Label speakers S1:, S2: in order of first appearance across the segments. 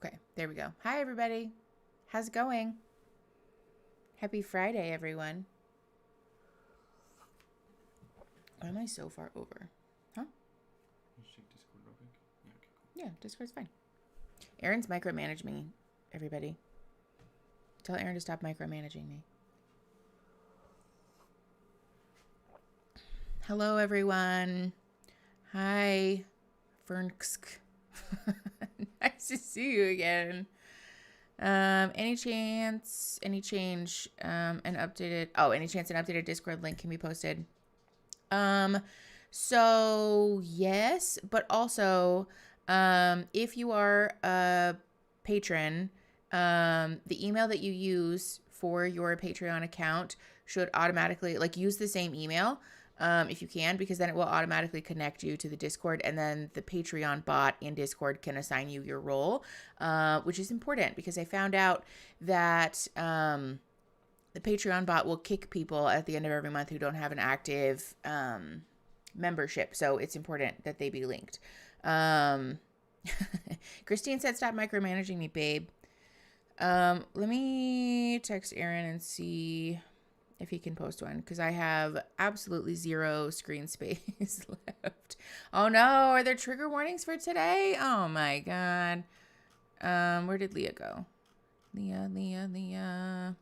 S1: Okay, there we go. Hi, everybody. How's it going? Happy Friday, everyone. Why am I so far over? Huh?
S2: Discord real quick. Yeah, okay, cool.
S1: Yeah, Discord's fine. Aaron's micromanaging me, everybody. Tell Aaron to stop micromanaging me. Hello, everyone. Hi, Fernsk. Nice to see you again. Any chance an updated Discord link can be posted? So yes, but also, if you are a patron, the email that you use for your Patreon account should automatically, use the same email, if you can, because then it will automatically connect you to the Discord, and then the Patreon bot in Discord can assign you your role, which is important because I found out that, the Patreon bot will kick people at the end of every month who don't have an active membership. So it's important that they be linked. Christine said, stop micromanaging me, babe. Let me text Aaron and see if he can post one, because I have absolutely zero screen space left. Oh no, are there trigger warnings for today? Oh my God. Where did Leah go? Leah.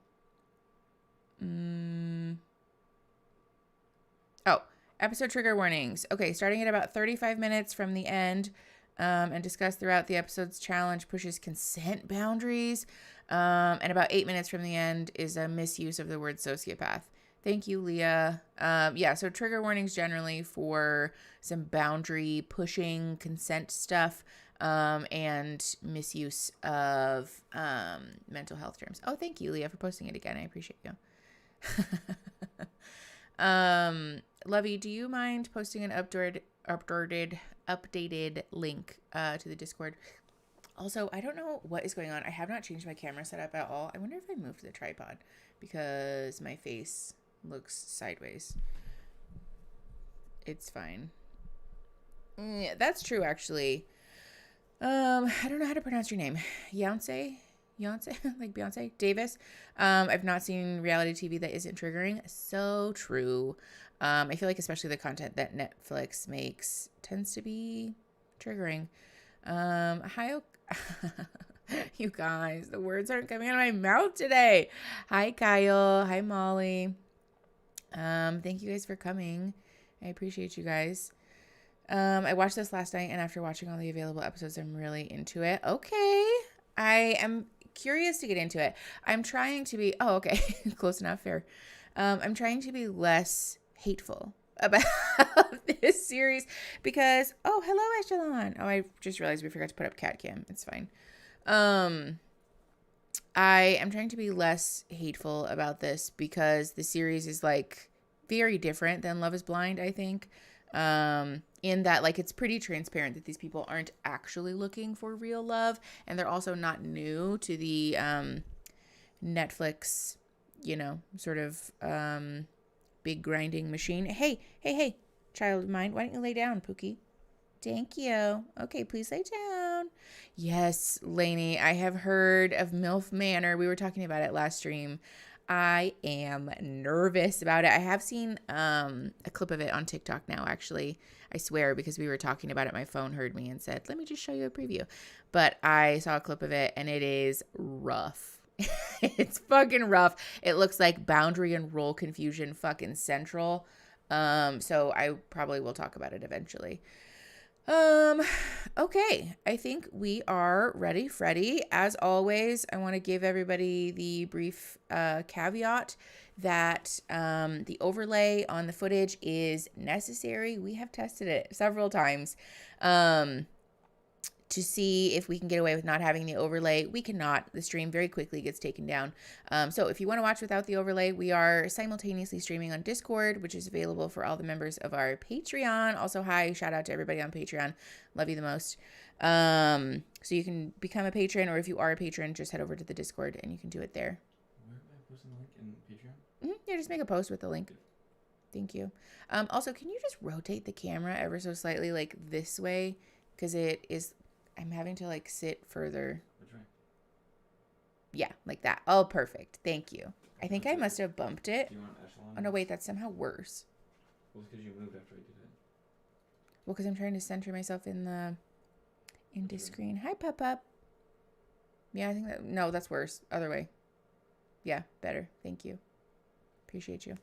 S1: Oh, episode trigger warnings. Okay, starting at about 35 minutes from the end, and discussed throughout the episode's challenge pushes consent boundaries. And about 8 minutes from the end is a misuse of the word sociopath. Thank you, Leah. Yeah, so trigger warnings generally for some boundary pushing consent stuff, and misuse of mental health terms. Oh, thank you, Leah, for posting it again. I appreciate you. Lovey, do you mind posting an updated link to the Discord? Also, I don't know what is going on. I have not changed my camera setup at all. I wonder if I moved the tripod because my face looks sideways. It's fine. Yeah, that's true, actually. I don't know how to pronounce your name. Beyonce, like Beyonce Davis. I've not seen reality TV that isn't triggering. So true. I feel like especially the content that Netflix makes tends to be triggering. Hi, you guys, the words aren't coming out of my mouth today. Hi, Kyle. Hi, Molly. Thank you guys for coming. I appreciate you guys. I watched this last night, and after watching all the available episodes, I'm really into it. Okay. I am curious to get into it. I'm trying to be, okay, close enough, fair. I'm trying to be less hateful about this series because, oh, hello, Echelon. Oh, I just realized we forgot to put up cat cam. It's fine. I am trying to be less hateful about this because the series is very different than Love is Blind, I think. In that it's pretty transparent that these people aren't actually looking for real love, and they're also not new to the Netflix, sort of big grinding machine. Hey, child of mine, why don't you lay down, Pookie? Thank you. Okay, please lay down. Yes, Lainey, I have heard of MILF Manor. We were talking about it last stream. I am nervous about it. I have seen a clip of it on TikTok now, actually. I swear, because we were talking about it, my phone heard me and said, let me just show you a preview. But I saw a clip of it, and it is rough. It's fucking rough. It looks like boundary and role confusion fucking central. So I probably will talk about it eventually. Okay, I think we are ready, Freddy. As always, I want to give everybody the brief caveat that the overlay on the footage is necessary. We have tested it several times to see if we can get away with not having the overlay. We cannot. The stream very quickly gets taken down. So if you want to watch without the overlay, we are simultaneously streaming on Discord, which is available for all the members of our Patreon. Also, hi, shout out to everybody on Patreon. Love you the most. So you can become a patron, or if you are a patron, just head over to the Discord and you can do it there.
S2: Where am I posting the link in Patreon?
S1: Yeah, just make a post with the link. Thank you. Also, can you just rotate the camera ever so slightly, this way? Because it is... I'm having to sit further.
S2: Which
S1: Yeah, like that. Oh, perfect. Thank you. I think I must have bumped it.
S2: Do you want echelon?
S1: Oh, no, wait. That's somehow worse.
S2: Well, it's because you moved after I did it.
S1: Well, because I'm trying to center myself in the screen. Hi, Pup. Yeah, I think that... No, that's worse. Other way. Yeah, better. Thank you. Appreciate you.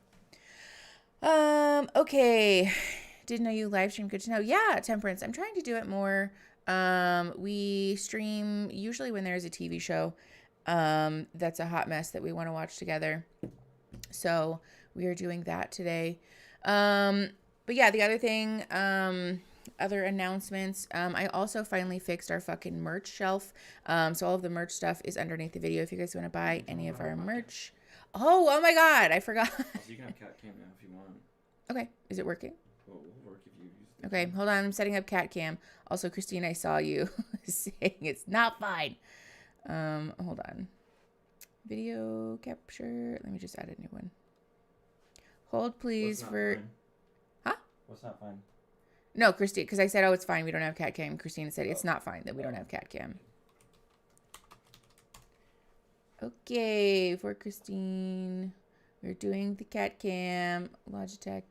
S1: Okay. Didn't know you live stream. Good to know. Yeah, Temperance. I'm trying to do it more. We stream usually when there's a TV show that's a hot mess that we want to watch together. So we are doing that today. But yeah, the other thing, other announcements. I also finally fixed our fucking merch shelf. So all of the merch stuff is underneath the video if you guys want to buy any of our merch. Oh my God, I forgot.
S2: So you can have cat cam now if you want.
S1: Okay, is it working?
S2: Well, it will work if you use the
S1: Okay, hold on. I'm setting up cat cam. Also, Christine, I saw you saying it's not fine. Hold on. Video capture. Let me just add a new one. Hold, please, for...
S2: Fine?
S1: Huh?
S2: What's not fine?
S1: No, Christine, because I said, oh, it's fine. We don't have cat cam. Christina said, it's not fine that we don't have cat cam. Okay, for Christine. We're doing the cat cam. Logitech.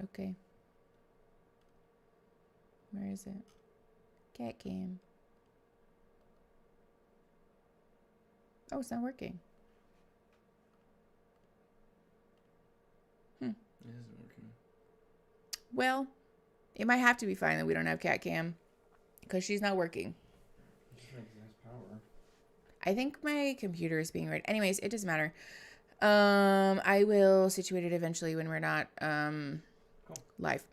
S1: Okay. Where is it? Cat cam. Oh, it's not working.
S2: It isn't working.
S1: Well, it might have to be fine that we don't have cat cam because she's not working.
S2: It just makes nice power.
S1: I think my computer is being right. Anyways, it doesn't matter. I will situate it eventually when we're not
S2: Cool.
S1: live.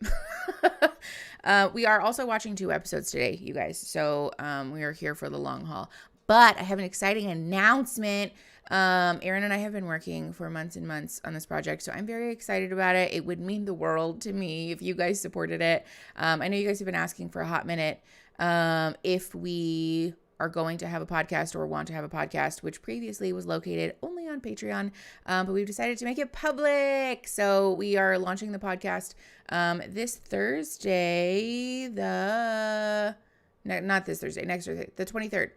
S1: We are also watching 2 episodes today, you guys. So we are here for the long haul. But I have an exciting announcement. Aaron and I have been working for months and months on this project, so I'm very excited about it. It would mean the world to me if you guys supported it. I know you guys have been asking for a hot minute if we are going to have a podcast or want to have a podcast, which previously was located only on Patreon, but we've decided to make it public. So we are launching the podcast this Thursday, not this Thursday, next Thursday, the 23rd.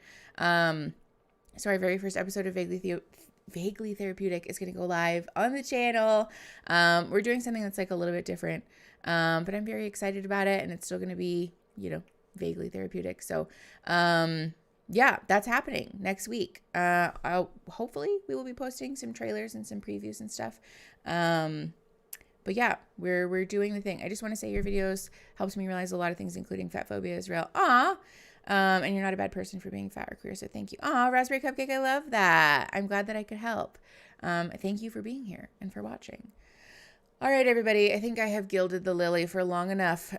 S1: So our very first episode of Vaguely Therapeutic is going to go live on the channel. We're doing something that's like a little bit different, but I'm very excited about it, and it's still going to be, vaguely therapeutic. So, yeah, that's happening next week. Hopefully we will be posting some trailers and some previews and stuff. But yeah, we're doing the thing. I just want to say your videos helps me realize a lot of things, including fat phobia is real. And you're not a bad person for being fat or queer, so thank you. Raspberry Cupcake, I love that. I'm glad that I could help. Thank you for being here and for watching. All right, everybody, I think I have gilded the lily for long enough.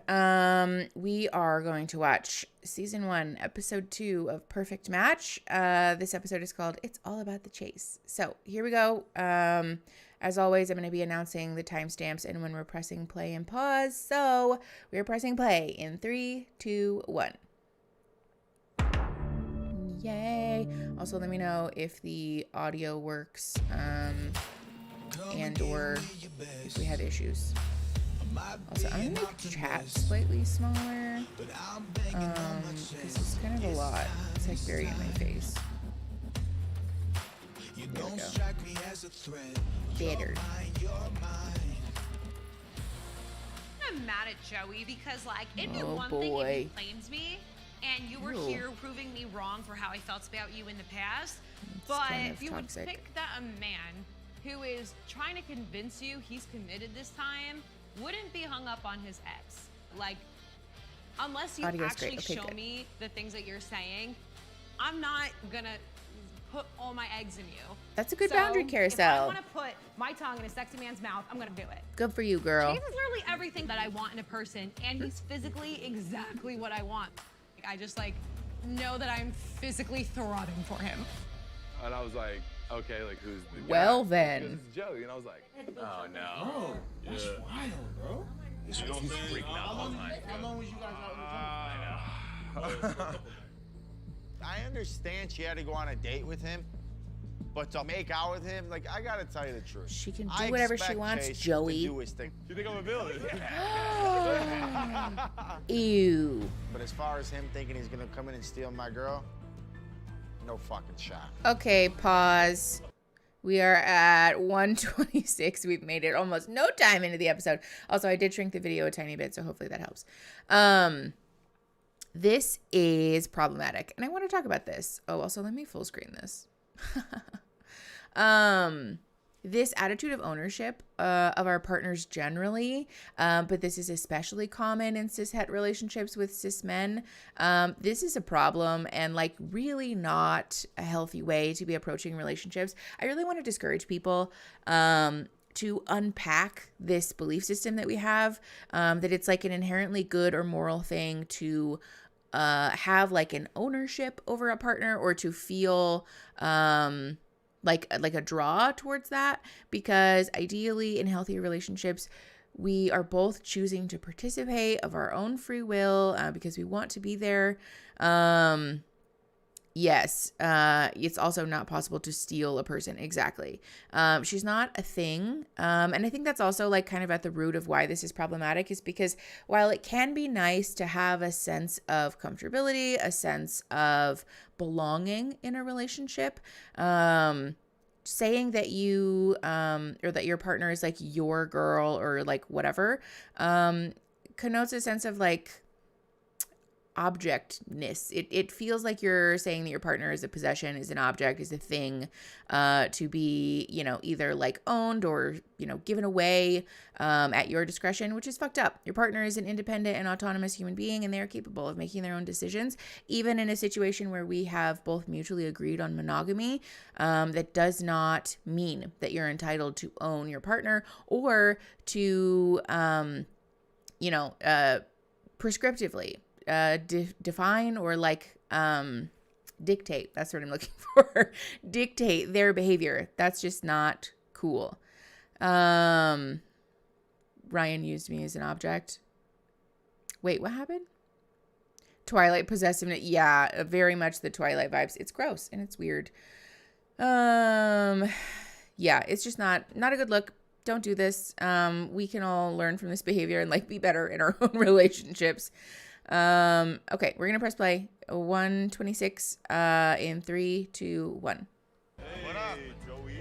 S1: We are going to watch Season 1, Episode 2 of Perfect Match. This episode is called It's All About the Chase. So here we go. As always, I'm going to be announcing the timestamps and when we're pressing play and pause. So we are pressing play in 3, 2, 1. Yay. Also, let me know if the audio works and or if we have issues. Also, I'm gonna make chat slightly smaller because it's kind of a lot. It's like very in my face. There we go. Better.
S3: I'm mad at Joey because, it'd be
S1: Oh,
S3: one thing
S1: boy.
S3: if you claimed me and you were
S1: Ew.
S3: here proving me wrong for how I felt about you in the past,
S1: It's
S3: but
S1: kind of
S3: you would
S1: toxic.
S3: think that a man who is trying to convince you he's committed this time wouldn't be hung up on his ex. Unless you
S1: Audio's
S3: actually
S1: great. Okay,
S3: show
S1: good.
S3: me the things that you're saying, I'm not gonna put all my eggs in you.
S1: That's a good
S3: So,
S1: boundary
S3: If I
S1: carousel.
S3: want to put my tongue in a sexy man's mouth, I'm gonna do it.
S1: Good for you, girl.
S3: Chase is literally everything that I want in a person, and he's physically exactly what I want. I just know that I'm physically throbbing for him.
S4: And I was like, okay, who's the guy?
S1: Well, then.
S4: Because it's Joey, and I was like, oh no.
S5: Bro, that's wild, bro.
S4: He's freaking out all the time.
S5: How long was you guys out with him?
S6: I understand she had to go on a date with him, but to make out with him, I gotta tell you the truth.
S1: She can do
S6: I
S1: whatever she
S6: expect
S1: wants,
S6: Chase
S1: Joey.
S6: To do his thing.
S4: You think I'm a villain?
S1: Ew.
S6: But as far as him thinking he's gonna come in and steal my girl, no fucking shot.
S1: Okay, pause. We are at 1:26. We've made it almost no time into the episode. Also, I did shrink the video a tiny bit, so hopefully that helps. This is problematic, and I want to talk about this. Oh, also, let me full screen this. This attitude of ownership of our partners generally, but this is especially common in cis-het relationships with cis men. This is a problem and like really not a healthy way to be approaching relationships. I really want to discourage people to unpack this belief system that we have, that it's like an inherently good or moral thing to have like an ownership over a partner or to feel like a draw towards that, because ideally in healthy relationships we are both choosing to participate of our own free will because we want to be there. Yes, it's also not possible to steal a person. Exactly. She's not a thing. And I think that's also like kind of at the root of why this is problematic, is because while it can be nice to have a sense of comfortability, a sense of belonging in a relationship, saying that you or that your partner is like your girl or like whatever connotes a sense of like objectness. It feels like you're saying that your partner is a possession, is an object, is a thing to be, you know, either like owned or, you know, given away at your discretion, which is fucked up. Your partner is an independent and autonomous human being, and they are capable of making their own decisions. Even in a situation where we have both mutually agreed on monogamy, that does not mean that you're entitled to own your partner or to, prescriptively define or like dictate. That's what I'm looking for. Dictate their behavior. That's just not cool. Ryan used me as an object. Wait, what happened? Twilight possessiveness. Yeah, very much the Twilight vibes. It's gross and it's weird. Yeah, it's just not a good look. Don't do this. We can all learn from this behavior and like be better in our own relationships. Okay, we're gonna press play. 1:26 in 3, 2, 1.
S6: What up?
S4: Joey?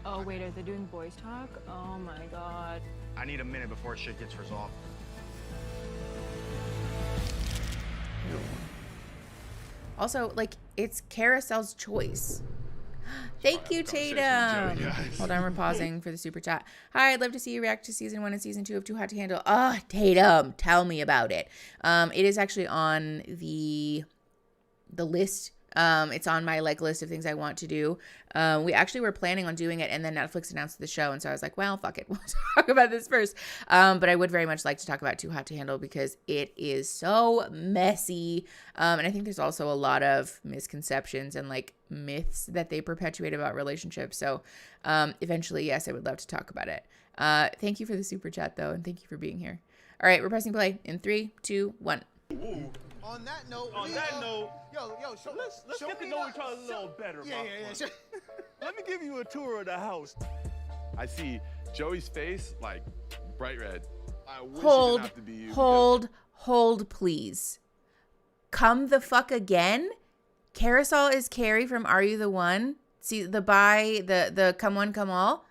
S7: Oh, wait, are they doing boys talk? Oh my god.
S6: I need a minute before shit gets resolved.
S1: Also, like, it's Carousel's choice. Thank you, Tatum. Hold on, we're pausing for the super chat. Hi, I'd love to see you react to season 1 and season 2 of Too Hot to Handle. Ah, Tatum, tell me about it. It is actually on the list. It's on my like list of things I want to do. We actually were planning on doing it, and then Netflix announced the show, and so I was like, well, fuck it, we'll talk about this first. But I would very much like to talk about Too Hot to Handle because it is so messy, and I think there's also a lot of misconceptions and like myths that they perpetuate about relationships. So eventually, yes, I would love to talk about it. Thank you for the super chat though, and thank you for being here. All right, we're pressing play in 3, 2, 1.
S5: On that note, so let's
S4: get to know each other a little better.
S5: Yeah. Sure.
S4: Let me give you a tour of the house. I see Joey's face like bright red. I wish it didn't have to be you.
S1: Hold, please. Come the fuck again? Carousel is Carrie from Are You the One? See the come one, come all?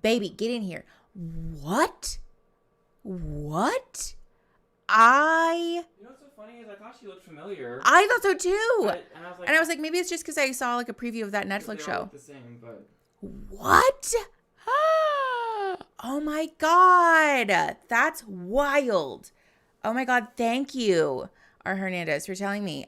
S1: Baby, get in here. What?
S2: You know what's so funny is I thought she looked familiar.
S1: I thought so too.
S2: And
S1: I was like, maybe it's just because I saw like a preview of that Netflix
S2: they all
S1: show.
S2: look the same, but
S1: What? Oh my God. That's wild. Oh my God. Thank you, R. Hernandez, for telling me.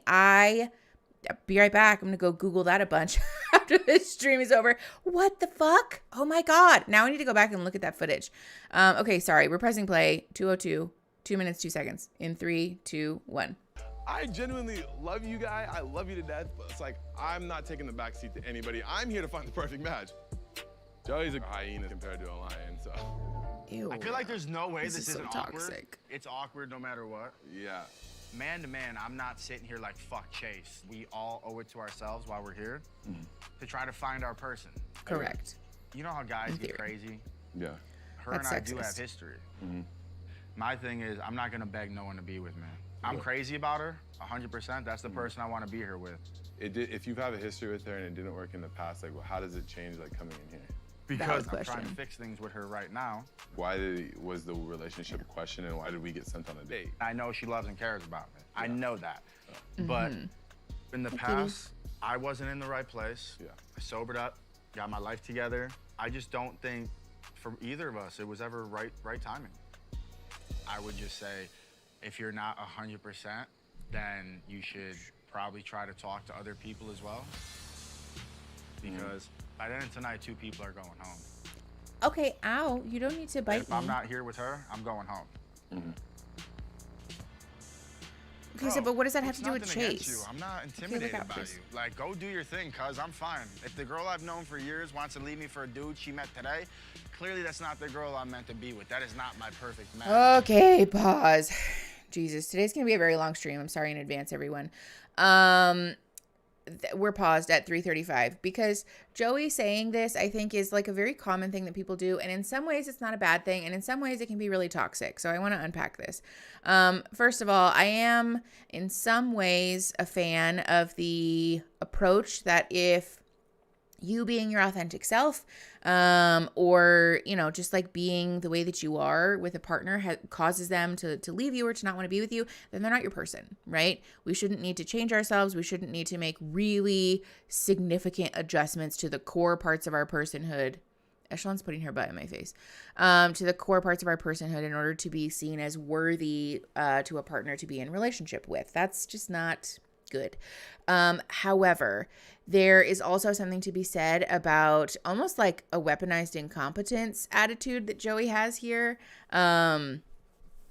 S1: Be right back. I'm going to go Google that a bunch after this stream is over. What the fuck? Oh my God. Now I need to go back and look at that footage. Okay, sorry. We're pressing play. 2:02. 2 minutes, 2 seconds. In 3, 2, 1.
S4: I genuinely love you guys. I love you to death, but it's like I'm not taking the backseat to anybody. I'm here to find the perfect match. Joey's a hyena compared to a lion, so.
S1: Ew.
S6: I feel like there's no way
S1: This
S6: this
S1: is so
S6: isn't
S1: toxic.
S6: awkward. It's awkward no matter what.
S4: Yeah.
S6: Man to man, I'm not sitting here like, fuck Chase. We all owe it to ourselves while we're here to try to find our person.
S1: Correct.
S6: You know how guys
S1: In
S6: get
S1: theory.
S6: crazy?
S4: Yeah.
S6: Her
S1: That's
S6: and I do
S1: sexist.
S6: have history. My thing is, I'm not gonna beg no one to be with me. I'm crazy about her, 100%. That's the person I want to be here with.
S4: If you've had a history with her and it didn't work in the past, like, well, how does it change, like, coming in here?
S6: Because I'm trying to fix things with her right now.
S4: Why was the relationship questioned, and why did we get sent on a date?
S6: I know she loves and cares about me. I know that. But in the past, I wasn't in the right place.
S4: Yeah.
S6: I sobered up, got my life together. I just don't think for either of us it was ever right timing. I would just say, if you're not 100%, then you should probably try to talk to other people as well. Because by the end of tonight, 2 people are going home.
S1: Okay, ow, you don't need to bite me.
S6: If I'm not here with her, I'm going home.
S1: Okay, so but what does that have to do with
S6: Nothing against
S1: Chase?
S6: you. I'm not intimidated by you. Like, go do your thing, cuz I'm fine. If the girl I've known for years wants to leave me for a dude she met today, clearly that's not the girl I'm meant to be with. That is not my perfect match.
S1: Okay, pause. Jesus, today's gonna be a very long stream. I'm sorry in advance, everyone. We're paused at 3:35 because Joey saying this, I think, is like a very common thing that people do. And in some ways it's not a bad thing. And in some ways it can be really toxic. So I want to unpack this. First of all, I am in some ways a fan of the approach that if you being your authentic self, or, you know, just like being the way that you are with a partner causes them to leave you or to not want to be with you, then they're not your person, right? We shouldn't need to change ourselves. We shouldn't need to make really significant adjustments to the core parts of our personhood. Echelon's putting her butt in my face. To the core parts of our personhood in order to be seen as worthy to a partner to be in relationship with. That's just not good. However, there is also something to be said about almost like a weaponized incompetence attitude that Joey has here.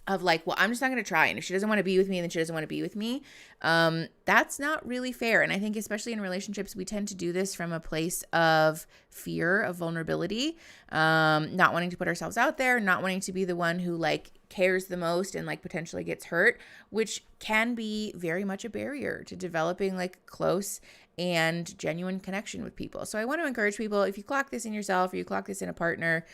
S1: Of like, well, I'm just not going to try. And if she doesn't want to be with me, then she doesn't want to be with me. That's not really fair. And I think especially in relationships, we tend to do this from a place of fear, of vulnerability, not wanting to put ourselves out there, not wanting to be the one who like cares the most and like potentially gets hurt, which can be very much a barrier to developing like close and genuine connection with people. So I want to encourage people, if you clock this in yourself or you clock this in a partner,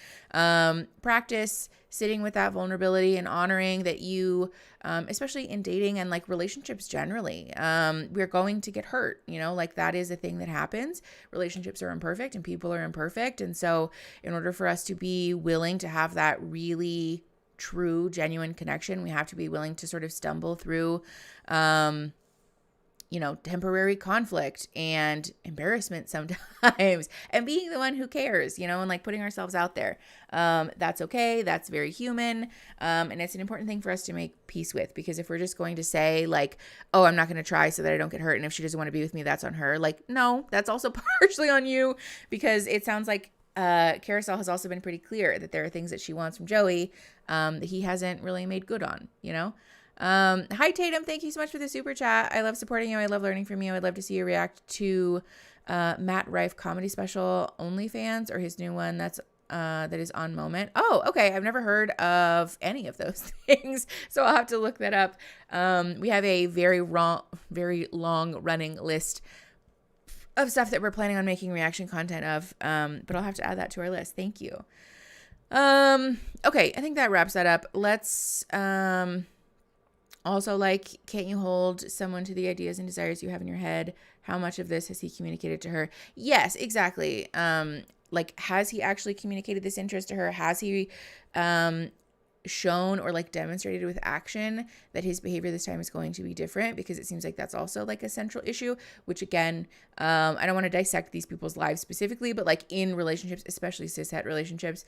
S1: practice sitting with that vulnerability and honoring that you, especially in dating and like relationships generally, we're going to get hurt, you know, like that is a thing that happens. Relationships are imperfect and people are imperfect. And so in order for us to be willing to have that really true, genuine connection, we have to be willing to sort of stumble through, you know, temporary conflict and embarrassment sometimes, and being the one who cares, you know, and like putting ourselves out there. That's okay. That's very human. And it's an important thing for us to make peace with, because if we're just going to say like, oh, I'm not going to try so that I don't get hurt, and if she doesn't want to be with me, that's on her. Like, no, that's also partially on you, because it sounds like Carousel has also been pretty clear that there are things that she wants from Joey that he hasn't really made good on, you know? Hi Tatum, thank you so much for the super chat. I love supporting you. I love learning from you. I'd love to see you react to Matt Rife comedy special OnlyFans, or his new one that's that is on Moment. Oh, okay. I've never heard of any of those things, so I'll have to look that up. We have a very long running list of stuff that we're planning on making reaction content of, but I'll have to add that to our list. Thank you. Okay, I think that wraps that up. Let's also, like, can't you hold someone to the ideas and desires you have in your head? How much of this has he communicated to her? Yes, exactly. Like, has he actually communicated this interest to her? Has he shown or like demonstrated with action that his behavior this time is going to be different? Because it seems like that's also like a central issue, which again, I don't want to dissect these people's lives specifically, but like in relationships, especially cishet relationships,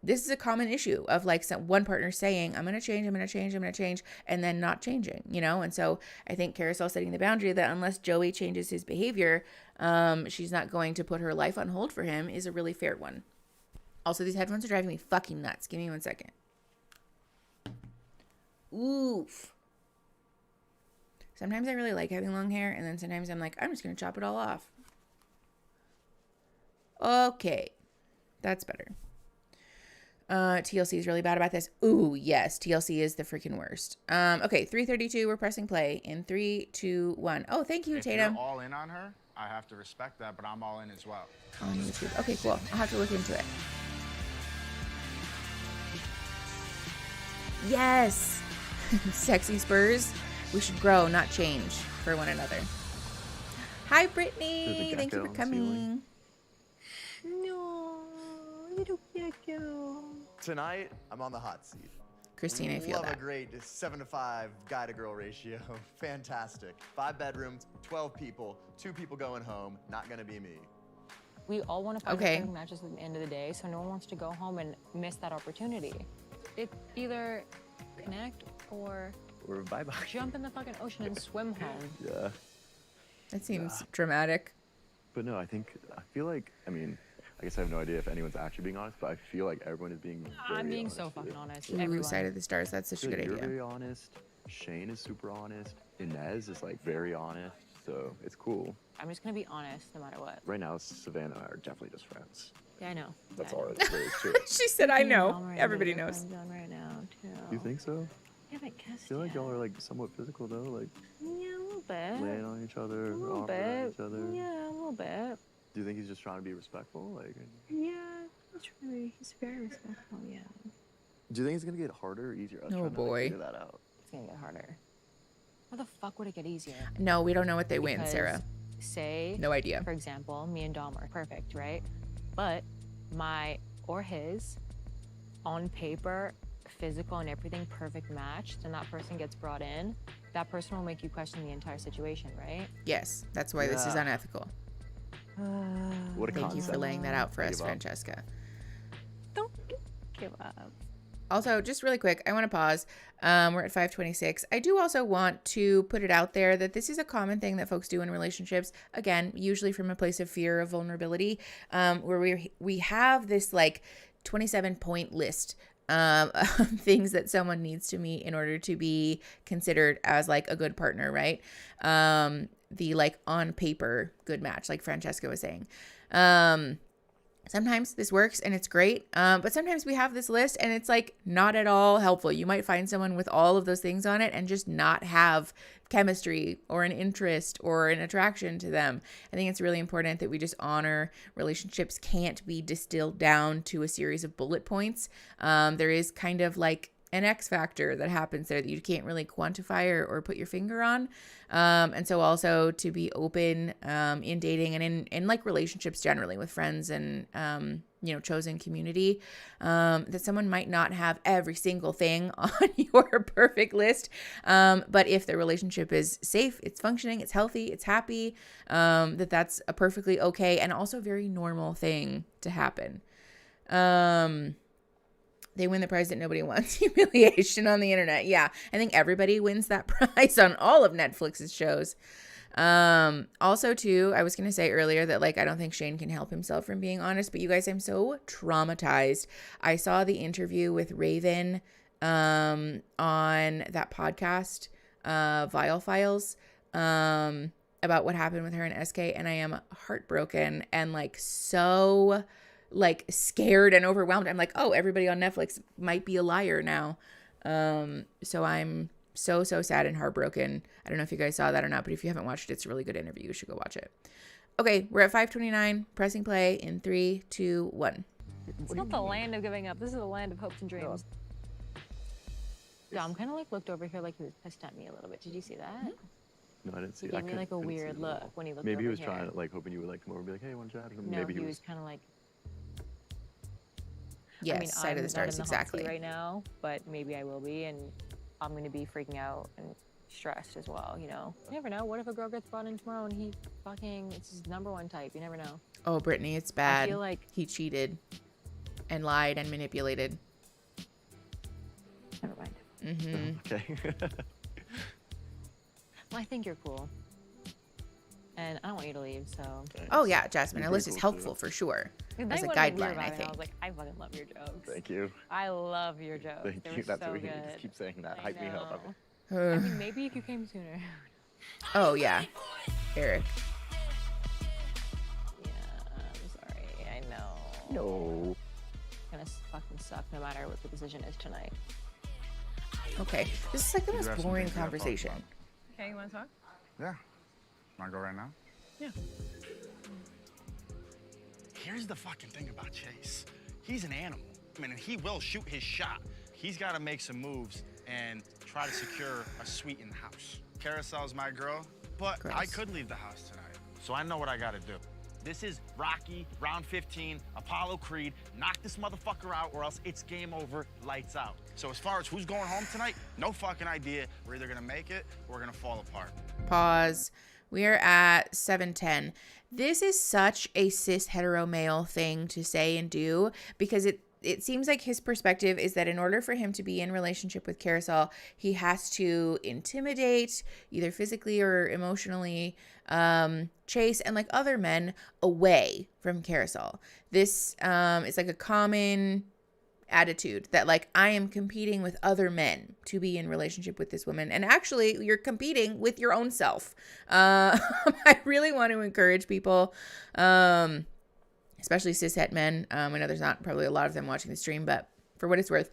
S1: this is a common issue of like one partner saying, I'm going to change, and then not changing, you know? And so I think Carousel setting the boundary that unless Joey changes his behavior, she's not going to put her life on hold for him is a really fair one. Also, these headphones are driving me fucking nuts. Give me 1 second. Oof. Sometimes I really like having long hair, and then sometimes I'm like, I'm just going to chop it all off. Okay. That's better. TLC is really bad about this. Ooh, yes. TLC is the freaking worst. Okay, 3:32. We're pressing play in 3, 2, 1. Oh, thank you, Tatum.
S6: If you're all in on her, I have to respect that, but I'm all in as well.
S1: On YouTube. Okay, cool. I'll have to look into it. Yes. Sexy Spurs. We should grow, not change for one another. Hi, Brittany.
S8: There's a
S1: Thank you
S8: gecko
S1: for
S8: on the ceiling.
S1: coming.
S7: No, little gecko.
S5: Tonight, I'm on the hot seat.
S1: Christina, I feel
S5: Love
S1: that.
S5: a great 7-to-5 guy to girl ratio. Fantastic. 5 bedrooms, 12 people, 2 people going home. Not gonna be me.
S7: We all want to find
S1: Okay.
S7: perfect matches at the end of the day, so no one wants to go home and miss that opportunity. It either connect or
S8: bye-bye.
S7: jump in the fucking ocean and swim home.
S8: Yeah.
S1: That seems dramatic.
S8: But no, I feel like, I mean, I guess I have no idea if anyone's actually being honest, but I feel like everyone is being very
S7: I'm being
S8: honest
S7: so
S8: here.
S7: fucking honest.
S1: Ooh,
S7: Everyone.
S1: Side of the Stars. That's such a good
S8: You're
S1: idea.
S8: very honest. Shane is super honest. Inez is like very honest. So it's cool.
S7: I'm just gonna be honest no matter what.
S8: Right now, Savannah and I are definitely just friends.
S7: Yeah, I know.
S8: That's
S7: Yeah,
S8: all
S7: know.
S8: it is to it.
S1: She said, I know.
S7: I'm already
S1: Everybody
S7: being
S1: knows.
S7: friends on right now, too.
S8: You think so?
S7: We haven't kissed
S8: I feel like
S7: yet.
S8: y'all are like somewhat physical though, like
S7: Yeah, a little bit.
S8: laying on each other,
S7: A little
S8: arms around
S7: bit.
S8: each other.
S7: Yeah, a little bit.
S8: Do you think he's just trying to be respectful? Like,
S7: Yeah, he's very respectful, yeah.
S8: do you think it's gonna get harder or easier? I was
S1: Oh,
S8: trying to, like,
S1: boy.
S8: figure that out.
S7: It's gonna get harder. How the fuck would it get easier?
S1: No, we don't know what they win,
S7: Because,
S1: Sarah.
S7: Say,
S1: No idea.
S7: for example, me and Dom are perfect, right? But my or his, on paper, physical and everything perfect match, then that person gets brought in. That person will make you question the entire situation, right?
S1: Yes, that's why this is
S8: Yeah.
S1: unethical.
S8: What a
S1: Thank
S8: concept.
S1: you for laying that out for
S8: I
S1: us,
S8: give up.
S1: Francesca.
S7: Don't give up.
S1: Also, just really quick, I want to pause. We're at 5:26. I do also want to put it out there that this is a common thing that folks do in relationships. Again, usually from a place of fear of vulnerability, where we have this like 27-point list of things that someone needs to meet in order to be considered as like a good partner, right? The like on paper good match, like Francesca was saying. Sometimes this works and it's great, but sometimes we have this list and it's like not at all helpful. You might find someone with all of those things on it and just not have chemistry or an interest or an attraction to them. I think it's really important that we just honor relationships can't be distilled down to a series of bullet points. There is kind of like an X factor that happens there that you can't really quantify or put your finger on. And so also to be open in dating and in like relationships generally with friends and, chosen community, that someone might not have every single thing on your perfect list. But if the relationship is safe, it's functioning, it's healthy, it's happy, that's a perfectly okay and also very normal thing to happen. They win the prize that nobody wants, humiliation on the internet. Yeah, I think everybody wins that prize on all of Netflix's shows. Also, too, I was going to say earlier that, like, I don't think Shane can help himself from being honest, but you guys, I'm so traumatized. I saw the interview with Raven on that podcast, Vile Files, about what happened with her and SK, and I am heartbroken and, like, so... like scared and overwhelmed. I'm like, oh, everybody on Netflix might be a liar now. So I'm so sad and heartbroken. I don't know if you guys saw that or not, but if you haven't watched it, it's a really good interview. You should go watch it. Okay, we're at 5:29. Pressing play in 3, 2, 1.
S7: It's not the land of giving up. This is the land of hopes and dreams. Dom kind of like looked over here like he was pissed at me a little bit. Did you see that?
S8: No, I didn't see
S7: He
S8: it.
S7: gave me like a weird look when he looked
S8: Maybe he
S7: over
S8: was
S7: here.
S8: trying to, like, hoping you would, like, come over and be like, hey, want to chat or something.
S7: No,
S8: Maybe
S7: he was kind of like,
S1: Yes,
S7: I mean,
S1: Side of
S7: I'm
S1: the Stars,
S7: not in the hot seat
S1: exactly.
S7: right now, but maybe I will be, and I'm going to be freaking out and stressed as well, you know? You never know. What if a girl gets brought in tomorrow and it's his #1 type? You never know.
S1: Oh, Brittany, it's bad.
S7: I feel like...
S1: he cheated and lied and manipulated.
S7: Never mind.
S1: Mm-hmm.
S8: Okay.
S7: Well, I think you're cool. And I don't want you to leave, so...
S1: Oh, yeah, Jasmine.
S8: You're
S1: A list
S8: pretty
S1: is
S8: cool,
S1: helpful
S8: too.
S1: for sure.
S7: Then
S1: As a
S7: when I heard
S1: guideline,
S7: about
S1: I
S7: it,
S1: think.
S7: I was like, I fucking love your jokes.
S8: Thank you.
S7: I love your jokes.
S8: Thank
S7: They
S8: you.
S7: were
S8: That's
S7: so
S8: what we
S7: good.
S8: just keep saying that.
S7: I
S8: Hype me up.
S7: know. I mean, maybe if you came sooner.
S1: Oh, yeah. Eric.
S7: Yeah, I'm sorry. I know.
S8: No.
S7: It's gonna fucking suck no matter what the decision is tonight.
S1: Okay. This is like the
S6: You
S1: most
S6: have some
S1: boring
S6: things we gotta talk
S1: conversation.
S6: about.
S3: Okay, you want to talk?
S6: Yeah. Want to go right now?
S3: Yeah.
S6: Here's the fucking thing about Chase. He's an animal. I mean, he will shoot his shot. He's got to make some moves and try to secure a suite in the house. Carousel's my girl, but
S1: Gross.
S6: I could leave the house tonight. so I know what I gotta do. This is Rocky, round 15, Apollo Creed. Knock this motherfucker out or else it's game over, lights out. So as far as who's going home tonight, no fucking idea. We're either gonna make it or we're gonna fall apart.
S1: Pause. We are at 7:10. This is such a cis hetero male thing to say and do, because it seems like his perspective is that in order for him to be in relationship with Carousel, he has to intimidate, either physically or emotionally, chase and like other men away from Carousel. This is like a common attitude that like, I am competing with other men to be in relationship with this woman, and actually you're competing with your own self. I really want to encourage people, especially cishet men. I know there's not probably a lot of them watching the stream, but for what it's worth,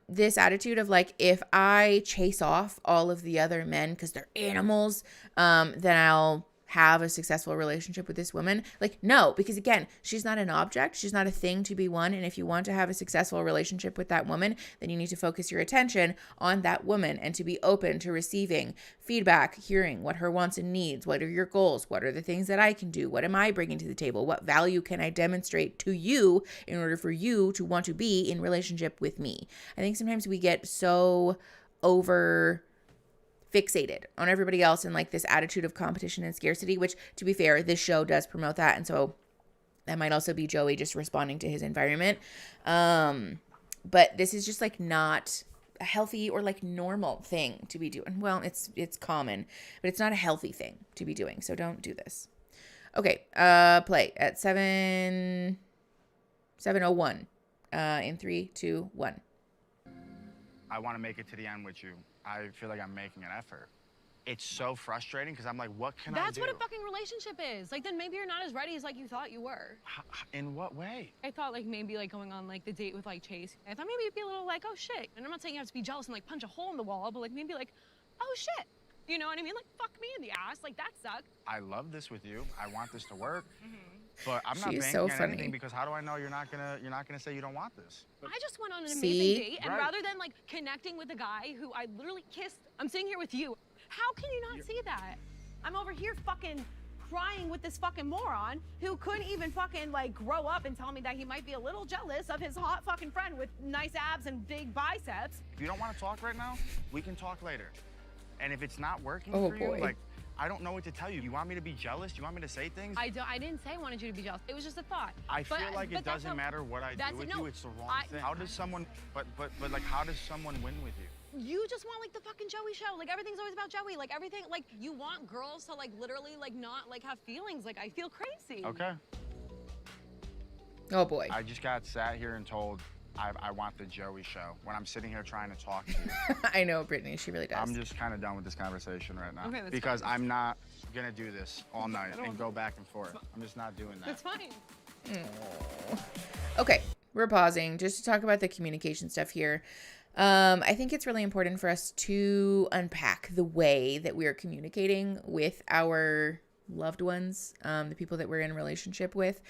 S1: this attitude of like, if I chase off all of the other men because they're animals, then I'll have a successful relationship with this woman. Like, no, because again, she's not an object. She's not a thing to be won. And if you want to have a successful relationship with that woman, then you need to focus your attention on that woman and to be open to receiving feedback, hearing what her wants and needs. What are your goals? What are the things that I can do? What am I bringing to the table? What value can I demonstrate to you in order for you to want to be in relationship with me? I think sometimes we get so over fixated on everybody else and like this attitude of competition and scarcity, which, to be fair, this show does promote that. And so that might also be Joey just responding to his environment. But this is just like not a healthy or like normal thing to be doing. Well, it's common, but it's not a healthy thing to be doing. So don't do this. Okay. Play at 7:01, in 3, 2, 1.
S6: I want to make it to the end with you. I feel like I'm making an effort. It's so frustrating because I'm like, what can I do?
S3: That's what a fucking relationship is. Like, then maybe you're not as ready as like you thought you were.
S6: In what way?
S3: I thought like maybe like going on like the date with like Chase. I thought maybe you'd be a little like, oh shit. And I'm not saying you have to be jealous and like punch a hole in the wall, but like maybe like, oh shit. You know what I mean? Like, fuck me in the ass. Like, that sucked.
S6: I love this with you. I want this to work. But I'm not
S1: She's
S6: banking
S1: so
S6: on
S1: funny.
S6: anything because how do I know you're not gonna say you don't want this?
S3: I just went on an amazing
S1: See?
S3: date, and rather than like connecting with a guy who I literally kissed, I'm sitting here with you. How can you not see that? I'm over here fucking crying with this fucking moron who couldn't even fucking like grow up and tell me that he might be a little jealous of his hot fucking friend with nice abs and big biceps.
S6: If you don't want to talk right now, we can talk later. And if it's not working
S1: Oh,
S6: for
S1: boy.
S6: you, like, I don't know what to tell you. You want me to be jealous? You want me to say things?
S3: I didn't say I wanted you to be jealous. It was just a thought.
S6: I feel like
S3: but
S6: it
S3: that's
S6: doesn't matter what I do with
S3: no,
S6: you. It's the wrong thing. How does someone, but like, how does someone win with you?
S3: You just want like the fucking Joey show. Like everything's always about Joey. Like everything, like you want girls to like literally like not like have feelings. Like I feel crazy.
S6: Okay.
S1: Oh boy.
S6: I just got sat here and told I want the Joey show when I'm sitting here trying to talk to you.
S1: I know, Brittany. She really does.
S6: I'm just kind of done with this conversation right now.
S3: Okay, that's
S6: because
S3: fine.
S6: I'm not gonna do this all night and go back and forth. I'm just not doing that.
S3: That's fine.
S1: Okay, we're pausing just to talk about the communication stuff here. I think it's really important for us to unpack the way that we are communicating with our loved ones, the people that we're in a relationship with.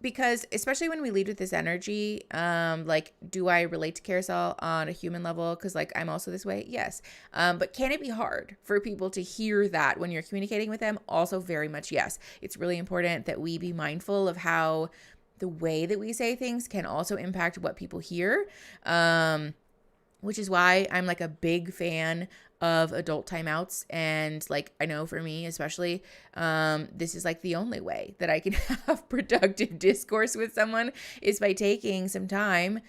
S1: Because especially when we lead with this energy, like, do I relate to Carousel on a human level? Because, like, I'm also this way. Yes. But can it be hard for people to hear that when you're communicating with them? Also very much yes. It's really important that we be mindful of how the way that we say things can also impact what people hear, which is why I'm like a big fan of adult timeouts. And like, I know for me, especially, this is like the only way that I can have productive discourse with someone is by taking some time.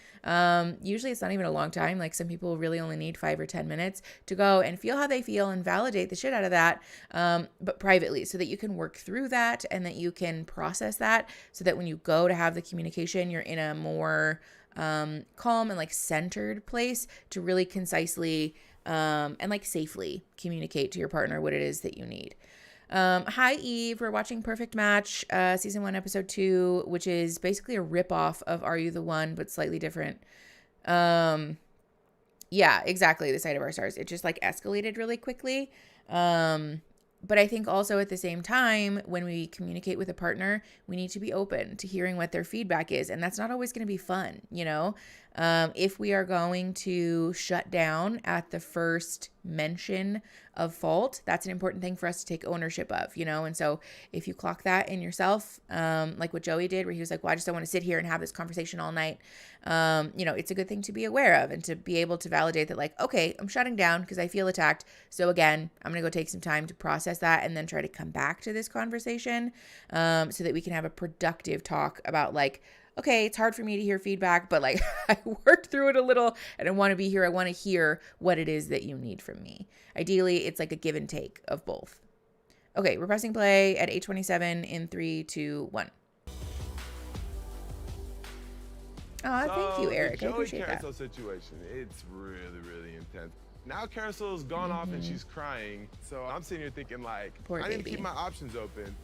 S1: Usually it's not even a long time. Like some people really only need 5 or 10 minutes to go and feel how they feel and validate the shit out of that. But privately, so that you can work through that and that you can process that so that when you go to have the communication, you're in a more, calm and like centered place to really concisely, and like safely communicate to your partner what it is that you need. Hi Eve, we're watching Perfect Match, season 1, episode 2, which is basically a ripoff of Are You the One, but slightly different. Yeah, exactly. The Sight of Our Stars. It just like escalated really quickly. But I think also at the same time, when we communicate with a partner, we need to be open to hearing what their feedback is. And that's not always going to be fun, you know? If we are going to shut down at the first mention of fault, that's an important thing for us to take ownership of, you know? And so if you clock that in yourself, like what Joey did, where he was like, well, I just don't want to sit here and have this conversation all night. You know, it's a good thing to be aware of and to be able to validate that, like, okay, I'm shutting down because I feel attacked. So again, I'm going to go take some time to process that and then try to come back to this conversation, so that we can have a productive talk about, like, okay, it's hard for me to hear feedback, but like I worked through it a little and I want to be here. I want to hear what it is that you need from me. Ideally, it's like a give and take of both. Okay, we're pressing play at 8:27 in 3, 2, 1. Oh, thank you, Eric. I appreciate that.
S4: Carousel situation, it's really, really intense. Now Carousel's gone off and she's crying. So I'm sitting here thinking, like,
S1: Poor
S4: I need to
S1: baby.
S4: keep my options open.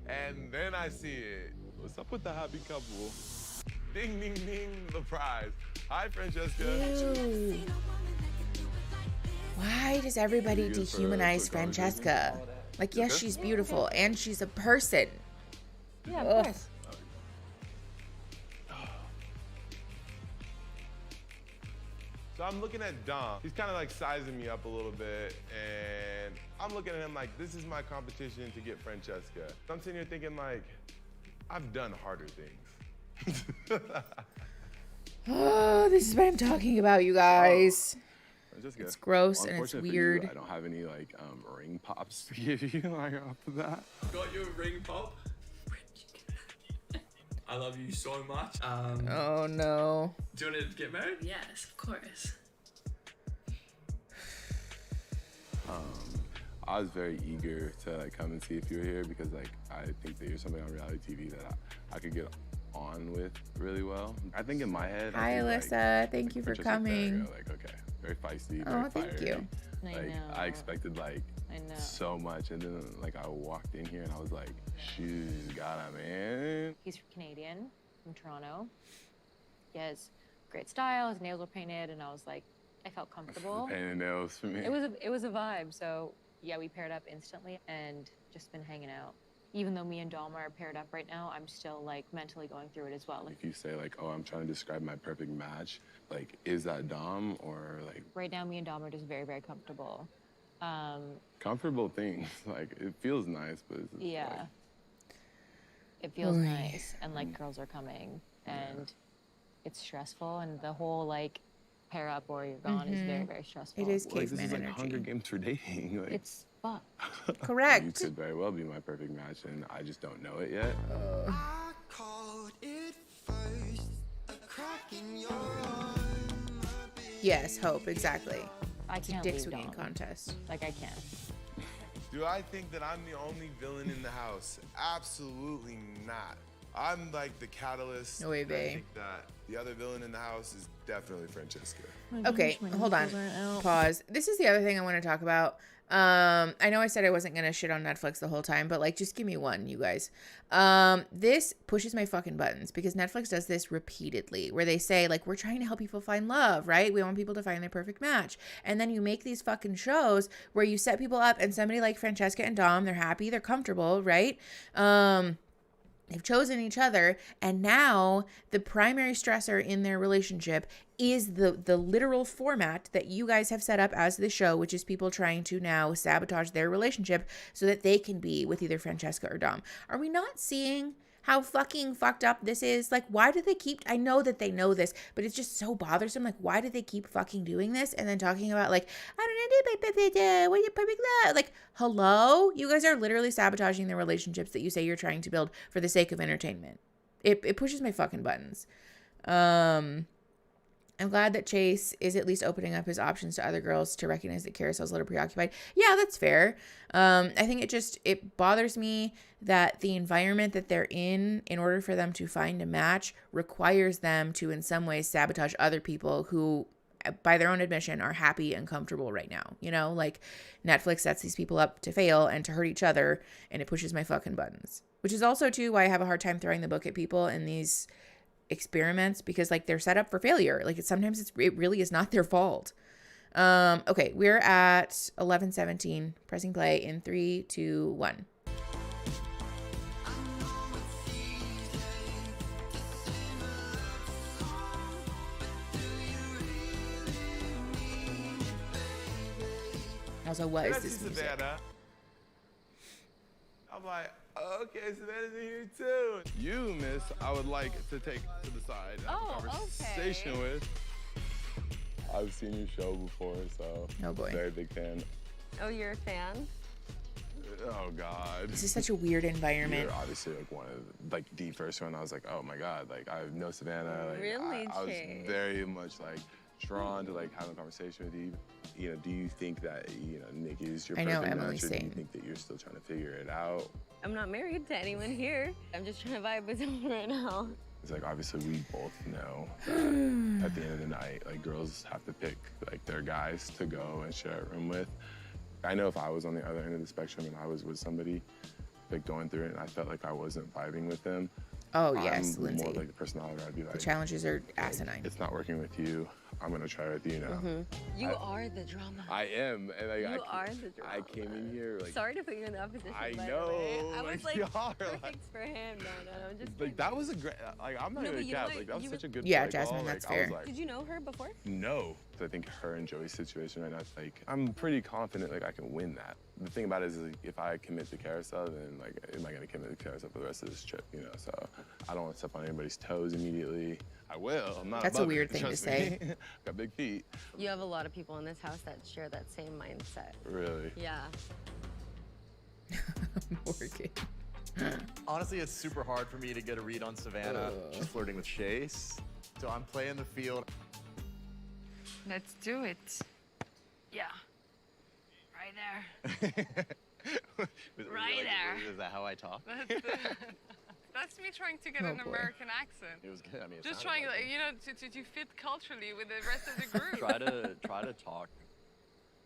S4: And then I see it. What's up with the happy couple? Ding, ding, ding, the prize. Hi, Francesca.
S1: Ew. Why does everybody
S4: Good for
S1: dehumanize
S4: quick conversation.
S1: Francesca? Like, yes, she's beautiful and she's a person.
S7: Yeah,
S1: Ugh.
S7: of course.
S4: So I'm looking at Dom. He's kind of like sizing me up a little bit, and I'm looking at him like, this is my competition to get Francesca. I'm sitting here thinking, like, I've done harder things.
S1: Oh, this is what I'm talking about, you guys.
S8: Francesca,
S1: It's gross and it's
S8: unfortunate for
S1: weird.
S8: You, I don't have any like ring pops to give you like off of that.
S2: Got your ring pop. I love you so much.
S1: Oh, no.
S2: Do you want to get married?
S9: Yes, of course.
S8: I was very eager to like come and see if you were here because like I think that you're something on reality TV that I could get on with really well. I think in my head.
S1: Hi,
S8: I think,
S1: Alyssa. Thank you for
S8: Francesca's
S1: coming.
S8: Like okay, very feisty.
S1: Oh,
S8: very
S1: thank
S8: fiery.
S1: you.
S7: I
S8: Like
S7: know.
S8: I expected like
S7: I know.
S8: so much, and then like I walked in here and I was like, she's got a man.
S7: He's Canadian, from Toronto. He has great style. His nails were painted, and I was like, I felt comfortable.
S8: Painting nails for me.
S7: It was a vibe. So yeah, we paired up instantly and just been hanging out. Even though me and Dom are paired up right now, I'm still like mentally going through it as well. Like
S8: If you say like, oh, I'm trying to describe my perfect match, like, is that Dom or like
S7: right now, me and Dom are just very, very comfortable.
S8: comfortable things? Like it feels nice, but it's
S7: Yeah.
S8: like,
S7: It feels
S1: Oy.
S7: nice, and like girls are coming, and it's stressful, and the whole like pair up or you're gone is very, very stressful.
S1: It is
S8: like this
S1: caveman
S8: is like
S1: energy.
S8: Hunger Games for dating. Like,
S7: It's fun.
S1: Correct.
S8: You could very well be my perfect match, and I just don't know it yet.
S10: I called it first, a crack in your armor, baby.
S1: Yes, Hope, exactly.
S7: I can't
S1: Dick
S7: leave
S1: swinging
S7: Dom.
S1: contest.
S7: Like I can't.
S4: Do I think that I'm the only villain in the house? Absolutely not. I'm like the catalyst.
S1: No way,
S4: and I
S1: bae.
S4: think that the other villain in the house is definitely Francesca.
S1: Okay, hold on. Pause. This is the other thing I want to talk about. I know I said I wasn't going to shit on Netflix the whole time, but like, just give me one, you guys. This pushes my fucking buttons because Netflix does this repeatedly where they say like, we're trying to help people find love, right? We want people to find their perfect match. And then you make these fucking shows where you set people up and somebody like Francesca and Dom, they're happy, they're comfortable, right? They've chosen each other, and now the primary stressor in their relationship is the literal format that you guys have set up as the show, which is people trying to now sabotage their relationship so that they can be with either Francesca or Dom. Are we not seeing how fucking fucked up this is? Like, why do they keep, I know that they know this, but it's just so bothersome. Like, why do they keep fucking doing this? And then talking about like, I don't know, what are your perfect love? Like, hello? You guys are literally sabotaging the relationships that you say you're trying to build for the sake of entertainment. It pushes my fucking buttons. I'm glad that Chase is at least opening up his options to other girls to recognize that Carousel's a little preoccupied. Yeah, that's fair. I think it bothers me that the environment that they're in order for them to find a match, requires them to in some ways sabotage other people who, by their own admission, are happy and comfortable right now. You know, like Netflix sets these people up to fail and to hurt each other, and it pushes my fucking buttons. Which is also too why I have a hard time throwing the book at people in these experiments, because like they're set up for failure. Like it really is not their fault. Okay, we're at 11:17, pressing play in 3, 2, 1.
S10: I know it's easy to
S1: Also, what
S4: And
S1: is
S4: I see
S1: this music?
S4: Savannah. I'm like, okay, Savannah's in here too. You, miss, I would like to take to the side and have a conversation with.
S8: I've seen your show before, so
S1: Oh, boy.
S8: very big fan.
S9: Oh, you're a fan?
S4: Oh God.
S1: This is such a weird environment.
S8: You're obviously like one of like the first one. I was like, oh my God, like I know Savannah. Like,
S9: Really,
S8: I was
S9: Chase?
S8: very much like drawn to like having a conversation with you. You know, do you think that Nick is your
S1: I know
S8: perfect
S1: Emily's
S8: match, or do you
S1: saying.
S8: think that you're still trying to figure it out?
S9: I'm not married to anyone here. I'm just trying to vibe with someone right now.
S8: It's like obviously we both know that at the end of the night, like girls have to pick like their guys to go and share a room with. I know if I was on the other end of the spectrum and I was with somebody like going through it and I felt like I wasn't vibing with them.
S1: Oh, yes,
S8: I'm
S1: Lindsay.
S8: more like the personality where I'd be like,
S1: The challenges are asinine.
S8: it's not working with you. I'm gonna try with you now.
S9: You are the drama.
S8: I am, and like,
S9: You are the drama.
S8: I came in here like
S9: Sorry to put you in that position.
S8: I
S9: by
S8: know,
S9: The way. I
S8: like,
S9: was like,
S8: you are,
S9: perfect
S8: like-
S9: for him. No, I'm just
S8: like
S9: kidding.
S8: that was a great. Like I'm not
S9: No,
S8: even
S9: but you know
S8: cap.
S9: what?
S8: Like that was
S9: You
S8: such a
S9: were-
S8: good.
S1: Yeah,
S8: play
S1: Jasmine,
S8: call.
S1: that's
S8: like, I was
S1: fair.
S8: like,
S9: Did you know her before?
S8: no. I think her and Joey's situation right now, like I'm pretty confident like I can win that. The thing about it is like, if I commit to carousel, then like am I gonna commit to carousel for the rest of this trip? So I don't want to step on anybody's toes immediately. I will. I'm not.
S1: That's a
S8: above
S1: weird
S8: it,
S1: thing to
S8: trust me.
S1: say.
S8: Got big feet.
S9: You have a lot of people in this house that share that same mindset.
S8: Really.
S9: Yeah.
S1: Morgan.
S5: Honestly, it's super hard for me to get a read on Savannah. She's flirting with Chase. So I'm playing the field.
S11: Let's do it. Yeah. Right there. Right there.
S5: Is that how I talk?
S11: That's me trying to get
S1: Oh,
S11: an
S1: boy.
S11: American accent.
S5: It was good. I mean, it
S11: Just
S5: sounded
S11: trying,
S5: like it.
S11: to fit culturally with the rest of the group.
S5: Try to talk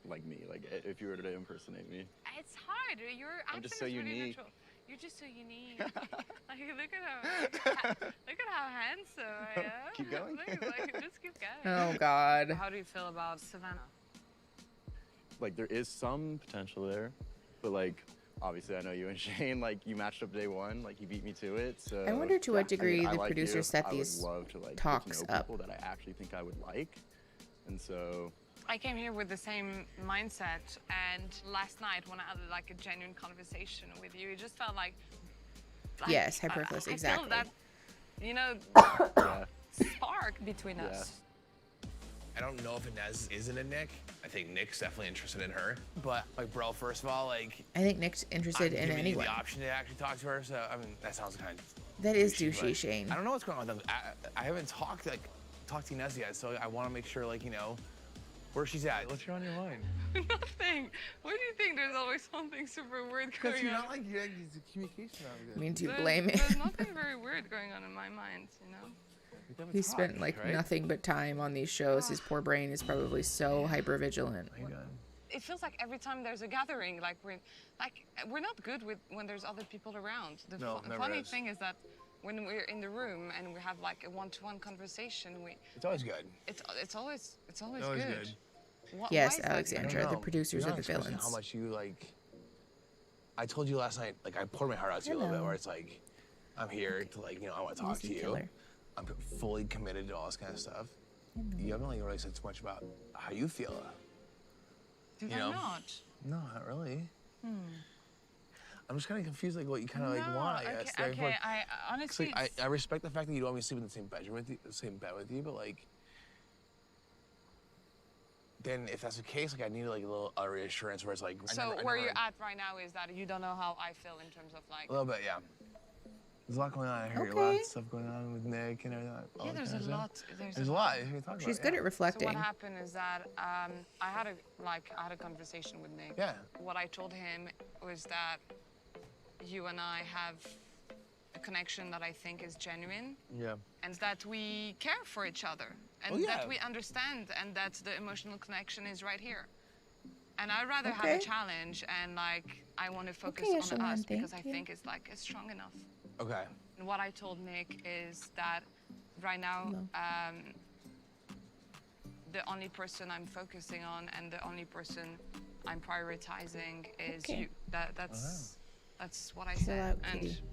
S5: like me, like if you were to impersonate me.
S11: It's hard. Your accent
S5: just so
S11: is really
S5: unique.
S11: natural. You're just so unique. Like look at how handsome I am.
S5: Keep going.
S11: Just keep going.
S1: Oh, God.
S11: How do you feel about Savannah?
S5: Like there is some potential there, but like obviously I know you and Shane, like you matched up day one, like you beat me to it. So
S1: I wonder to what degree
S5: I
S1: the
S5: like
S1: producers
S5: you.
S1: set
S5: I
S1: these
S5: would love to like
S1: talks
S5: get to know
S1: up.
S5: people that I actually think I would like, and so
S11: I came here with the same mindset, and last night when I had like a genuine conversation with you, it just felt like
S1: Yes, hyperfocus,
S11: I
S1: exactly.
S11: feel that,
S5: yeah.
S11: spark between
S5: Yeah.
S11: us.
S12: I don't know if Inez is into Nick. I think Nick's definitely interested in her. But like, bro, first of all, like,
S1: I think Nick's interested
S12: I'm
S1: in
S12: giving
S1: anyone.
S12: you the option to actually talk to her. So I mean, that sounds kind of.
S1: That is
S12: douchey,
S1: douchey,
S12: but
S1: Shane.
S12: I don't know what's going on with them. I haven't talked to Inez yet, so I want to make sure, like, where she's at. What's on your mind?
S11: Nothing. What do you think? There's always something super weird
S12: Because
S11: going
S12: you're
S11: on.
S12: not like you have these communication
S1: I mean, do you
S11: There's-
S1: blame it?
S11: There's nothing very weird going on in my mind,
S1: He spent like nothing but time on these shows. His poor brain is probably so hyper vigilant.
S11: It feels like every time there's a gathering, like we're not good with when there's other people around. The
S12: No, never
S11: funny
S12: is.
S11: thing is that when we're in the room and we have like a one-to-one conversation,
S12: It's always good.
S11: it's always
S12: Always
S11: good.
S12: good.
S1: Yes,
S11: why is that?
S1: Alexandra, the producers
S12: You're
S1: are
S12: not
S1: the
S12: expressing
S1: villains.
S12: How much you like. I told you last night, like I poured my heart out to you a little bit,
S1: Hello.
S12: where it's like, I'm here to like, I want to talk to you.
S1: Killer.
S12: I'm fully committed to all this kind of stuff. You haven't like really said too much about how you feel.
S11: Did
S12: You
S11: I
S12: know?
S11: not?
S12: No, not really. I'm just kind of confused, like what you kind of like want. I guess.
S11: Okay,
S12: Like,
S11: I honestly.
S12: like, I respect the fact that you don't want me to sleep in the same bedroom with you, the same bed with you, but like, then if that's the case, like I need like a little reassurance where it's like.
S11: So where you're at right now is that you don't know how I feel in terms of like.
S12: A little bit, yeah. There's a lot going on. I heard a lot
S1: Okay.
S12: of stuff going on with Nick and everything. all
S11: Yeah,
S12: that
S11: there's
S12: kind
S11: a
S12: of stuff.
S11: lot.
S12: There's a lot. You can talk
S1: She's
S12: about,
S1: good
S12: yeah.
S1: at reflecting.
S11: So what happened is that I had a conversation with Nick.
S12: Yeah.
S11: What I told him was that you and I have a connection that I think is genuine,
S12: Yeah.
S11: and that we care for each other, and
S12: Oh, yeah.
S11: that we understand, and that the emotional connection is right here. And I'd rather have
S1: Okay.
S11: a challenge, and like I want to focus
S1: Okay,
S11: on
S1: Echelon,
S11: us because I
S1: thank you.
S11: think it's like it's strong enough.
S12: Okay.
S11: And what I told Nick is that right now, the only person I'm focusing on and the only person I'm prioritizing is
S1: Okay.
S11: you. That's what I
S1: Chill
S11: said,
S1: out,
S11: and
S1: kitty.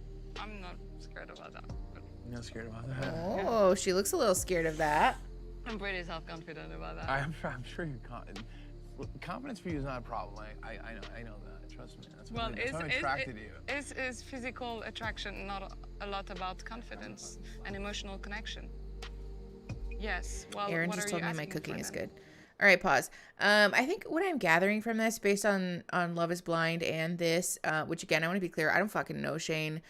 S11: I'm not scared about that. But
S12: You're not scared about that?
S1: Oh, she looks a little scared of that.
S11: I'm pretty self-confident about that.
S12: I'm sure you're confidence for you is not a problem. I know that. Trust me. That's
S11: Well,
S12: why I'm attracted to you.
S11: is physical attraction not a lot about confidence and emotional connection? Yes. Well,
S1: Aaron
S11: what
S1: just
S11: are
S1: told
S11: you
S1: me my
S11: asking
S1: cooking
S11: for
S1: is
S11: then?
S1: good. All right, pause. I think what I'm gathering from this, based on Love Is Blind and this, which again, I want to be clear, I don't fucking know Shane.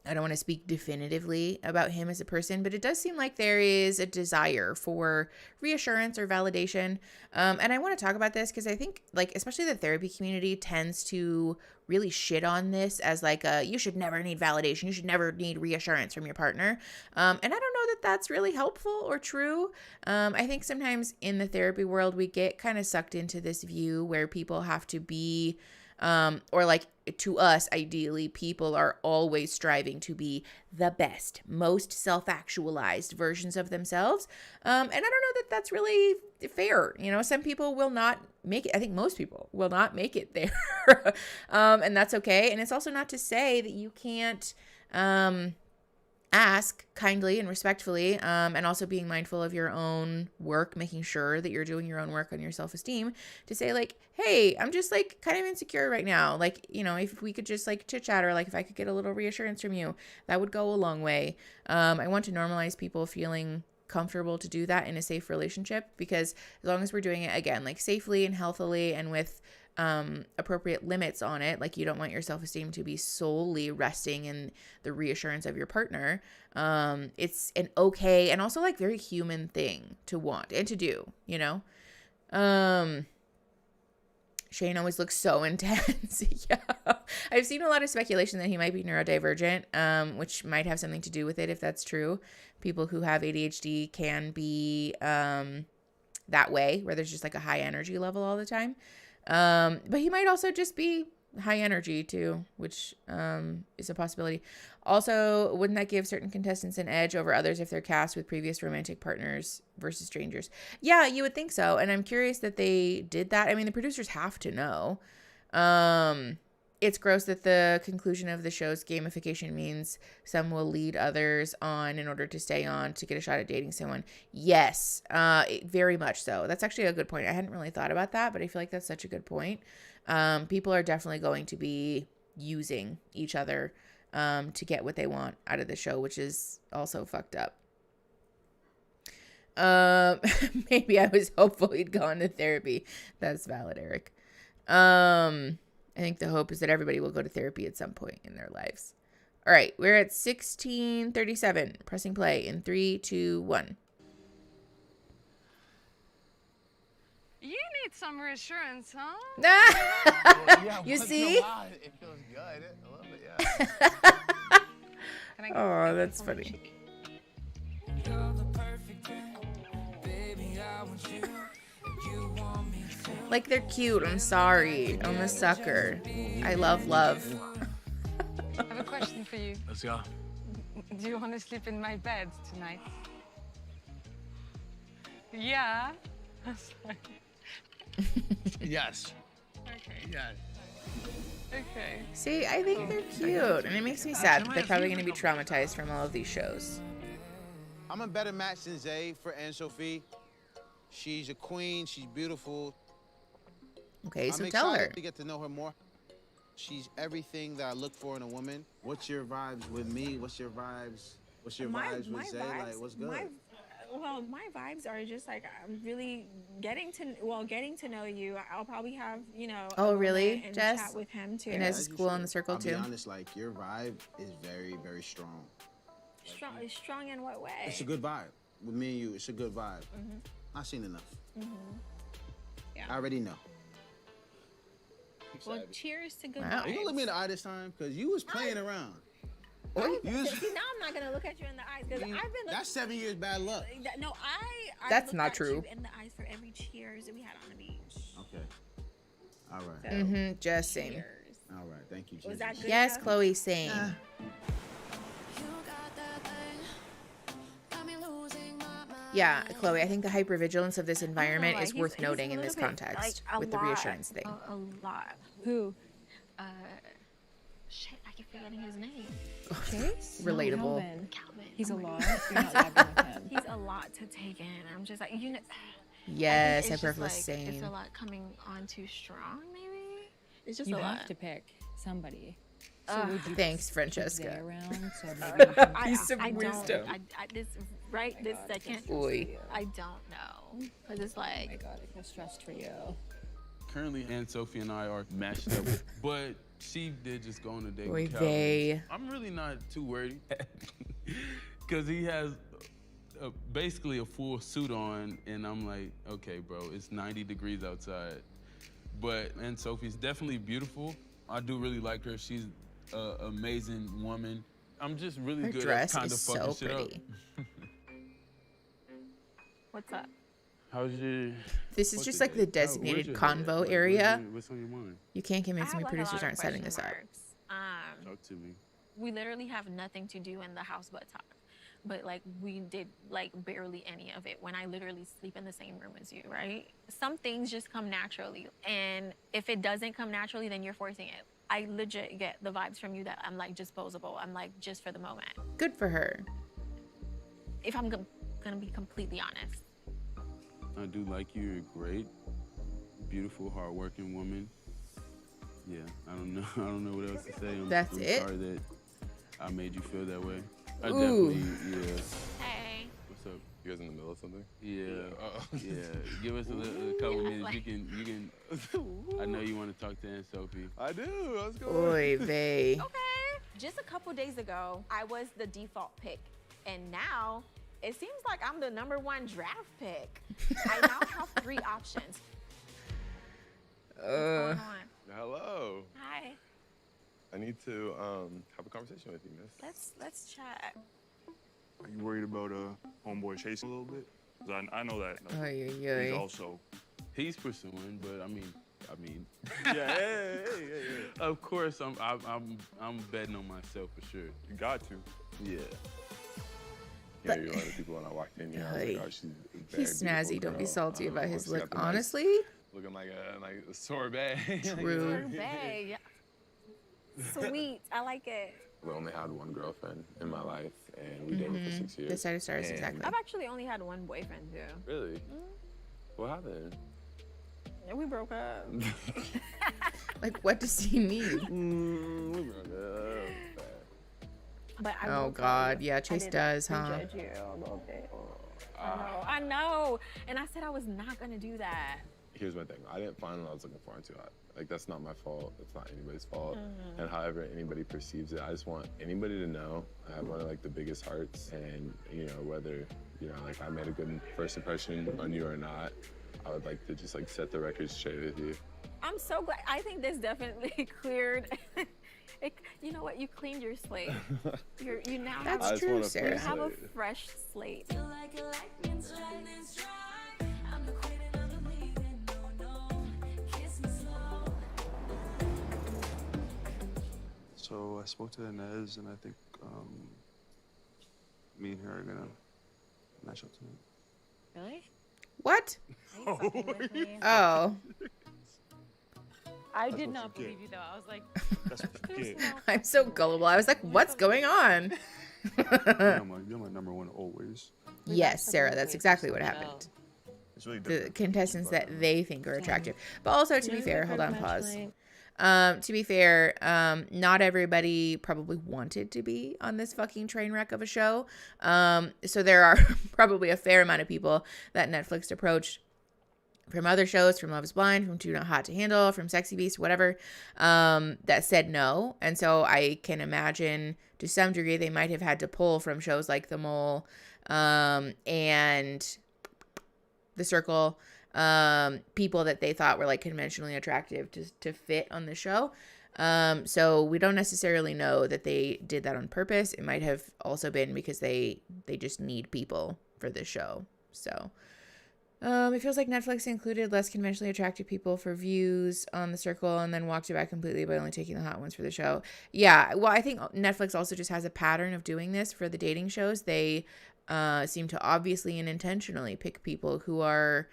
S1: I don't want to speak definitively about him as a person, but it does seem like there is a desire for reassurance or validation. And I want to talk about this because I think, like, especially the therapy community tends to really shit on this as like you should never need validation. You should never need reassurance from your partner. And I don't know that that's really helpful or true. I think sometimes in the therapy world, we get kind of sucked into this view where people have to be or like to us, ideally, people are always striving to be the best, most self-actualized versions of themselves. And I don't know that that's really fair. You know, some people will not make it. I think most people will not make it there. And that's okay. And it's also not to say that you can't, ask kindly and respectfully, and also being mindful of your own work, making sure that you're doing your own work on your self-esteem, to say like, hey, I'm just like kind of insecure right now. Like, you know, if we could just like chit chat, or like if I could get a little reassurance from you, that would go a long way. I want to normalize people feeling comfortable to do that in a safe relationship, because as long as we're doing it, again, like safely and healthily and with appropriate limits on it, like you don't want your self-esteem to be solely resting in the reassurance of your partner. It's an okay and also like very human thing to want and to do, you know? Shane always looks so intense. Yeah. I've seen a lot of speculation that he might be neurodivergent, which might have something to do with it if that's true. People who have ADHD can be that way, where there's just like a high energy level all the time. But he might also just be high energy too, which is a possibility. Also, wouldn't that give certain contestants an edge over others if they're cast with previous romantic partners versus strangers? Yeah, you would think so. And I'm curious that they did that. I mean, the producers have to know. It's gross that the conclusion of the show's gamification means some will lead others on in order to stay on to get a shot at dating someone. Yes, very much so. That's actually a good point. I hadn't really thought about that, but I feel like that's such a good point. People are definitely going to be using each other to get what they want out of the show, which is also fucked up. Maybe I was hopeful he'd gone to therapy. That's valid, Eric. I think the hope is that everybody will go to therapy at some point in their lives. All right, we're at 16:37. Pressing play in 3, 2, 1.
S11: You need some reassurance, huh?
S12: Well, yeah,
S1: You
S12: once
S1: see?
S12: in a while, it feels good. A little bit, yeah.
S1: Oh, that's funny. Like, they're cute. I'm sorry. I'm a sucker. I love love.
S11: I have a question for you.
S12: Let's go.
S11: Do you want to sleep in my bed tonight? Yeah.
S12: Yes.
S11: Okay.
S12: Yes.
S11: Okay.
S1: See, I think they're cute. And it makes me sad that they're probably going to be traumatized from all of these shows.
S13: I'm a better match than Zay for Anne-Sophie. She's a queen. She's beautiful.
S1: Okay, so
S13: I'm
S1: tell her.
S13: excited to get to know her more. She's everything that I look for in a woman. What's your vibes with me? What's your vibes? What's your vibes with Zay? Like, what's good?
S14: My vibes are just like, I'm really getting to know you. I'll probably have, you know.
S1: Oh, really,
S14: and
S1: Jess?
S14: chat with him too.
S1: And his school in the circle
S13: I'll
S1: too.
S13: be honest, like your vibe is very, very strong.
S14: Strong in what way?
S13: It's a good vibe. With me and you, it's a good vibe. I've seen enough.
S14: Yeah.
S13: I already know.
S14: Well, cheers to good
S1: Wow.
S14: vibes.
S13: You gonna look me in the eye this time? Because you was playing around.
S14: See, now I'm not gonna look at you in the eyes because I've been.
S13: That's 7 years bad luck.
S14: No, I.
S1: That's
S14: looked
S1: not
S14: at
S1: true.
S14: You in the eyes for every cheers that we had on the beach.
S13: Okay. All right.
S14: So,
S1: Just same.
S14: cheers.
S13: All right. Thank you, Jesus.
S14: Was that good?
S1: Yes,
S14: enough?
S1: Chloe, same. Yeah, Chloe, I think the hypervigilance of this environment is worth noting in this context with the reassurance thing.
S14: A lot. Who? Shit, I keep forgetting his name.
S7: Chase?
S1: Relatable.
S14: Calvin.
S7: He's
S14: Oh
S7: a
S14: my
S7: lot.
S14: God.
S7: You're not vibing with him.
S14: He's a lot to take in. I'm just like, you know,
S1: Yes,
S14: it's
S1: hyperfluous
S14: just
S1: sane.
S14: It's a lot coming on too strong, maybe. It's just
S7: You
S14: a
S7: have
S14: lot.
S7: to pick somebody. So
S14: Ugh.
S7: would you
S1: Thanks,
S7: keep
S1: Francesca.
S7: Zay around? So maybe you can-
S1: Piece of
S14: I
S1: wisdom.
S14: don't. This right this second.
S1: Oy.
S14: I don't know, because it's like.
S7: Oh my God, I feel stressed for you.
S15: Currently, Aunt Sophie and I are matched up, but she did just go on a date
S1: Oy
S15: with Calvin.
S1: vey.
S15: I'm really not too worried because he has basically a full suit on, and I'm like, okay, bro, it's 90 degrees outside. But Aunt Sophie's definitely beautiful. I do really like her. She's an amazing woman. I'm just really
S1: Her
S15: good
S1: dress
S15: at kind of
S1: is
S15: fucking
S1: so
S15: shit
S1: pretty.
S15: up.
S14: What's up?
S15: How's your?
S1: This is
S15: what's
S1: just
S15: your
S1: like the
S15: day? Where's
S1: designated
S15: your
S1: convo
S15: day? Like,
S1: area.
S15: what's on your mind?
S1: You can't convince
S14: I
S1: me
S14: have, like, a
S1: producers
S14: lot of
S1: aren't setting this
S14: question
S1: up.
S14: marks.
S15: Talk to me.
S14: We literally have nothing to do in the house but talk. But like we did like barely any of it when I literally sleep in the same room as you, right? Some things just come naturally. And if it doesn't come naturally, then you're forcing it. I legit get the vibes from you that I'm like disposable. I'm like just for the moment.
S1: Good for her.
S14: If I'm gonna be completely honest.
S15: I do like you. You're great, beautiful, hardworking woman. Yeah, I don't know. I don't know what else to say. I'm
S1: it?
S15: sorry that I made you feel that way. I
S1: Ooh.
S15: definitely, yeah.
S14: Hey.
S15: What's up?
S8: You guys in the middle of something?
S15: Yeah. Yeah. Give us a couple minutes. You can. I know you want to talk to Aunt Sophie.
S8: I do. Let's go.
S1: Oy vey.
S14: Okay. Just a couple days ago, I was the default pick. And now it seems like I'm the #1 draft pick. I now have 3 options. What's going on?
S8: Hello.
S14: Hi.
S8: I need to have a conversation with you, miss.
S14: Let's chat.
S16: Are you worried about homeboy chasing a little bit? 'Cause I know that.
S1: Oy,
S16: He's
S1: oy.
S16: also.
S15: He's pursuing, but I mean.
S16: Yeah, hey.
S15: Of course, I'm betting on myself for sure.
S16: You got to.
S15: Yeah.
S8: Yeah, you're one of the people when I walked in here. I was like, oh, she's a very
S1: He's snazzy.
S8: beautiful
S1: Don't be
S8: girl.
S1: salty about his
S8: She's got
S1: look.
S8: the nice-
S1: Honestly,
S8: looking like a sorbet.
S1: True.
S14: Sorbet. Sweet. I like it.
S8: I only had one girlfriend in my life, and we dated for 6 years.
S1: This side of stars,
S8: And-
S1: exactly.
S14: I've actually only had one boyfriend too.
S8: Really? What happened?
S14: And we broke up.
S1: Like, what does he need?
S8: We broke up.
S14: But I
S1: Oh
S14: broke
S1: God,
S14: up.
S1: yeah,
S14: I
S1: Chase
S14: did
S1: does, huh?
S14: prejudge you a little bit. I know. And I said I was not gonna do that.
S8: Here's my thing. I didn't find what I was looking for until that's not my fault. It's not anybody's fault. And however anybody perceives it, I just want anybody to know I have one of the biggest hearts, and whether I made a good first impression on you or not, I would like to just set the record straight with you.
S14: I'm so glad. I think this definitely cleared. You know what? You cleaned your slate. You now have
S1: That's true,
S8: want a
S1: Sarah.
S14: you
S8: fresh
S14: have a
S8: slate.
S14: fresh slate.
S16: So I spoke to Inez, and I think me and her are gonna match up tonight.
S14: Really?
S1: What? Oh.
S7: I
S16: That's
S7: did
S16: what
S7: not
S16: you
S7: believe
S16: get.
S7: you though. I was like,
S16: That's what you get.
S1: I'm so gullible. I was like, what's going on?
S16: You're my #1 always.
S1: Yes, Sarah, that's exactly what happened.
S16: It's really
S1: The
S16: different.
S1: contestants that they think are attractive. But also, to be fair, hold on, pause. To be fair, not everybody probably wanted to be on this fucking train wreck of a show. So there are probably a fair amount of people that Netflix approached from other shows, from Love is Blind, from Too Not Hot to Handle, from Sexy Beast, whatever, that said no. And so I can imagine to some degree they might have had to pull from shows like The Mole and The Circle, people that they thought were conventionally attractive to fit on the show. So we don't necessarily know that they did that on purpose. It might have also been because they just need people for the show. So it feels like Netflix included less conventionally attractive people for views on The Circle and then walked it back completely by only taking the hot ones for the show. Yeah, well, I think Netflix also just has a pattern of doing this for the dating shows. They seem to obviously and intentionally pick people who are,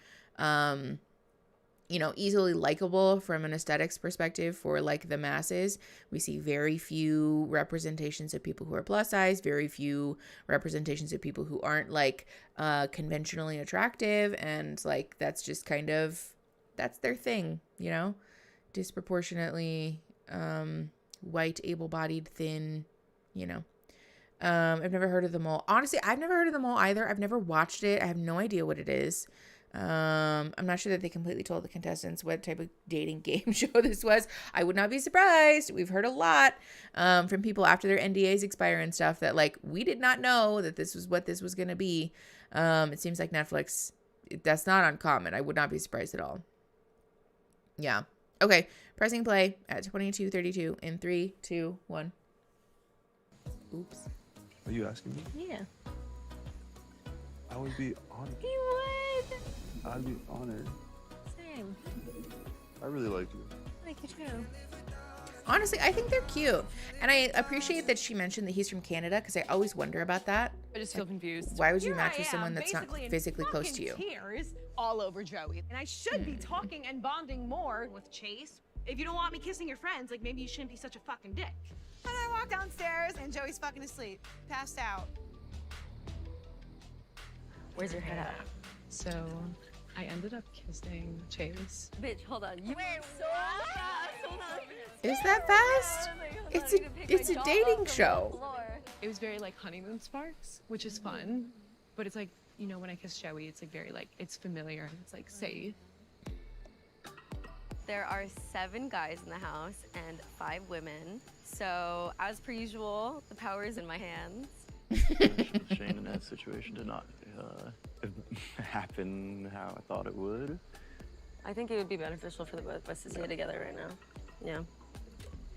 S1: you know, easily likable from an aesthetics perspective for like the masses. We see very few representations of people who are plus size, very few representations of people who aren't like conventionally attractive, and like that's just kind of, that's their thing, you know, disproportionately white, able-bodied, thin, you know. I've never heard of The Mole. Honestly, I've never heard of The Mole either. I've never watched it. I have no idea what it is. I'm not sure that they completely told the contestants what type of dating game show this was. I would not be surprised. We've heard a lot from people after their NDAs expire and stuff that like, we did not know that this was what this was going to be. It seems like Netflix, that's not uncommon. I would not be surprised at all. Yeah. Okay. Pressing play at 22:32 in 3, 2, 1. Oops.
S16: Are you asking me?
S14: Yeah.
S16: I would be honored.
S14: You would.
S16: I'd be honored.
S14: Same.
S16: I really like you.
S14: I like you too.
S1: Honestly, I think they're cute. And I appreciate that she mentioned that he's from Canada, because I always wonder about that.
S3: I just feel confused.
S1: Why would you
S3: Here
S1: match
S3: I
S1: with
S3: am,
S1: someone that's not
S3: basically in
S1: physically close to you?
S3: fucking tears all over Joey. And I should be talking and bonding more with Chase. If you don't want me kissing your friends, like maybe you shouldn't be such a fucking dick. And I walk downstairs and Joey's fucking asleep, passed out.
S14: Where's your head at?
S17: So, I ended up kissing Chase.
S9: Bitch, hold on. You went so fast. Hold on.
S1: Is that fast? It's a dating show.
S17: It was very like honeymoon sparks, which is fun. But it's like, you know, when I kiss Joey, it's like very like, it's familiar and it's like safe.
S9: There are 7 guys in the house and 5 women. So, as per usual, the power is in my hands.
S5: Shane in that situation did not happen how I thought it would.
S9: I think it would be beneficial for the both of us to stay together right now. Yeah.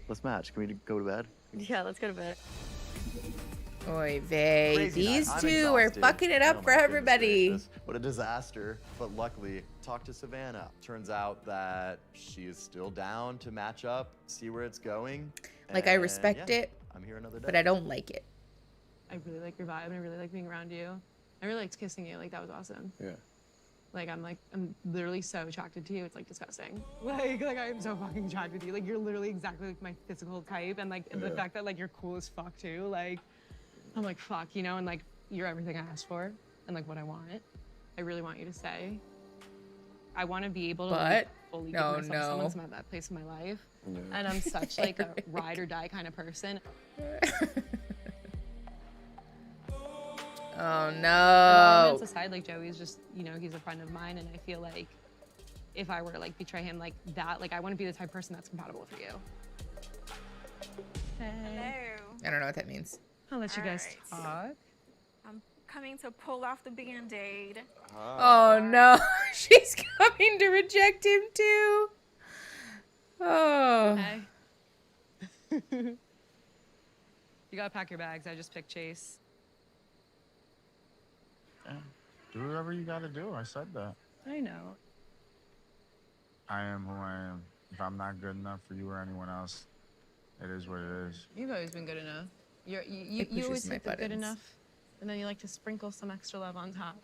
S5: Let's match. Can we go to bed?
S9: Yeah, let's go to bed.
S1: Oy vey.
S5: Crazy
S1: These
S5: night. I'm
S1: two are
S5: exhausted.
S1: fucking it up
S5: Oh
S1: for
S5: my goodness
S1: everybody.
S5: gracious. What a disaster. But luckily, talked to Savannah. Turns out that she is still down to match up, see where it's going.
S1: Like, I
S5: and
S1: respect
S5: yeah,
S1: it,
S5: I'm here another day.
S1: but I don't like it.
S17: I really like your vibe and I really like being around you. I really liked kissing you. Like, that was awesome.
S8: Yeah.
S17: Like, I'm literally so attracted to you. It's like disgusting. Like I am so fucking attracted to you. Like, you're literally exactly like my physical type. And like the fact that like you're cool as fuck too. Like, I'm like, fuck, you know, and like you're everything I asked for and like what I want. I really want you to stay. I want to be able to like, fully give myself to someone from that place in my life.
S8: Yeah.
S17: And I'm such like a ride or die kind of person.
S1: Oh
S17: And
S1: no.
S17: all aside, like Joey's just, you know, he's a friend of mine, and I feel like if I were to like betray him like that, like I want to be the type of person that's compatible for you. Hey.
S1: I don't know what that means.
S17: I'll let you guys
S14: All
S17: talk.
S14: I'm coming to pull off the Band-Aid.
S1: Oh no. She's coming to reject him too. Oh.
S17: Hey. You gotta pack your bags. I just picked Chase.
S6: Yeah. Do whatever you gotta do. I said that.
S17: I know.
S6: I am who I am. If I'm not good enough for you or anyone else, it is what it is.
S17: You've always been good enough. You
S1: It
S17: always
S1: pushes my
S17: think they're good
S1: buttons.
S17: enough, and then you like to sprinkle some extra love on top.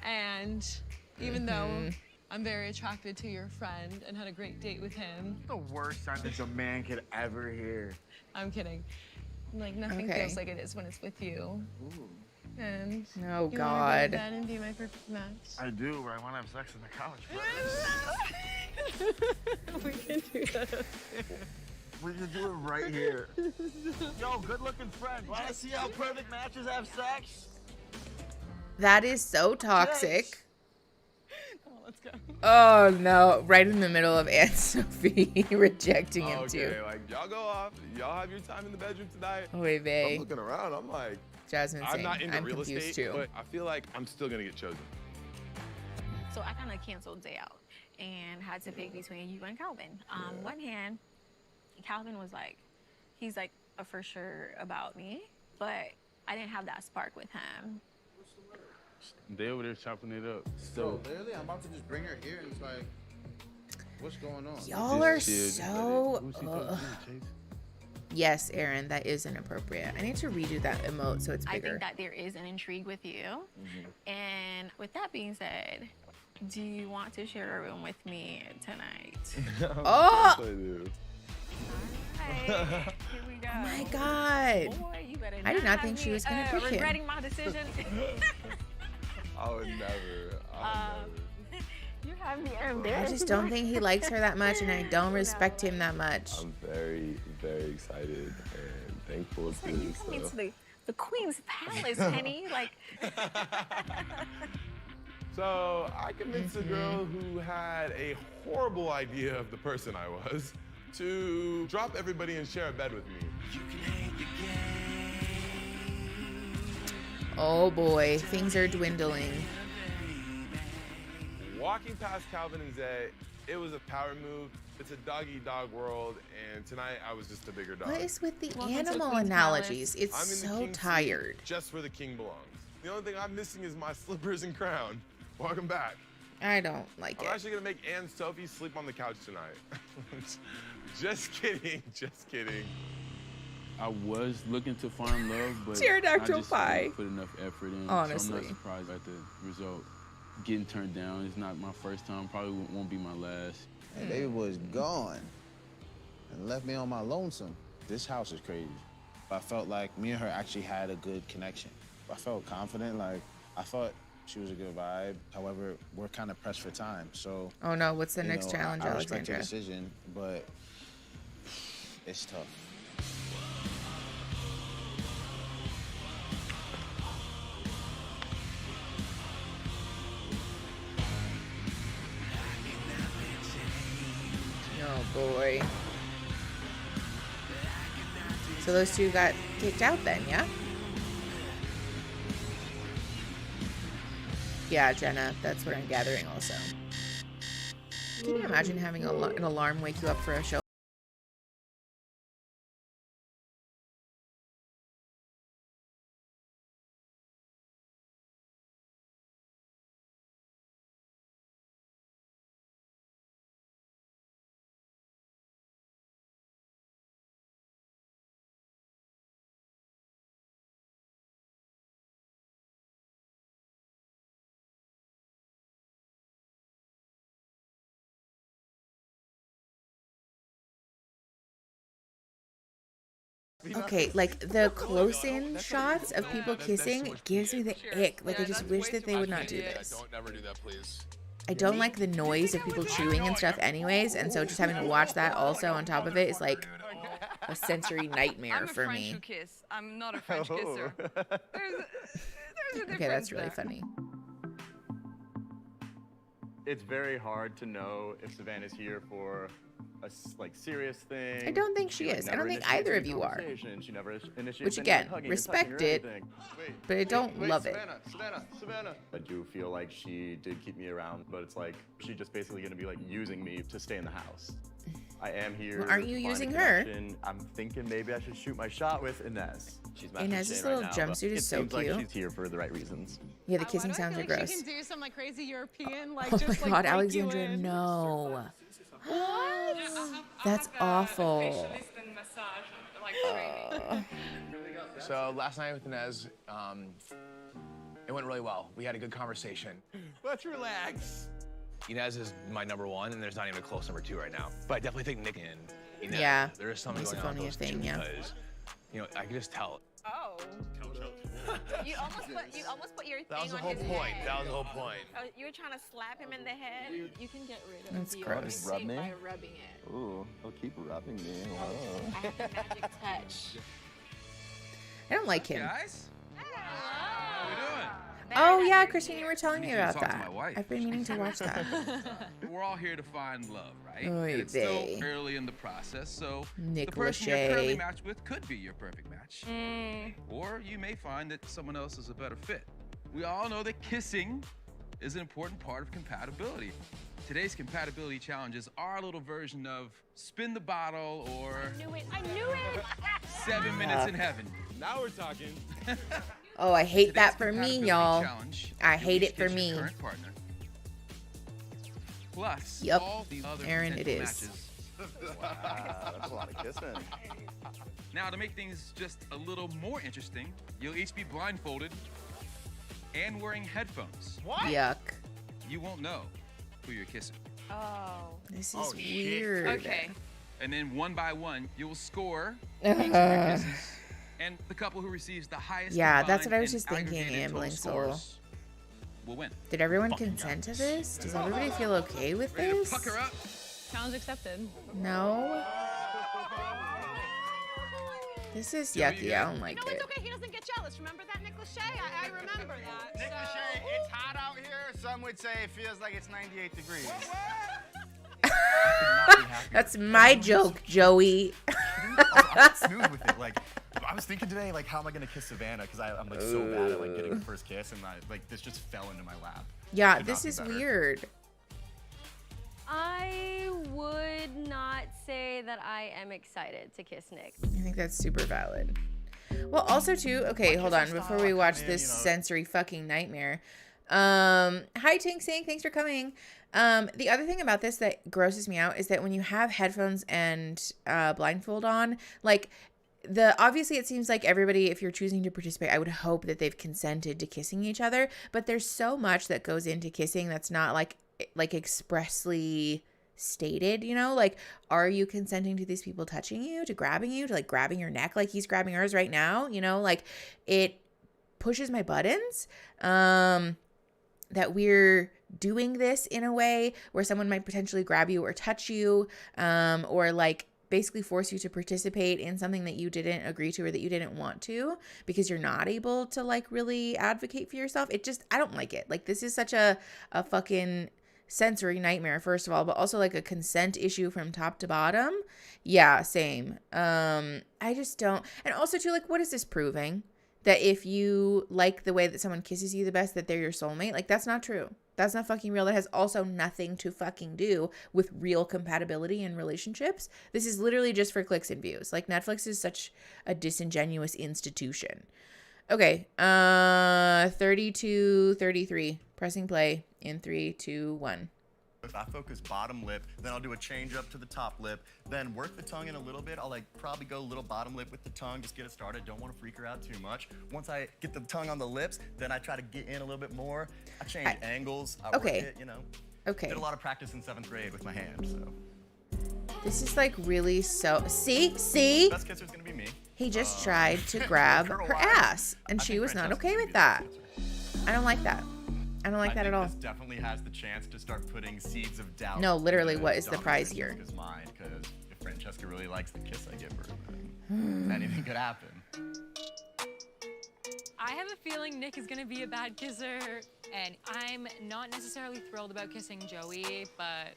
S17: And even though I'm very attracted to your friend and had a great date with him,
S6: The worst sentence a man could ever hear.
S17: I'm kidding. Like nothing
S1: Okay.
S17: feels like it is when it's with you. And
S1: Oh
S17: you wanna go to
S1: God.
S17: bed and be my perfect match.
S6: I do, but I want to have sex on the couch first.
S17: We can do that.
S6: We can do it right here. Yo, good-looking friend. Want to see how perfect matches have sex?
S1: That is so toxic.
S17: Oh, let's go.
S1: Oh no. Right in the middle of Aunt Sophie rejecting him
S4: Okay,
S1: too.
S4: like y'all go off. Y'all have your time in the bedroom tonight.
S1: Oy vey.
S4: I'm looking around. I'm like,
S1: Jasmine's
S4: I'm
S1: saying,
S4: not into
S1: I'm
S4: real
S1: confused
S4: estate,
S1: too.
S4: but I feel like I'm still gonna get chosen.
S14: So I kind of canceled day out and had to pick between you and Calvin. One hand, Calvin was like, he's like a for sure about me, but I didn't have that spark with him.
S15: They over there chopping it up.
S13: So literally, I'm about to just bring her here, and it's like, what's going on?
S1: Y'all are so. Yes, Aaron, that is inappropriate. I need to redo that emote so it's
S14: I
S1: bigger.
S14: think that there is an intrigue with you. And with that being said, Do you want to share a room with me tonight?
S1: Oh!
S8: I do.
S14: Alright, here we go.
S1: Oh my God.
S14: Boy, you better
S1: I did not think
S14: have
S1: she
S14: me,
S1: was gonna pick him.
S14: regretting my decision.
S8: I would never.
S14: You have me
S1: I
S14: embarrassed.
S1: just don't think he likes her that much, and I don't respect him that much.
S8: I'm very, very excited and thankful to
S14: You
S8: this.
S14: coming to the Queen's Palace, Penny. Like,
S4: So I convinced a girl who had a horrible idea of the person I was to drop everybody and share a bed with me.
S1: Oh boy, things are dwindling.
S4: Walking past Calvin and Zay, it was a power move. It's a dog-eat-dog world, and tonight I was just a bigger dog.
S1: What is with the
S14: Welcome to
S1: animal
S14: Queen's
S1: analogies?
S4: I'm
S1: It's
S4: in the
S1: so
S4: king seat,
S1: tired.
S4: just where the king belongs. The only thing I'm missing is my slippers and crown. Welcome back.
S1: I don't like
S4: I'm
S1: it.
S4: actually gonna make Anne Sophie sleep on the couch tonight. Just kidding, just kidding.
S15: I was looking to find love, but
S1: Pterodactyl
S15: I just
S1: pie.
S15: didn't put enough effort in. So
S1: Honestly.
S15: I'm not surprised at the result. Getting turned down is not my first time. Probably won't be my last.
S13: And baby was gone and left me on my lonesome. This house is crazy. I felt like me and her actually had a good connection. I felt confident, like I thought she was a good vibe. However, we're kind of pressed for time, so.
S1: Oh no, what's the
S13: you
S1: next
S13: know,
S1: challenge,
S13: I respect your
S1: Alexandra?
S13: decision, but it's tough.
S1: Oh boy. So those two got kicked out then, yeah? Yeah, Jenna, that's what I'm gathering also. Can you imagine having an alarm wake you up for a show? Okay, like the close-in shots of people kissing gives me the ick. Like I just wish that they would not do this.
S18: Don't never do that, please.
S1: I don't like the noise of people chewing and stuff anyways, and so just having to watch that also on top of it is like a sensory nightmare
S11: I'm a
S1: for
S11: French
S1: me.
S11: who kiss. I'm not a French kisser. There's a difference
S1: Okay, that's really
S11: there.
S1: funny.
S5: It's very hard to know if Savannah's here for a serious thing.
S1: I don't think she
S5: like,
S1: is. I
S5: never
S1: don't think
S5: initiates
S1: either
S5: any
S1: of you are.
S5: conversation. She never initiates
S1: Which
S5: any,
S1: again,
S5: like, hugging or
S1: respect
S5: touching or
S1: it,
S5: anything.
S1: but I don't love it.
S5: Savannah. I do feel like she did keep me around, but it's like she's just basically gonna be like using me to stay in the house. I am here.
S1: Well, aren't you
S5: to find a
S1: using her?
S5: connection. I'm thinking maybe I should shoot my shot with Inez. She's messaging
S1: Inez's
S5: Shane right
S1: little
S5: now, but
S1: jumpsuit is so
S5: it seems like
S1: cute.
S5: she's here for the right reasons.
S1: Yeah, the kissing sounds are
S17: She
S1: gross.
S17: can do some like crazy European, like
S1: Oh
S17: just
S1: my
S17: like
S1: god,
S17: break you
S1: Alexandra,
S17: in.
S1: no. That's awful.
S12: So last night with Inez, it went really well. We had a good conversation.
S18: Let's relax.
S12: Inez is my #1, and there's not even a close #2 right now. But I definitely think Nick and Inez,
S1: Yeah,
S12: there is something
S1: that's
S12: going on with
S1: definitely a
S12: those
S1: thing,
S12: two
S1: yeah.
S12: because, you know, I can just tell.
S14: Oh. You almost put your thing
S12: That was the
S14: on
S12: whole
S14: his
S12: point.
S14: head.
S12: That was the whole point.
S14: Oh, you were trying to slap him in the head. You can get rid of
S1: That's
S14: the
S1: gross.
S5: Rub me?
S14: by rubbing it.
S5: Ooh, he'll keep rubbing me.
S14: I have the magic touch.
S1: I don't like him.
S18: Guys? How we doing?
S1: Oh yeah, Christine, you were telling me
S18: need to
S1: about
S18: talk to
S1: that.
S18: my wife.
S1: I've been meaning to watch that.
S18: We're all here to find love, right?
S1: Oy
S18: And it's still
S1: vey.
S18: early in the process, so
S1: Nick
S18: the person you're currently
S1: Lachey.
S18: matched with could be your perfect match. Or you may find that someone else is a better fit. We all know that kissing is an important part of compatibility. Today's compatibility challenge is our little version of spin the bottle or
S14: I knew it.
S18: 7 minutes in heaven.
S4: Now we're talking.
S1: Oh, I hate
S18: Today's
S1: that for me,
S18: compatibility
S1: y'all.
S18: challenge,
S1: I
S18: you'll
S1: hate
S18: each
S1: it for
S18: get your
S1: me.
S18: current partner, plus
S1: Yep,
S18: all the other
S1: Aaron, it
S18: potential
S1: is.
S18: matches.
S5: Wow, that's a lot of kissing.
S18: Now, to make things just a little more interesting, you'll each be blindfolded and wearing headphones.
S1: Yuck.
S18: you won't know who you're kissing.
S3: Oh.
S1: This is weird.
S11: Okay.
S18: And then one by one, you will score each of your kisses. And the couple who receives the highest
S1: Yeah, that's what I
S18: combined
S1: was just
S18: and
S1: thinking,
S18: aggregated total
S1: Ambling Soul.
S18: scores will win.
S1: Did everyone consent to this? Does everybody feel okay with
S18: Ready to
S1: this?
S18: pucker up?
S3: Challenge accepted.
S1: No? This is yucky. I don't like
S3: No,
S1: it.
S3: it's okay. He doesn't get jealous. Remember that, Nick Lachey? I remember that.
S6: Nick Lachey, it's hot out here. Some would say it feels like it's 98 degrees.
S1: That's my joke, Joey.
S5: I'm smooth with it. Like, I was thinking today, like, how am I gonna kiss Savannah? Because I'm like so bad at like getting the first kiss, and like this just fell into my lap.
S1: Yeah,
S5: Could
S1: this
S5: not be
S1: is
S5: better.
S1: weird.
S9: I would not say that I am excited to kiss Nick.
S1: I think that's super valid. Well, also too, okay, hold on, before we watch this sensory fucking nightmare. Hi Tink Sink, thanks for coming. The other thing about this that grosses me out is that when you have headphones and blindfold on, like obviously it seems like everybody, if you're choosing to participate, I would hope that they've consented to kissing each other, but there's so much that goes into kissing that's not like expressly stated, you know, like, are you consenting to these people touching you, to grabbing you, to like grabbing your neck like he's grabbing hers right now, you know, like it pushes my buttons that we're doing this in a way where someone might potentially grab you or touch you or like basically force you to participate in something that you didn't agree to or that you didn't want to because you're not able to like really advocate for yourself. It just, I don't like it. Like this is such a fucking sensory nightmare, first of all, but also like a consent issue from top to bottom. Yeah, same. I just don't. And also too, like, what is this proving? That if you like the way that someone kisses you the best, that they're your soulmate? Like, that's not true. That's not fucking real. That has also nothing to fucking do with real compatibility in relationships. This is literally just for clicks and views. Like, Netflix is such a disingenuous institution. Okay, 32-33. Pressing play in 3, 2, 1.
S5: I focus bottom lip, then I'll do a change up to the top lip, then work the tongue in a little bit. I'll like probably go a little bottom lip with the tongue, just get it started. Don't want to freak her out too much. Once I get the tongue on the lips, then I try to get in a little bit more. I change angles. I work it, you know.
S1: Okay.
S5: Did a lot of practice in 7th grade with my hand, so.
S1: This is like really so. See?
S5: Best kisser's gonna be me.
S1: He just tried to grab her ass, and she was not okay with that. I don't like that. I don't like that at all.
S5: This definitely has the chance to start putting seeds of doubt.
S1: No, literally,
S5: into
S1: what is the prize
S5: Francesca's
S1: here?
S5: mind, because if Francesca really likes the kiss I give her, then anything could happen.
S7: I have a feeling Nick is gonna be a bad kisser, and I'm not necessarily thrilled about kissing Joey, but.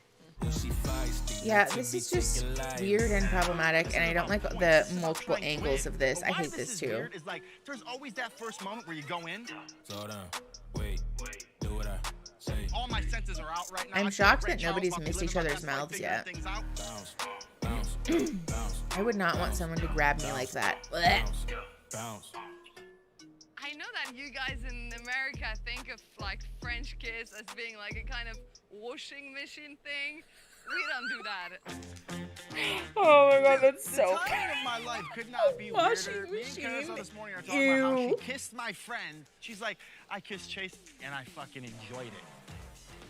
S1: Yeah, this is just weird and problematic, and I don't like the multiple angles of this. I hate this too.
S6: Weird is like, there's always that first moment where you go in.
S19: Slow down. Wait. Do what I say.
S6: All my senses are out right now.
S1: I'm shocked that nobody's missed each other's mouths yet. I would not want someone to grab me like that.
S19: Bounce.
S11: I know that you guys in America think of like French kiss as being like a kind of washing machine thing. We don't do that.
S1: Oh my god, that's
S6: The
S1: so
S6: timing of my life could not be
S1: Washing
S6: weirder. Me and
S1: machine.
S6: Carousel this morning are talking about how
S1: Ew.
S6: she kissed my friend. She's like, I kissed Chase and I fucking enjoyed it.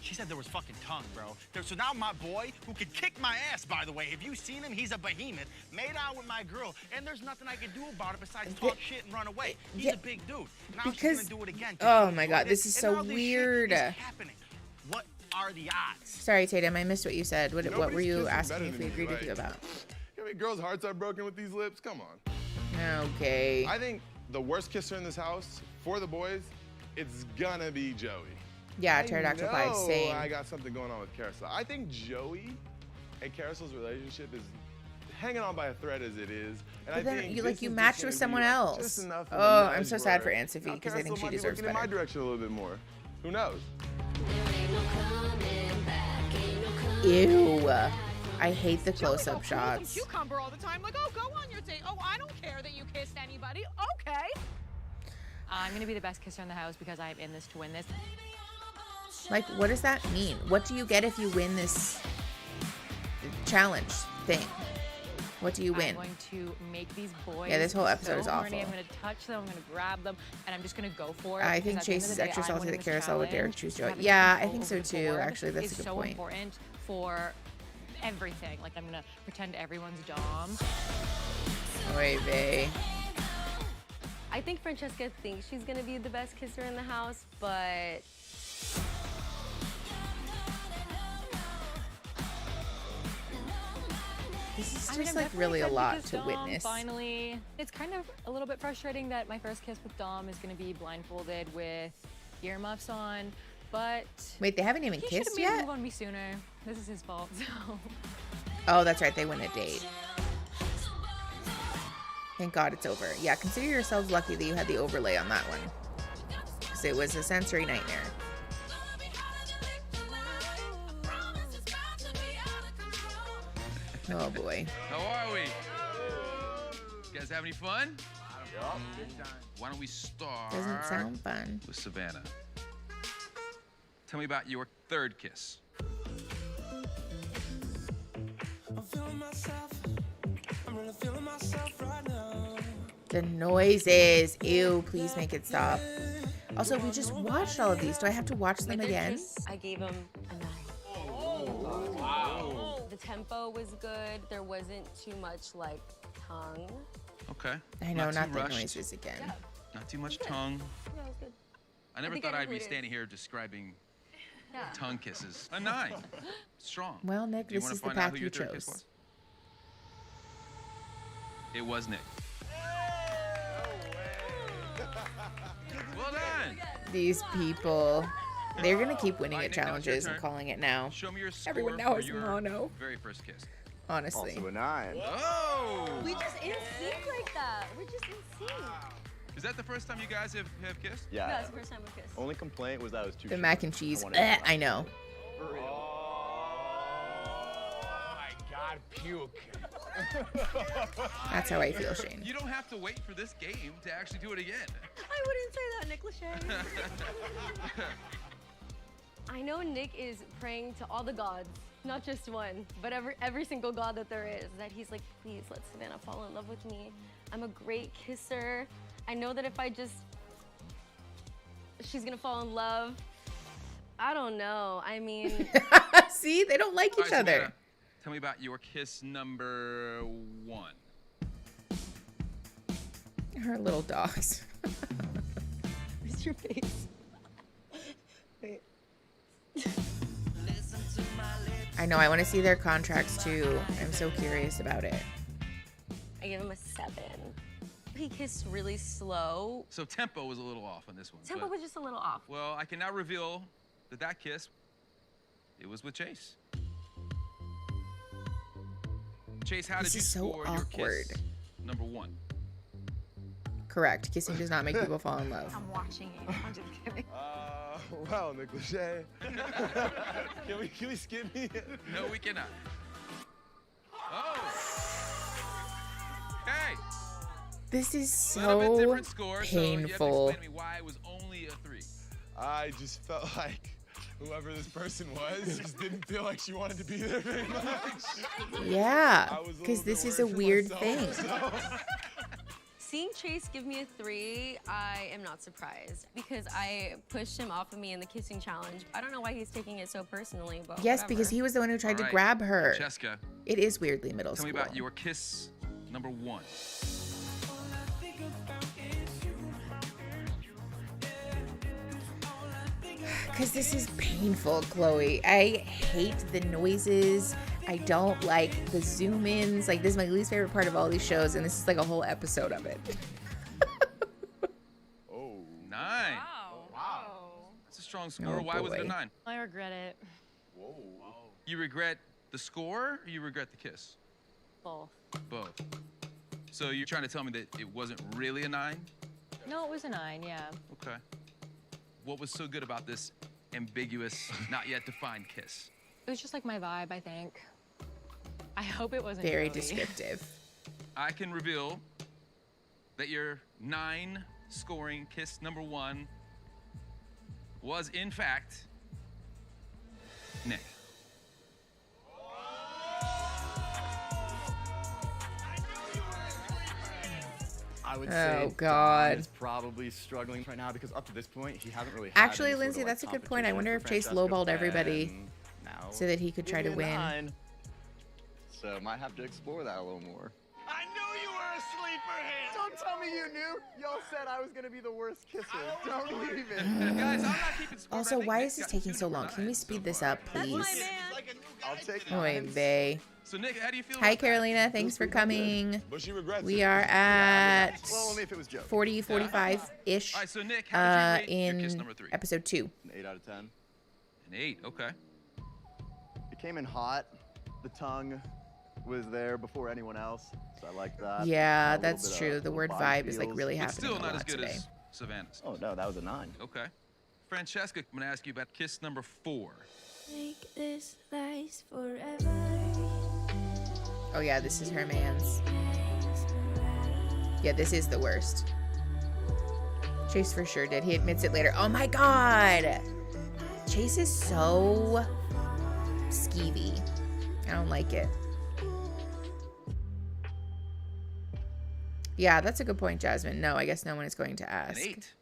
S6: She said there was fucking tongue, bro. So now my boy, who could kick my ass, by the way, have you seen him? He's a behemoth, made out with my girl, and there's nothing I can do about it besides talk shit and run away. He's a big dude. Now she's
S1: Because,
S6: gonna do it again.
S1: oh my god, this is
S6: And
S1: so
S6: all this shit
S1: weird.
S6: is happening. What are the odds?
S1: Sorry, Tatum, I missed what you said. What were
S4: Nobody's
S1: you
S4: kissing
S1: asking
S4: better
S1: if we
S4: than me,
S1: agreed with
S4: like-
S1: you about?
S4: I mean, girls' hearts are broken with these lips. Come on.
S1: Okay.
S4: I think the worst kisser in this house for the boys, it's gonna be Joey.
S1: Yeah, pterodactyl pie, same.
S4: I got something going on with Carousel. I think Joey and Carousel's relationship is hanging on by a thread as it is. And
S1: But
S4: I
S1: then
S4: think
S1: you
S4: this
S1: like you
S4: is
S1: matched
S4: just
S1: with
S4: gonna
S1: someone
S4: be, like,
S1: else.
S4: just enough of a
S1: Oh, I'm
S4: nudge
S1: so sad for
S4: where
S1: Aunt Sophie
S4: now
S1: because I think
S4: Carousel
S1: she
S4: might be
S1: deserves
S4: looking in my
S1: better.
S4: direction a little bit more. Who knows?
S1: Ew. I hate the close-up shots.
S3: Cucumber all the time. Like, oh, go on your date. Oh, I don't care that you kissed anybody. Okay.
S7: I'm gonna be the best kisser in the house because I'm in this to win this.
S1: Like, what does that mean? What do you get if you win this challenge thing? What do you win?
S7: I'm going to make these boys
S1: Yeah, this whole episode is
S7: so horny.
S1: awful.
S7: I'm going to touch them. I'm going to grab them, and I'm just going to go for it.
S1: I
S7: because
S1: think
S7: at the end
S1: Chase
S7: of
S1: is
S7: the day,
S1: extra
S7: I'm
S1: salty
S7: winning
S1: that
S7: this
S1: Carousel would dare
S7: challenge.
S1: choose Joey.
S7: Having
S1: Yeah, I
S7: control
S1: think so
S7: over the
S1: too.
S7: board
S1: Actually, that's a
S7: is
S1: good
S7: so
S1: point.
S7: important for everything. Like, I'm going to pretend everyone's Dom.
S1: Oy vey.
S9: I think Francesca thinks she's gonna be the best kisser in the house, but
S1: This is
S7: I mean,
S1: just
S7: I'm
S1: like
S7: definitely
S1: really a
S7: excited to
S1: lot
S7: kiss
S1: to
S7: Dom,
S1: witness.
S7: Finally, it's kind of a little bit frustrating that my first kiss with Dom is going to be blindfolded with earmuffs on, but
S1: Wait, they haven't even
S7: he
S1: kissed
S7: should have made a
S1: yet?
S7: move on me sooner. This is his fault. So.
S1: Oh, that's right. They went a date. Thank God it's over. Yeah, consider yourselves lucky that you had the overlay on that one. Because it was a sensory nightmare. Oh boy.
S18: How are we? You guys have any fun? Why don't we start
S1: Doesn't sound fun.
S18: with Savannah? Tell me about your third kiss.
S1: The noises. Ew, please make it stop. Also, we just watched all of these. Do I have to watch them again?
S9: I gave him a 9. The tempo was good. There wasn't too much like tongue.
S18: Okay.
S1: I know,
S18: too
S1: not the
S18: rushed.
S1: noises again.
S18: Not too much tongue.
S9: Yeah, it was good.
S18: I never
S9: think
S18: thought
S9: I know
S18: I'd
S9: who
S18: be
S9: it is.
S18: standing here describing
S9: Yeah.
S18: tongue kisses. A 9. Strong.
S1: Well, Nick,
S18: Do you
S1: this
S18: wanna
S1: is the
S18: find out
S1: path
S18: who
S1: you
S18: your third kiss
S1: chose.
S18: was? It was Nick. Well done.
S1: These people. They're going to keep winning
S18: All
S1: at
S18: right, Nick, now it's your
S1: challenges and
S18: turn.
S1: calling it now.
S18: Show me your score
S1: Everyone
S18: for
S1: knows
S18: your
S1: mono.
S18: very first kiss.
S1: Honestly.
S5: Also a 9.
S18: Oh!
S9: We just in sync like that. We're just in sync.
S18: Is that the first time you guys have kissed?
S5: Yeah.
S9: No, it's the first time we kissed.
S5: Only complaint was that it was too
S1: The
S5: short.
S1: mac and cheese.
S5: I wanted it
S1: I know.
S12: Oh my God, puke.
S1: That's how I feel, Shane.
S18: You don't have to wait for this game to actually do it again.
S9: I wouldn't say that, Nick Lachey. I know Nick is praying to all the gods, not just one, but every single god that there is, that he's like, please let Savannah fall in love with me. I'm a great kisser. I know that if I just, she's gonna fall in love. I don't know. I mean,
S1: See, they don't like
S18: All
S1: each
S18: right,
S1: other.
S18: Savannah, tell me about your kiss number 1.
S1: Her little dogs.
S9: where's your face? Wait.
S1: I know. I want to see their contracts too. I'm so curious about it.
S9: I gave him a 7. He kissed really slow.
S18: So tempo was a little off on this one.
S9: Tempo
S18: but-
S9: was just a little off.
S18: Well, I can now reveal that kiss, it was with Chase. Chase, how
S1: This
S18: did you
S1: is so
S18: score your
S1: awkward.
S18: kiss number 1?
S1: Correct. Kissing does not make people fall in love.
S7: I'm watching you. I'm just kidding.
S4: Well, Nick Lachey. can we skip me?
S18: No, we cannot. Oh. Hey.
S1: This is
S18: Little bit
S1: so
S18: different score, so you have to
S1: painful.
S18: explain to me why it was only a 3.
S4: I just felt like whoever this person was just didn't feel like she wanted to be there very much.
S1: Yeah,
S4: I was a
S1: because
S4: little
S1: this
S4: bit
S1: is a
S4: worried for
S1: weird
S4: myself,
S1: thing.
S4: so-
S9: Seeing Chase give me a 3, I am not surprised because I pushed him off of me in the kissing challenge. I don't know why he's taking it so personally, but
S1: Yes,
S9: whatever.
S1: because he was the one who tried
S18: All
S1: to
S18: right,
S1: grab her.
S18: Francesca,
S1: It is weirdly middle
S18: tell
S1: school.
S18: me about your kiss number 1.
S1: Because this is painful, Chloe. I hate the noises. I don't like the zoom ins. Like, this is my least favorite part of all these shows, and this is like a whole episode of it.
S18: 9. Wow. That's a strong score.
S1: Oh,
S18: Why was it a
S1: boy.
S18: 9?
S7: I regret it.
S18: Whoa. You regret the score or you regret the kiss?
S7: Both.
S18: Both. So you're trying to tell me that it wasn't really a 9?
S7: No, it was a 9, yeah.
S18: Okay. What was so good about this ambiguous, not yet defined kiss?
S7: It was just like my vibe, I think. I hope it wasn't
S1: Very
S7: Jody.
S1: descriptive.
S18: I can reveal that your 9 scoring kiss number 1 was, in fact, Nick.
S5: I would
S1: Oh,
S5: say
S1: God.
S5: Dom is probably struggling right now because up to this point, he hasn't really had
S1: Actually,
S5: any sort
S1: Lindsay,
S5: of,
S1: that's a good point. I
S5: competition
S1: wonder
S5: for
S1: if Chase
S5: Francesca,
S1: lowballed everybody
S5: and now
S1: so that he could try to
S5: give me a
S1: win.
S5: 9. So might have to explore that a little more. I knew you were a sleeper hit! Don't tell me you knew! Y'all said I was gonna be the worst kisser. Don't leave it.
S18: Guys, I'm not keeping score.
S1: Also, why is this taking so long? Can we speed this up, please?
S5: I'll take
S1: Oy vey.
S18: So, Nick, how do you feel?
S1: Hi, Carolina. Thanks for coming.
S4: But she regrets
S1: We
S4: it.
S1: are at
S5: Well, only if it was Joe.
S1: 40, 45-ish
S18: All right, so Nick, how did you rate your kiss
S1: in
S18: number 3?
S1: episode 2.
S5: An 8 out of 10.
S18: An 8, okay.
S5: It came in hot. The tongue was there before anyone else, so I like that.
S1: Yeah,
S5: A little
S1: that's
S5: bit
S1: true.
S5: of
S1: The word
S5: body
S1: vibe is like
S5: feels.
S1: really
S18: But
S1: happening
S18: still
S1: a
S18: not as
S1: lot
S18: good
S1: today.
S18: as Savannah's.
S5: Oh no, that was a 9.
S18: Okay. Francesca, I'm gonna ask you about kiss number 4.
S20: Make this last forever.
S1: Oh yeah, this is her man's. Yeah, this is the worst. Chase for sure did. He admits it later. Oh my god! Chase is so skeevy. I don't like it. Yeah, that's a good point, Jasmine. No, I guess no one is going to ask.
S18: An 8.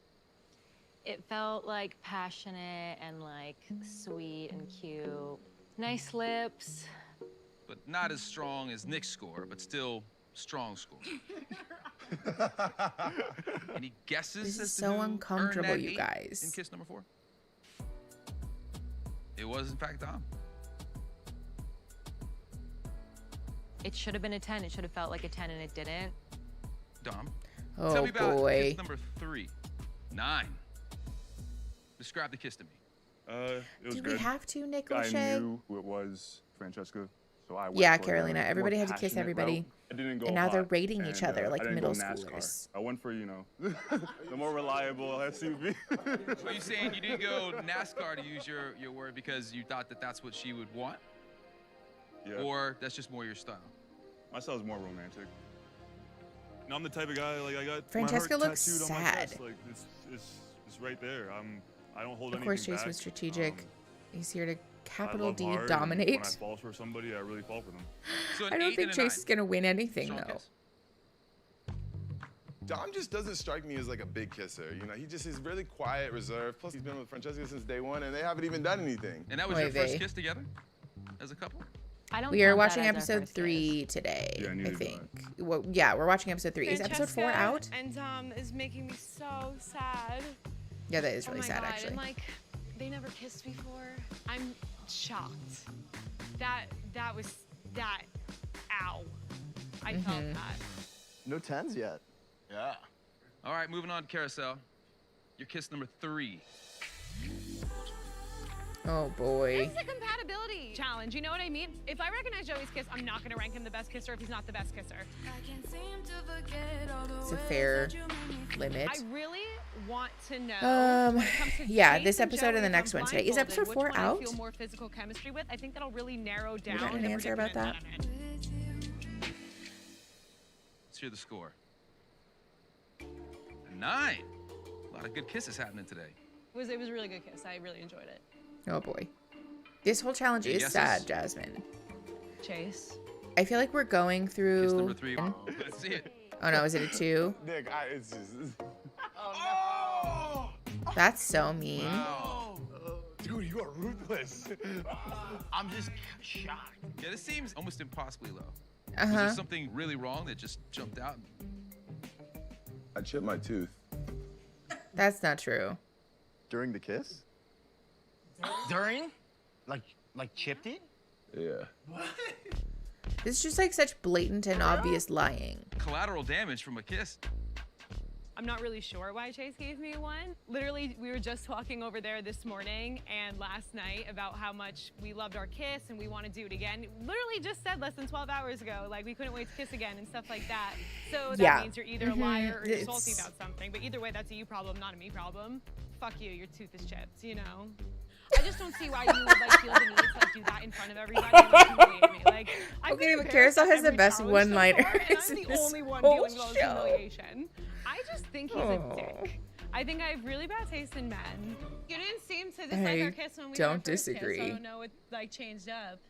S7: It felt like passionate and like sweet and cute. Nice lips.
S18: But not as strong as Nick's score, but still strong score. Any guesses
S1: This is
S18: as to
S1: so
S18: who
S1: uncomfortable,
S18: earned that
S1: you
S18: 8
S1: guys.
S18: in kiss number 4? It was, in fact, Dom.
S7: It should have been a 10. It should have felt like a 10 and it didn't.
S18: Dom.
S1: Oh,
S18: Tell me about
S1: boy.
S18: kiss number 3. 9. Describe the kiss to me.
S16: It was
S1: Do
S16: good.
S1: we have to, Nick
S16: I
S1: O'Shea?
S16: knew who it was, Francesca. So I went
S1: Yeah,
S16: for
S1: Carolina.
S16: the
S1: Everybody
S16: more
S1: had to kiss
S16: passionate
S1: everybody.
S16: route. I didn't go
S1: And now they're
S16: hot,
S1: rating each
S16: and,
S1: other like
S16: I didn't
S1: middle
S16: go NASCAR.
S1: schoolers.
S16: I went for, the more reliable SUV.
S18: Are you saying you didn't go NASCAR to use your word because you thought that that's what she would want?
S16: Yeah.
S18: Or that's just more your style?
S16: My style's more romantic. And I'm the type of guy, like, I got
S1: Francesca
S16: my heart
S1: looks
S16: tattooed on my
S1: sad.
S16: chest. Like, it's right there. I don't hold
S1: Of
S16: anything
S1: course, Chase
S16: back.
S1: was strategic. He's here to
S16: I
S1: capital
S16: love
S1: D
S16: hard, and
S1: dominate.
S16: When I fall for somebody, I really fall for them.
S18: So an
S1: I don't
S18: 8
S1: think
S18: and a 9.
S1: Chase is gonna win anything
S18: Strong
S1: though.
S18: kiss.
S4: Dom just doesn't strike me as like a big kisser. He just is really quiet, reserved. Plus, he's been with Francesca since day 1, and they haven't even done anything.
S18: And that was
S1: Oy
S18: your first
S1: vey.
S18: kiss together as a couple?
S7: I don't
S1: We are
S7: count that
S1: watching
S7: as our
S1: episode
S7: first
S1: 3 today,
S16: Yeah, neither
S1: I
S16: do
S1: think. Well, yeah, we're watching episode 3. Is episode 4
S3: Francesca
S1: out?
S3: And Dom is making me so sad.
S1: Yeah, that is really
S3: oh my
S1: sad,
S3: God.
S1: actually.
S3: And like, they never kissed before. I'm shocked. That was that. Ow. I felt
S1: Mm-hmm.
S3: that.
S5: No 10s yet.
S18: Yeah. All right, moving on to carousel. Your kiss number 3.
S1: Oh boy.
S3: It's a compatibility challenge. You know what I mean? If I recognize Joey's kiss, I'm not gonna rank him the best kisser if he's not the best kisser.
S1: It's a fair limit.
S3: I really want to know. when it comes to
S1: Yeah,
S3: Chase
S1: this
S3: and
S1: episode
S3: Joey,
S1: and the
S3: if
S1: next
S3: I'm
S1: one today. Is
S3: blindfolded,
S1: episode 4
S3: which one
S1: out?
S3: I feel more physical chemistry with. I think that'll really narrow down.
S1: got an
S3: if we're
S1: answer about
S3: giving it
S1: that?
S3: a 10 on it.
S18: Let's hear the score. 9. A lot of good kisses happening today.
S3: It was a really good kiss. I really enjoyed it.
S1: Oh boy. This whole challenge
S18: Any
S1: is
S18: guesses?
S1: sad, Jasmine.
S3: Chase.
S1: I feel like we're going through.
S18: Kiss number 3. Let's see it.
S1: Oh no, is it a 2?
S4: Nick, it's just.
S1: That's so mean.
S18: Wow.
S4: Dude, you are ruthless.
S6: I'm just shocked.
S18: Yeah, this seems almost impossibly low. Was
S1: Uh-huh.
S18: there something really wrong that just jumped out?
S4: I chipped my tooth.
S1: That's not true.
S5: During the kiss?
S6: During? Like chipped it?
S4: Yeah.
S1: This is just like such blatant and obvious lying.
S18: Collateral damage from a kiss.
S3: I'm not really sure why Chase gave me a 1. Literally, we were just talking over there this morning and last night about how much we loved our kiss and we want to do it again. Literally just said less than 12 hours ago, like we couldn't wait to kiss again and stuff like that. So that
S1: Yeah.
S3: means you're either a liar or you're
S1: It's-
S3: salty about something. But either way, that's a you problem, not a me problem. Fuck you, your tooth is chipped, you know? I just don't see why you would like feel the need to like do that in front of everybody and like, humiliate me. Like, I've
S1: Okay,
S3: been
S1: but
S3: embarrassed
S1: Carousel
S3: at
S1: has the
S3: every
S1: best
S3: challenge
S1: one-liners
S3: so far, and I'm
S1: in
S3: the
S1: this
S3: only one
S1: whole
S3: dealing with all this
S1: show.
S3: humiliation. I just think he's a dick. I think I have really bad taste in men. You didn't seem to dislike
S1: I
S3: our kiss when we
S1: don't
S3: had our first kiss, so
S1: disagree.
S3: I don't know what like changed up.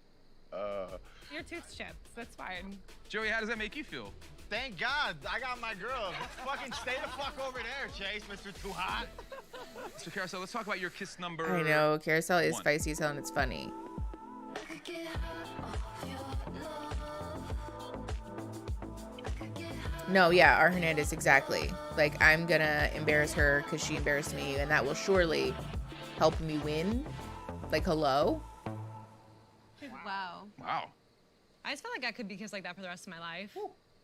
S3: Your tooth's chipped. That's fine.
S18: Joey, how does that make you feel?
S5: Thank God I got my girl. Fucking stay the fuck over there, Chase, Mr. Too Hot.
S18: Mr. Carousel, let's talk about your kiss number.
S1: I know, Carousel is
S18: one.
S1: feisty as hell and it's funny. No, yeah, our Hernandez, exactly. Like, I'm gonna embarrass her because she embarrassed me, and that will surely help me win. Like, hello?
S3: Wow.
S18: Wow.
S17: I just felt like I could be kissed like that for the rest of my life.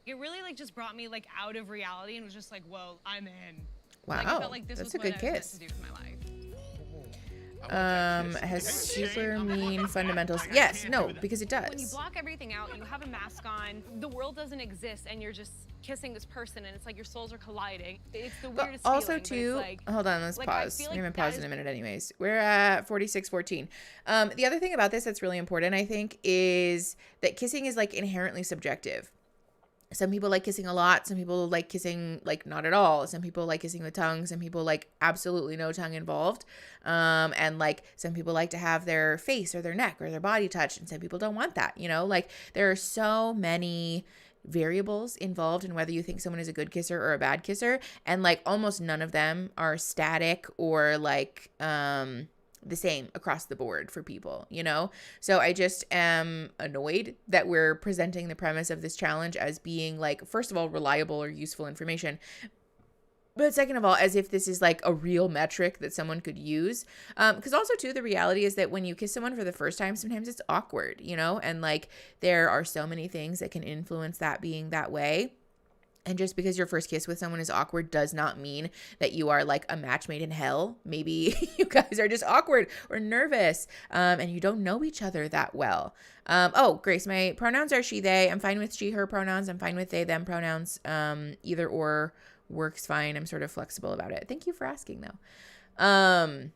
S17: It really like just brought me like out of reality and was just like, whoa, I'm in. Like, I
S1: Wow,
S17: felt like this
S1: that's
S17: was
S1: a good
S17: what I was
S1: kiss.
S17: meant to do for my life.
S1: Has super mean fundamentals. Yes, no, because it
S3: When you
S1: does.
S3: block everything out, you have a mask on, the world doesn't exist, and you're just kissing this person, and it's like your souls are colliding. It's the
S1: But
S3: weirdest
S1: also,
S3: feeling, but
S1: too,
S3: it's like,
S1: hold on, let's
S3: like, I
S1: pause.
S3: feel
S1: We're
S3: like
S1: gonna
S3: that
S1: pause
S3: is-
S1: in a minute anyways. We're at 46:14. The other thing about this that's really important, I think, is that kissing is like inherently subjective. Some people like kissing a lot. Some people like kissing like not at all. Some people like kissing with tongue. Some people like absolutely no tongue involved. And like some people like to have their face or their neck or their body touched, and some people don't want that. You know, like there are so many variables involved in whether you think someone is a good kisser or a bad kisser, and like almost none of them are static or like the same across the board for people, you know? So I just am annoyed that we're presenting the premise of this challenge as being like, first of all, reliable or useful information, but second of all, as if this is like a real metric that someone could use. Because also too, the reality is that when you kiss someone for the first time, sometimes it's awkward, you know? And like there are so many things that can influence that being that way. And just because your first kiss with someone is awkward does not mean that you are like a match made in hell. Maybe you guys are just awkward or nervous and you don't know each other that well. Oh, Grace, my pronouns are she, they. I'm fine with she, her pronouns. I'm fine with they, them pronouns. Either or works fine. I'm sort of flexible about it. Thank you for asking though.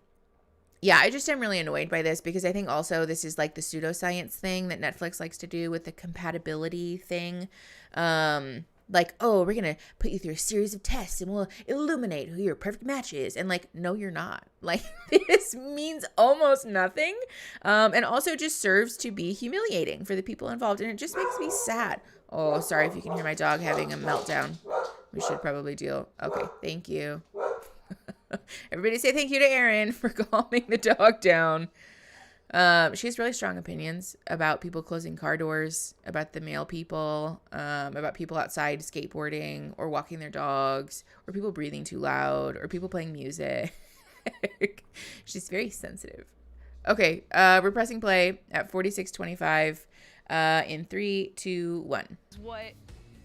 S1: Yeah, I just am really annoyed by this because I think also this is like the pseudoscience thing that Netflix likes to do with the compatibility thing. Like, oh, we're going to put you through a series of tests and we'll illuminate who your perfect match is. And like, no, you're not. Like, this means almost nothing. And also just serves to be humiliating for the people involved. And it just makes me sad. Oh, sorry if you can hear my dog having a meltdown. We should probably deal. Okay, thank you. Everybody say thank you to Erin for calming the dog down. She has really strong opinions about people closing car doors, about the male people, about people outside skateboarding or walking their dogs, or people breathing too loud, or people playing music. She's very sensitive. Okay, we're pressing play at 46:25 in 3, 2, 1.
S3: what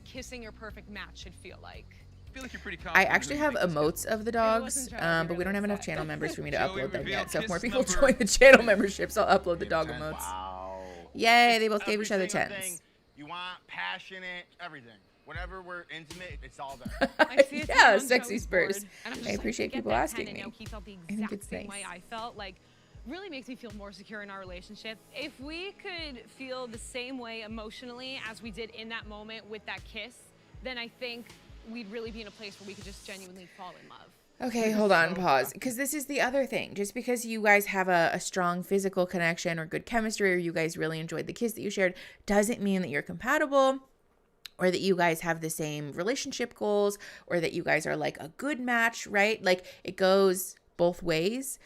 S3: kissing your perfect match should feel like.
S18: I feel like you're pretty
S1: I
S18: confident.
S1: actually have emotes of the dogs, but we don't have enough channel members for me to upload them yet. So if more people join the channel memberships, I'll upload the dog emotes.
S5: Wow.
S1: Yay, they both gave
S5: Every
S1: each other
S5: single
S1: 10s.
S5: thing you want, passionate, everything. Whenever we're intimate, it's all there.
S1: Yeah, sexy spurs. I appreciate people asking me.
S3: He felt the
S1: I think
S3: exact
S1: it's
S3: same
S1: nice.
S3: way I felt. Like, really makes me feel more secure in our relationship. If we could feel the same way emotionally as we did in that moment with that kiss, then I think we'd really be in a place where we could just genuinely fall in love.
S1: Okay, hold on, pause. Because this is the other thing. Just because you guys have a strong physical connection or good chemistry, or you guys really enjoyed the kiss that you shared, doesn't mean that you're compatible, or that you guys have the same relationship goals, or that you guys are like a good match, right? Like it goes both ways.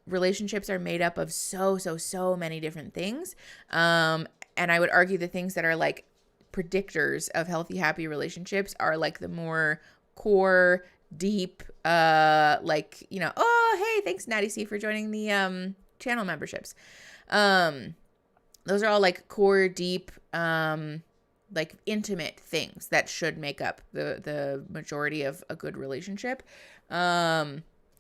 S1: Relationships are made up of so many different things. And I would argue the things that are like predictors of healthy, happy relationships are like the more core, deep, like, you know, oh, hey, thanks Natty C for joining the channel memberships. Those are all like core, deep, like intimate things that should make up the majority of a good relationship.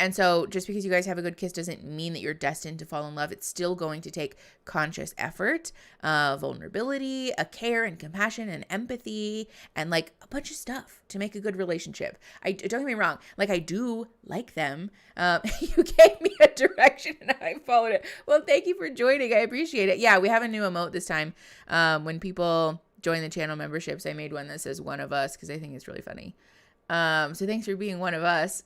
S1: And so just because you guys have a good kiss doesn't mean that you're destined to fall in love. It's still going to take conscious effort, vulnerability, a care and compassion and empathy, and like a bunch of stuff to make a good relationship. Don't get me wrong. Like I do like them. You gave me a direction and I followed it. Well, thank you for joining. I appreciate it. Yeah, we have a new emote this time. When people join the channel memberships, I made one that says one of us because I think it's really funny. So thanks for being one of us.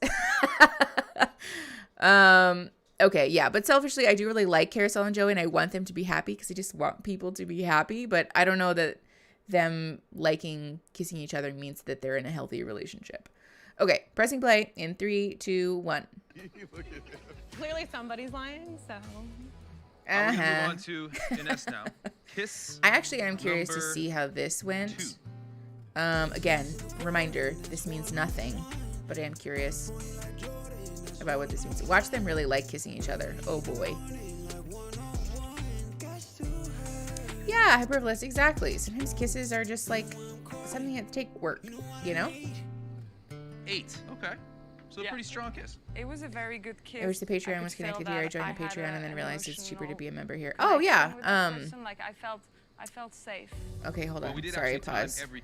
S1: Okay, yeah, but selfishly, I do really like Carousel and Joey, and I want them to be happy because I just want people to be happy, but I don't know that them liking kissing each other means that they're in a healthy relationship. Okay, pressing play in 3, 2, 1.
S17: Clearly somebody's lying, so.
S18: We're gonna move on to Ines now. Kiss.
S1: I actually am curious to
S18: number
S1: see how this went. Again, reminder, this means nothing, but I am curious about what this means. Watch them really like kissing each other. Oh boy. Yeah, hyperbolist, exactly. Sometimes kisses are just like something that take work, you know?
S18: 8. Okay. So a pretty strong kiss.
S21: It was a very good kiss.
S1: I wish the Patreon
S21: I
S1: was
S21: could feel
S1: connected here. I
S21: that
S1: joined the
S21: had
S1: Patreon and then
S21: an
S1: realized it's cheaper to be a member here.
S21: connection
S1: Oh yeah.
S21: with the person. Like I felt safe.
S1: Okay, hold
S18: Well,
S1: on.
S18: we did
S1: Sorry,
S18: actually time
S1: pause.
S18: every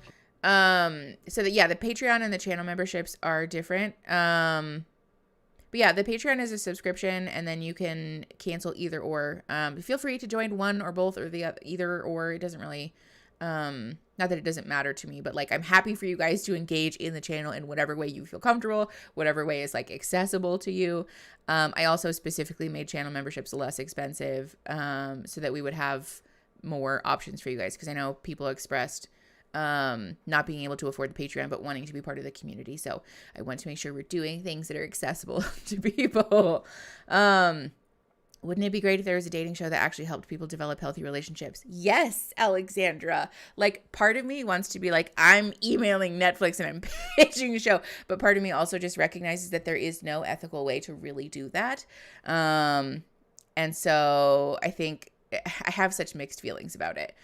S1: So the Patreon and the channel memberships are different. But yeah, the Patreon is a subscription, and then you can cancel either or. Feel free to join one or both or the other, either or. It doesn't really, not that it doesn't matter to me, but like I'm happy for you guys to engage in the channel in whatever way you feel comfortable, whatever way is like accessible to you. I also specifically made channel memberships less expensive, so that we would have more options for you guys, because I know people expressed not being able to afford the Patreon but wanting to be part of the community, so I want to make sure we're doing things that are accessible to people. Wouldn't it be great if there was a dating show that actually helped people develop healthy relationships? Yes, Alexandra. Like, part of me wants to be like, I'm emailing Netflix and I'm pitching a show, but part of me also just recognizes that there is no ethical way to really do that. And so I think I have such mixed feelings about it.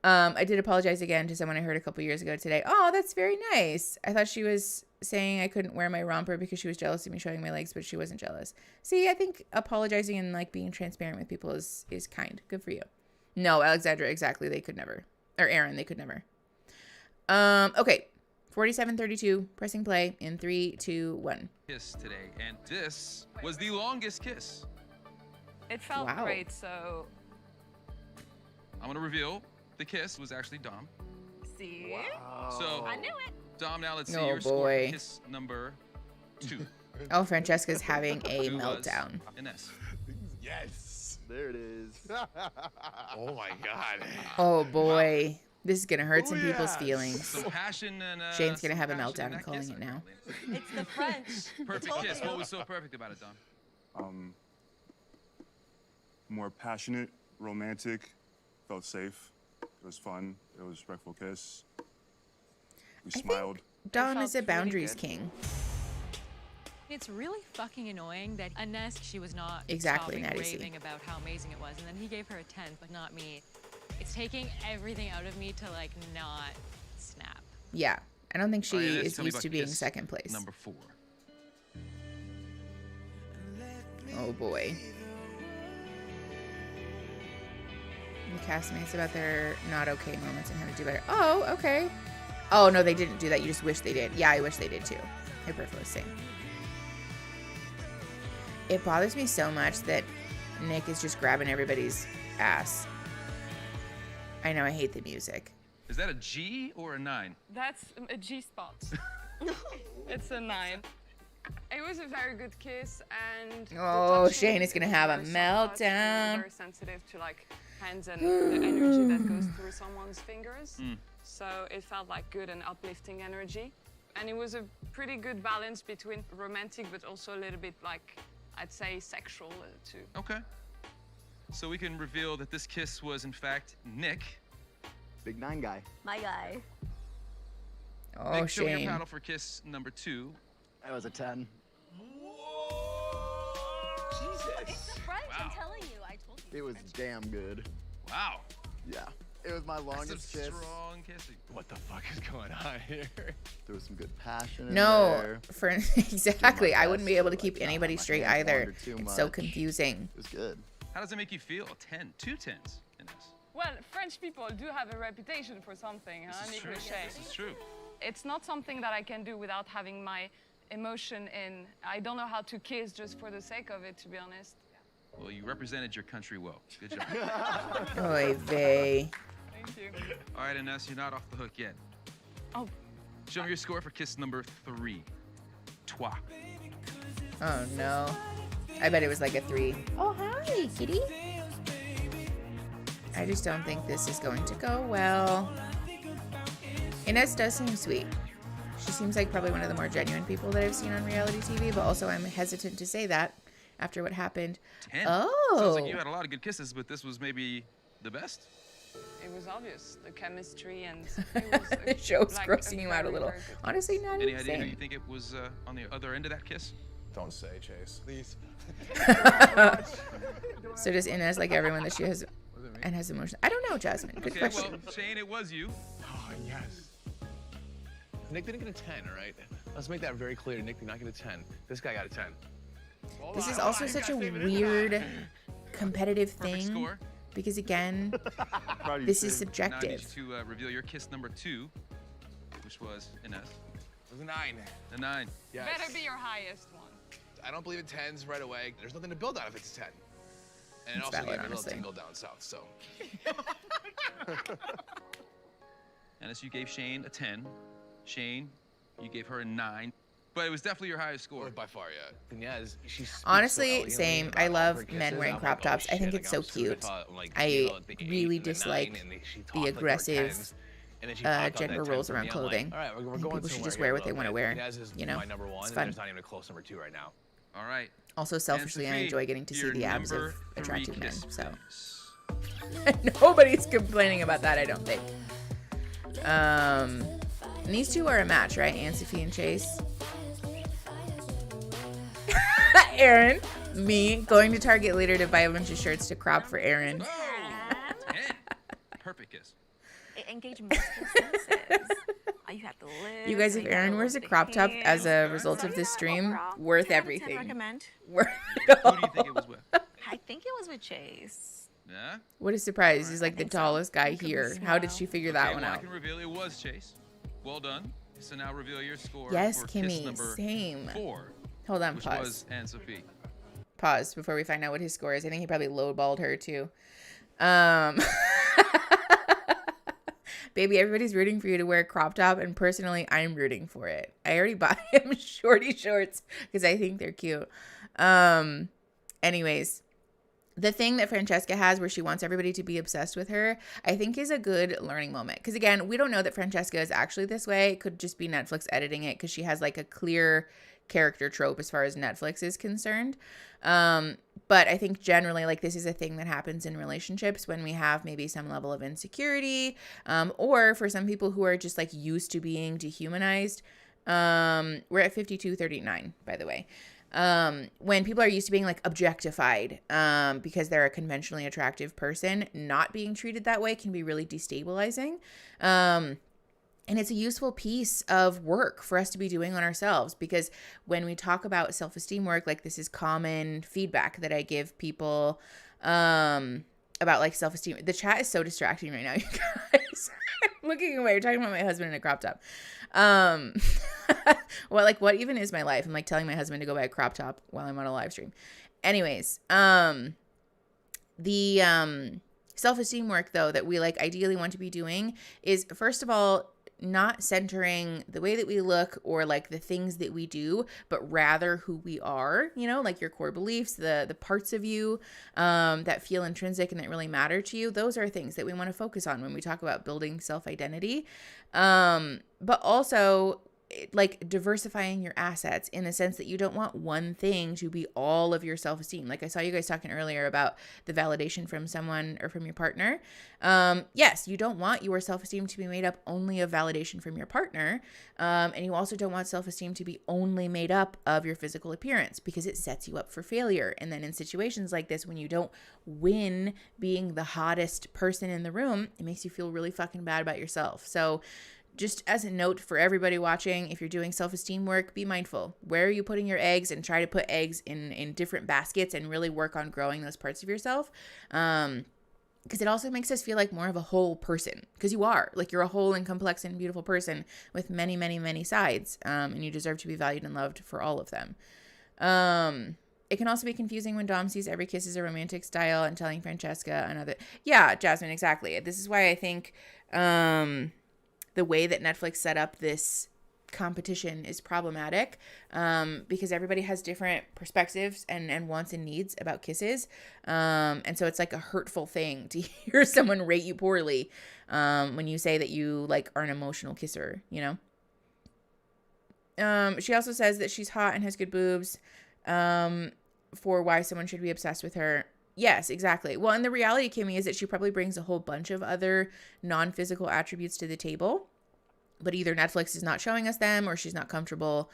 S1: I did apologize again to someone I heard a couple years ago today. Oh, that's very nice. I thought she was saying I couldn't wear my romper because she was jealous of me showing my legs, but she wasn't jealous. See, I think apologizing and like being transparent with people is kind. Good for you. No, Alexandra, exactly. They could never. Or Aaron, they could never. Okay. 47:32, pressing play in 3, 2, 1.
S18: Kiss today, and this was the longest kiss.
S21: It felt
S1: Wow.
S21: great, so.
S18: I'm gonna reveal the kiss was actually Dom.
S21: See?
S18: So
S21: I knew it.
S18: Dom, now let's see
S1: Oh,
S18: your score
S1: boy.
S18: for kiss number 2.
S1: Oh, Francesca's having a
S18: Who was
S1: meltdown.
S18: Ines.
S5: Yes. There it is.
S4: Oh my God.
S1: Oh boy. This is going to hurt some people's feelings.
S18: Some passion and
S1: Shane's going to
S18: some
S1: have a
S18: passion
S1: meltdown.
S18: in
S1: I'm
S18: that
S1: calling
S18: kiss,
S1: it now.
S9: It's the French.
S18: Perfect kiss. What was so perfect about it, Dom?
S16: More passionate, romantic, felt safe. It was fun. It was a respectful kiss. We smiled.
S1: Dom is a boundaries king.
S7: It's really fucking annoying that Ines, she was not
S1: Exactly,
S7: stopping
S1: Natty C.
S7: raving about how amazing it was, and then he gave her a 10, but not me. It's taking everything out of me to like not snap.
S1: Yeah. I don't think she
S18: All right, Ines,
S1: is
S18: tell me
S1: used
S18: about
S1: to being
S18: kiss
S1: second place.
S18: Number 4.
S1: Oh boy. The castmates about their not okay moments and how to do better. Oh, okay. Oh, no, they didn't do that. You just wish they did. Yeah, I wish they did too. Hyperflow, same. It bothers me so much that Nick is just grabbing everybody's ass. I know, I hate the music.
S18: Is that a G or a 9?
S21: That's a G spot. It's a 9. It was a very good kiss, and
S1: Oh, Shane is gonna have a
S21: I'm
S1: meltdown.
S21: very sensitive to like hands and the energy that goes through someone's fingers. So it felt like good and uplifting energy. And it was a pretty good balance between romantic but also a little bit like, I'd say, sexual too.
S18: Okay. So we can reveal that this kiss was in fact Nick.
S5: Big 9 guy.
S9: My guy.
S1: Oh,
S18: Nick, show me your
S1: Shane.
S18: paddle for kiss number 2.
S5: That was a 10.
S9: It's the French, I'm telling you. I told you.
S5: It was damn good.
S18: Wow.
S5: Yeah. It was my longest
S18: That's
S5: kiss.
S18: a strong kissing.
S4: What the fuck is going on here?
S5: There was some good passion in
S1: No,
S5: there.
S1: for exactly. I wouldn't
S5: best
S1: be able to
S5: to,
S1: keep
S5: like, not
S1: anybody
S5: let my
S1: straight
S5: hands
S1: either.
S5: wander too
S1: It's so
S5: much.
S1: confusing.
S5: It was good.
S18: How does it make you feel? 10, 2 10s in this.
S21: Well, French people do have a reputation for something, huh?
S18: This is true.
S21: Nicolas?
S18: This is true.
S21: It's not something that I can do without having my emotion in. I don't know how to kiss just for the sake of it, to be honest.
S18: Well, you represented your country well. Good job.
S1: Oy vey.
S21: Thank you.
S18: All right, Ines, you're not off the hook yet.
S21: Oh.
S18: Show me your score for kiss number 3. Toi.
S1: Oh no. I bet it was like a 3. Oh, hi, kitty. I just don't think this is going to go well. Inez does seem sweet. She seems like probably one of the more genuine people that I've seen on reality TV, but also I'm hesitant to say that after what happened.
S18: 10.
S1: Oh.
S18: Sounds like you had a lot of good kisses, but this was maybe the best.
S21: It was obvious, the chemistry, and it was
S1: The show's
S21: like
S1: grossing you out a
S21: very,
S1: little.
S21: very good
S1: Honestly,
S21: kiss.
S1: not
S18: Any
S1: even
S18: idea who
S1: saying.
S18: you think it was on the other end of that kiss?
S12: Don't say, Chase. Please.
S1: So does Inez like everyone that she has and has emotions? I don't know, Jasmine. Good
S18: Okay,
S1: question.
S18: well, Shane, it was you.
S12: Oh, yes. Nick didn't get a 10, all right? Let's make that very clear. Nick did not get a 10. This guy got a 10.
S1: This is also such a weird competitive thing because, again, this is
S18: Now I need
S1: subjective.
S18: you to reveal your kiss number 2, which was Inez.
S12: It was a 9.
S18: The 9.
S12: Yes.
S21: Better be your highest one.
S12: I don't believe in 10s right away. There's nothing to build on if it's a 10. And it
S1: It's
S12: also
S1: valid,
S12: gave me a little
S1: honestly.
S12: tingle down south, so.
S18: Inez, you gave Shane a 10. Shane, you gave her a 9. But it was definitely your highest score.
S12: By far, yeah. Inez, she speaks so
S1: Honestly,
S12: elegantly
S1: same.
S12: about
S1: I
S12: all
S1: love
S12: her kisses.
S1: men wearing
S12: I'm
S1: crop
S12: like, oh,
S1: tops. I think
S12: shit,
S1: it's
S12: like,
S1: so
S12: I'm
S1: cute.
S12: thought, like,
S1: I
S12: you know, the 8
S1: really
S12: and the 9,
S1: dislike
S12: and she talked
S1: the
S12: like they were
S1: aggressive
S12: 10s, and then she popped out
S1: gender
S12: that 10
S1: rules
S12: for
S1: around
S12: me. I'm like,
S1: clothing.
S12: all right, we're
S1: I think
S12: going
S1: people should
S12: somewhere
S1: just
S12: here
S1: wear
S12: a
S1: what they
S12: little
S1: want to
S12: bit.
S1: wear.
S12: Inez is
S1: You know,
S12: my number 1,
S1: it's
S12: and
S1: fun.
S12: there's not even a close number 2 right now.
S18: All right.
S1: Also, selfishly, I
S18: Sophie,
S1: enjoy getting to see
S18: your
S1: the abs of
S18: number 3
S1: attractive men.
S18: kiss,
S1: So nobody's complaining about that, I don't think. And these two are a match, right? Anne-Sophie and Chase. Aaron, me, going to Target later to buy a bunch of shirts to crop for Aaron.
S18: 10. Perfect kiss.
S14: It engaged multiple senses. You have to live.
S1: You guys, if Aaron wears a crop top as a result of this stream, worth everything.
S14: Recommend.
S1: Worth
S18: Who do you think it was with?
S14: I think it was with Chase.
S18: Yeah?
S1: What a surprise. He's like the tallest guy
S14: Look at
S1: here.
S14: the
S1: How did
S14: smile.
S1: she figure that
S18: Okay,
S1: one
S18: well, I
S1: out?
S18: can reveal it was Chase. Well done. So now reveal your score
S1: Yes,
S18: for kiss
S1: Kimmy,
S18: number
S1: same.
S18: 4.
S1: Hold on,
S18: which
S1: pause.
S18: was Anne-Sophie.
S1: Pause before we find out what his score is. I think he probably lowballed her too. Baby, everybody's rooting for you to wear a crop top, and personally, I'm rooting for it. I already bought him shorty shorts because I think they're cute. Anyways, the thing that Francesca has where she wants everybody to be obsessed with her, I think is a good learning moment. Because again, we don't know that Francesca is actually this way. It could just be Netflix editing it because she has like a clear character trope as far as Netflix is concerned. But I think generally, like, this is a thing that happens in relationships when we have maybe some level of insecurity, or for some people who are just like used to being dehumanized. We're at 52:39, by the way. When people are used to being like objectified, because they're a conventionally attractive person, not being treated that way can be really destabilizing. And it's a useful piece of work for us to be doing on ourselves, because when we talk about self-esteem work, like, this is common feedback that I give people, about like self-esteem. The chat is so distracting right now, you guys. I'm looking away. You're talking about my husband in a crop top. Well, like, what even is my life? I'm like telling my husband to go buy a crop top while I'm on a live stream. Anyways, the self-esteem work, though, that we like ideally want to be doing is, first of all, not centering the way that we look or like the things that we do, but rather who we are, you know, like your core beliefs, the parts of you that feel intrinsic and that really matter to you. Those are things that we want to focus on when we talk about building self-identity. But also, like, diversifying your assets in the sense that you don't want one thing to be all of your self-esteem. Like, I saw you guys talking earlier about the validation from someone or from your partner. Yes, you don't want your self-esteem to be made up only of validation from your partner. And you also don't want self-esteem to be only made up of your physical appearance, because it sets you up for failure. And then in situations like this, when you don't win being the hottest person in the room, it makes you feel really fucking bad about yourself. So just as a note for everybody watching, if you're doing self-esteem work, be mindful. Where are you putting your eggs? And try to put eggs in different baskets and really work on growing those parts of yourself. Because it also makes us feel like more of a whole person. Because you are. Like, you're a whole and complex and beautiful person with many, many, many sides. And you deserve to be valued and loved for all of them. It can also be confusing when Dom sees every kiss as a romantic style and telling Francesca another. Yeah, Jasmine, exactly. This is why I think... the way that Netflix set up this competition is problematic, because everybody has different perspectives and wants and needs about kisses. And so it's like a hurtful thing to hear someone rate you poorly, when you say that you like are an emotional kisser, you know? She also says that she's hot and has good boobs, for why someone should be obsessed with her. Yes, exactly. Well, and the reality, Kimmy, is that she probably brings a whole bunch of other non-physical attributes to the table, but either Netflix is not showing us them or she's not comfortable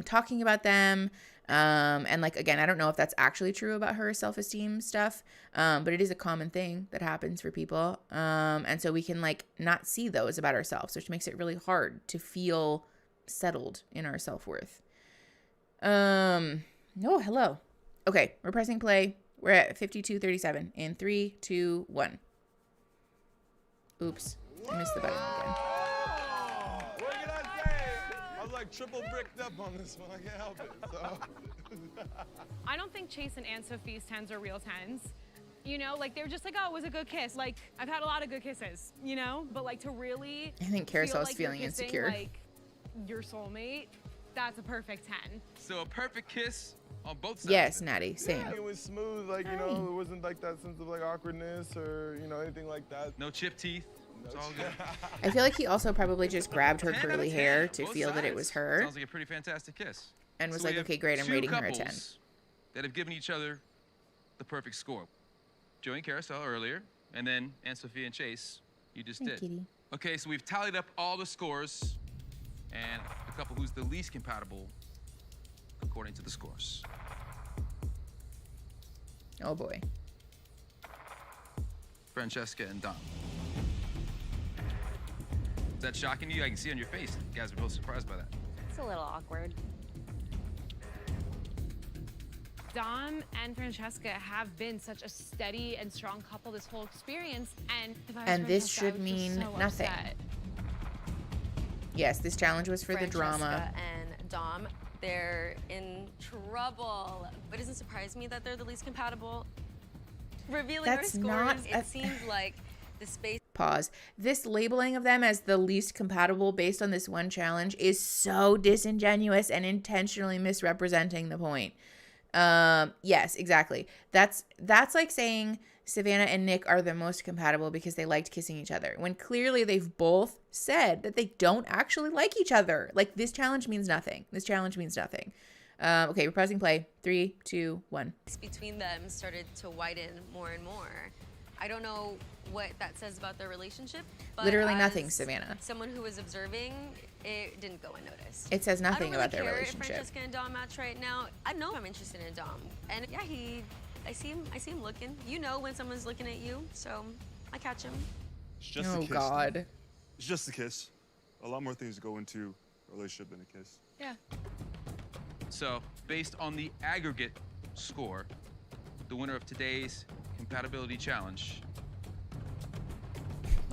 S1: talking about them. And like, again, I don't know if that's actually true about her self-esteem stuff, but it is a common thing that happens for people. And so we can like not see those about ourselves, which makes it really hard to feel settled in our self-worth. Oh, hello. Okay, we're pressing play. We're at 52:37 in 3, 2, 1. Oops, I missed the button again.
S4: What can I say? I was like triple bricked up on this one. I can't help it. So.
S3: I don't think Chase and Anne-Sophie's 10s are real 10s. You know, like they're just like, oh, it was a good kiss. Like I've had a lot of good kisses, you know, but like to really
S1: I think Carousel's
S3: like
S1: feeling
S3: you're kissing,
S1: insecure.
S3: Like your soulmate, that's a perfect 10.
S18: So a perfect kiss on both sides.
S1: Yes, Natty, same.
S4: Yeah, it was smooth, like, you know, it wasn't like that sense of like awkwardness or, you know, anything like that.
S18: No chip teeth. It's all good.
S1: I feel like he also probably just grabbed her
S18: 10 out of
S1: curly
S18: 10,
S1: hair to
S18: both
S1: feel that it
S18: sides.
S1: was her.
S18: Sounds like a pretty fantastic kiss.
S1: And was
S18: So we
S1: like,
S18: have
S1: okay, great, I'm
S18: two
S1: rating her a 10.
S18: couples that have given each other the perfect score. Joey and Carousel earlier, and then Anne-Sophie and Chase, you just
S1: Hey,
S18: did.
S1: kitty.
S18: Okay, so we've tallied up all the scores, and a couple who's the least compatible according to the scores.
S1: Oh boy.
S18: Francesca and Dom. Is that shocking to you? I can see on your face. You guys are both surprised by that.
S7: It's a little awkward.
S3: Dom and Francesca have been such a steady and strong couple this whole experience, and if I was
S1: And this
S3: Francesca, I
S1: should
S3: was just
S1: mean
S3: so
S1: nothing.
S3: upset.
S1: Yes, this challenge was for the drama.
S9: Francesca and Dom, they're in trouble. But it doesn't surprise me that they're the least compatible. Revealing
S1: That's
S9: their
S1: not
S9: scores,
S1: a-
S9: it seems like the space.
S1: Pause. This labeling of them as the least compatible based on this one challenge is so disingenuous and intentionally misrepresenting the point. Yes, exactly. That's like saying Savannah and Nick are the most compatible because they liked kissing each other, when clearly they've both said that they don't actually like each other. Like, this challenge means nothing. This challenge means nothing. Okay, we're pressing play. 3, 2, 1.
S9: Between them started to widen more and more. I don't know what that says about their relationship, but
S1: Literally
S9: as
S1: nothing, Savannah.
S9: Someone who was observing, it didn't go unnoticed.
S1: It says nothing
S9: I don't
S1: about
S9: really
S1: their
S9: care
S1: relationship.
S9: If Francesca and Dom match right now. I know I'm interested in Dom, and yeah, I see him looking. You know when someone's looking at you, so I catch him.
S16: It's just
S1: Oh,
S16: a kiss.
S1: God.
S16: It's just a kiss. A lot more things go into a relationship than a kiss.
S3: Yeah.
S18: So, based on the aggregate score, the winner of today's compatibility challenge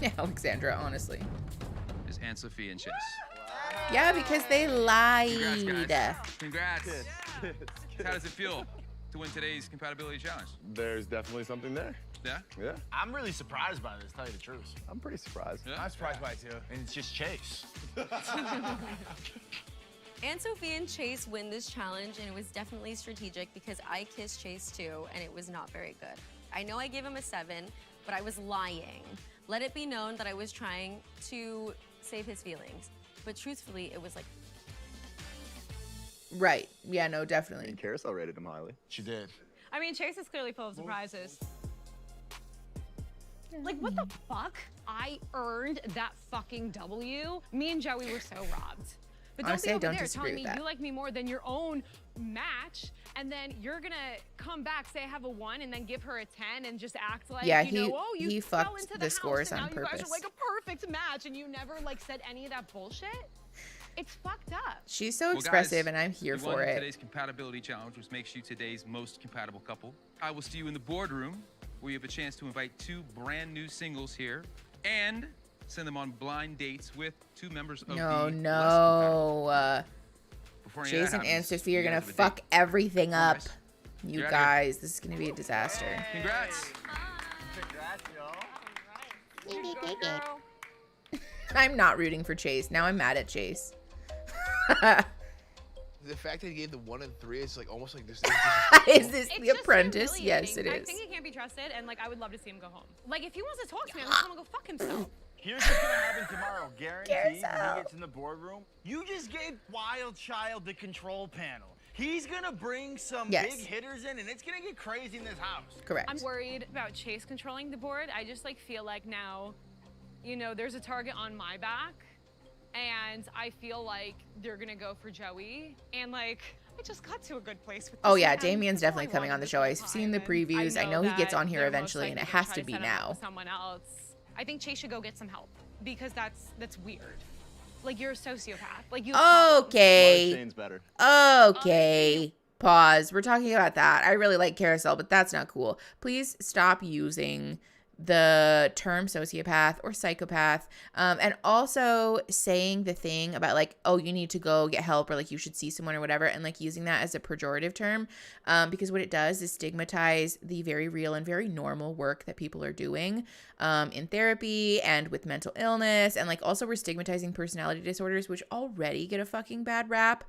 S1: Yeah, Alexandra, honestly.
S18: is Anne-Sophie and Chase.
S1: Yeah, because they lied.
S18: Congrats, guys. Congrats. How does it feel to win today's compatibility challenge?
S4: There's definitely something there.
S18: Yeah?
S4: Yeah.
S6: I'm really surprised by this, tell you the truth.
S4: I'm pretty surprised.
S12: I'm surprised by it too.
S6: And it's just Chase.
S9: Anne-Sophie and Chase win this challenge, and it was definitely strategic because I kissed Chase too, and it was not very good. I know I gave him a 7, but I was lying. Let it be known that I was trying to save his feelings. But truthfully, it was like...
S1: Right. Yeah, no, definitely.
S5: Carousel rated him highly.
S6: She did.
S3: I mean, Chase is clearly full of surprises. Like, what the fuck? I earned that fucking W. Me and Joey were so robbed. But don't
S1: Honestly,
S3: be
S1: I
S3: over
S1: don't
S3: there
S1: disagree
S3: telling
S1: with
S3: me
S1: that.
S3: you like me more than your own match, and then you're gonna come back, say I have a 1, and then give her a 10, and just act like,
S1: Yeah,
S3: you know, oh, you
S1: he
S3: fell
S1: fucked
S3: into
S1: the
S3: the house,
S1: scores
S3: and now
S1: on
S3: you guys
S1: purpose.
S3: are like a perfect match, and you never like said any of that bullshit. It's fucked up.
S1: She's so
S18: Well,
S1: expressive,
S18: guys,
S1: and I'm here
S18: you won
S1: for it.
S18: today's compatibility challenge, which makes you today's most compatible couple. I will see you in the boardroom, where you have a chance to invite 2 brand new singles here and send them on blind dates with 2 members of
S1: No,
S18: the less compatible.
S1: no.
S18: Before any of
S1: Chase
S18: that
S1: and
S18: happens,
S1: Anne-Sophie are
S18: you
S1: gonna
S18: guys have a
S1: fuck
S18: date.
S1: everything
S18: Come on,
S1: up.
S18: guys.
S1: You
S18: Get outta here.
S1: guys, this is gonna be a disaster.
S18: Congrats.
S6: Congrats, y'all.
S1: I'm not rooting for Chase. Now I'm mad at Chase.
S12: The fact that he gave the 1 and 3 is like almost like this.
S1: Is this
S3: It's
S1: The
S3: just
S1: Apprentice? Yes, it
S3: humiliating. I
S1: is.
S3: think he can't be trusted, and like I would love to see him go home. Like if he wants to talk to me, I'm just gonna go fuck himself.
S5: Here's what's gonna happen tomorrow, guaranteed. When
S1: Carousel.
S5: he gets in the boardroom, you just gave Wild Child the control panel. He's gonna bring some
S1: Yes.
S5: big hitters in, and it's gonna get crazy in this house.
S1: Correct.
S3: I'm worried about Chase controlling the board. I just like feel like now, you know, there's a target on my back, and I feel like they're gonna go for Joey, and like I just got to a good place with.
S1: Oh
S3: this
S1: yeah,
S3: man.
S1: Damien's
S3: That's all
S1: definitely
S3: I
S1: coming
S3: wanted
S1: on the
S3: this
S1: show.
S3: whole
S1: I've seen the
S3: time, and
S1: previews. I know he gets
S3: that
S1: on here
S3: they're most
S1: eventually, and it
S3: likely
S1: has
S3: try
S1: to be
S3: set him up
S1: now.
S3: with someone else. I think Chase should go get some help because that's weird. Like you're a sociopath. Like you.
S1: Okay.
S5: Shane's better.
S1: Okay. Pause. We're talking about that. I really like Carousel, but that's not cool. Please stop using the term sociopath or psychopath, and also saying the thing about like, oh, you need to go get help, or like you should see someone or whatever, and like using that as a pejorative term, because what it does is stigmatize the very real and very normal work that people are doing in therapy and with mental illness, and like also we're stigmatizing personality disorders, which already get a fucking bad rap.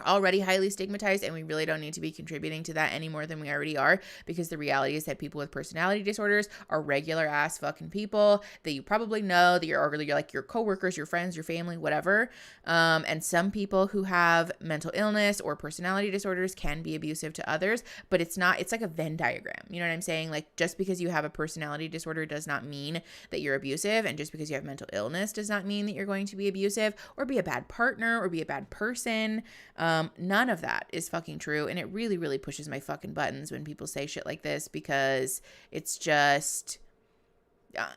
S1: Already highly stigmatized, and we really don't need to be contributing to that any more than we already are, because the reality is that people with personality disorders are regular ass fucking people that you probably know, that you're like your coworkers, your friends, your family, whatever. And some people who have mental illness or personality disorders can be abusive to others, but it's like a Venn diagram. You know what I'm saying? Like just because you have a personality disorder does not mean that you're abusive, and just because you have mental illness does not mean that you're going to be abusive or be a bad partner or be a bad person. None of that is fucking true. And it really, really pushes my fucking buttons when people say shit like this, because it's just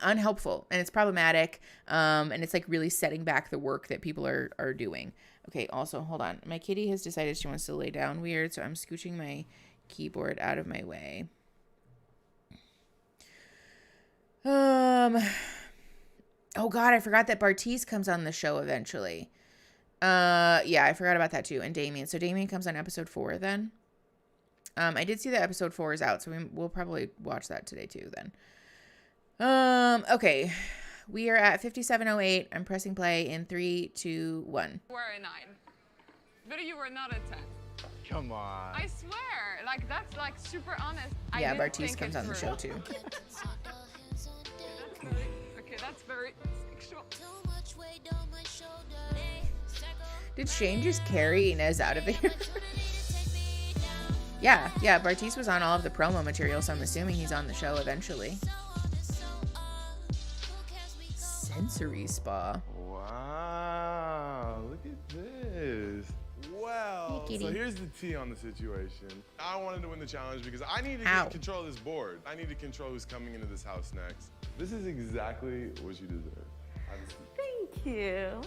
S1: unhelpful and it's problematic. And it's like really setting back the work that people are doing. Okay. Also, hold on. My kitty has decided she wants to lay down weird, so I'm scooching my keyboard out of my way. Oh God, I forgot that Bartiz comes on the show eventually. Yeah, I forgot about that too. And Damien. So Damien comes on episode 4 then. I did see that episode 4 is out, so we'll probably watch that today too then. Okay. We are at 57:08. I'm pressing play in 3, 2, 1.
S11: You were a 9, but you were not a 10.
S5: Come on.
S11: I swear, like that's like super honest.
S1: Yeah, Bartiz comes on the show too.
S11: Okay, that's very sexual.
S1: Did Shane just carry Inez out of there? Yeah, Bartiz was on all of the promo material, so I'm assuming he's on the show eventually. Sensory spa.
S4: Wow, look at this. Well,
S1: Hey,
S4: so
S1: kitty.
S4: here's the tea on the situation. I wanted to win the challenge because I need to
S1: Ow.
S4: control this board. I need to control who's coming into this house next. This is exactly what you deserve.
S2: Thank you.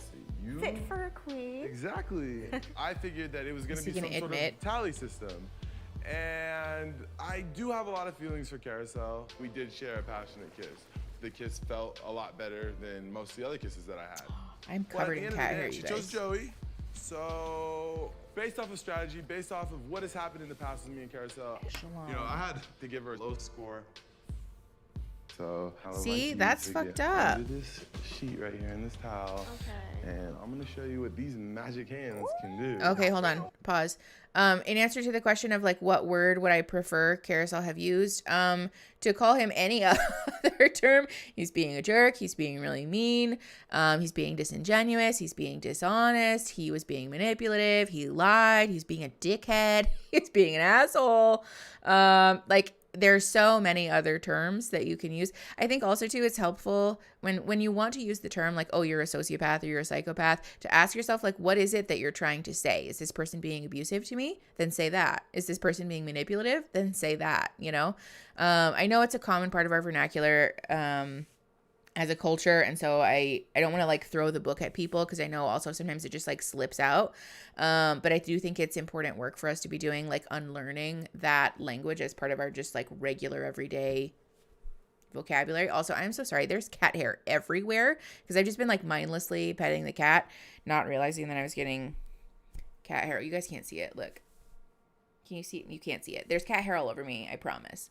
S4: You
S2: Fit for a queen.
S4: Exactly. I figured that it was going
S1: Is
S4: to
S1: he
S4: be some
S1: gonna
S4: sort
S1: admit?
S4: of tally system. And I do have a lot of feelings for Carousel. We did share a passionate kiss. The kiss felt a lot better than most of the other kisses that I had.
S1: I'm
S4: Well, at
S1: covered
S4: the
S1: in
S4: end of
S1: cat
S4: the day,
S1: hair,
S4: she
S1: you
S4: chose
S1: guys.
S4: Joey. So based off of strategy, based off of what has happened in the past with me and Carousel, you know, I had to give her a low score. So I would
S1: See,
S4: like you
S1: that's
S4: to
S1: fucked
S4: get
S1: up.
S4: under this sheet right here in this towel.
S2: Okay.
S4: And I'm gonna show you what these magic hands can do.
S1: Okay, hold on. Pause. In answer to the question of like what word would I prefer Carousel have used, to call him any other term, he's being a jerk, he's being really mean, he's being disingenuous, he's being dishonest, he was being manipulative, he lied, he's being a dickhead, he's being an asshole. Like there's so many other terms that you can use. I think also too, it's helpful when you want to use the term like, oh, you're a sociopath or you're a psychopath, to ask yourself like, what is it that you're trying to say? Is this person being abusive to me? Then say that. Is this person being manipulative? Then say that, you know? I know it's a common part of our vernacular, as a culture, and so I don't want to like throw the book at people, because I know also sometimes it just like slips out, but I do think it's important work for us to be doing, like unlearning that language as part of our just like regular everyday vocabulary. Also, I'm so sorry, there's cat hair everywhere, because I've just been like mindlessly petting the cat, not realizing that I was getting cat hair. You guys can't see it. Look, can you see it? You can't see it. There's cat hair all over me, I promise.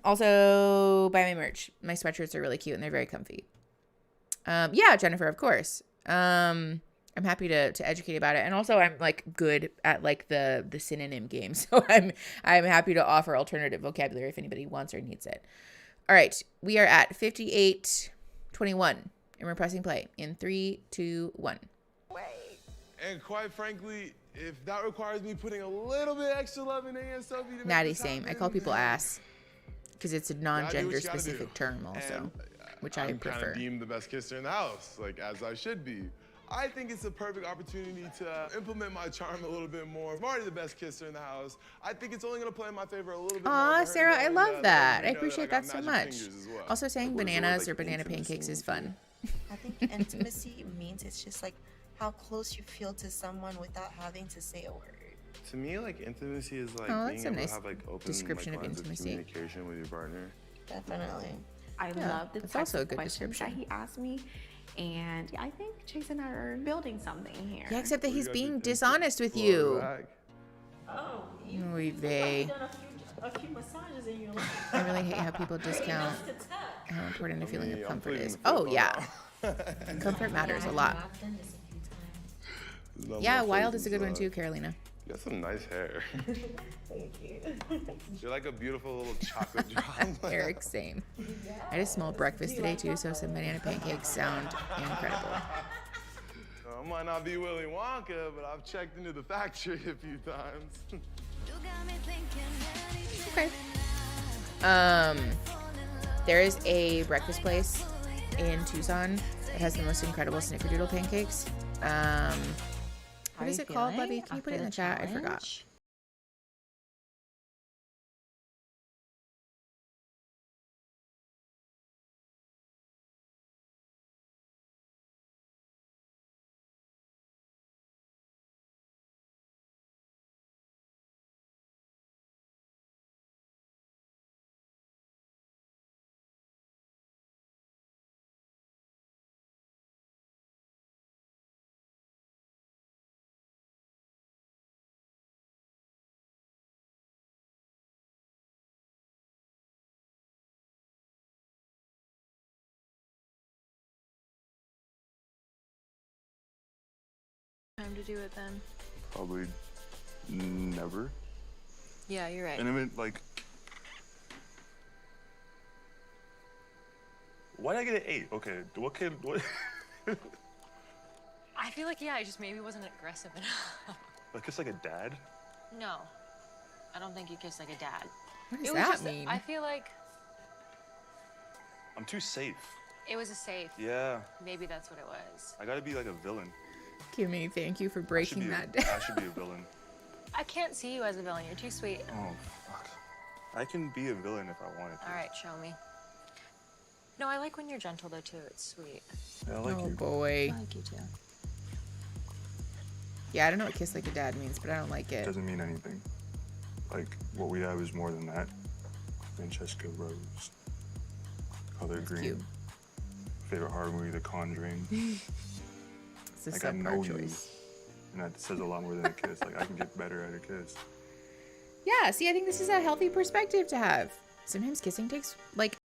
S1: Also buy my merch. My sweatshirts are really cute and they're very comfy. Yeah, Jennifer, of course. I'm I'm happy to educate about it. And also I'm like good at like the synonym game. So I'm happy to offer alternative vocabulary if anybody wants or needs it. All right. We are at 58:21 and we're pressing play in 3, 2, 1.
S4: And quite frankly, if that requires me putting a little bit extra love in there, Sophie, to make
S1: Natty,
S4: this
S1: same. I
S4: happen,
S1: call people ass because it's a
S4: gotta do what
S1: non-gender
S4: you gotta
S1: specific
S4: do.
S1: term also,
S4: And
S1: which I
S4: I'm
S1: prefer.
S4: kind of deemed the best kisser in the house, like as I should be. I think it's a perfect opportunity to implement my charm a little bit more. I'm already the best kisser in the house. I think it's only gonna play in my favor a little bit more.
S1: Aw,
S4: for her
S1: Sarah, I
S4: knowing
S1: love that. I
S4: know
S1: appreciate
S4: I got
S1: that so
S4: magic
S1: much.
S4: fingers as well.
S1: Also saying
S4: Like, what is the word,
S1: bananas
S4: like,
S1: or banana
S4: intimacy
S1: pancakes is fun.
S10: I think intimacy means it's just like how close you feel to someone without having to say a word.
S4: To me, like intimacy is like
S1: Oh,
S4: being
S1: that's a
S4: able
S1: nice
S4: to have like open
S1: description of
S4: lines
S1: intimacy.
S4: communication with your partner.
S10: Definitely.
S22: I
S1: Yeah,
S22: love the
S1: that's
S22: types
S1: also a
S22: of
S1: good
S22: questions that
S1: description.
S22: he asked me. And I think Chase and I are building something here.
S1: Yeah, except that he's being dishonest with you.
S22: Oh,
S1: Oy vey.
S22: done a few massages in your life.
S1: I really hate how people discount how important a feeling of
S4: I'm
S1: comfort
S4: pleading
S1: is.
S4: the fifth
S1: Oh,
S4: on
S1: yeah.
S4: that.
S1: Comfort matters a lot.
S4: There's no
S1: Yeah,
S4: more
S1: Wild is a
S4: faces,
S1: good one too, Carolina.
S4: You got some nice hair.
S22: Thank you.
S4: You're like a beautiful little chocolate drop.
S1: Eric, same. I had a small breakfast today too, so some banana pancakes sound incredible.
S4: I might not be Willy Wonka, but I've checked into the factory a few times.
S1: Okay. There is a breakfast place in Tucson that has the most incredible snickerdoodle pancakes. What is it called, Lovey? Can you put it in the chat? I forgot.
S7: Time to do it then.
S16: Probably never.
S7: Yeah, you're right.
S16: And I mean, like, why did I get an 8? Okay, what kid? What?
S7: I feel like, yeah, I just maybe wasn't aggressive enough.
S16: Like it's like a dad.
S7: No, I don't think you kiss like a dad.
S1: What does
S7: It was
S1: that
S7: just,
S1: mean?
S7: I feel like
S16: I'm too safe.
S7: it was a safe.
S16: Yeah.
S7: Maybe that's what it was.
S16: I gotta be like a villain.
S1: Kimmy, thank you for breaking that down.
S16: I should be a villain.
S7: I can't see you as a villain. You're too sweet.
S16: Oh, fuck. I can be a villain if I wanted to.
S7: All right, show me. No, I like when you're gentle though too. It's sweet.
S16: Yeah, I like
S1: Oh
S16: you.
S1: boy.
S7: I like you too.
S1: Yeah, I don't know what kiss like a dad means, but I don't like it.
S16: Doesn't mean anything. Like, what we have is more than that. Francesca Rose. Color green.
S1: cute.
S16: Favorite horror movie, The Conjuring.
S1: It's a
S16: Like, I
S1: subpar
S16: know you.
S1: choice.
S16: And that says a lot more than a kiss. Like, I can get better at a kiss.
S1: Yeah, see, I think this is a healthy perspective to have. Sometimes kissing takes, like,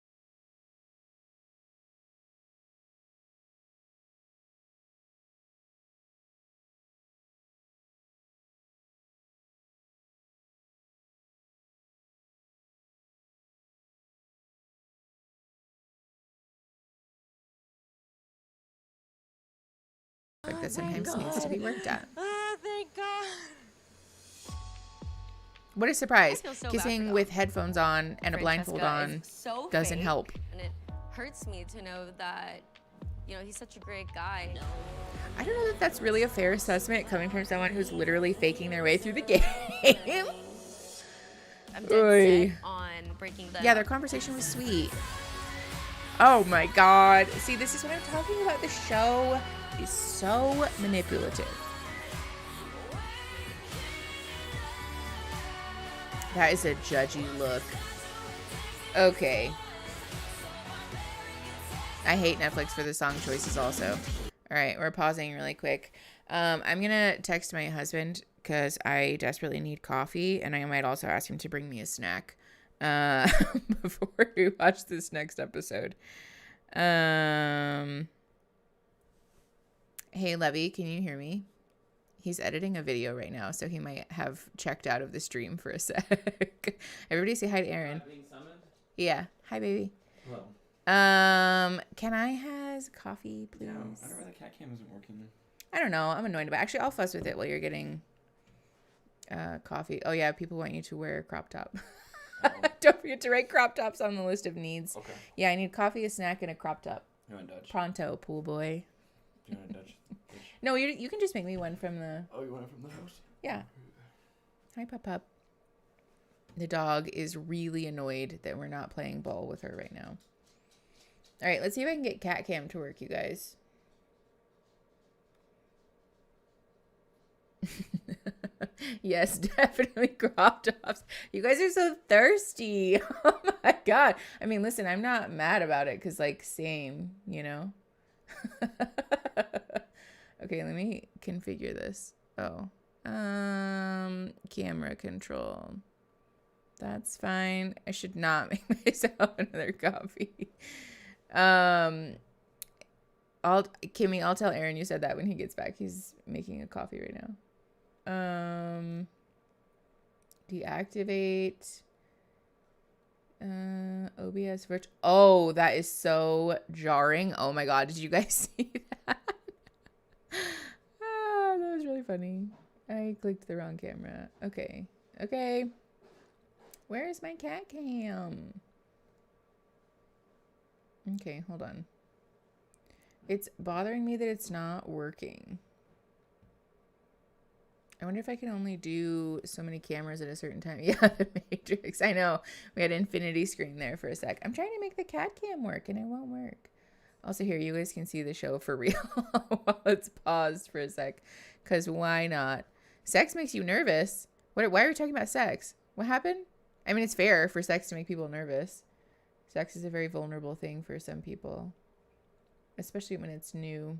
S1: that sometimes needs to be worked at.
S7: Oh, thank God.
S1: What a surprise.
S9: I feel so bad
S1: Kissing
S9: for
S1: with headphones on and a blindfold
S9: Francesca
S1: on
S9: is so
S1: doesn't
S9: fake,
S1: help.
S9: and it hurts me to know that, you know, he's such a great guy.
S1: I don't know that that's really a fair assessment coming from someone who's literally faking their way through the game.
S9: I'm dead
S1: Oy.
S9: set on breaking them.
S1: Yeah, their conversation was sweet. Oh my God. See, this is what I'm talking about. The show is so manipulative. That is a judgy look. Okay. I hate Netflix for the song choices also. All right, we're pausing really quick. I'm going to text my husband because I desperately need coffee, and I might also ask him to bring me a snack before we watch this next episode. And Hey, Levy, can you hear me? He's editing a video right now, so he might have checked out of the stream for a sec. Everybody say hi to Aaron.
S8: Being summoned?
S1: Yeah. Hi, baby.
S8: Hello.
S1: Can I has coffee, please?
S8: Yeah, I don't know why the cat cam isn't working.
S1: I don't know. I'm annoyed about it. Actually, I'll fuss with it while you're getting coffee. Oh, yeah. People want you to wear a crop top. Don't forget to write crop tops on the list of needs.
S8: Okay.
S1: Yeah, I need coffee, a snack, and a crop top.
S8: You want Dutch?
S1: Pronto, pool boy.
S8: You want Dutch?
S1: No, you can just make me one from the...
S8: Oh, you want it from the house?
S1: Yeah. Hi, Pup. The dog is really annoyed that we're not playing ball with her right now. All right, let's see if I can get cat cam to work, you guys. Yes, definitely crop tops. You guys are so thirsty. Oh my God. I mean, listen, I'm not mad about it because, like, same, you know? Okay, let me configure this. Oh, camera control. That's fine. I should not make myself another coffee. Kimmy, I'll tell Aaron you said that when he gets back. He's making a coffee right now. Deactivate. OBS virtual. Oh, that is so jarring. Oh my God, did you guys see that? That was really funny. I clicked the wrong camera. Okay. Where is my cat cam? Okay, hold on. It's bothering me that it's not working. I wonder if I can only do so many cameras at a certain time. Yeah, the Matrix. I know. We had infinity screen there for a sec. I'm trying to make the cat cam work and it won't work. Also here, you guys can see the show for real while it's paused for a sec. Because why not? Sex makes you nervous. Why are we talking about sex? What happened? I mean, it's fair for sex to make people nervous. Sex is a very vulnerable thing for some people. Especially when it's new.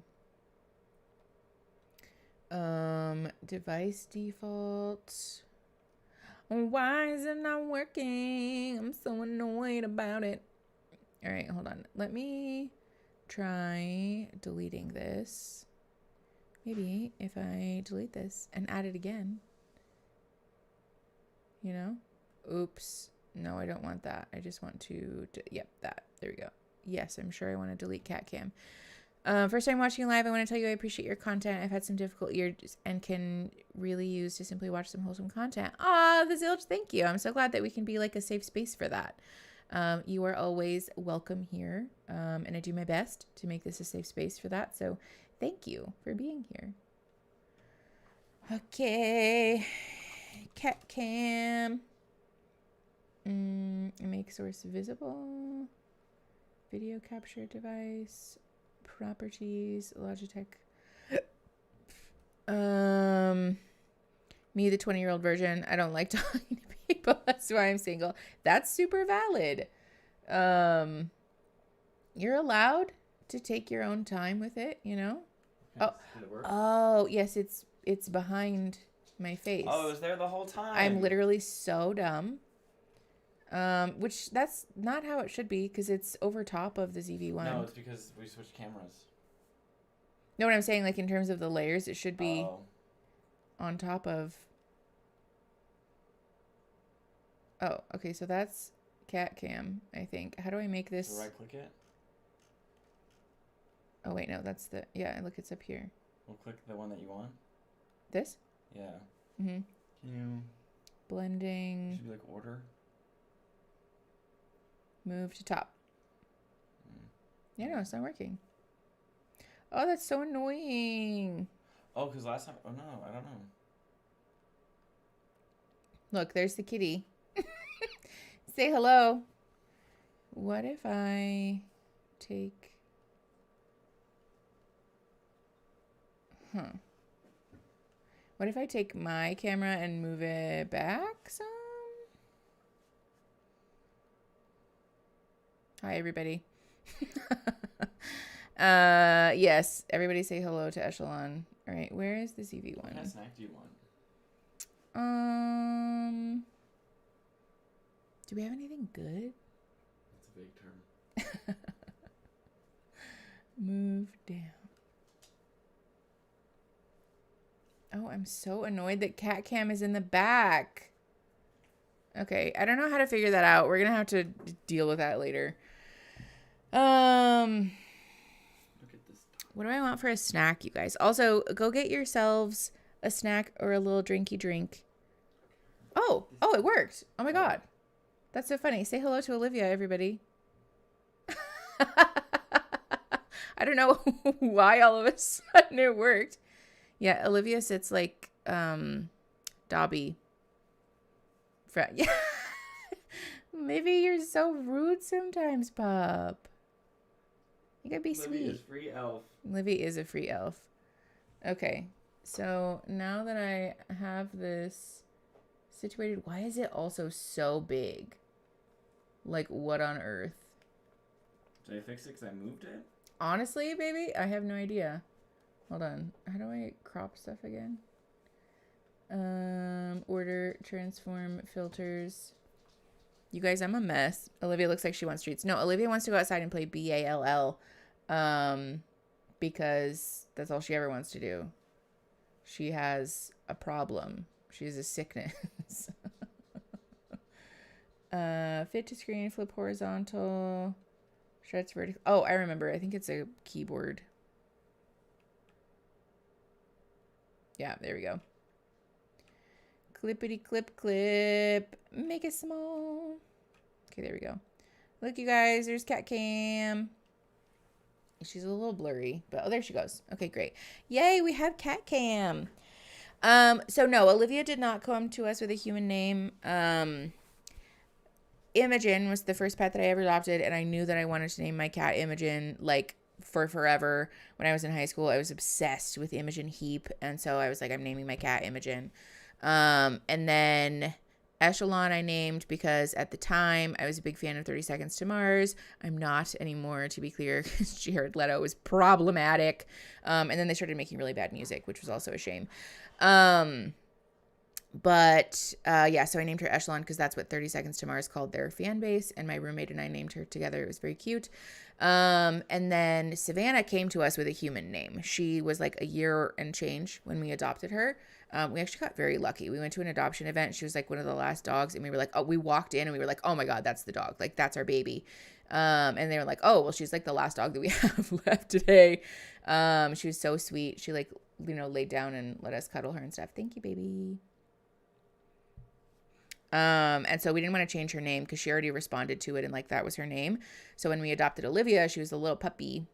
S1: Device default. Why is it not working? I'm so annoyed about it. All right, hold on. Let me try deleting this. Maybe if I delete this and add it again. You know? Oops. No, I don't want that. I just want to yep, that. There we go. Yes, I'm sure I want to delete cat cam. First time watching live, I want to tell you I appreciate your content. I've had some difficult years and can really use to simply watch some wholesome content. Ah, the Zilch, thank you. I'm so glad that we can be like a safe space for that. You are always welcome here, and I do my best to make this a safe space for that. So thank you for being here. Okay, cat cam. Make source visible. Video capture device. Properties, Logitech. Me, the 20-year-old version. I don't like talking to people. That's why I'm single. That's super valid. You're allowed to take your own time with it, you know?
S8: Did it work?
S1: Oh, yes, it's behind my face.
S8: Oh, it was there the whole time.
S1: I'm literally so dumb. Which that's not how it should be because it's over top of the ZV-1.
S8: No, it's because we switched cameras.
S1: Know what I'm saying? Like in terms of the layers, it should be on top of. Oh, okay. So that's cat cam, I think. How do I make this?
S8: Right click it.
S1: Oh wait, no, that's the look, it's up here.
S8: We'll click the one that you want.
S1: This?
S8: Yeah.
S1: Mhm.
S8: Can you?
S1: Blending.
S8: It should be like order.
S1: Move to top. Yeah, no, it's not working. Oh, that's so annoying.
S8: Oh, because last time. Oh no, I don't know.
S1: Look, there's the kitty. Say hello. What if I take... What if I take my camera and move it back some? Hi, everybody. Yes, everybody say hello to Echelon. All right, where is the ZV-1?
S8: What kind of snack do you want?
S1: Do we have anything good?
S8: That's a vague term.
S1: Move down. Oh, I'm so annoyed that cat cam is in the back. Okay, I don't know how to figure that out. We're gonna have to deal with that later. What do I want for a snack, you guys? Also, go get yourselves a snack or a little drinky drink. Oh, it worked. Oh my God. That's so funny. Say hello to Olivia, everybody. I don't know why all of a sudden it worked. Yeah, Olivia sits like Dobby. Yeah. Maybe you're so rude sometimes, pup. You gotta be sweet.
S8: Free elf.
S1: Livy is a free elf. Okay, so now that I have this situated, why is it also so big? Like, what on earth?
S8: Did I fix it because I moved it?
S1: Honestly, baby, I have no idea. Hold on. How do I crop stuff again? Order, transform, filters. You guys, I'm a mess. Olivia looks like she wants treats. No, Olivia wants to go outside and play BALL. Because that's all she ever wants to do. She has a problem. She has a sickness. Fit to screen, flip horizontal, stretch vertical. Oh, I remember. I think it's a keyboard. Yeah, there we go. Clippity clip clip. Make it small. Okay, there we go. Look, you guys, there's cat cam. She's a little blurry, but oh, there she goes. Okay, great. Yay, we have cat cam. So no, Olivia did not come to us with a human name. Imogen was the first pet that I ever adopted, and I knew that I wanted to name my cat Imogen like for forever. When I was in high school, I was obsessed with Imogen Heap, and so I was like, I'm naming my cat Imogen. And then Echelon I named because at the time I was a big fan of 30 Seconds to Mars. I'm not anymore, to be clear, because Jared Leto was problematic. And then they started making really bad music, which was also a shame. Yeah, so I named her Echelon because that's what 30 Seconds to Mars called their fan base, and my roommate and I named her together. It was very cute. And then Savannah came to us with a human name. She was like a year and change when we adopted her. We actually got very lucky. We went to an adoption event. She was like one of the last dogs, and we were like, oh, we walked in and we were like, oh my God, that's the dog. Like, that's our baby. And they were like, oh, well, she's like the last dog that we have left today. She was so sweet. She like, laid down and let us cuddle her and stuff. Thank you, baby. And so we didn't want to change her name because she already responded to it and like that was her name. So when we adopted Olivia, she was a little puppy.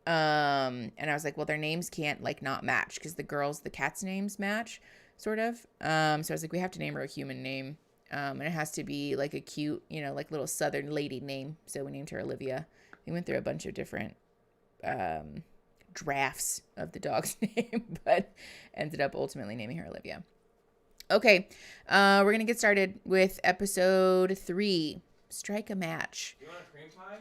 S1: And I was like, well, their names can't like not match because the cats' names match sort of. So I was like, we have to name her a human name. And it has to be like a cute, like little Southern lady name. So we named her Olivia. We went through a bunch of different, drafts of the dog's name, but ended up ultimately naming her Olivia. Okay, we're going to get started with episode 3, Strike a Match.
S8: You want a cream pie?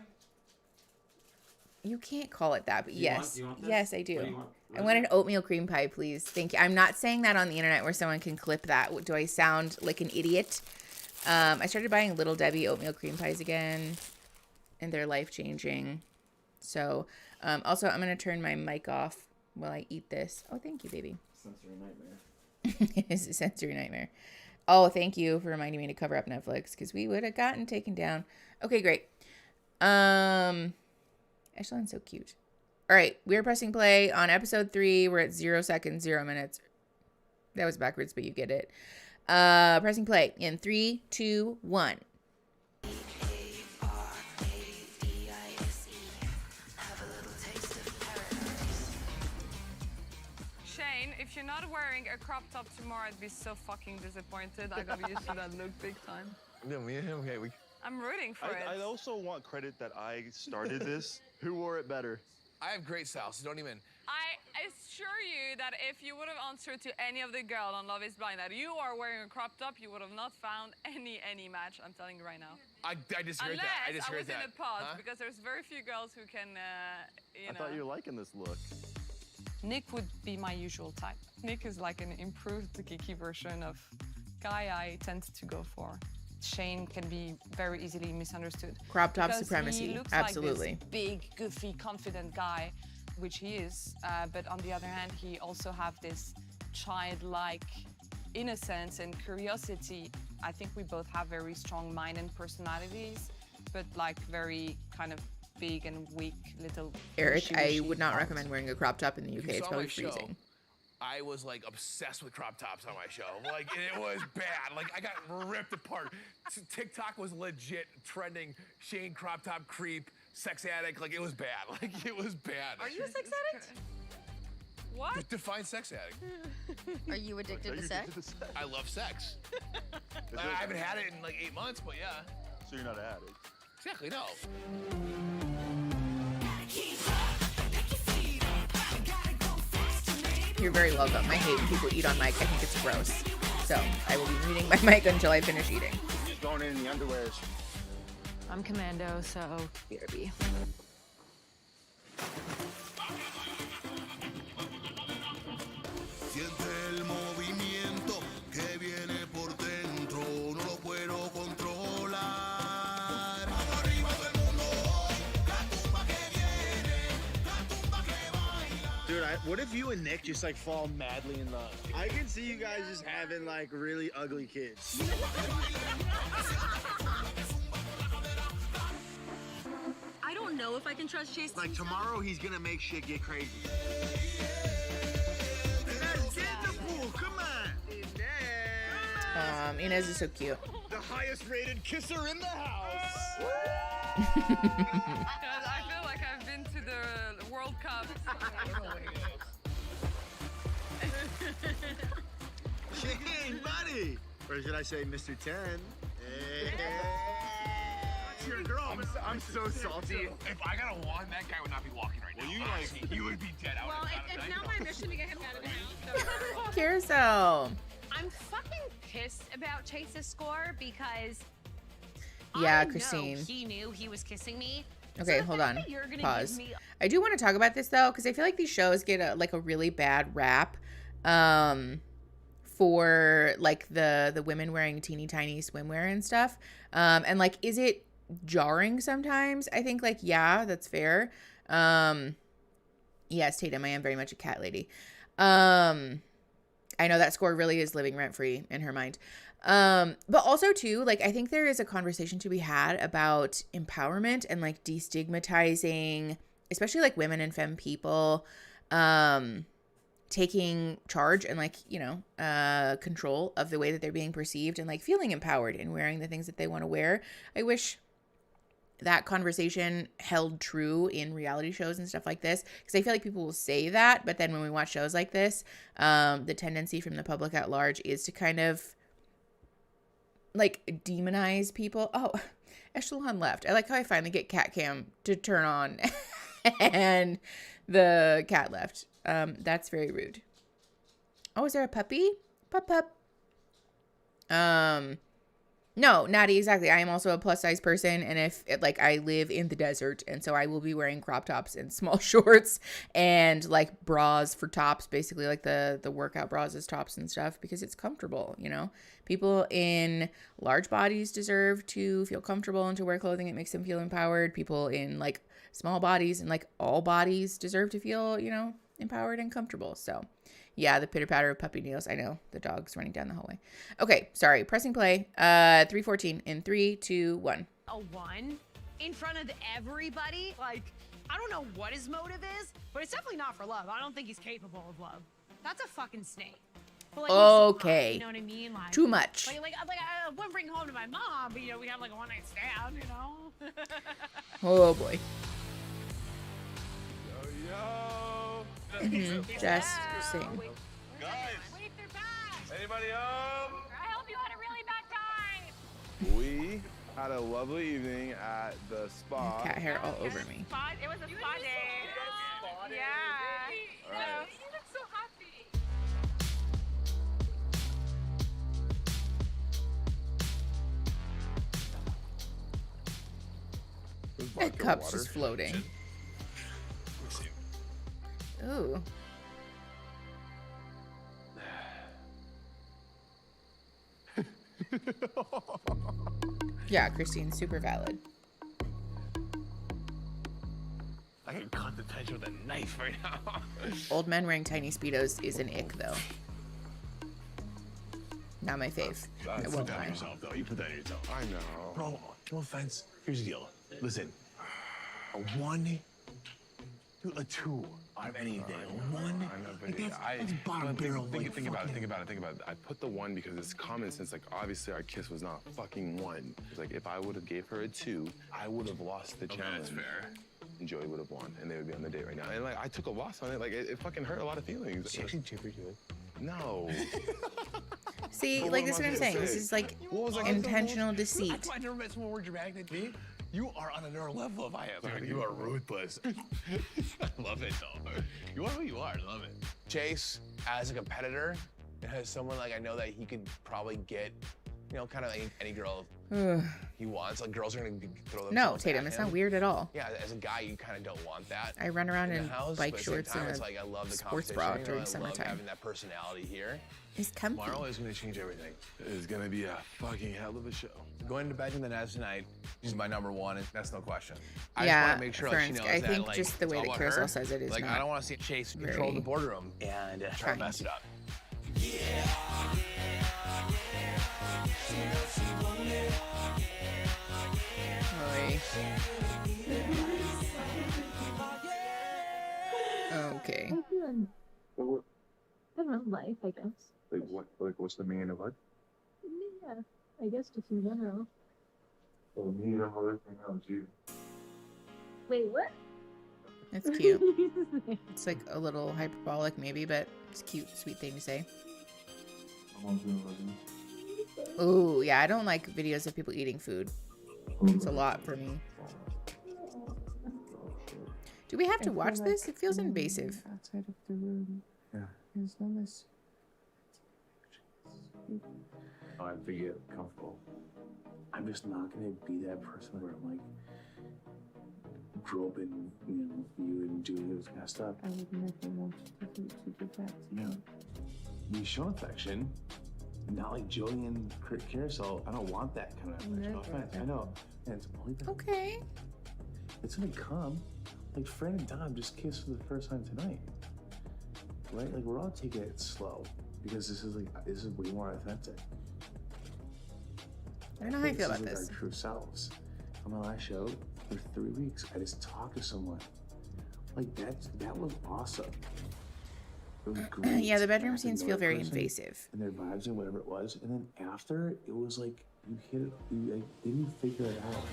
S1: You can't call it that, but yes.
S8: Do you want this?
S1: Yes, I do.
S8: What do you want?
S1: I want an oatmeal cream pie, please. Thank you. I'm not saying that on the internet where someone can clip that. Do I sound like an idiot? I started buying Little Debbie oatmeal cream pies again, and they're life-changing. So, also, I'm going to turn my mic off while I eat this. Oh, thank you, baby.
S8: Sensory nightmare.
S1: It is a sensory nightmare. Oh, thank you for reminding me to cover up Netflix because we would have gotten taken down. Okay, great. Echelon's so cute. All right, we're pressing play on episode 3. We're at 0 seconds, 0 minutes. That was backwards, but you get it. Pressing play in 3, 2, 1.
S11: If you're not wearing a crop top tomorrow, I'd be so fucking disappointed. I got used to that look big time.
S4: No, me and him, okay,
S11: I'm rooting for it.
S16: I also want credit that I started this. Who wore it better?
S12: I have great style, so don't even.
S11: I assure you that if you would have answered to any of the girls on Love is Blind that you are wearing a crop top, you would have not found any match. I'm telling you right now.
S12: I disagree with that. I disagree with that.
S11: Unless I was in a pod, because there's very few girls who can,
S16: I thought you were liking this look.
S21: Nick would be my usual type. Nick is like an improved geeky version of guy I tend to go for. Shane can be very easily misunderstood.
S1: Crop top
S21: because
S1: supremacy,
S21: he looks
S1: absolutely.
S21: Like this big, goofy, confident guy, which he is. But on the other hand, he also have this childlike innocence and curiosity. I think we both have very strong mind and personalities, but like very kind of big and weak little.
S1: Eric, I would not recommend wearing a crop top in the UK. It's probably freezing.
S12: I was like obsessed with crop tops on my show. Like it was bad. Like I got ripped apart. TikTok was legit trending. Shane crop top creep, sex addict. Like it was bad. Like it was bad.
S3: Are you a sex addict? What?
S12: Define sex addict.
S9: Are you addicted to sex?
S12: I love sex. I haven't had it in like 8 months, but yeah.
S16: So you're not an addict?
S12: Exactly, no.
S1: You're very welcome. I hate when people eat on mic. I think it's gross. So I will be muting my mic until I finish eating.
S6: Just going in the underwears.
S7: I'm commando, so BRB.
S13: Siente el movimiento que viene por dentro, no lo puedo controlar. Vamos arriba todo el mundo hoy, la tumba que viene, la tumba que baila.
S6: Dude, what if you and Nick just like fall madly in love? I can see you guys just having like really ugly kids.
S3: I don't know if I can trust Chase.
S6: Like tomorrow he's gonna make shit get crazy. Get in the pool, come on!
S1: Inez is so cute.
S6: The highest rated kisser in the house!
S11: I feel like I've been to the World Cup.
S6: Shane, buddy! Or should I say Mr. 10? Hey. That's your girl.
S12: I'm so salty. If I got a wand, that guy would not be walking right now. He would be dead out.
S3: Well, it's now my mission to get him out of the house.
S1: Carousel.
S3: I'm fucking pissed about Chase's score because
S1: Yeah,
S3: I
S1: Christine.
S3: know he knew he was kissing me.
S1: Okay,
S3: So the
S1: hold
S3: fact
S1: on.
S3: that you're gonna
S1: Pause.
S3: give me-
S1: I do want to talk about this though, because I feel like these shows get a really bad rap, for like the women wearing teeny tiny swimwear and stuff. And like, is it jarring sometimes? I think like, yeah, that's fair. Yes, Tatum, I am very much a cat lady. I know that score really is living rent free in her mind. But also too, like, I think there is a conversation to be had about empowerment and like destigmatizing, especially like women and femme people, taking charge and like, you know, control of the way that they're being perceived and like feeling empowered in wearing the things that they want to wear. I wish that conversation held true in reality shows and stuff like this, because I feel like people will say that, but then when we watch shows like this, the tendency from the public at large is to kind of like demonize people. Oh, Echelon left. I like how I finally get cat cam to turn on and the cat left. That's very rude. Oh, is there a puppy? Pup. No, Natty, exactly. I am also a plus size person, and if like I live in the desert, and so I will be wearing crop tops and small shorts and like bras for tops, basically like the workout bras as tops and stuff, because it's comfortable, you know. People in large bodies deserve to feel comfortable and to wear clothing that makes them feel empowered. People in like small bodies and like all bodies deserve to feel, you know, empowered and comfortable. So yeah, the pitter patter of puppy nails. I know the dog's running down the hallway. Okay, sorry. Pressing play. 3:14 in 3, 2, 1.
S3: A 1 in front of everybody. Like, I don't know what his motive is, but it's definitely not for love. I don't think he's capable of love. That's a fucking snake. But, like,
S1: Okay.
S3: you know what I mean? Like,
S1: Too much.
S3: Like I wouldn't bring him home to my mom, but you know, we'd have like a one night stand, you know?
S1: Oh boy.
S4: Yo.
S1: Just sing.
S4: Guys. Anybody home?
S3: I hope you had a really bad time.
S4: We had a lovely evening at the spa.
S1: Cat hair all over me.
S3: It was a spa day. Yeah.
S4: All right.
S3: You look so happy.
S1: That cup's just floating. Ooh. Yeah, Christine, super valid.
S12: I can cut the tension with a knife right now.
S1: Old men wearing tiny Speedos is an ick, though. Not my fave. I
S12: You put
S1: won't
S12: that on
S1: lie.
S12: yourself, though. You put that on yourself.
S4: I know.
S12: Bro, no offense. Here's the deal. Listen, a 1, dude, a 2 out of anything. A 1, like that's bottom barrel.
S4: Think about it. I put the 1 because it's common sense. Like, obviously, our kiss was not fucking 1. It's like, if I would have gave her a 2, I would have lost the challenge.
S12: That's fair.
S4: And Joey would have won, and they would be on the date right now. And, like, I took a loss on it. Like, it fucking hurt a lot of feelings.
S12: She actually chippered you.
S4: No.
S1: See,
S4: Well,
S1: like,
S4: what
S1: this is
S4: am
S1: what
S4: I
S1: I'm
S4: gonna
S1: saying.
S4: say?
S1: This is like
S12: What was I gonna say?
S1: intentional deceit.
S12: I never met someone more dramatic than me. You are on another level if I am. Dude, you are ruthless. I love it, though. You are who you are. I love it. Chase, as a competitor, as someone like I know that he could probably get, you know, kind of any girl he wants. Like, girls are going to throw themselves
S1: No,
S12: at
S1: Tatum, it's
S12: him.
S1: not weird at all.
S12: Yeah, as a guy, you kind of don't want that.
S1: I run around
S12: the
S1: in
S12: house,
S1: bike
S12: but at the same
S1: shorts
S12: time,
S1: and
S12: it's
S1: a
S12: like, I love the
S1: sports
S12: competition,
S1: bra
S12: you know,
S1: during
S12: I love
S1: summertime.
S12: having that personality here.
S1: It's comfy.
S12: Tomorrow is going to change everything.
S4: It's gonna be a fucking hell of a show.
S12: Going to bed with the Nets tonight, she's my number 1, and that's no question. I
S1: Yeah,
S12: just want to make sure like, she
S1: Fransk,
S12: knows
S1: I
S12: that,
S1: think
S12: like,
S1: just the way
S12: it's all
S1: that
S12: about
S1: Carousel
S12: her.
S1: says it is
S12: like, I
S1: not
S12: don't want to see Chase control
S1: very
S12: the boardroom and try to mess it up.
S1: Oy. Okay.
S7: I don't know, life, I guess.
S16: Like what? Like what's the meaning of what?
S7: Yeah, I guess just in general.
S16: The meaning of everything else, you.
S7: Wait, what?
S1: It's cute. It's like a little hyperbolic maybe, but it's a cute, sweet thing to say. Ooh, yeah, I don't like videos of people eating food. It's a lot for me. Do we have to watch this? It feels invasive.
S8: Outside of the room.
S16: Yeah.
S8: As long as
S15: I figure comfortable. I'm just not gonna be that person where I'm like groping, you know, you and doing this kind of stuff.
S8: I would never want to do that.
S15: You know, we show affection, not like Joey and Carousel. I don't want that kind of affection. No offense, I know. And it's only been,
S1: okay.
S15: It's gonna come. Like Fred and Dom just kissed for the first time tonight, right? Like we're all taking it slow because this is way more authentic.
S1: I don't know how I feel about
S15: This
S1: this.
S15: is like our true selves. On my last show, for 3 weeks, I just talked to someone. Like that was awesome. It was great.
S1: Yeah, the bedroom
S15: I got to
S1: scenes
S15: know
S1: feel
S15: that
S1: very
S15: person
S1: invasive.
S15: And their vibes and whatever it was. And then after, it was like you hit it, you like, didn't figure it out.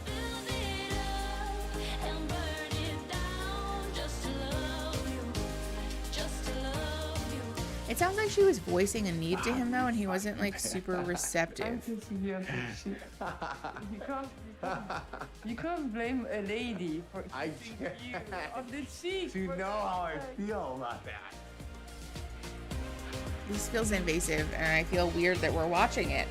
S1: It sounds like she was voicing a need to him though, and he wasn't like super receptive.
S8: You can't blame a lady for kissing you on the cheek.
S15: You know how I feel about that.
S1: This feels invasive, and I feel weird that we're watching it.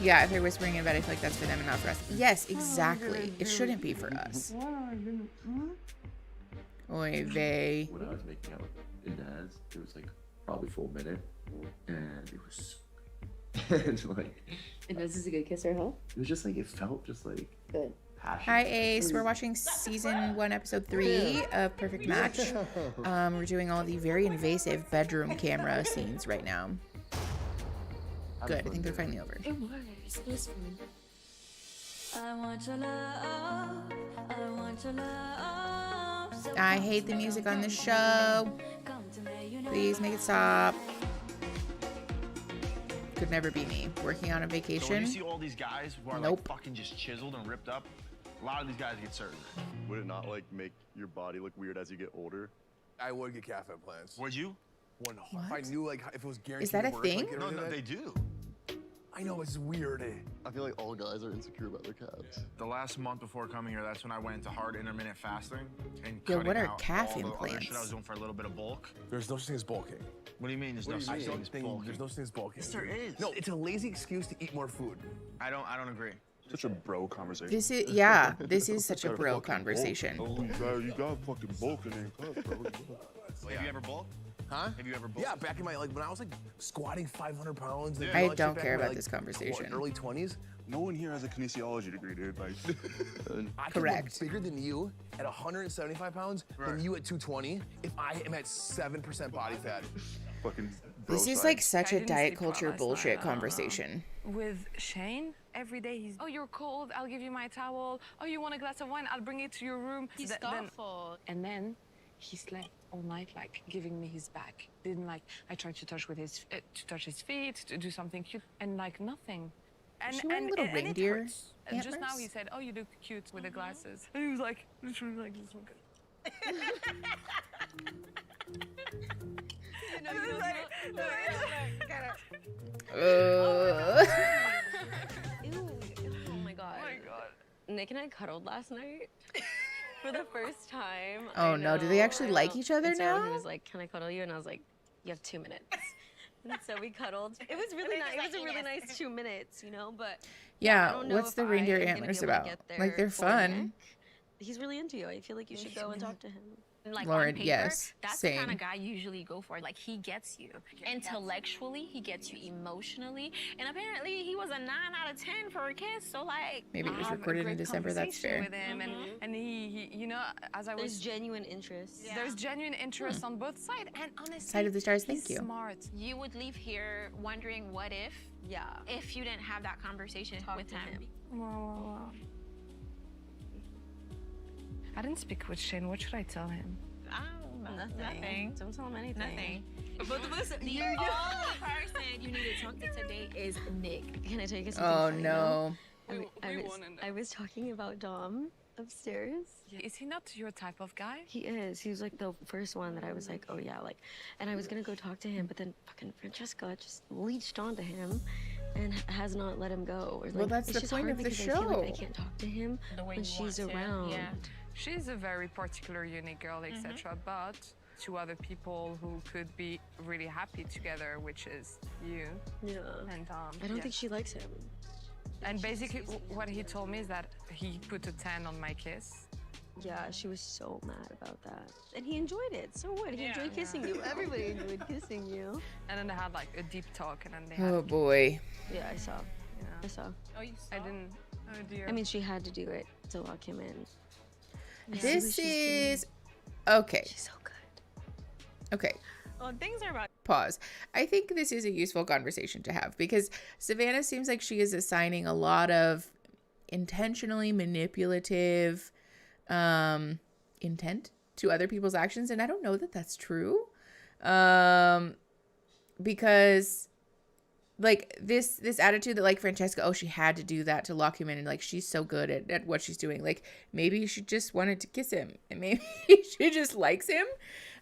S1: Yeah, if they're whispering in bed, I feel like that's for them and not for us. Yes, exactly. It shouldn't be for us.
S8: What am I gonna
S1: Oy vey.
S19: When I was making out with Inez, it was like probably full minute, and it was and like
S23: Inez is a good kisser, huh?
S19: it was just like it felt just like
S23: Good.
S19: passionate.
S1: Hi Ace, we're watching season 1, episode 3 of Perfect Match. We're doing all the very invasive bedroom camera scenes right now. Good, I think they're finally over.
S23: It was. It was fun.
S20: I want your love. I want your love. So
S1: I hate the music on this show. Please make it stop. Could never be me. Working on a
S5: So when
S1: vacation.
S5: you see all these guys who are
S1: Nope.
S5: like fucking just chiseled and ripped up, a lot of these guys get surgery.
S16: Would it not like make your body look weird as you get older?
S12: I would get calf implants.
S5: Would you?
S12: If I knew like if it was guaranteed.
S1: Is that a
S12: work,
S1: thing?
S12: Like,
S5: No, they do.
S12: I know it's weird.
S16: I feel like all guys are insecure about their calves.
S6: The last month before coming here, that's when I went into hard intermittent fasting and
S1: Yo,
S6: cutting
S1: what are
S6: out
S1: calf
S6: all the other
S1: implants?
S6: shit I was doing for a little bit of bulk.
S12: There's no such thing as bulking.
S5: What do you mean? There's
S12: What
S5: no
S12: do you
S5: such
S12: mean?
S5: thing as bulking.
S12: There's no such thing as bulking.
S5: Yes, there is.
S12: No, it's a lazy excuse to eat more food.
S6: I don't agree.
S16: Such a bro conversation.
S1: This is, yeah, this is such a
S16: Gotta
S1: bro
S16: fucking
S1: conversation.
S16: bulk. Oh, bro, you got fucking bulking in class, bro.
S5: Have you ever bulked?
S12: Huh?
S5: Have you ever bullied?
S12: Yeah, back in my, like, when I was, like, squatting 500 pounds. and
S15: I
S12: all that shit
S15: don't
S12: back
S15: care
S12: in my,
S15: about
S12: like,
S15: this conversation.
S12: Early 20s.
S16: No one here has a kinesiology degree, dude. Like,
S12: I could look bigger than you at 175 pounds than you at 220 if I am at 7% body fat.
S16: fucking.
S1: This is like such a diet culture bullshit conversation.
S21: With Shane, every day he's, oh, you're cold, I'll give you my towel. Oh, you want a glass of wine, I'll bring it to your room.
S3: He's thoughtful.
S21: And then he slept all night, like, giving me his back. Didn't, like, I tried to touch with his, to touch his feet, to do something cute, and, like, nothing. And,
S1: Is she wearing little
S21: it
S1: reindeer
S21: hurts. And just now
S1: antlers?
S21: he said, oh, you look cute with the glasses. And he was like, literally like this one.
S9: Ew. Oh my god. Nick and I cuddled last night for the first time.
S1: Oh, no. Do they actually like each other
S9: And so
S1: now?
S9: He was like, "Can I cuddle you?" And I was like, "You have 2 minutes." And so we cuddled. It was really nice. It was a really nice 2 minutes, you know. But
S1: Yeah,
S9: I don't know
S1: what's
S9: if
S1: the
S9: I
S1: reindeer
S9: am gonna
S1: antlers
S9: be able to
S1: about?
S9: get there
S1: Like, they're
S9: for
S1: fun.
S9: Nick. He's really into you. I feel like you should go and talk to him.
S3: Like
S1: Lauren,
S3: on paper,
S1: yes,
S3: that's the kind
S1: same.
S3: of guy you usually go for. Like he gets you intellectually, he gets you emotionally, and apparently he was a 9 out of 10 for a kiss. So like,
S1: Maybe it was
S21: have a
S1: recorded in
S21: great
S1: December. That's
S21: conversation
S1: fair.
S21: with him, and he, you know, as I was.
S9: There's genuine interest.
S21: There's genuine interest on both sides, and honestly,
S1: Side of the stars,
S21: he's
S1: thank you.
S21: smart.
S3: you would leave here wondering what if you didn't have that conversation with him.
S21: Wow. I didn't speak with Shane. What should I tell him?
S9: Nothing. Don't tell him anything.
S3: Nothing. Both of us, the only person you need to talk to today is Nick.
S9: Can I tell you something?
S1: Oh,
S9: funny,
S1: no.
S9: though? I was talking about Dom upstairs.
S21: Is he not your type of guy?
S9: He is. He was like the first one that I was like, oh yeah, like, and I was gonna go talk to him, but then fucking Francesca just leached onto him and has not let him go. Or, like,
S1: Well, that's
S9: it's
S1: the
S9: just
S1: point
S9: hard
S1: of the
S9: because I feel like I
S1: show.
S9: can't talk to him
S3: The way
S9: when
S3: you
S9: she's
S3: want to,
S9: around.
S3: yeah.
S21: She's a very particular, unique girl, etc. But two other people who could be really happy together, which is you
S9: Yeah.
S21: and Dom.
S9: I don't think she likes him.
S21: And basically, what he told me is that he put a 10 on my kiss.
S9: Yeah, she was so mad about that. And he enjoyed it. So what? He enjoyed kissing you. Everybody enjoyed kissing you.
S21: And then they had like a deep talk, and then they had.
S1: Oh, boy.
S9: Yeah, I saw.
S21: Yeah.
S9: I saw.
S21: Oh, you saw? I didn't. Oh dear.
S9: I mean, she had to do it to lock him in.
S1: This is... Okay.
S9: She's so good.
S1: Okay.
S3: Well, things are about.
S1: Pause. I think this is a useful conversation to have because Savannah seems like she is assigning a lot of intentionally manipulative intent to other people's actions, and I don't know that that's true, because like this attitude that like Francesca, oh, she had to do that to lock him in, and like she's so good at what she's doing, like maybe she just wanted to kiss him and maybe she just likes him.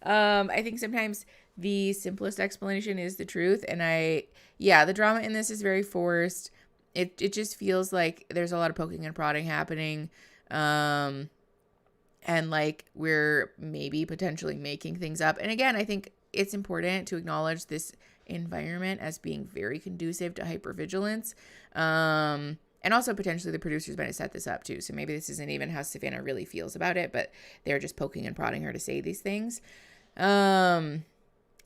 S1: I think sometimes the simplest explanation is the truth, and the drama in this is very forced. It just feels like there's a lot of poking and prodding happening, and like we're maybe potentially making things up. And again, I think it's important to acknowledge this environment as being very conducive to hypervigilance, and also potentially the producers might have set this up too, so maybe this isn't even how Savannah really feels about it, but they're just poking and prodding her to say these things.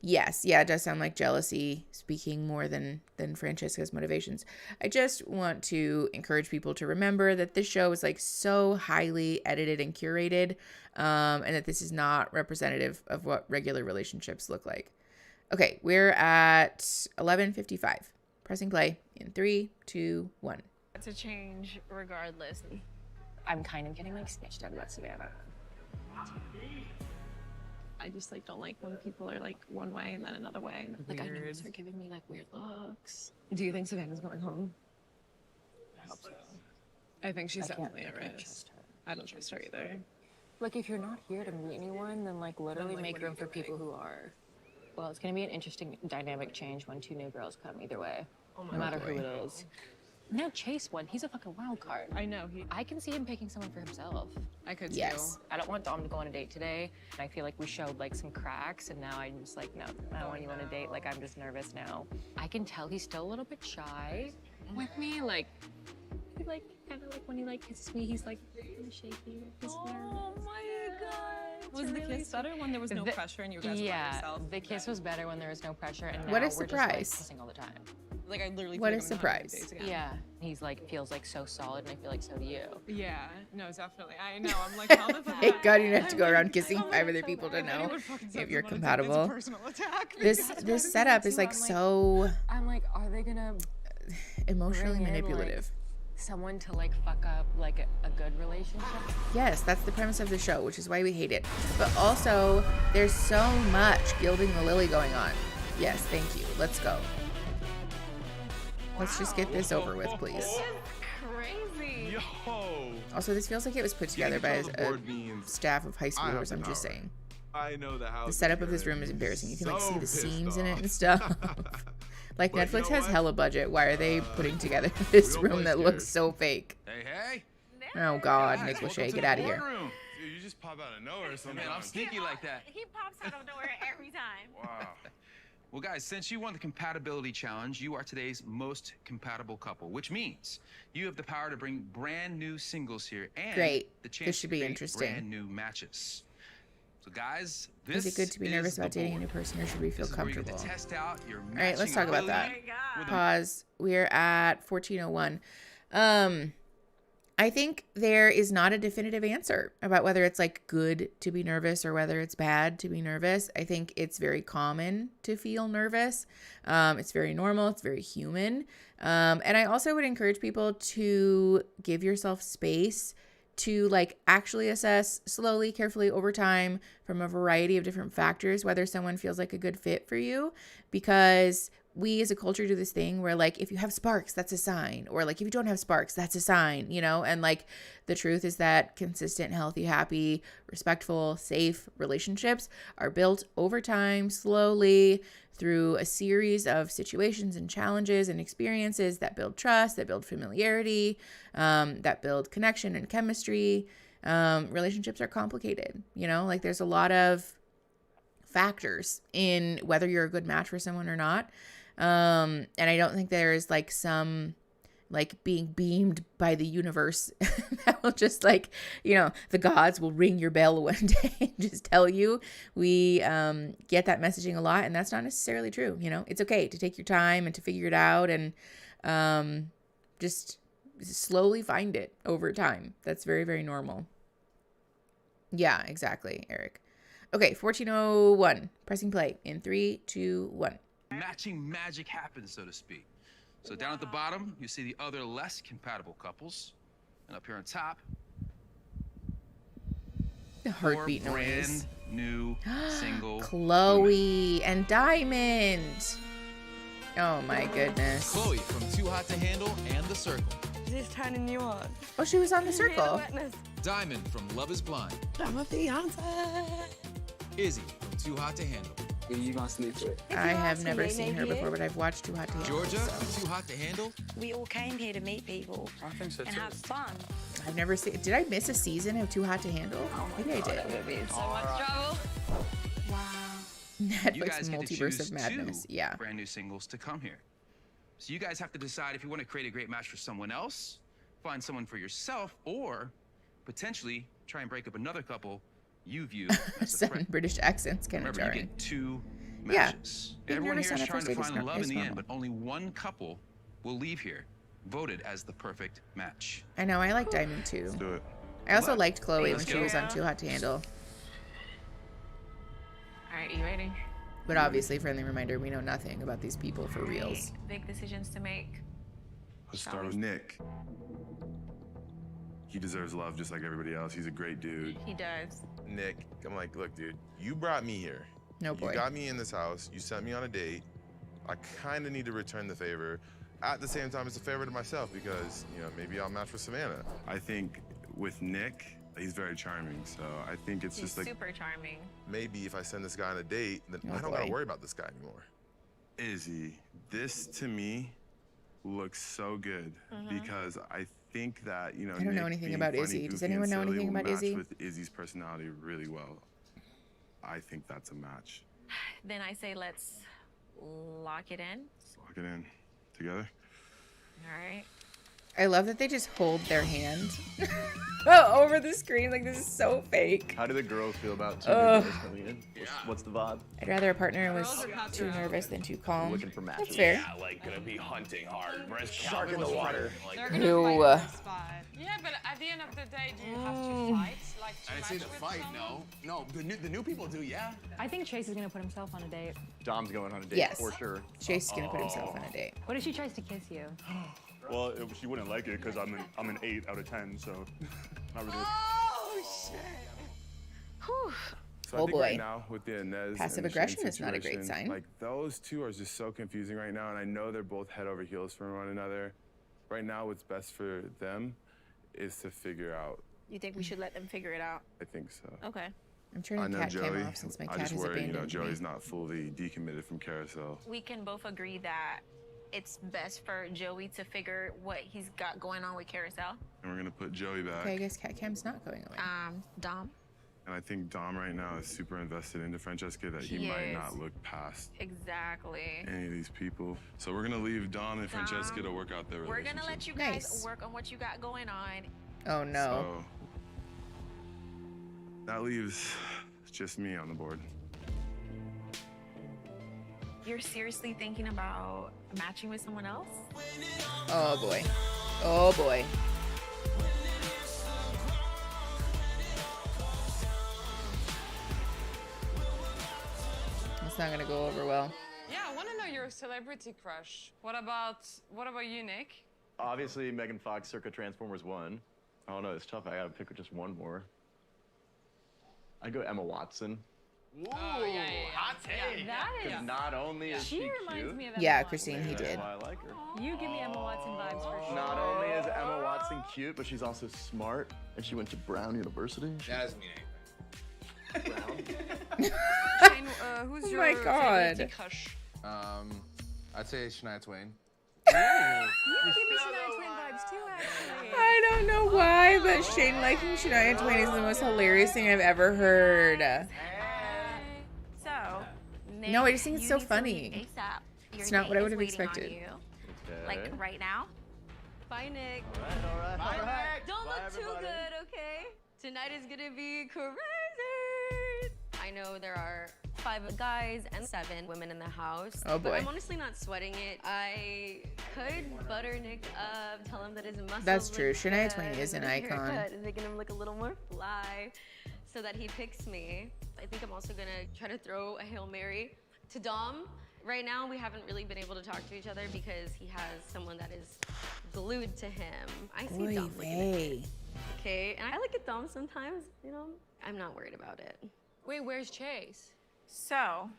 S1: Yes, yeah, it does sound like jealousy speaking more than Francesca's motivations. I just want to encourage people to remember that this show is like so highly edited and curated, and that this is not representative of what regular relationships look like. Okay, we're at 11:55. Pressing play in 3, 2, 1.
S3: To change regardless.
S7: I'm kind of getting like sketched out about Savannah.
S3: I just like don't like when people are like one way and then another way.
S7: Like I noticed her giving me like weird looks. Do you think Savannah's going home?
S3: I hope so. I think she's
S7: I can't-
S3: definitely
S7: I
S3: at
S7: can't
S3: risk.
S7: trust her.
S3: I don't trust her either.
S7: Like if you're not here to meet anyone, then like literally
S3: like,
S7: make
S3: what are
S7: room
S3: you
S7: for people who are. Well, it's gonna be an interesting dynamic change when two new girls come either way, no matter who it is. No, Chase won. He's a fucking wild card.
S3: I know.
S7: I can see him picking someone for himself.
S3: I could
S1: Yes.
S7: I don't want Dom to go on a date today. I feel like we showed like some cracks, and now I'm just like, no, I don't want you on a date. Like I'm just nervous now. I can tell he's still a little bit shy with me. Like, he like kind of like when he like kisses me, he's like shaky. He's nervous.
S3: my god.
S21: Was the kiss better when there was no pressure and you guys were by yourself?
S7: The kiss was better when there was no pressure, and now
S1: What a
S7: we're just like
S1: surprise.
S7: kissing all the time.
S21: Like I literally.
S1: What
S21: feel
S1: a
S21: like I'm not having
S1: surprise.
S21: dates again.
S7: Yeah, he's like feels like so solid, and I feel like so do you.
S21: Yeah, no, definitely. I know. I'm like, how the fuck?
S1: Thank God you didn't have to go around kissing 5 other people to know if you're compatible. This setup is like so
S7: I'm like, are they gonna
S1: emotionally
S7: bring in,
S1: manipulative.
S7: like, someone to like fuck up like a good relationship?
S1: Yes, that's the premise of the show, which is why we hate it. But also, there's so much gilding the lily going on. Yes, thank you. Let's go. Let's just get this over with, please.
S11: Crazy.
S4: Yo.
S1: Also, this feels like it was put together by a staff of high schoolers. I'm just saying.
S4: I know the house.
S1: The setup of this room is embarrassing. You can like see the seams in it and stuff. Like Netflix has hella budget. Why are they putting together this room that looks so fake?
S12: Hey.
S1: Oh God, Nick Lachey, get out of here.
S4: Dude, you just pop out of nowhere sometimes.
S12: Man, I'm sneaky like that.
S3: He pops out of nowhere every time.
S4: Wow.
S14: Well, guys, since you won the Compatibility Challenge, you are today's most compatible couple, which means you have the power to bring brand new singles here and
S1: Great.
S14: the chance
S1: This should be
S14: to create
S1: interesting.
S14: brand new matches. So, guys, this
S1: Is it good to be nervous about dating a new person, or should we feel
S14: This is where you get
S1: comfortable?
S14: to test out your
S1: All right, let's talk about that.
S14: matching
S1: Pause. We're at 14:01. I think there is not a definitive answer about whether it's like good to be nervous or whether it's bad to be nervous. I think it's very common to feel nervous. It's very normal. It's very human. And I also would encourage people to give yourself space to like actually assess slowly, carefully over time from a variety of different factors, whether someone feels like a good fit for you, because we as a culture do this thing where like, if you have sparks, that's a sign, or like, if you don't have sparks, that's a sign, you know? And like, the truth is that consistent, healthy, happy, respectful, safe relationships are built over time, slowly, through a series of situations and challenges and experiences that build trust, that build familiarity, that build connection and chemistry. Relationships are complicated, you know, like there's a lot of factors in whether you're a good match for someone or not. And I don't think there's like some like being beamed by the universe that will just like, you know, the gods will ring your bell one day and just tell you. We get that messaging a lot, and that's not necessarily true. You know, it's okay to take your time and to figure it out, and just slowly find it over time. That's very, very normal. Yeah, exactly, Eric. Okay, 14:01. Pressing play in 3, 2, 1.
S14: Matching magic happens, so to speak. So down at the bottom, you see the other less compatible couples. And up here on top,
S1: The heartbeat
S14: four
S1: noise.
S14: brand new single
S1: Chloe and Diamond. Oh my goodness.
S12: Chloe from Too Hot to Handle and The Circle.
S2: This turning you on.
S1: Oh, she was on The Circle.
S12: Diamond from Love is Blind.
S2: I'm a fiance.
S12: Izzy from Too Hot to Handle.
S19: You gonna sleep with?
S1: I have never seen her before, but I've watched Too Hot to Handle.
S12: Georgia
S1: so.
S12: from Too Hot to Handle.
S2: We all came here to meet people.
S19: I think so
S2: and
S19: too.
S2: have fun.
S1: I've never seen. Did I miss a season of Too Hot to Handle? Maybe I did.
S2: That would be in so much trouble. Wow.
S14: You
S1: Netflix
S14: guys get to
S1: multiverse
S14: choose
S1: of madness.
S14: two
S1: Yeah.
S14: brand new singles to come here. So you guys have to decide if you want to create a great match for someone else, find someone for yourself, or potentially try and break up another couple you view as a
S1: Seven
S14: threat.
S1: British accents kind of
S14: Remember, you
S1: jarring.
S14: get two
S1: Yeah.
S14: matches.
S1: Being
S14: Everyone
S1: nervous
S14: here
S1: on
S14: is
S1: a
S14: trying
S1: first
S14: to
S1: date is
S14: find
S1: not-
S14: love in
S1: is
S14: the end,
S1: normal.
S14: but only one couple will leave here, voted as the perfect match.
S1: I know. I like Diamond too.
S4: Let's do it.
S1: I also liked Chloe when
S14: Let's
S1: she
S14: go.
S1: was on Too Hot to Handle.
S3: All right, you ready?
S1: But obviously, friendly reminder, we know nothing about these people for reals.
S3: Big decisions to make.
S16: Let's start with Nick. He deserves love just like everybody else. He's a great dude.
S3: He does.
S4: Nick, I'm like, look, dude, you brought me here.
S1: No boy.
S4: You got me in this house. You sent me on a date. I kind of need to return the favor. At the same time, it's a favor to myself because, you know, maybe I'll match with Savannah.
S16: I think with Nick, he's very charming. So I think it's
S3: He's
S16: just like
S3: super charming.
S4: Maybe if I send this guy on a date, then
S1: Oh,
S4: I don't gotta
S1: boy.
S4: worry about this guy anymore.
S16: Izzy. This to me looks so good because I think that, you know,
S1: I don't know
S16: Nick
S1: anything
S16: being
S1: about
S16: funny,
S1: Izzy. Does
S16: goofy, and
S1: anyone know
S16: silly
S1: anything
S16: will
S1: about
S16: match
S1: Izzy?
S16: with Izzy's personality really well. I think that's a match.
S3: Then I say let's lock it in.
S16: Let's lock it in together.
S3: All right.
S1: I love that they just hold their hand over the screen. Like, this is so fake.
S5: How do the girls feel about two
S1: Ugh.
S5: girls coming in? What's the vibe?
S1: I'd rather a partner was too nervous than too calm.
S5: Looking for matches.
S1: That's fair.
S12: Yeah, like gonna be hunting hard. Whereas
S5: Shark
S12: Calvin
S5: in the
S12: was
S5: water.
S12: like,
S21: They're gonna
S1: Ew.
S21: fight for a spot. Yeah, but at the end of the day, do you have to fight? Like, to
S12: I didn't see
S21: match
S12: the
S21: with
S12: fight.
S21: someone?
S12: No, the new people do. Yeah.
S7: I think Chase is gonna put himself on a date.
S5: Dom's going on a date
S1: Yes.
S5: for sure.
S1: Chase is gonna put himself on a date.
S7: What if she tries to kiss you?
S16: Well, she wouldn't like it because I'm an 8 out of 10, so not really.
S21: Oh, shit. Whew.
S4: So
S1: Oh,
S4: I think
S1: boy.
S4: right now with the Inez
S1: Passive
S4: and
S1: aggression
S4: Shane
S1: is not a great
S4: situation,
S1: sign.
S4: Like those two are just so confusing right now, and I know they're both head over heels for one another. Right now, what's best for them is to figure out.
S3: You think we should let them figure it out?
S4: I think so.
S3: Okay.
S1: I'm
S4: I
S1: turning
S4: know
S1: cat
S4: Joey.
S1: cam off since my
S4: I
S1: cat
S4: just
S1: has
S4: worry,
S1: abandoned
S4: Joey's
S1: me.
S4: not fully decommitted from carousel.
S3: We can both agree that it's best for Joey to figure what he's got going on with Carousel.
S4: And we're gonna put Joey back.
S1: Okay, I guess cat cam's not going away.
S3: Dom.
S4: And I think Dom right now is super invested into Francesca that he
S3: He
S4: might
S3: is.
S4: not look past
S3: Exactly.
S4: any of these people. So we're gonna leave Dom and Francesca to work out their
S3: We're
S4: relationship.
S3: gonna let you guys
S1: Nice.
S3: work on what you got going on.
S1: Oh no.
S4: So that leaves just me on the board.
S3: You're seriously thinking about matching with someone else?
S1: Oh boy. Oh boy. It's not gonna go over well.
S21: Yeah, I want to know your celebrity crush. What about you, Nick?
S5: Obviously, Megan Fox, circa Transformers 1. I don't know, it's tough. I gotta pick just one more. I'd go Emma Watson.
S21: Oh, yeah.
S12: Hot take.
S21: That is.
S5: 'Cause not only is she
S7: reminds
S5: cute,
S7: me of Emma
S1: Yeah,
S7: Watson.
S1: Christine, he
S5: that's
S1: did.
S5: why I like her.
S7: You give me Emma Watson vibes for sure.
S5: Not only is Emma Watson cute, but she's also smart, and she went to Brown University.
S12: That doesn't mean anything.
S21: Shane, who's
S1: Oh
S21: your
S1: my God.
S21: celebrity crush?
S12: I'd say Shania Twain.
S21: You give me Shania Twain vibes too, actually.
S1: I don't know why, but Shane liking Shania Twain is the most hilarious thing I've ever heard.
S3: So, Nick,
S1: No, I just think it's
S3: you
S1: so
S3: need to
S1: funny.
S3: leave ASAP. Your
S1: It's not
S3: date
S1: what I
S3: is
S1: would have
S3: waiting on
S1: expected.
S3: you.
S5: Okay.
S3: Like right now. Bye, Nick.
S5: All right.
S3: Don't
S5: Bye,
S3: look too
S5: everybody.
S3: good, okay? Tonight is gonna be crazy. I know there are 5 guys and 7 women in the house.
S1: Oh,
S3: But
S1: boy.
S3: I'm honestly not sweating it. I could butter Nick up, tell him that his muscles
S1: That's true.
S3: look
S1: Shania
S3: good,
S1: Twain is an
S3: that his
S1: icon.
S3: haircut is making him look a little more fly, so that he picks me. I think I'm also gonna try to throw a Hail Mary to Dom. Right now, we haven't really been able to talk to each other because he has someone that is glued to him. I see
S1: Oy
S3: Dom looking at me.
S1: vey.
S3: Okay, and I look at Dom sometimes, you know. I'm not worried about it.
S21: Wait, where's Chase?
S3: So,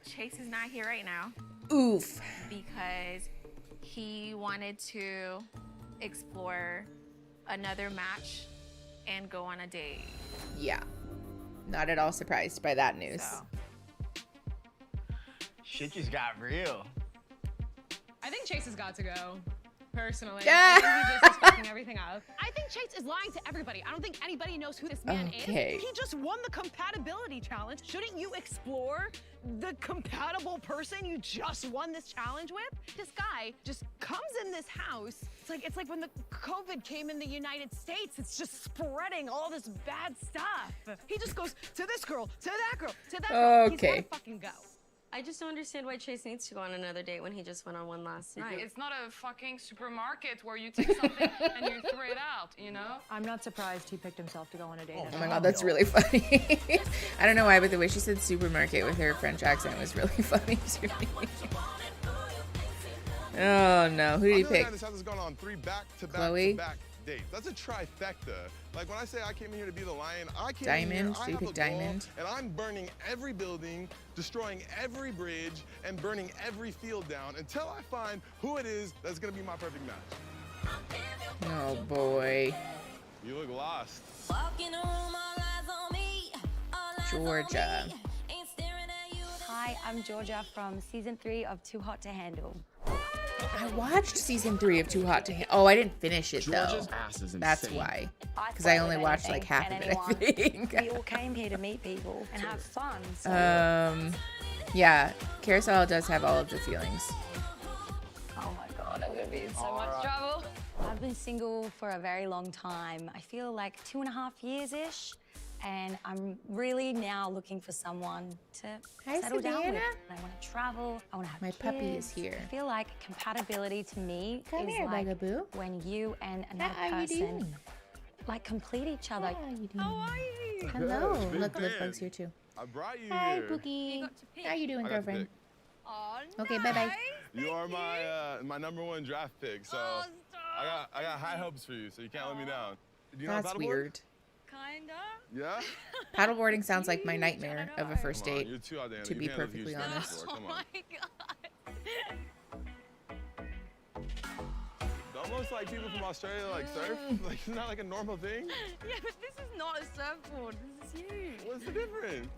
S3: Chase is not here right now
S1: Oof.
S3: because he wanted to explore another match and go on a date.
S1: Yeah. Not at all surprised by that news.
S3: So,
S5: Shit just got real.
S21: I think Chase has got to go. Personally,
S1: Yeah.
S21: I think he just is fucking everything up.
S3: I think Chase is lying to everybody. I don't think anybody knows who this man
S1: Okay.
S3: is. He just won the compatibility challenge. Shouldn't you explore the compatible person you just won this challenge with? This guy just comes in this house. It's like when the COVID came in the United States. It's just spreading all this bad stuff. He just goes to this girl, to that girl, to that girl. He's
S1: Okay.
S3: gotta fucking go. I just don't understand why Chase needs to go on another date when he just went on one last night.
S21: It's not a fucking supermarket where you take something and you throw it out, you know?
S7: I'm not surprised he picked himself to go on a date.
S1: Oh my god, that's really funny. I don't know why, but the way she said supermarket with her French accent was really funny to me. Oh no, who did he pick?
S4: This house has gone on 3
S1: Chloe?
S4: back-to-back dates. That's a trifecta. Like when I say I came in here to be the lion, I came
S1: Diamond?
S4: in here,
S1: Did
S4: I
S1: you
S4: have
S1: pick
S4: a goal,
S1: Diamond?
S4: and I'm burning every building, destroying every bridge, and burning every field down until I find who it is that's gonna be my perfect match.
S1: Oh boy.
S4: You look lost.
S1: Georgia.
S10: Hi, I'm Georgia from season 3 of Too Hot to Handle.
S1: I watched season 3 of Too Hot to Handle. Oh, I didn't finish it though.
S6: Georgia's ass is
S1: That's
S6: insane.
S1: why. because I only watched like half of it, I think.
S10: We all came here to meet people and have fun. So.
S1: Yeah, Carousel does have all of the feelings.
S10: Oh my God, I'm gonna be in so much trouble. I've been single for a very long time. I feel like 2.5 years-ish. And I'm really now looking for someone to settle down with. I want to travel. I want to have
S1: My
S10: kids.
S1: puppy is here.
S10: I feel like compatibility to me
S1: Come
S10: is
S1: here,
S10: like
S1: Bugaboo.
S10: when you and another
S1: How are you
S10: person
S1: doing?
S10: like complete each other.
S3: How are you?
S1: Hello. Look, Livebug's here too.
S4: I brought you
S1: Hi,
S4: here.
S1: Boogie. How you doing,
S4: I got to
S1: girlfriend?
S4: pick.
S3: Oh,
S1: Okay, bye-bye.
S4: You are my #1 draft pick, so I got high hopes for you, so you can't let me down. Do you know
S1: That's
S4: paddleboard?
S1: weird.
S3: Kinda.
S4: Yeah?
S1: Paddleboarding sounds like my nightmare of a first
S4: Come on,
S1: date,
S4: you're too out there.
S1: to
S4: You
S1: be
S4: can't have a huge
S1: perfectly
S4: paddleboard.
S1: honest.
S4: Come on.
S3: Oh my God.
S4: Don't most like people from Australia like surf? Like it's not like a normal thing?
S3: Yeah, but this is not a surfboard. This is huge.
S4: What's the difference?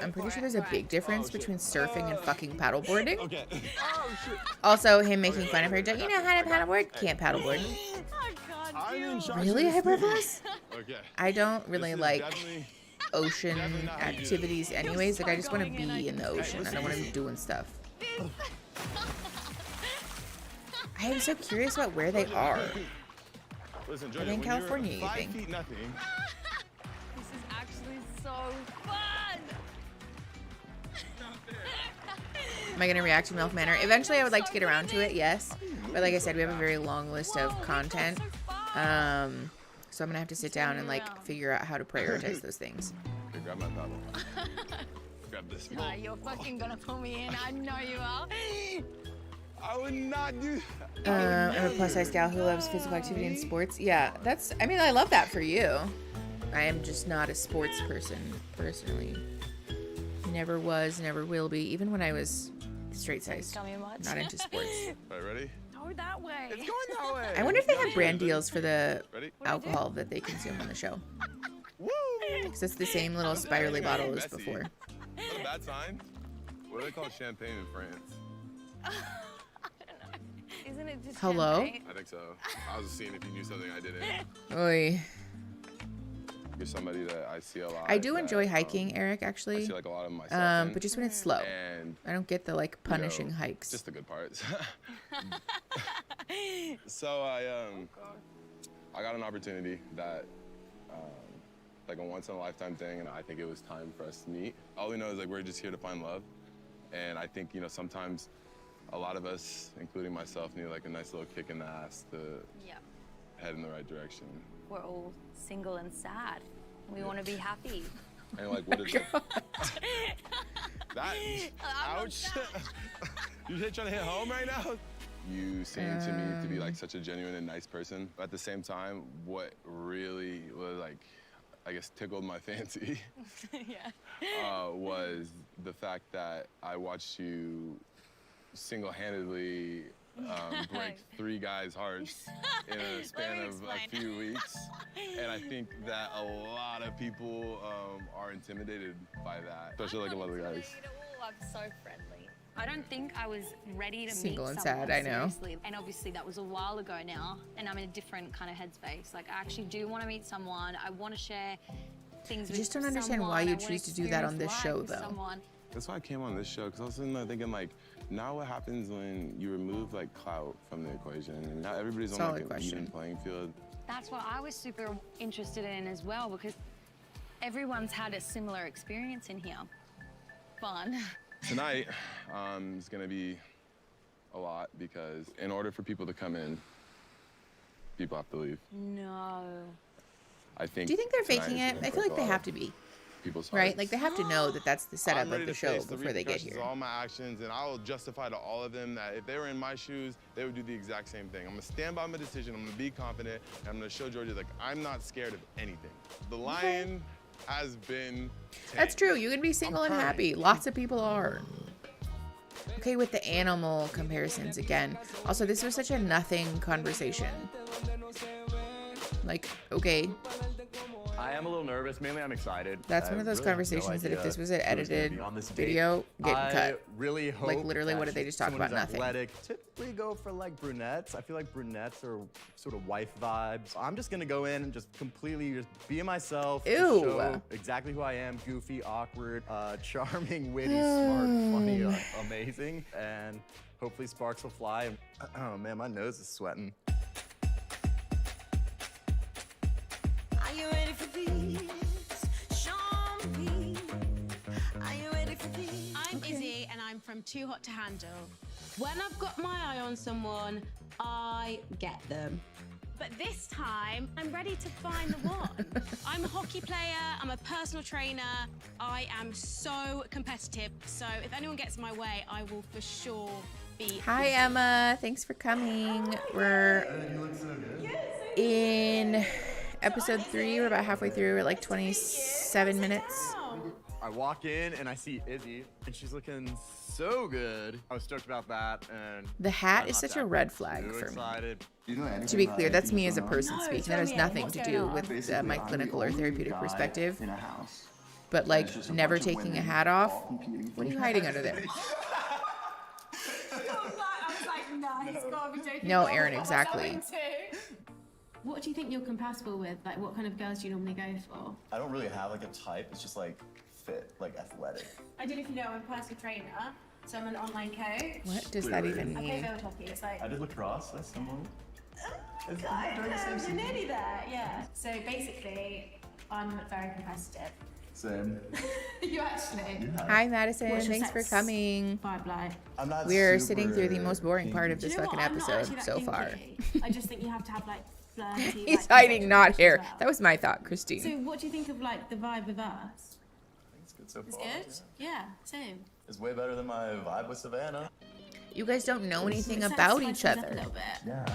S1: I'm pretty sure there's a big difference between surfing and fucking paddleboarding.
S4: Okay. Oh shit.
S1: Also, him making fun of her. Don't you know how to paddleboard? Can't paddleboard. Really, Hyperbolus?
S4: Okay.
S1: I don't really
S4: This is
S1: like
S4: definitely
S1: ocean
S4: not you.
S1: activities anyways. Like, I just want to be in the ocean. I don't want to be doing stuff. I am so curious about where they are.
S4: Listen,
S1: Are
S4: Georgia,
S1: they in
S4: when
S1: California,
S4: you're
S1: you
S4: 5
S1: think?
S4: feet nothing.
S3: This is actually so fun.
S1: Am I going to react to MILF Manor? Eventually, I would like to get around to it, yes. But like I said, we have a very long list of content. So I'm going to have to sit down and like figure out how to prioritize those things.
S4: Okay, grab my paddle. Grab this.
S3: Nah, you're fucking gonna pull me in. I know you are.
S4: I would not do that.
S1: I'm a plus-size gal who loves physical activity and sports. Yeah, I mean, I love that for you. I am just not a sports person, personally. Never was, never will be, even when I was straight size.
S3: Tell me much.
S1: Not into sports.
S4: All right, ready?
S3: Go that way.
S4: It's going that way.
S1: I wonder if they have brand deals for the
S4: Ready?
S1: alcohol that they consume on the show.
S4: Woo!
S1: Because it's the same little spirally bottle as before.
S4: Not a bad sign. What do they call champagne in France?
S3: Isn't it just
S1: Hello?
S3: champagne?
S4: I think so. I was just seeing if you knew something I didn't.
S1: Oy.
S4: You're somebody that I see a lot.
S1: I do
S4: that,
S1: enjoy hiking, Eric, actually.
S4: I see like a lot of myself.
S1: But just when it's slow.
S4: And
S1: I don't get the like punishing hikes.
S4: just the good parts. So I got an opportunity that like a once in a lifetime thing, and I think it was time for us to meet. All we know is like we're just here to find love, and I think sometimes a lot of us, including myself, need like a nice little kick in the ass to head in the right direction.
S10: We're all single and sad. We want to be happy.
S4: And like, what is that? Ouch! You trying to hit home right now? You seem to me to be like such a genuine and nice person. But at the same time, what really was like, I guess, tickled my fancy was the fact that I watched you single-handedly break 3 guys' hearts in a span of a few weeks. And I think that a lot of people are intimidated by that, especially like a lot of the guys.
S10: I'm so friendly. I don't think I was ready to
S1: Single
S10: meet
S1: and
S10: someone
S1: sad, I know.
S10: seriously. And obviously that was a while ago now, and I'm in a different kind of headspace. Like, I actually do want to meet someone. I want to share things
S1: I
S10: with
S1: just don't understand
S10: someone.
S1: why you
S10: I wanna
S1: choose to do that on this
S10: experience
S1: show,
S10: life with
S1: though.
S10: someone.
S4: That's why I came on this show, because I was sitting there thinking, like, now what happens when you remove, like, clout from the equation? And now everybody's on,
S1: Solid
S4: like, an
S1: question.
S4: even playing field.
S10: That's what I was super interested in as well, because everyone's had a similar experience in here. Fun.
S4: Tonight is going to be a lot, because in order for people to come in, people have to leave.
S10: No.
S4: I think.
S1: Do you think they're
S4: tonight
S1: faking
S4: is
S1: it?
S4: gonna
S1: I feel like
S4: break
S1: they
S4: a lot
S1: have
S4: of
S1: to be.
S4: People's
S1: Right?
S4: hearts.
S1: Like, they have to know that that's the setup
S4: I'm ready
S1: of the
S4: to
S1: show
S4: face the
S1: before they get
S4: repercussions
S1: here.
S4: of all my actions, and I will justify to all of them that if they were in my shoes, they would do the exact same thing. I'm gonna stand by my decision. I'm gonna be confident, and I'm gonna show Georgia like I'm not scared of anything. The lion has been.
S1: That's true. You can be single and happy. Lots of people are. Okay, with the animal comparisons again. Also, this was such a nothing conversation. Like, okay,
S5: I am a little nervous. Mainly, I'm excited.
S1: That's one of those conversations that if this was an edited video, getting cut.
S5: Really hope.
S1: Like literally, what did they just talk about? Nothing.
S5: Athletic. Typically go for like brunettes. I feel like brunettes are sort of wife vibes. I'm just gonna go in and just completely just be myself.
S1: Ew.
S5: Show exactly who I am. Goofy, awkward, charming, witty, smart, funny, amazing, and hopefully sparks will fly. Oh man, my nose is sweating.
S20: Are you ready for this? Show me. Are you ready for this?
S3: I'm Izzy and I'm from Too Hot to Handle. When I've got my eye on someone, I get them. But this time, I'm ready to find the one. I'm a hockey player, I'm a personal trainer, I am so competitive. So if anyone gets in my way, I will for sure be...
S1: Hi, Emma. Thanks for coming. We're in episode 3. We're about halfway through. We're at like 27 minutes.
S5: I walk in and I see Izzy, and she's looking so good. I was stoked about that, and
S1: The hat is such a red flag for me. To be clear, that's me as a person speaking. That has nothing to do with my clinical or therapeutic perspective. But like never taking a hat off. What are you hiding under there? No, Erin, exactly.
S3: What do you think you're compatible with? Like, what kind of girls do you normally go for?
S5: I don't really have like a type. It's just like fit, like athletic.
S3: I don't know if you know, I'm a personal trainer, so I'm an online coach.
S1: What does that even
S3: I play
S1: mean?
S3: field hockey. It's like...
S5: I did lacrosse. That's similar.
S3: We're nearly there, yeah. So basically, I'm very competitive.
S5: Same.
S3: You actually?
S1: Hi, Madison.
S3: What's your
S1: Thanks for
S3: sex
S1: coming.
S3: vibe like?
S5: I'm not
S1: We're
S5: super
S1: sitting through the most boring part of
S3: Do you
S1: this
S3: know
S1: fucking
S3: what? I'm not
S1: episode
S3: actually that
S1: so far.
S3: kinky. I just think you have to have like flirty.
S1: He's
S3: like,
S1: hiding not
S3: as
S1: hair.
S3: well.
S1: That was my thought, Christine.
S3: So what do you think of like the vibe with us?
S5: It's good so
S3: It's
S5: far.
S3: good? Yeah, same.
S5: It's way better than my vibe with Savannah.
S1: You guys don't know anything
S3: Let's
S1: about
S3: spice
S1: each
S3: things up
S1: other.
S3: a little bit.
S5: Yeah.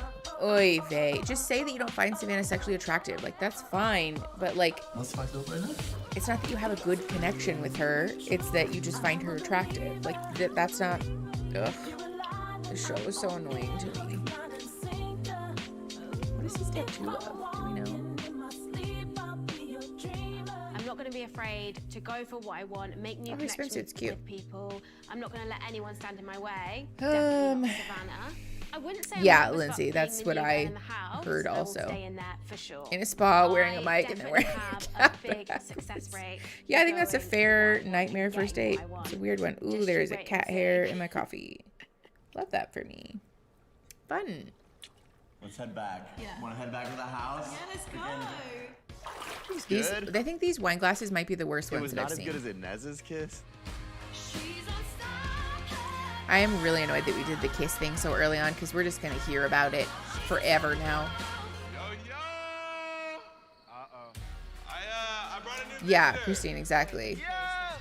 S1: Oy vey. Just say that you don't find Savannah sexually attractive. Like, that's fine. But, like,
S5: Let's spice it up right now.
S1: it's not that you have a good connection with her. It's that you just find her attractive. Like, that's not... Ugh. This show is so annoying to me. What is his tattoo of? Do we know?
S3: I'm not going to be afraid to go for what I want, make new
S1: Oh, his
S3: connections
S1: swimsuit's cute.
S3: with people. I'm not going to let anyone stand in my way. Definitely not Savannah. I wouldn't say I'm
S1: Yeah,
S3: nervous about
S1: Lindsay,
S3: being
S1: that's
S3: the
S1: what
S3: new girl
S1: I
S3: in the house.
S1: heard
S3: I will
S1: also.
S3: stay in there for sure.
S1: In a spa, wearing a mic, and then
S3: definitely
S1: wearing
S3: have
S1: a
S3: a big success rate.
S1: Yeah, I think that's a
S3: going
S1: fair
S3: for
S1: nightmare first date.
S3: I want.
S1: It's a weird one. Ooh,
S3: Just
S1: there's a
S3: wait and
S1: cat
S3: see.
S1: hair in my coffee. Love that for me. Fun.
S5: Let's head back.
S3: Yeah.
S5: Want to head back to the house?
S3: Yeah, let's go.
S1: These,
S5: Good.
S1: I think these wine glasses might be the worst
S5: It
S1: ones
S5: was
S1: that
S5: not
S1: I've
S5: as
S1: seen.
S5: good as Inez's kiss.
S1: I am really annoyed that we did the kiss thing so early on because we're just going to hear about it forever now.
S4: I brought a new
S1: Yeah,
S4: visitor.
S1: Christine, exactly.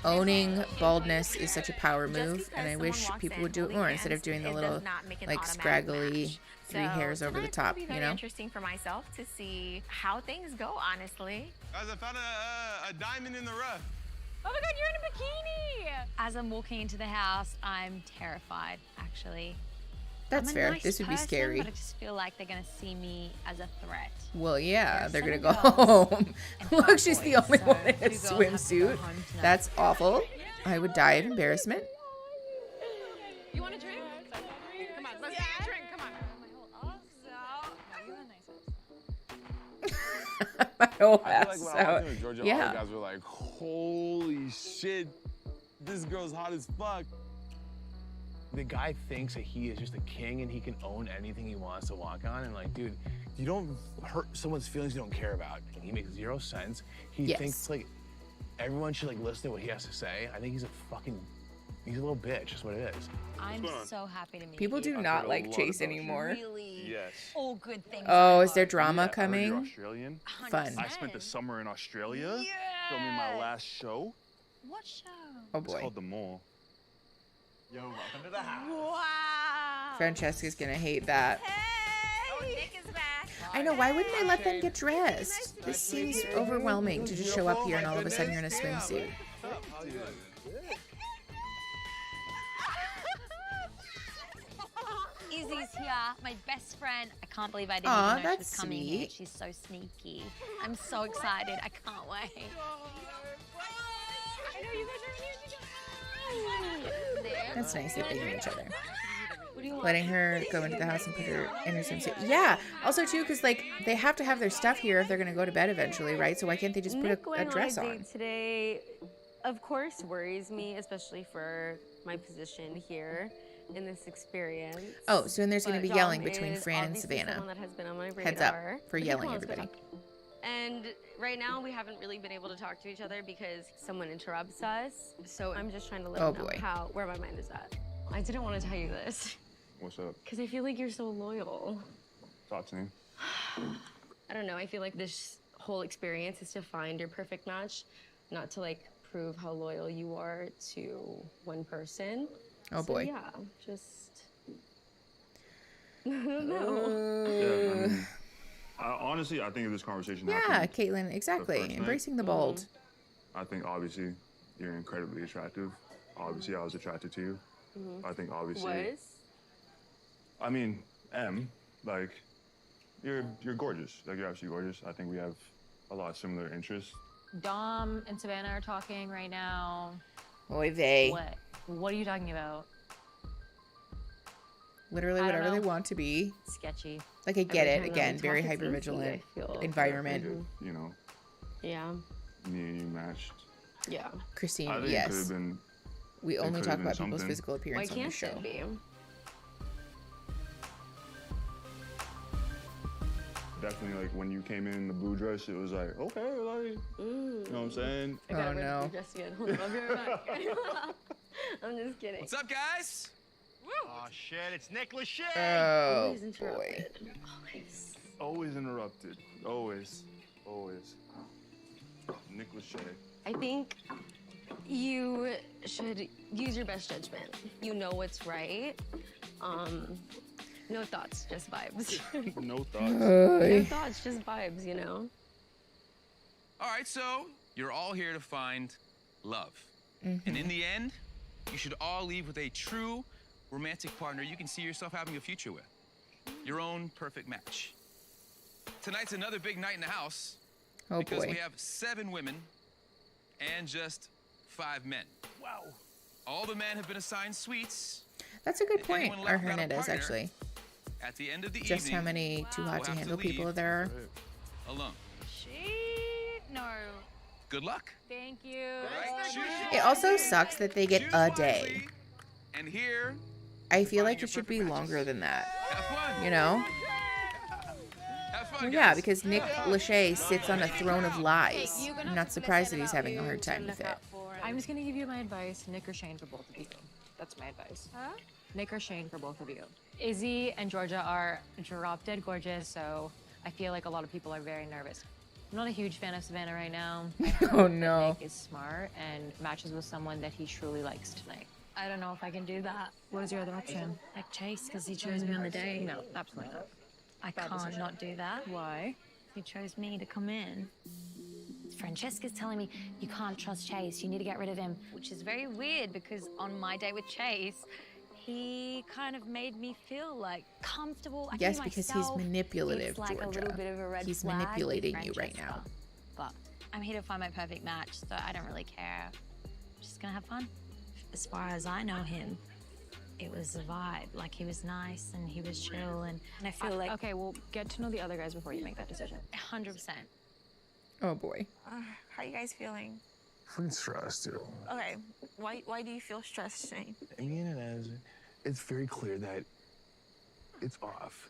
S1: Owning baldness is such a power move, and I wish people would do it more instead of doing the little, like, scraggly three hairs over the top,
S17: It'll be
S1: you
S17: very
S1: know?
S17: interesting for myself to see how things go, honestly.
S4: Guys, I found a diamond in the rough.
S17: Oh my God, you're in a bikini! As I'm walking into the house, I'm terrified, actually.
S1: That's
S17: I'm a
S1: fair.
S17: nice
S1: This would be
S17: person,
S1: scary.
S17: But I just feel like they're gonna see me as a threat.
S1: Well, yeah, they're
S17: There
S1: gonna
S17: are
S1: go
S17: some girls
S1: home.
S17: and
S1: Look, she's the only
S17: so
S1: one in a
S17: 2 girls have to go
S1: swimsuit.
S17: home tonight.
S1: That's awful. I would die of embarrassment.
S3: You want a drink? Come on, let's get a drink. Come on.
S1: My whole
S4: I feel like
S1: ass
S4: when I
S1: out.
S4: walked into Georgia, all
S1: Yeah.
S4: the guys were like, holy shit, this girl's hot as fuck.
S12: The guy thinks that he is just a king and he can own anything he wants to walk on. And like, dude, you don't hurt someone's feelings you don't care about. And he makes zero sense. He
S1: Yes.
S12: thinks like everyone should like listen to what he has to say. I think he's a little bitch, that's what it is.
S17: I'm so happy to meet
S1: People
S17: you.
S1: do not like Chase anymore.
S17: Really,
S16: Yes.
S17: all good things.
S1: Oh, is there drama
S16: Yeah, I heard you're
S1: coming?
S16: Australian.
S1: Fun.
S16: I spent the summer in Australia filming my last show.
S17: What show?
S1: Oh
S16: It's
S1: boy.
S16: called The Mall.
S5: Yo, welcome to the house.
S17: Wow.
S1: Francesca's gonna hate that.
S17: Oh, Nick is back.
S1: I know, why wouldn't they let them get dressed? This seems overwhelming to just show up here and all of a sudden you're in a swimsuit.
S17: Izzy's here, my best friend. I can't believe I didn't
S1: Aw,
S17: even know she was
S1: that's
S17: coming here.
S1: sweet.
S17: She's so sneaky. I'm so excited. I can't wait.
S3: I know you guys are here.
S1: That's nice that they knew each other. Letting her go into the house and put her in her swimsuit. Yeah. Also, too, because, like, they have to have their stuff here if they're going to go to bed eventually, right? So why can't they just put
S13: Nick
S1: a
S13: went
S1: dress
S13: on a
S1: on?
S13: date today, of course, worries me, especially for my position here in this experience.
S1: Oh, so then there's going to
S13: But
S1: be yelling
S13: Dom
S1: between
S13: is
S1: Fran and
S13: obviously
S1: Savannah.
S13: someone that has been on my
S1: Heads up
S13: radar.
S1: for
S13: Okay,
S1: yelling,
S13: come on, let's go
S1: everybody.
S13: talk. And right now, we haven't really been able to talk to each other because someone interrupts us. So I'm just trying to let
S1: Oh,
S13: him know
S1: boy.
S13: where my mind is at. I didn't want to tell you this
S16: What's up?
S13: because I feel like you're so loyal.
S16: Talk to me.
S13: I don't know. I feel like this whole experience is to find your perfect match, not to like prove how loyal you are to one person.
S1: Oh,
S13: So,
S1: boy.
S13: yeah, just. I don't know.
S16: Yeah, I mean, honestly, I think if this conversation
S1: Yeah,
S16: happened
S1: Caitlin,
S16: the
S1: exactly.
S16: first night,
S1: Embracing the bold.
S16: I think obviously you're incredibly attractive. Obviously, I was attracted to you. I think obviously. I mean, like, you're gorgeous. Like, you're absolutely gorgeous. I think we have a lot of similar interests.
S7: Dom and Savannah are talking right now.
S1: Oy vey.
S7: What? What are you talking about?
S1: Literally
S7: I don't
S1: whatever they
S7: know.
S1: want to be.
S7: Sketchy.
S1: Like, I get
S13: Every
S1: it.
S13: time that
S1: Again,
S13: we
S1: very
S13: talk, it's
S1: hypervigilant
S13: easy, I feel.
S1: environment.
S16: I think if, you know,
S13: Yeah.
S16: me and you matched.
S13: Yeah.
S1: Christine,
S16: I think it could
S1: yes.
S16: have been.
S1: We
S16: it
S1: only
S16: could
S1: talk
S16: have been
S1: about people's
S16: something.
S1: physical
S13: Why
S1: appearance on the
S13: can't
S1: show.
S13: it be?
S16: Definitely, like, when you came in the blue dress, it was like, okay, like, you know what I'm saying?
S13: I gotta
S1: Oh,
S13: wear
S1: no.
S13: the dress again. Hold on, I'll be right back. I'm just kidding.
S14: What's up, guys?
S5: Oh shit, it's Nick Lachey!
S1: Oh,
S13: Always
S1: boy.
S13: interrupted. Always.
S16: Always interrupted. Always. Always. Nick Lachey.
S13: I think you should use your best judgment. You know what's right. No thoughts, just vibes.
S16: No thoughts.
S13: No thoughts, just vibes, you know?
S14: All right, so you're all here to find love. And in the end, you should all leave with a true romantic partner you can see yourself having a future with. Your own perfect match. Tonight's another big night in the house.
S1: Oh,
S14: because
S1: boy.
S14: we have 7 women and just 5 men. Wow. All the men have been assigned suites.
S1: That's a good
S14: And
S1: point,
S14: anyone
S1: or
S14: left without a
S1: Hernandez,
S14: partner,
S1: actually.
S14: At the end of the
S1: Just
S14: evening,
S1: how many too hot
S14: we'll
S1: to
S14: have
S1: handle
S14: leave
S1: people there are.
S14: alone.
S17: No.
S14: Good luck.
S17: Thank you.
S1: It also sucks that they get a day.
S14: And here,
S1: I feel like it should be longer than that.
S14: have fun.
S1: You know?
S14: Have fun,
S1: Well, yeah,
S14: guys.
S1: because Nick Lachey sits on a throne of lies. I'm not surprised that he's having a hard time with it.
S7: I'm just gonna give you my advice, Nick or Shane for both of you. That's my advice.
S17: Huh?
S7: Nick or Shane for both of you. Izzy and Georgia are drop dead gorgeous, so I feel like a lot of people are very nervous. I'm not a huge fan of Savannah right now.
S1: Oh, no.
S7: Nick is smart and matches with someone that he truly likes tonight.
S10: I don't know if I can do that.
S7: What is your other option?
S10: Like Chase, because he chose me on the date.
S7: No, absolutely not.
S10: I
S7: Bad
S10: can't
S7: decision.
S10: not do that.
S7: Why?
S10: He chose me to come in. Francesca's telling me you can't trust Chase, you need to get rid of him, which is very weird because on my date with Chase, he kind of made me feel like comfortable. I can
S1: Yes,
S10: be
S1: because he's
S10: myself.
S1: manipulative,
S10: It's like
S1: Georgia.
S10: a little bit of a red
S1: He's
S10: flag with
S1: manipulating you right
S10: Francesca.
S1: now.
S10: But I'm here to find my perfect match, so I don't really care. Just gonna have fun. As far as I know him, it was a vibe. Like he was nice and he was chill, and I feel like
S7: Okay, well, get to know the other guys before you make that decision.
S10: 100%.
S1: Oh, boy.
S18: How you guys feeling?
S15: Freaking stressed, dude.
S18: Okay, why do you feel stressed, Shane?
S15: I mean, it's very clear that it's off.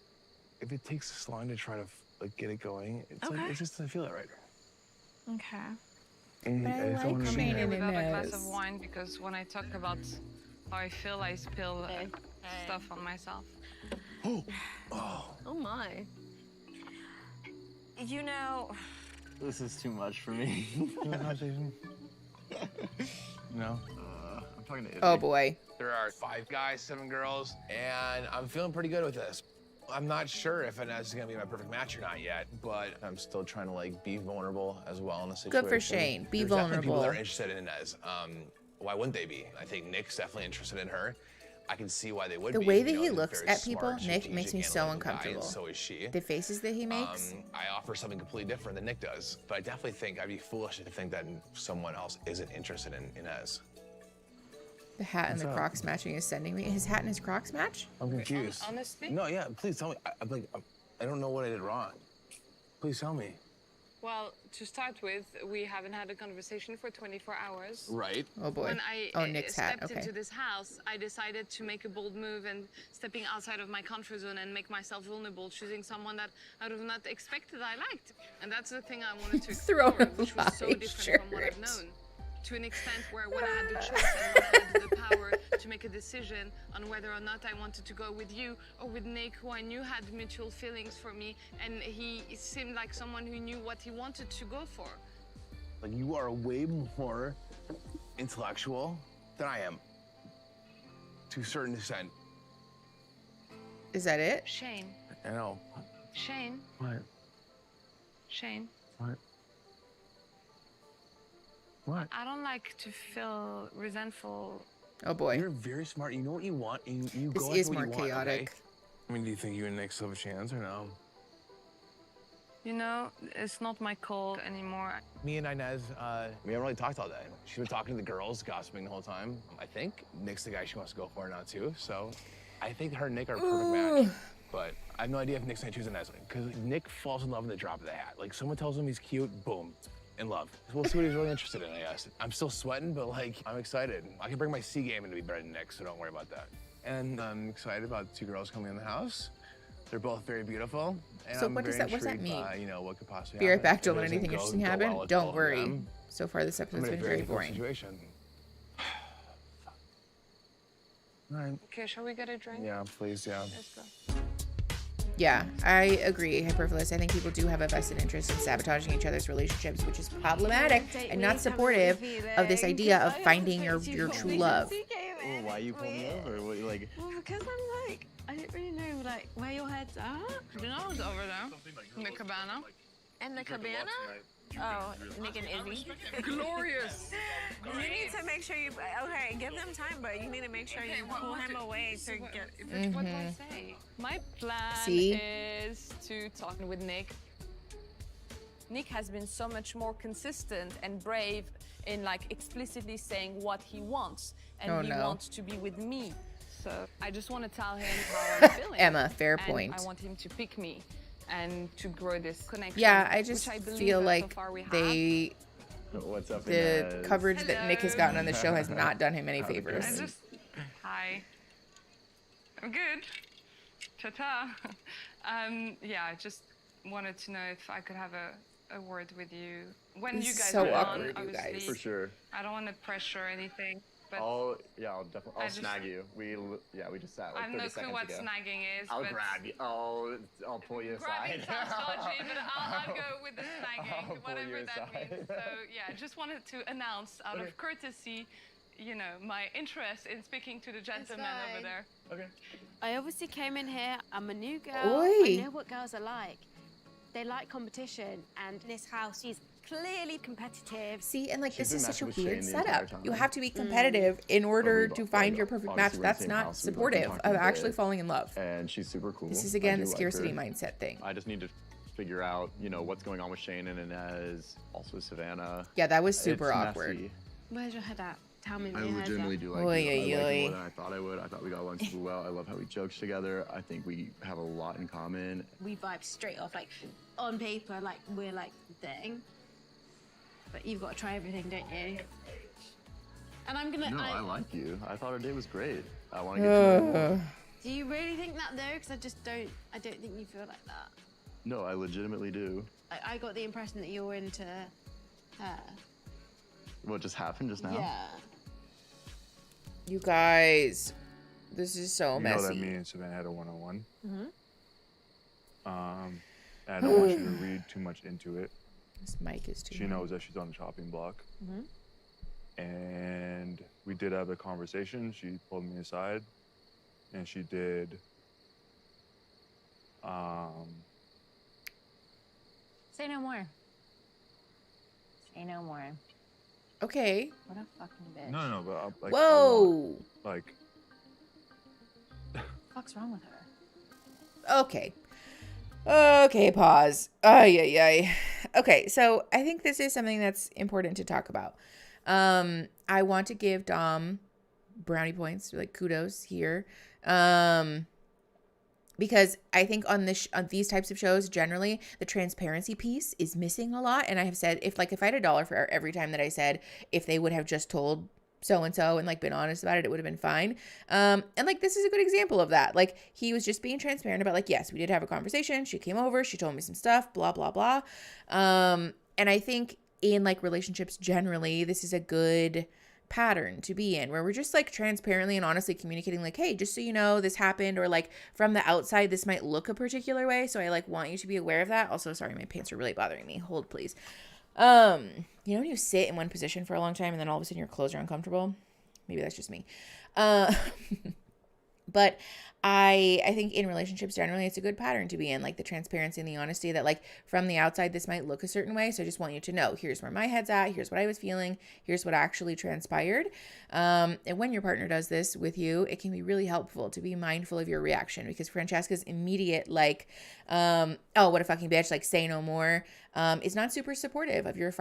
S15: If it takes this long to try to like get it going, it's like it just doesn't feel that right.
S18: Okay.
S15: And
S1: But I
S15: just don't
S1: like
S15: wanna be
S1: Shane
S15: there.
S1: and
S21: Without a glass
S1: Inez.
S21: of wine, because when I talk about how I feel, I spill stuff on myself.
S13: Oh my.
S18: You know,
S19: This is too much for me.
S15: No.
S5: I'm talking to Izzy.
S1: Oh, boy.
S12: There are 5 guys, 7 girls, and I'm feeling pretty good with this. I'm not sure if Inez is gonna be my perfect match or not yet, but I'm still trying to like be vulnerable as well in the situation.
S1: Good for Shane. Be
S12: There's definitely people that
S1: vulnerable.
S12: are interested in Inez. Why wouldn't they be? I think Nick's definitely interested in her. I can see why they would
S1: The
S12: be.
S1: way that
S12: You know,
S1: he
S12: he's
S1: looks
S12: very
S1: at people,
S12: smart,
S1: Nick, makes me
S12: strategic,
S1: so
S12: analytical guy, and
S1: uncomfortable.
S12: so is she.
S1: The faces that he makes.
S12: I offer something completely different than Nick does, but I definitely think I'd be foolish to think that someone else isn't interested in Inez.
S1: The hat and the Crocs matching is sending me. His hat and his Crocs match?
S12: I'm confused.
S21: Honestly?
S12: No, yeah, please tell me. I don't know what I did wrong. Please tell me.
S21: Well, to start with, we haven't had a conversation for 24 hours.
S12: Right.
S1: Oh boy.
S21: When I
S1: Nick's hat.
S21: stepped
S1: Okay.
S21: into this house, I decided to make a bold move and stepping outside of my comfort zone and make myself vulnerable, choosing someone that I would have not expected I liked. And that's the thing I wanted to
S1: Throw
S21: explore,
S1: a
S21: which was so
S1: live
S21: different from what I've
S1: shirt.
S21: known. To an extent where when I had the choice and when I had the power to make a decision on whether or not I wanted to go with you or with Nick, who I knew had mutual feelings for me, and he seemed like someone who knew what he wanted to go for.
S12: Like, you are way more intellectual than I am, to a certain extent.
S1: Is that it?
S21: Shane.
S12: I know.
S21: Shane.
S12: What?
S21: Shane.
S12: What? What?
S21: I don't like to feel resentful.
S1: Oh boy.
S12: You're very smart. You know what you want, and you
S1: This
S12: go
S1: is
S12: after
S1: more
S12: what you want,
S1: chaotic.
S12: okay? I mean, do you think you and Nick still have a chance or no?
S21: You know, it's not my call anymore.
S12: Me and Inez, we haven't really talked all day. She's been talking to the girls, gossiping the whole time. I think Nick's the guy she wants to go for now, too. So I think her and Nick are a perfect match. But I have no idea if Nick's gonna choose Inez. Because Nick falls in love in the drop of the hat. Like, someone tells him he's cute, boom, in love. We'll see what he's really interested in, I guess. I'm still sweating, but, like, I'm excited. I can bring my C game in to be better than Nick, so don't worry about that. And I'm excited about the two girls coming in the house. They're both very beautiful. And
S1: So
S12: I'm
S1: what does
S12: very
S1: that- what does that
S12: intrigued
S1: mean?
S12: by, you know, what could possibly
S1: Be right
S12: happen.
S1: back.
S12: If
S1: Don't
S12: it
S1: let
S12: doesn't
S1: anything
S12: go
S1: interesting
S12: well
S1: happen.
S12: with
S1: Don't
S12: both of
S1: worry.
S12: them,
S1: So far, this
S12: I'm
S1: episode's
S12: in a
S1: been very
S12: difficult
S1: boring.
S12: situation. All right.
S21: Okay, shall we get a drink?
S12: Yeah, please, yeah.
S21: Let's go.
S1: Yeah, I agree, Hyperfluous. I think people do have a vested interest in sabotaging each other's relationships, which is problematic and not supportive of this idea of finding your true love.
S5: Oh, why you pull me over? What, like,
S3: Well, because I'm like, I didn't really know like where your head's at.
S21: You know who's over there? In the cabana.
S18: In the cabana? Oh, Nick and Izzy.
S21: Glorious.
S18: You need to make sure you, okay, give them time, but you need to make sure you pull him away to get.
S21: What do I say? My plan
S1: See?
S21: is to talk with Nick. Nick has been so much more consistent and brave in like explicitly saying what he wants, and
S1: Oh,
S21: he
S1: no.
S21: wants to be with me. So I just want to tell him how I'm feeling.
S1: Emma, fair
S21: and
S1: point.
S21: I want him to pick me and to grow this connection.
S1: Yeah, I just
S21: which I believe
S1: feel
S21: that
S1: like
S21: so far we have.
S1: they
S5: what's up?
S1: the
S5: Inez?
S1: coverage that Nick has gotten on the show has not done him any favors.
S21: I just, hi. I'm good. Ta-ta. Yeah, I just wanted to know if I could have a word with you when
S1: This
S21: you
S1: is
S21: guys
S1: so
S21: are
S1: awkward,
S21: on,
S1: you guys.
S21: obviously.
S5: For sure.
S21: I don't want to pressure anything, but
S5: I'll definitely
S21: I
S5: I'll
S21: just-
S5: snag you. We just sat like
S21: I have
S5: 30
S21: no clue
S5: seconds
S21: what
S5: ago.
S21: snagging is.
S5: I'll
S21: but
S5: grab you. I'll pull you
S21: Grabbing
S5: aside.
S21: sounds dodgy, but I'll go with the snagging,
S5: I'll pull
S21: whatever
S5: you
S21: that
S5: aside.
S21: means. So yeah, just wanted to announce out of courtesy, you know, my interest in speaking to the gentleman over
S3: fine.
S21: there.
S5: Okay.
S3: I obviously came in here. I'm a new girl.
S1: Oi.
S3: I know what girls are like. They like competition, and in this house, she's clearly competitive.
S1: See, and like
S5: She's
S1: this is
S5: been
S1: such a
S5: messing with
S1: weird
S5: Shane the entire
S1: setup.
S5: time.
S1: You have to be competitive in order
S5: we've
S1: to find your perfect match.
S5: obviously we're in the
S1: That's
S5: same
S1: not
S5: house. We've been
S1: supportive
S5: talking
S1: of
S5: a
S1: actually
S5: bit.
S1: falling in love.
S5: And she's super cool.
S1: This is
S5: I
S1: again
S5: do
S1: the
S5: like
S1: scarcity
S5: her.
S1: mindset thing.
S5: I just need to figure out, you know, what's going on with Shane and Inez, also Savannah.
S1: Yeah, that was super
S5: It's
S1: awkward.
S5: messy.
S3: Where's your head at? Tell me
S5: I
S3: where your head's
S5: legitimately
S3: at.
S5: do like
S1: Oy,
S5: you. I
S1: oy,
S5: like you
S1: oy.
S5: more than I thought I would. I thought we got along super well. I love how we joked together. I think we have a lot in common.
S3: We vibe straight off, like on paper, like we're like the thing. But you've got to try everything, don't you? And I'm gonna.
S5: No, I like you. I thought our date was great. I want to get to know you more.
S3: Do you really think that though? Because I just don't. I don't think you feel like that.
S5: No, I legitimately do.
S3: I got the impression that you're into her.
S5: What just happened just now?
S3: Yeah.
S1: You guys, this is so
S16: You know that
S1: messy.
S16: me and Savannah had a one-on-one.
S3: Mm-hmm.
S16: And I don't want you to read too much into it.
S1: This mic is too.
S16: She knows that she's on the chopping block.
S3: Mm-hmm.
S16: And we did have a conversation. She pulled me aside and she did
S7: Say no more. Say no more.
S1: Okay.
S7: What a fucking bitch.
S16: no, but like,
S1: Whoa.
S16: like
S7: fuck's wrong with her?
S1: Okay, pause. Ay. Okay, so I think this is something that's important to talk about. I want to give Dom brownie points, like kudos here. Because I think on these types of shows, generally, the transparency piece is missing a lot. And I have said, if I had $1 for every time that I said, if they would have just told so-and-so and like been honest about it, it would have been fine. And like, this is a good example of that. Like, he was just being transparent about like, yes, we did have a conversation. She came over, she told me some stuff, blah, blah, blah. And I think in like relationships generally, this is a good pattern to be in, where we're just like transparently and honestly communicating like, hey, just so you know, this happened, or like from the outside this might look a particular way, so I like want you to be aware of that. Also, sorry, my pants are really bothering me. Hold, please. You know when you sit in one position for a long time and then all of a sudden your clothes are uncomfortable? Maybe that's just me. But I think in relationships generally, it's a good pattern to be in, like the transparency and the honesty that like from the outside, this might look a certain way. So I just want you to know, here's where my head's at. Here's what I was feeling. Here's what actually transpired. And when your partner does this with you, it can be really helpful to be mindful of your reaction, because Francesca's immediate, like, oh, what a fucking bitch, like say no more, is not super supportive of your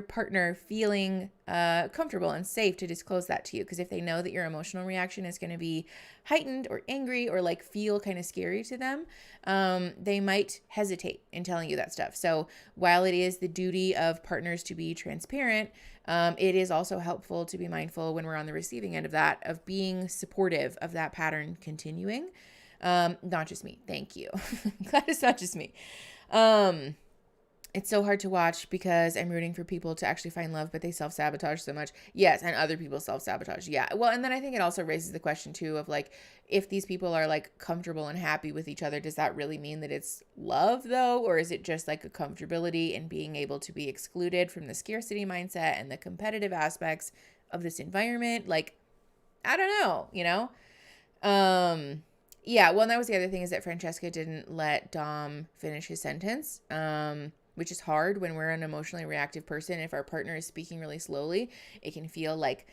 S1: partner feeling comfortable and safe to disclose that to you. Because if they know that your emotional reaction is going to be heightened or angry or like feel kind of scary to them, they might hesitate in telling you that stuff. So while it is the duty of partners to be transparent, it is also helpful to be mindful when we're on the receiving end of that, of being supportive of that pattern continuing. Not just me. Thank you. I'm glad it's not just me. It's so hard to watch because I'm rooting for people to actually find love, but they self-sabotage so much. Yes, and other people self-sabotage. Yeah. Well, and then I think it also raises the question too of like, if these people are like comfortable and happy with each other, does that really mean that it's love though? Or is it just like a comfortability and being able to be excluded from the scarcity mindset and the competitive aspects of this environment? Like, I don't know, you know? Yeah. Well, and that was the other thing, is that Francesca didn't let Dom finish his sentence. Which is hard when we're an emotionally reactive person. If our partner is speaking really slowly, it can feel like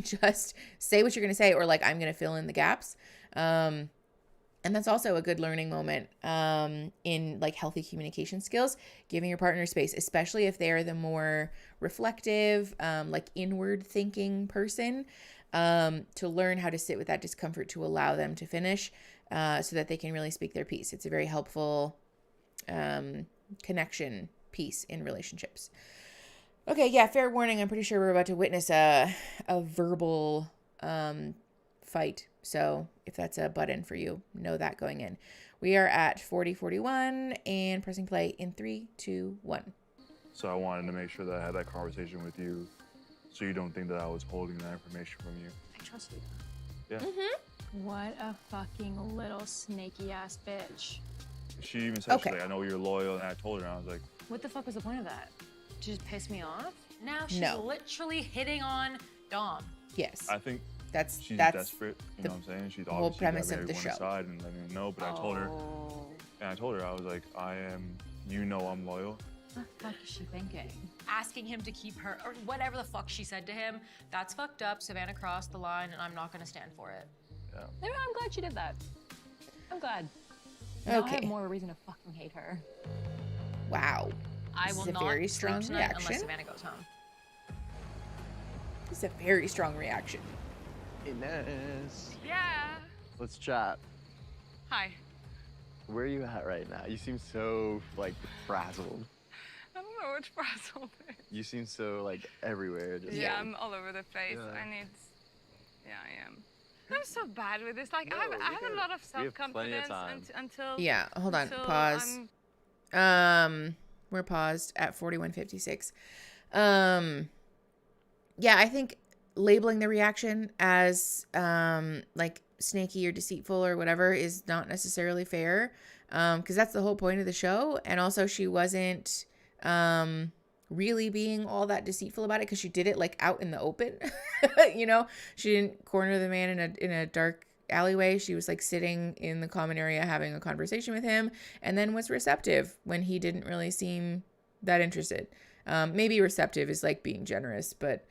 S1: just say what you're going to say, or like, I'm going to fill in the gaps. And that's also a good learning moment in like healthy communication skills, giving your partner space, especially if they're the more reflective, like inward thinking person, to learn how to sit with that discomfort, to allow them to finish, so that they can really speak their piece. It's a very helpful connection piece in relationships. Okay, yeah, fair warning. I'm pretty sure we're about to witness a verbal fight. So if that's a button for you, know that going in. We are at 40:41 and pressing play in 3, 2, 1.
S16: So I wanted to make sure that I had that conversation with you, so you don't think that I was holding that information from you.
S7: I trust you.
S16: Yeah.
S7: Mm-hmm. What a fucking little snaky ass bitch.
S16: She even said, she's like, I know you're loyal, and I told her, and I was like,
S7: what the fuck was the point of that? To just piss me off? Now she's
S1: No.
S7: literally hitting on Dom.
S1: Yes.
S16: I think
S1: that's
S16: she's desperate, you know what I'm saying? She's
S1: whole
S16: obviously
S1: premise
S16: got
S1: of the
S16: everyone
S1: show.
S16: aside and letting them know, but I told her, I was like, you know I'm loyal.
S7: What the fuck is she thinking? Asking him to keep her, or whatever the fuck she said to him, that's fucked up. Savannah crossed the line, and I'm not gonna stand for it.
S16: Yeah.
S7: I'm glad she did that. I'm glad. Now I have
S1: Okay.
S7: more reason to fucking hate her.
S1: Wow.
S7: I
S1: This
S7: will
S1: is a
S7: not
S1: very
S7: sleep
S1: strong
S7: tonight
S1: reaction.
S7: unless Savannah goes home.
S1: This is a very strong reaction.
S8: Inez,
S11: Yeah.
S8: let's chat.
S11: Hi.
S8: Where are you at right now? You seem so, like, frazzled.
S11: I don't know which frazzled is.
S8: You seem so, like, everywhere. Just
S11: Yeah, I'm all over the place.
S8: Yeah.
S11: I am. I'm so bad with this. Like,
S8: No,
S11: I have a lot of
S8: we have plenty of
S11: self-confidence
S8: time.
S11: until.
S1: Yeah, hold on.
S11: until
S1: Pause.
S11: I'm-
S1: We're paused at 41:56. Yeah, I think labeling the reaction as like snaky or deceitful or whatever is not necessarily fair, because that's the whole point of the show. And also, she wasn't really being all that deceitful about it, because she did it like out in the open. You know, she didn't corner the man in a dark alleyway. She was like sitting in the common area having a conversation with him, and then was receptive when he didn't really seem that interested. Maybe receptive is like being generous, but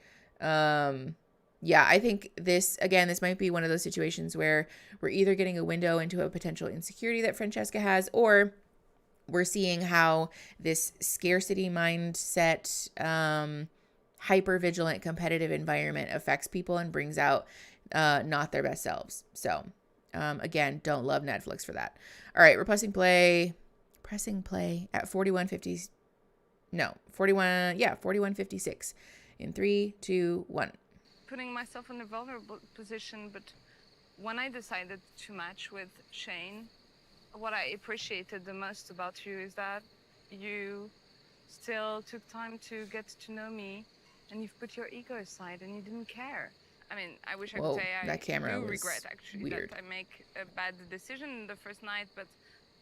S1: Yeah, I think this might be one of those situations where we're either getting a window into a potential insecurity that Francesca has, or we're seeing how this scarcity mindset, hyper-vigilant competitive environment affects people and brings out not their best selves. So, again, don't love Netflix for that. All right, we're pressing play at 41:56 in 3, 2, 1.
S11: Putting myself in a vulnerable position, but when I decided to match with Shane, what I appreciated the most about you is that you still took time to get to know me, and you've put your ego aside and you didn't care. I mean, I wish I
S1: Whoa,
S11: could say I
S1: that camera
S11: do
S1: was
S11: regret actually
S1: weird.
S11: that I make a bad decision the first night, but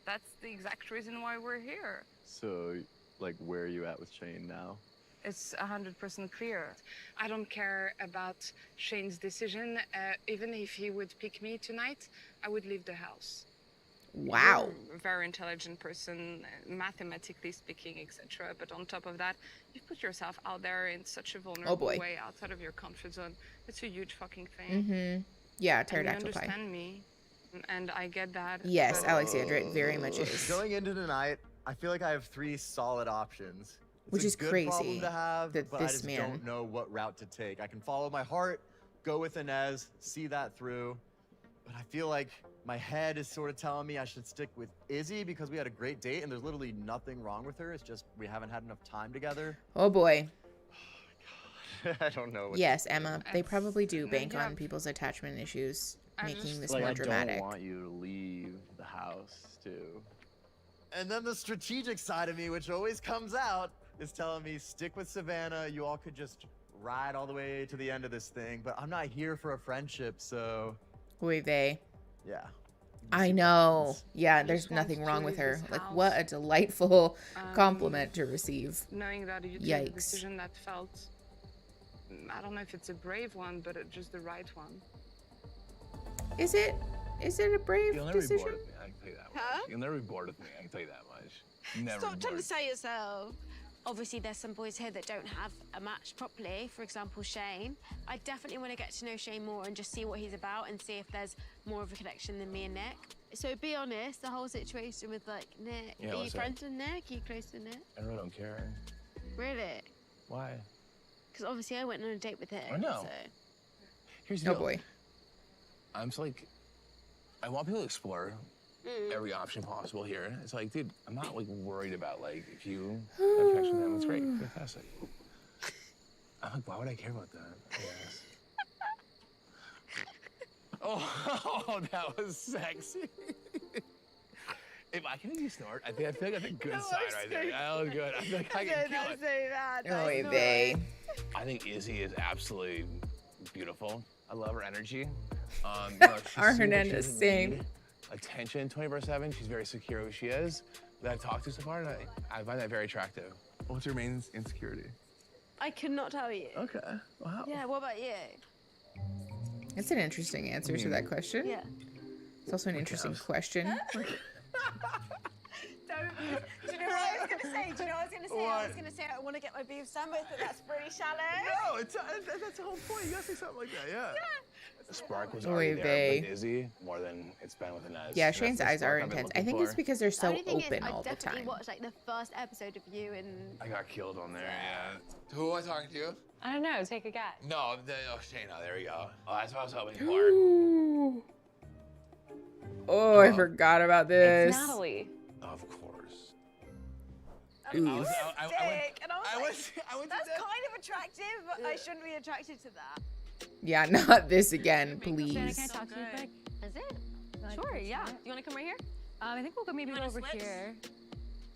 S11: that's the exact reason why we're here.
S8: So, like, where are you at with Shane now?
S11: It's 100% clear. I don't care about Shane's decision. Even if he would pick me tonight, I would leave the house.
S1: Wow.
S11: You're a very intelligent person, mathematically speaking, etc. But on top of that, you put yourself out there in such a vulnerable way, outside of your comfort zone. It's a huge fucking thing.
S1: Mm-hmm. Yeah,
S11: And you
S1: pterodactyl pie.
S11: understand me, and I get that.
S1: Yes,
S11: but-
S1: Alexandra, it very much is.
S5: Going into tonight, I feel like I have 3 solid options. It's
S1: Which
S5: a
S1: is
S5: good
S1: crazy
S5: problem to have,
S1: that
S5: but
S1: this
S5: I just
S1: man-
S5: don't know what route to take. I can follow my heart, go with Inez, see that through, but I feel like my head is sort of telling me I should stick with Izzy because we had a great date and there's literally nothing wrong with her. It's just we haven't had enough time together.
S1: Oh boy.
S5: I don't know.
S1: Yes, Emma. They probably do bank on people's attachment issues,
S11: I
S1: making
S11: just-
S1: this
S8: Like,
S1: more
S8: I
S1: dramatic.
S8: don't want you to leave the house, too.
S5: And then the strategic side of me, which always comes out, is telling me stick with Savannah. You all could just ride all the way to the end of this thing, but I'm not here for a friendship, so
S1: Oy vey.
S5: yeah.
S1: I know. Yeah, there's nothing wrong with her. Like, what a delightful compliment to receive.
S11: Knowing that you took a
S1: Yikes.
S11: decision that felt, I don't know if it's a brave one, but just the right one.
S1: Is it a brave
S12: You'll never be
S1: decision?
S12: bored with me, I can tell you that much.
S18: Huh?
S12: You'll never be bored with me, I can tell you that much. Never
S18: Stop
S12: be
S18: trying to
S12: bored.
S18: say yourself.
S9: Obviously, there's some boys here that don't have a match properly. For example, Shane. I definitely want to get to know Shane more and just see what he's about and see if there's more of a connection than me and Nick. So be honest, the whole situation with like Nick.
S12: Yeah,
S9: are you
S12: what's that?
S9: friends with Nick? Are you close to Nick?
S12: I really don't care.
S9: Really?
S12: Why?
S9: Because obviously I went on a date with him.
S12: I know.
S9: So.
S12: Here's the
S1: Oh
S12: deal.
S1: boy.
S12: I'm just like, I want people to explore
S9: Mm.
S12: every option possible here. It's like, dude, I'm not like worried about like if you have connection with them, it's great, fantastic. I'm like, why would I care about that? I guess. Oh, that was sexy. If I can even snort, I feel like that's a good sign right there. That was good. I feel like I can kill it.
S1: Oy vey.
S12: I think Izzy is absolutely beautiful. I love her energy. You know, she's
S1: Our
S12: seen that she
S1: Hernandez,
S12: doesn't
S1: same.
S12: need attention 24/7. She's very secure who she is. That I've talked to so far, and I find that very attractive. What's your main insecurity?
S9: I could not tell you.
S12: Okay. Wow.
S9: Yeah, what about you?
S1: That's an interesting answer to that question.
S9: Yeah.
S1: It's also an interesting question.
S18: Do you know what I was going to say? Do you know what I was going to say? I was going to say I want to get my boobs done, but that's pretty shallow.
S12: No, that's the whole point. You gotta say something like that, yeah. The spark was
S1: Oy
S12: already there
S1: vey.
S12: with Izzy more than it's been with Inez.
S1: Yeah,
S12: That's
S1: Shane's
S12: the
S1: eyes are
S12: spark I've been
S1: intense. I
S12: looking
S1: think it's
S12: for.
S1: because they're
S9: The
S1: so
S9: only thing
S1: open
S9: is,
S1: all
S9: I
S1: the
S9: definitely
S1: time.
S9: watched like the first episode of you and.
S12: I got killed on there, yeah. Who am I talking to?
S21: I don't know, take a guess.
S12: No, Shane, there we go. Oh, that's what I was hoping for.
S1: Ooh. Oh, I forgot about this.
S21: It's Natalie.
S12: Of course.
S1: Ooh.
S12: I went-
S18: Sick. And I
S12: I
S18: was
S12: went
S18: like,
S12: to
S18: that's
S12: that-
S18: kind of attractive, but I shouldn't be attracted to that.
S1: Yeah, not this again,
S7: Shannon,
S1: please.
S7: can I talk to you quick?
S9: Is it?
S7: Like,
S9: Sure,
S7: it's
S9: yeah.
S7: not-
S9: You want to come right here?
S7: I think we'll go maybe
S18: You wanna
S7: over
S18: switch?
S7: here.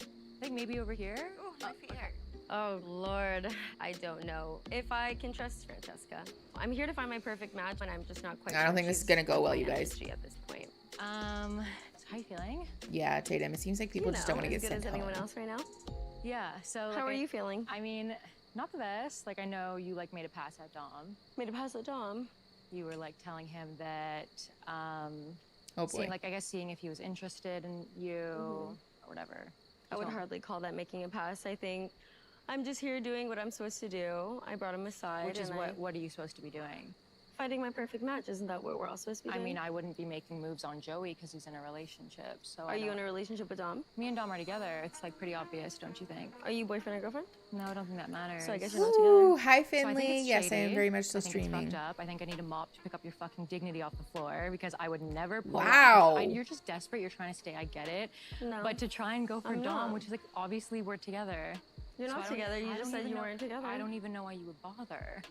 S7: I think maybe over here.
S18: Oh, my feet hurt.
S13: Oh, Lord. I don't know if I can trust Francesca. I'm here to find my perfect match, and I'm just not quite
S1: I don't
S13: sure
S1: think this is
S13: she's
S1: gonna go well,
S13: my
S1: you guys.
S13: energy at this point.
S7: So how you feeling?
S1: Yeah, Tatum, it seems like people just don't want to get
S13: as good
S1: sent
S13: as anyone
S1: home.
S13: else right now.
S7: Yeah, so
S13: How
S7: like,
S13: are you feeling?
S7: I mean, not the best. Like I know you like made a pass at Dom.
S13: Made a pass at Dom.
S7: You were like telling him that
S1: Oh boy.
S7: seeing like I guess seeing if he was interested in you or whatever.
S13: I would
S7: Tell him.
S13: hardly call that making a pass. I think I'm just here doing what I'm supposed to do. I brought him aside.
S7: Which is
S13: and
S7: what are you supposed to be doing?
S13: Finding my perfect match, isn't that what we're all supposed to be doing?
S7: I mean, I wouldn't be making moves on Joey because he's in a relationship. So
S13: Are you in a relationship with Dom?
S7: Me and Dom are together. It's like pretty obvious, don't you think?
S13: Are you boyfriend or girlfriend?
S7: No, I don't think that matters.
S13: So I guess you're not
S1: Ooh,
S13: together.
S1: hi
S7: So I think
S1: Finley.
S7: it's
S1: Yes, I am
S7: shady.
S1: very much still
S7: I think it's
S1: streaming.
S7: fucked up. I think I need a mop to pick up your fucking dignity off the floor because I would never pull
S1: Wow.
S7: You're just desperate. You're trying to stay. I get it.
S13: No.
S7: But to try and go for
S13: I'm
S7: Dom,
S13: not.
S7: which is like obviously we're together.
S13: You're
S7: So
S13: not
S7: I don't-
S13: together. You
S7: I
S13: just
S7: don't
S13: said
S7: even
S13: you
S7: know-
S13: weren't together.
S7: I don't even know why you would bother.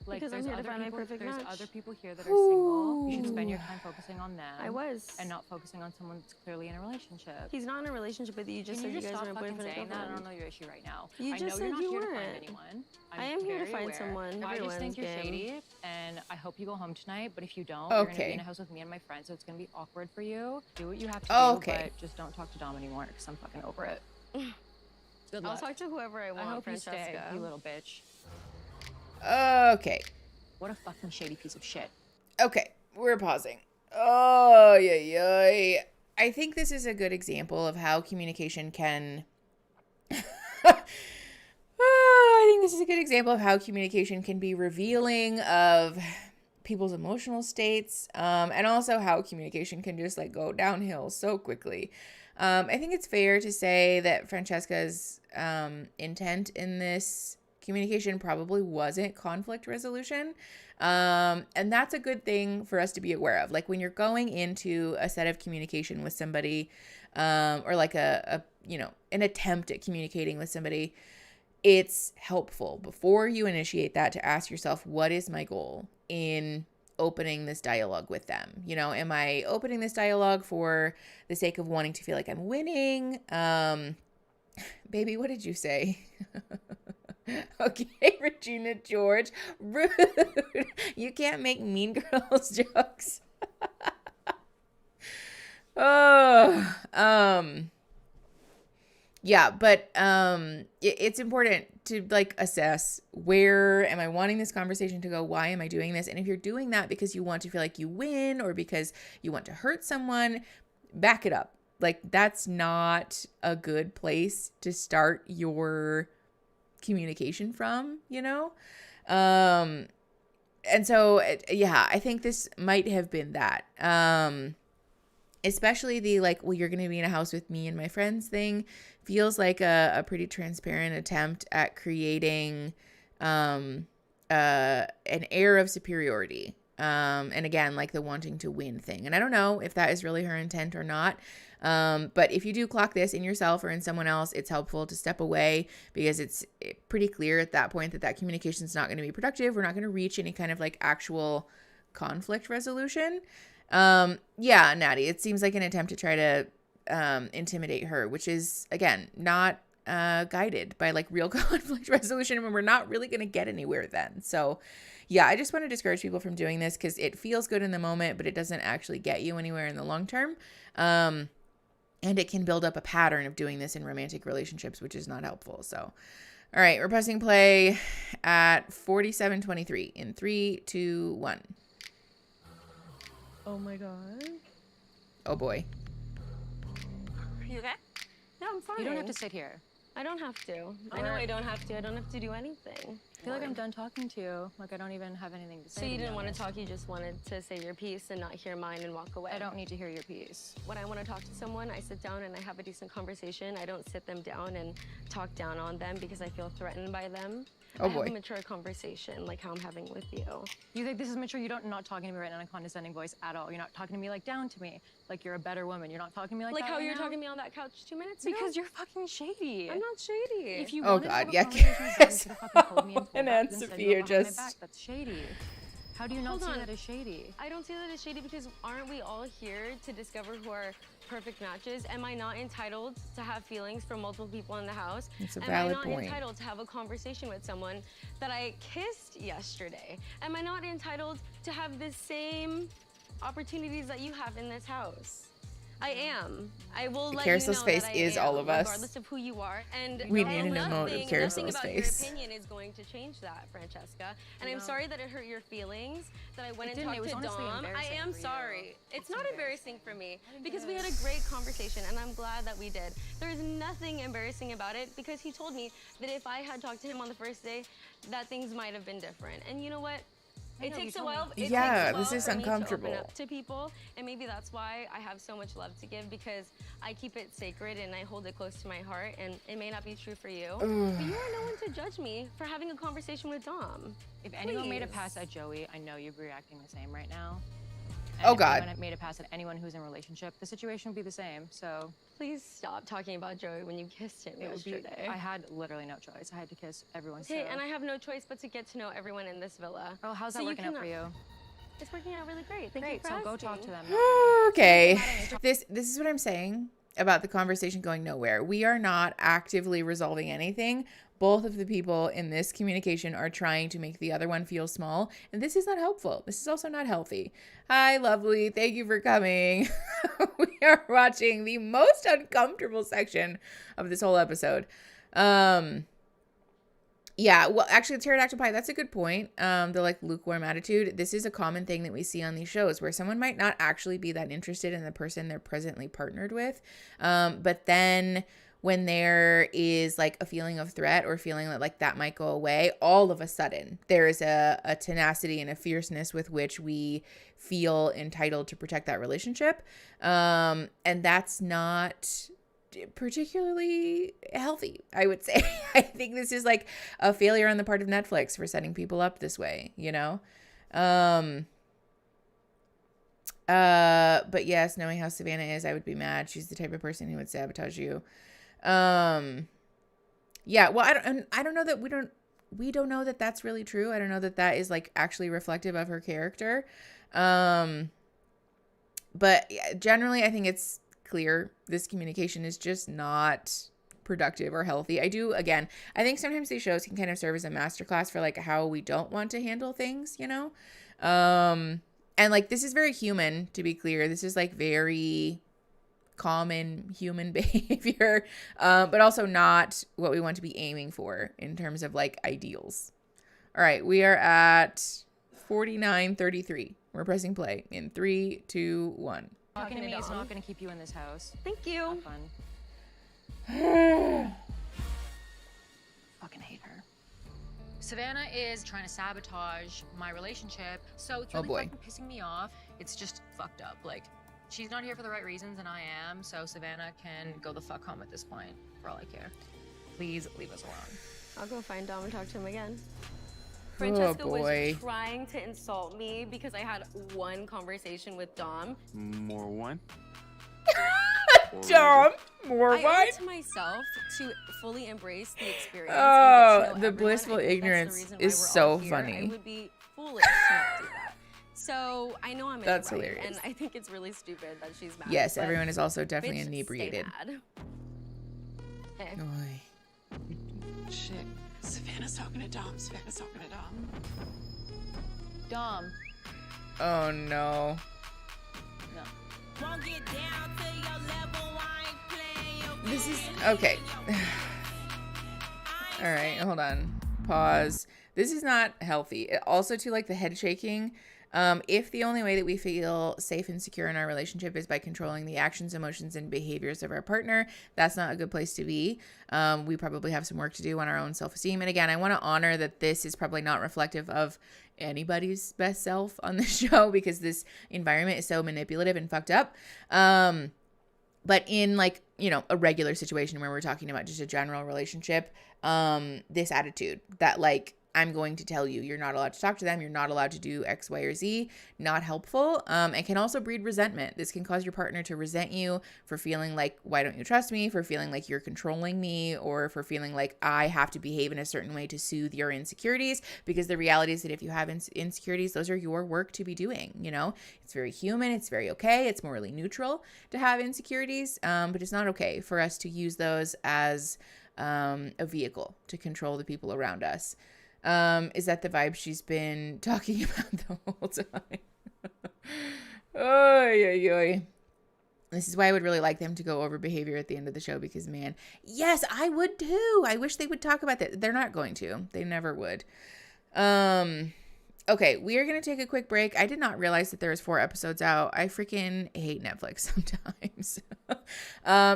S7: Like,
S13: Because I'm
S7: there's
S13: here to
S7: other
S13: find my
S7: people-
S13: perfect
S7: there's
S13: match.
S7: other people here that are single. You should spend your time focusing on them.
S13: I was.
S7: And not focusing on someone that's clearly in a relationship.
S13: He's not in a relationship with you. You just
S7: Can
S13: said you
S7: just
S13: guys
S7: stop
S13: are a
S7: fucking
S13: boyfriend and
S7: saying that? I
S13: girlfriend.
S7: don't know your issue right now.
S13: You
S7: I
S13: just
S7: know
S13: said
S7: you're not
S13: you
S7: here to find
S13: weren't.
S7: anyone.
S13: I am here to
S7: very
S13: find
S7: aware.
S13: someone.
S7: I just think you're
S13: Everyone's game.
S7: shady, and I hope you go home tonight. But if you don't, you're gonna
S1: Okay.
S7: be in a house with me and my friends, so it's gonna be awkward for you. Do what you have to
S1: Okay.
S7: do, but just don't talk to Dom anymore because I'm fucking over it. Good
S13: I'll
S7: luck.
S13: talk to whoever I want,
S7: I hope
S13: Francesca.
S7: you stay, you little bitch.
S1: Okay.
S7: What a fucking shady piece of shit.
S1: Okay, we're pausing. Oh, yeah. I think this is a good example of how communication can. I think this is a good example of how communication can be revealing of people's emotional states, and also how communication can just like go downhill so quickly. I think it's fair to say that Francesca's intent in this communication probably wasn't conflict resolution. And that's a good thing for us to be aware of. Like when you're going into a set of communication with somebody, or like an attempt at communicating with somebody, it's helpful before you initiate that to ask yourself, what is my goal in opening this dialogue with them? You know, am I opening this dialogue for the sake of wanting to feel like I'm winning? Baby, what did you say? Okay, Regina George. Rude. You can't make Mean Girls jokes. Yeah, but it's important to like assess, where am I wanting this conversation to go? Why am I doing this? And if you're doing that because you want to feel like you win or because you want to hurt someone, back it up. Like that's not a good place to start your communication from, you know? And so, yeah, I think this might have been that. Especially the like, well, you're going to be in a house with me and my friends thing feels like a pretty transparent attempt at creating an air of superiority. And again, like the wanting to win thing. And I don't know if that is really her intent or not. But if you do clock this in yourself or in someone else, it's helpful to step away because it's pretty clear at that point that that communication is not going to be productive. We're not going to reach any kind of like actual conflict resolution. Yeah, Natty, it seems like an attempt to try to intimidate her, which is, again, not guided by like real conflict resolution, and we're not really going to get anywhere then. So yeah, I just want to discourage people from doing this because it feels good in the moment, but it doesn't actually get you anywhere in the long term. And it can build up a pattern of doing this in romantic relationships, which is not helpful. So, all right, we're pressing play at 47:23 in 3, 2, 1.
S13: Oh my god.
S1: Oh boy.
S13: You okay? No, I'm fine.
S7: You don't have to sit here.
S13: I don't have to. I know I don't have to. I don't have to do anything.
S7: I feel like I'm done talking to you. Like I don't even have anything to say.
S13: So you
S7: to be
S13: didn't want to
S7: honest.
S13: talk, you just wanted to say your piece and not hear mine and walk away.
S7: I don't need to hear your piece.
S13: When I want to talk to someone, I sit down and I have a decent conversation. I don't sit them down and talk down on them because I feel threatened by them.
S1: Oh,
S13: I have
S1: boy.
S13: a mature conversation like how I'm having with you.
S7: You think this is mature? You're not talking to me right now in a condescending voice at all. You're not talking to me like down to me, like you're a better woman. You're not talking to me like
S13: Like
S7: that
S13: how
S7: right
S13: you were
S7: now?
S13: talking to me on that couch 2 minutes ago?
S7: Because you're fucking shady.
S13: I'm not shady.
S7: If you
S1: Oh,
S7: wanted to
S1: God,
S7: have a
S1: yeah,
S7: conversation with someone, you could have fucking told me and
S1: And
S7: pulled back
S1: Aunt
S7: and said
S1: Sophia
S7: you were behind
S1: just-
S7: my back. That's shady. How do you not
S13: Hold
S7: see
S13: on.
S7: that as shady?
S13: I don't see that as shady because aren't we all here to discover who our perfect matches? Am I not entitled to have feelings for multiple people in the house?
S1: That's a
S13: Am
S1: valid
S13: I not
S1: point.
S13: entitled to have a conversation with someone that I kissed yesterday? Am I not entitled to have the same opportunities that you have in this house? I am. I will let you know
S1: Carousel's face
S13: that I
S1: is
S13: am,
S1: all of us.
S13: regardless of who you are. And
S1: We need an
S13: nothing-
S1: emote of
S13: nothing
S1: Carousel's
S13: about
S1: face.
S13: your opinion is going to change that, Francesca. And I'm
S7: No.
S13: sorry that it hurt your feelings, that I went
S7: It
S13: and
S7: didn't. It
S13: talked
S7: was
S13: to
S7: honestly
S13: Dom. I
S7: embarrassing
S13: am
S7: for you.
S13: sorry. It's not embarrassing for me because
S7: it
S13: we had a great conversation and I'm glad that we did. There is nothing embarrassing about it because he told me that if I had talked to him on the first day, that things might have been different. And you know what? It takes a while.
S1: Yeah, this is
S13: for me to
S1: uncomfortable.
S13: open up to people, and maybe that's why I have so much love to give, because I keep it sacred and I hold it close to my heart. And it may not be true for you, but you are no one to judge me for having a conversation with Dom.
S7: If anyone made it
S13: Please.
S7: past at Joey, I know you're reacting the same right now.
S1: Oh,
S7: if
S1: God.
S7: anyone made it past at anyone who's in a relationship, the situation would be the same. So
S13: Please stop talking about Joey when you kissed him
S7: it would be.
S13: yesterday.
S7: I had literally no choice. I had to kiss everyone.
S13: Okay,
S7: so.
S13: and I have no choice but to get to know everyone in this villa.
S7: Oh, how's that
S13: So
S7: working out
S13: cannot-
S7: for you?
S13: It's working out really great. Thank you
S7: Great.
S13: for
S7: So
S13: asking.
S7: go talk to them.
S1: Okay. This is what I'm saying about the conversation going nowhere. We are not actively resolving anything. Both of the people in this communication are trying to make the other one feel small, and this is not helpful. This is also not healthy. Hi, lovely. Thank you for coming. We are watching the most uncomfortable section of this whole episode. Yeah, well, actually, pterodactyl pie, that's a good point. The like lukewarm attitude. This is a common thing that we see on these shows where someone might not actually be that interested in the person they're presently partnered with. But then when there is like a feeling of threat or feeling that like that might go away, all of a sudden there is a tenacity and a fierceness with which we feel entitled to protect that relationship. And that's not particularly healthy, I would say. I think this is like a failure on the part of Netflix for setting people up this way, you know? But yes, knowing how Savannah is, I would be mad. She's the type of person who would sabotage you. Yeah, well, I don't know that we don't know that that's really true. I don't know that that is like actually reflective of her character. But yeah, generally I think it's clear this communication is just not productive or healthy. I think sometimes these shows can kind of serve as a masterclass for like how we don't want to handle things, you know? And like, this is very human, to be clear. This is like very common human behavior, but also not what we want to be aiming for in terms of like ideals. All right, we are at 49:33. We're pressing play in 3, 2, 1.
S7: Talking to me is not going to keep you in this house.
S13: Thank you.
S7: Have fun. Fucking hate her. Savannah is trying to sabotage my relationship, so it's really fucking pissing me off. It's just fucked up. Like, she's not here for the right reasons, and I am, so Savannah can go the fuck home at this point, for all I care. Please leave us alone.
S13: I'll go find Dom and talk to him again.
S1: Oh,
S13: Francesca
S1: boy.
S13: was trying to insult me because I had one conversation with Dom.
S16: More one?
S1: Dom, more
S13: I owe
S1: wine?
S13: it to myself to fully embrace the experience.
S1: Oh,
S13: and get to know
S1: the
S13: everyone.
S1: blissful
S13: I think that's the
S1: ignorance
S13: reason
S1: is
S13: why we're
S1: so
S13: all here.
S1: funny.
S13: I would be foolish to not do that. So I know I'm in
S1: That's
S13: the right,
S1: hilarious.
S13: and I think it's really stupid that she's mad.
S1: Yes,
S13: but
S1: everyone is also definitely
S13: bitch, stay
S1: inebriated.
S13: mad. Okay.
S1: Oy.
S2: Shit. Savannah's talking to Dom. Savannah's talking to Dom.
S7: Dom.
S1: Oh no.
S7: No.
S1: This is okay. All right, hold on. Pause. This is not healthy. Also, to like the head shaking. If the only way that we feel safe and secure in our relationship is by controlling the actions, emotions, and behaviors of our partner, that's not a good place to be. We probably have some work to do on our own self-esteem. And again, I want to honor that this is probably not reflective of anybody's best self on this show because this environment is so manipulative and fucked up. But in like, you know, a regular situation where we're talking about just a general relationship, this attitude that like, I'm going to tell you, you're not allowed to talk to them. You're not allowed to do X, Y, or Z. Not helpful. It can also breed resentment. This can cause your partner to resent you for feeling like, why don't you trust me? For feeling like you're controlling me, or for feeling like I have to behave in a certain way to soothe your insecurities. Because the reality is that if you have insecurities, those are your work to be doing. You know, it's very human. It's very okay. It's morally neutral to have insecurities. But it's not okay for us to use those as a vehicle to control the people around us. Is that the vibe she's been talking about the whole time? Oy, oy, oy. This is why I would really like them to go over behavior at the end of the show because, man, yes, I would too. I wish they would talk about that. They're not going to. They never would. Okay, we are going to take a quick break. I did not realize that there was 4 episodes out. I freaking hate Netflix sometimes.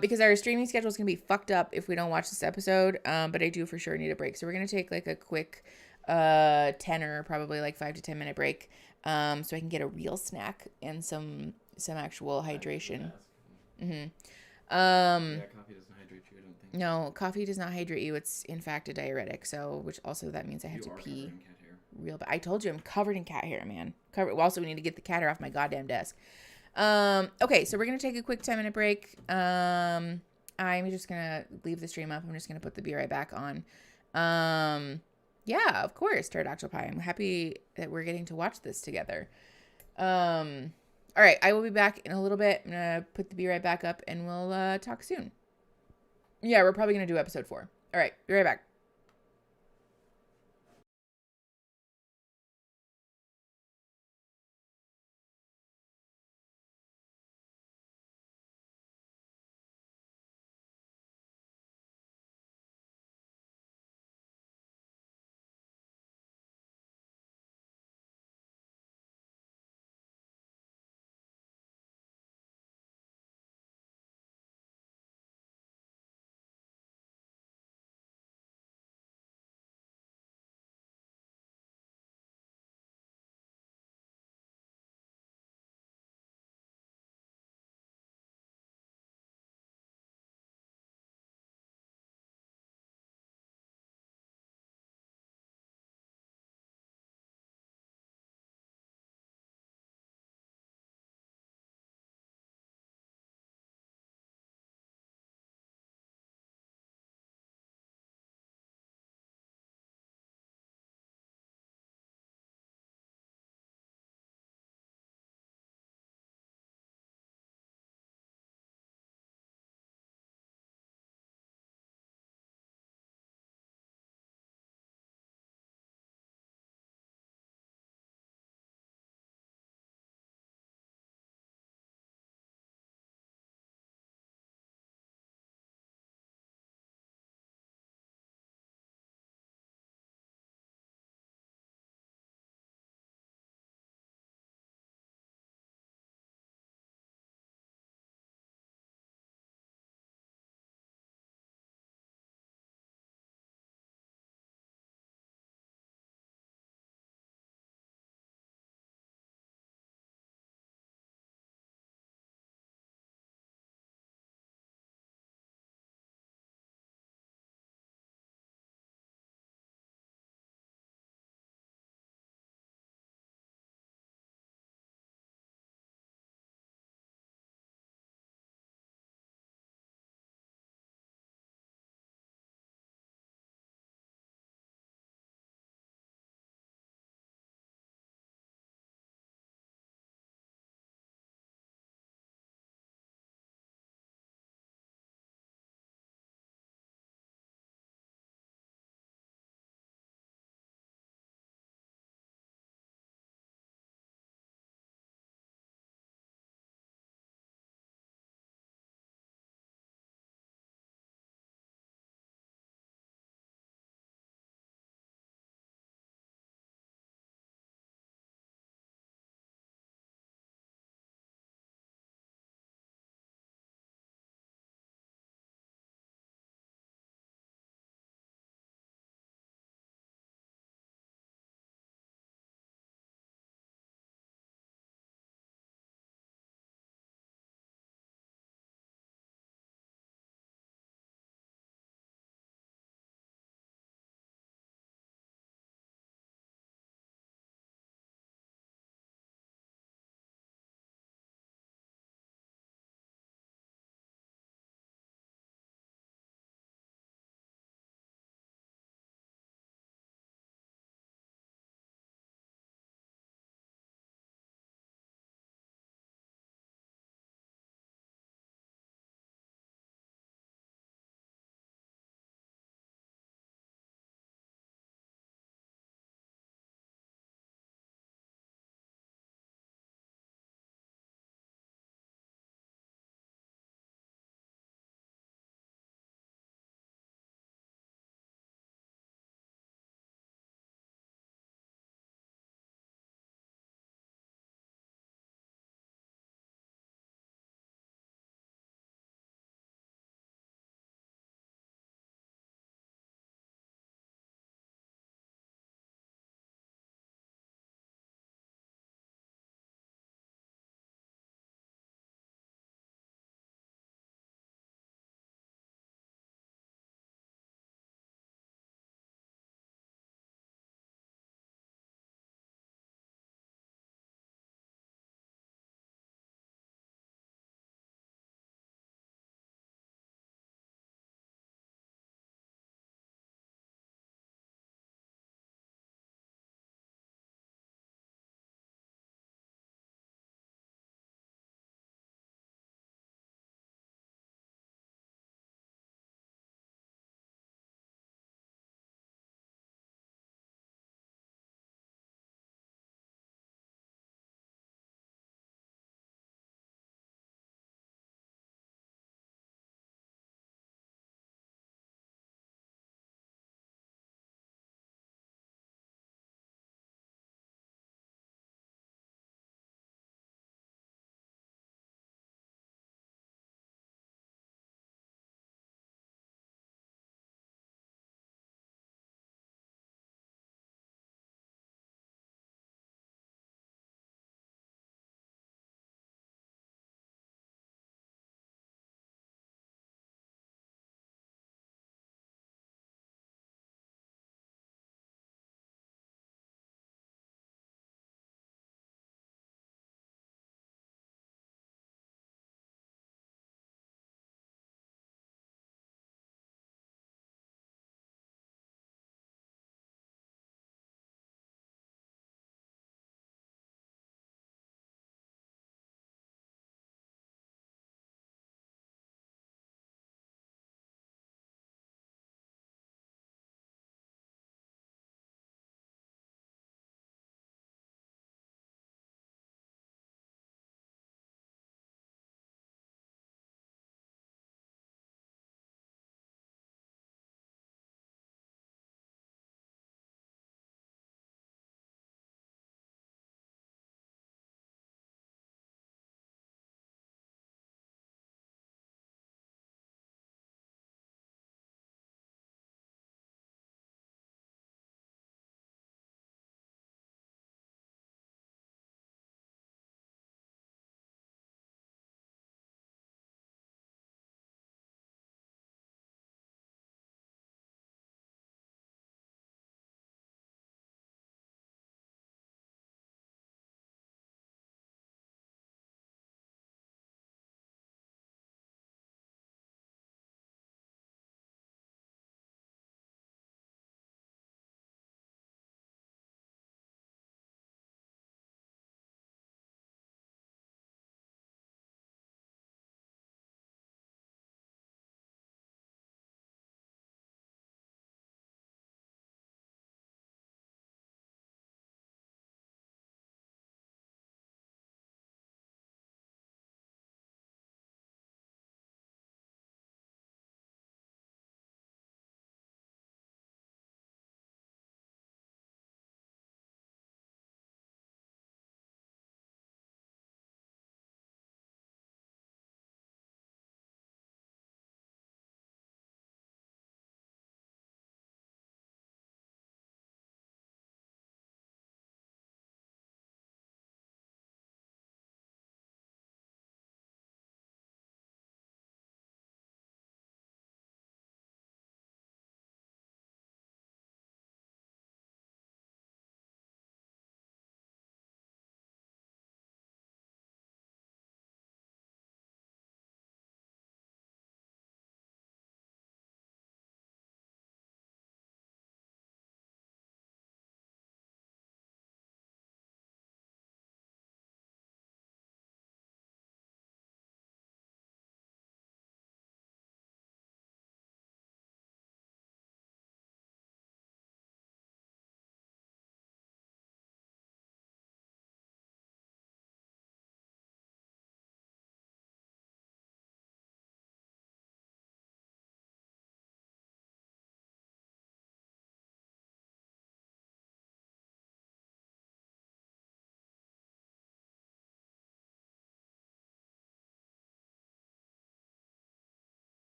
S1: Because our streaming schedule is going to be fucked up if we don't watch this episode. But I do for sure need a break. So we're going to take like a quick tenor, probably like 5 to 10 minute break, so I can get a real snack and some actual hydration.
S8: Yeah, coffee doesn't hydrate you, I don't think.
S1: No, coffee does not hydrate you. It's in fact a diuretic. So, which also that means I have to pee real bad. I told you I'm covered in cat hair, man. Well, also we need to get the cat hair off my goddamn desk. Okay, so we're gonna take a quick 10-minute break. I'm just gonna leave the stream up. I'm just gonna put the Be Right Back on. Yeah, of course, pterodactyl pie. I'm happy that we're getting to watch this together. All right, I will be back in a little bit. I'm going to put the Be Right Back up and we'll talk soon. Yeah, we're probably going to do episode 4. All right, be right back.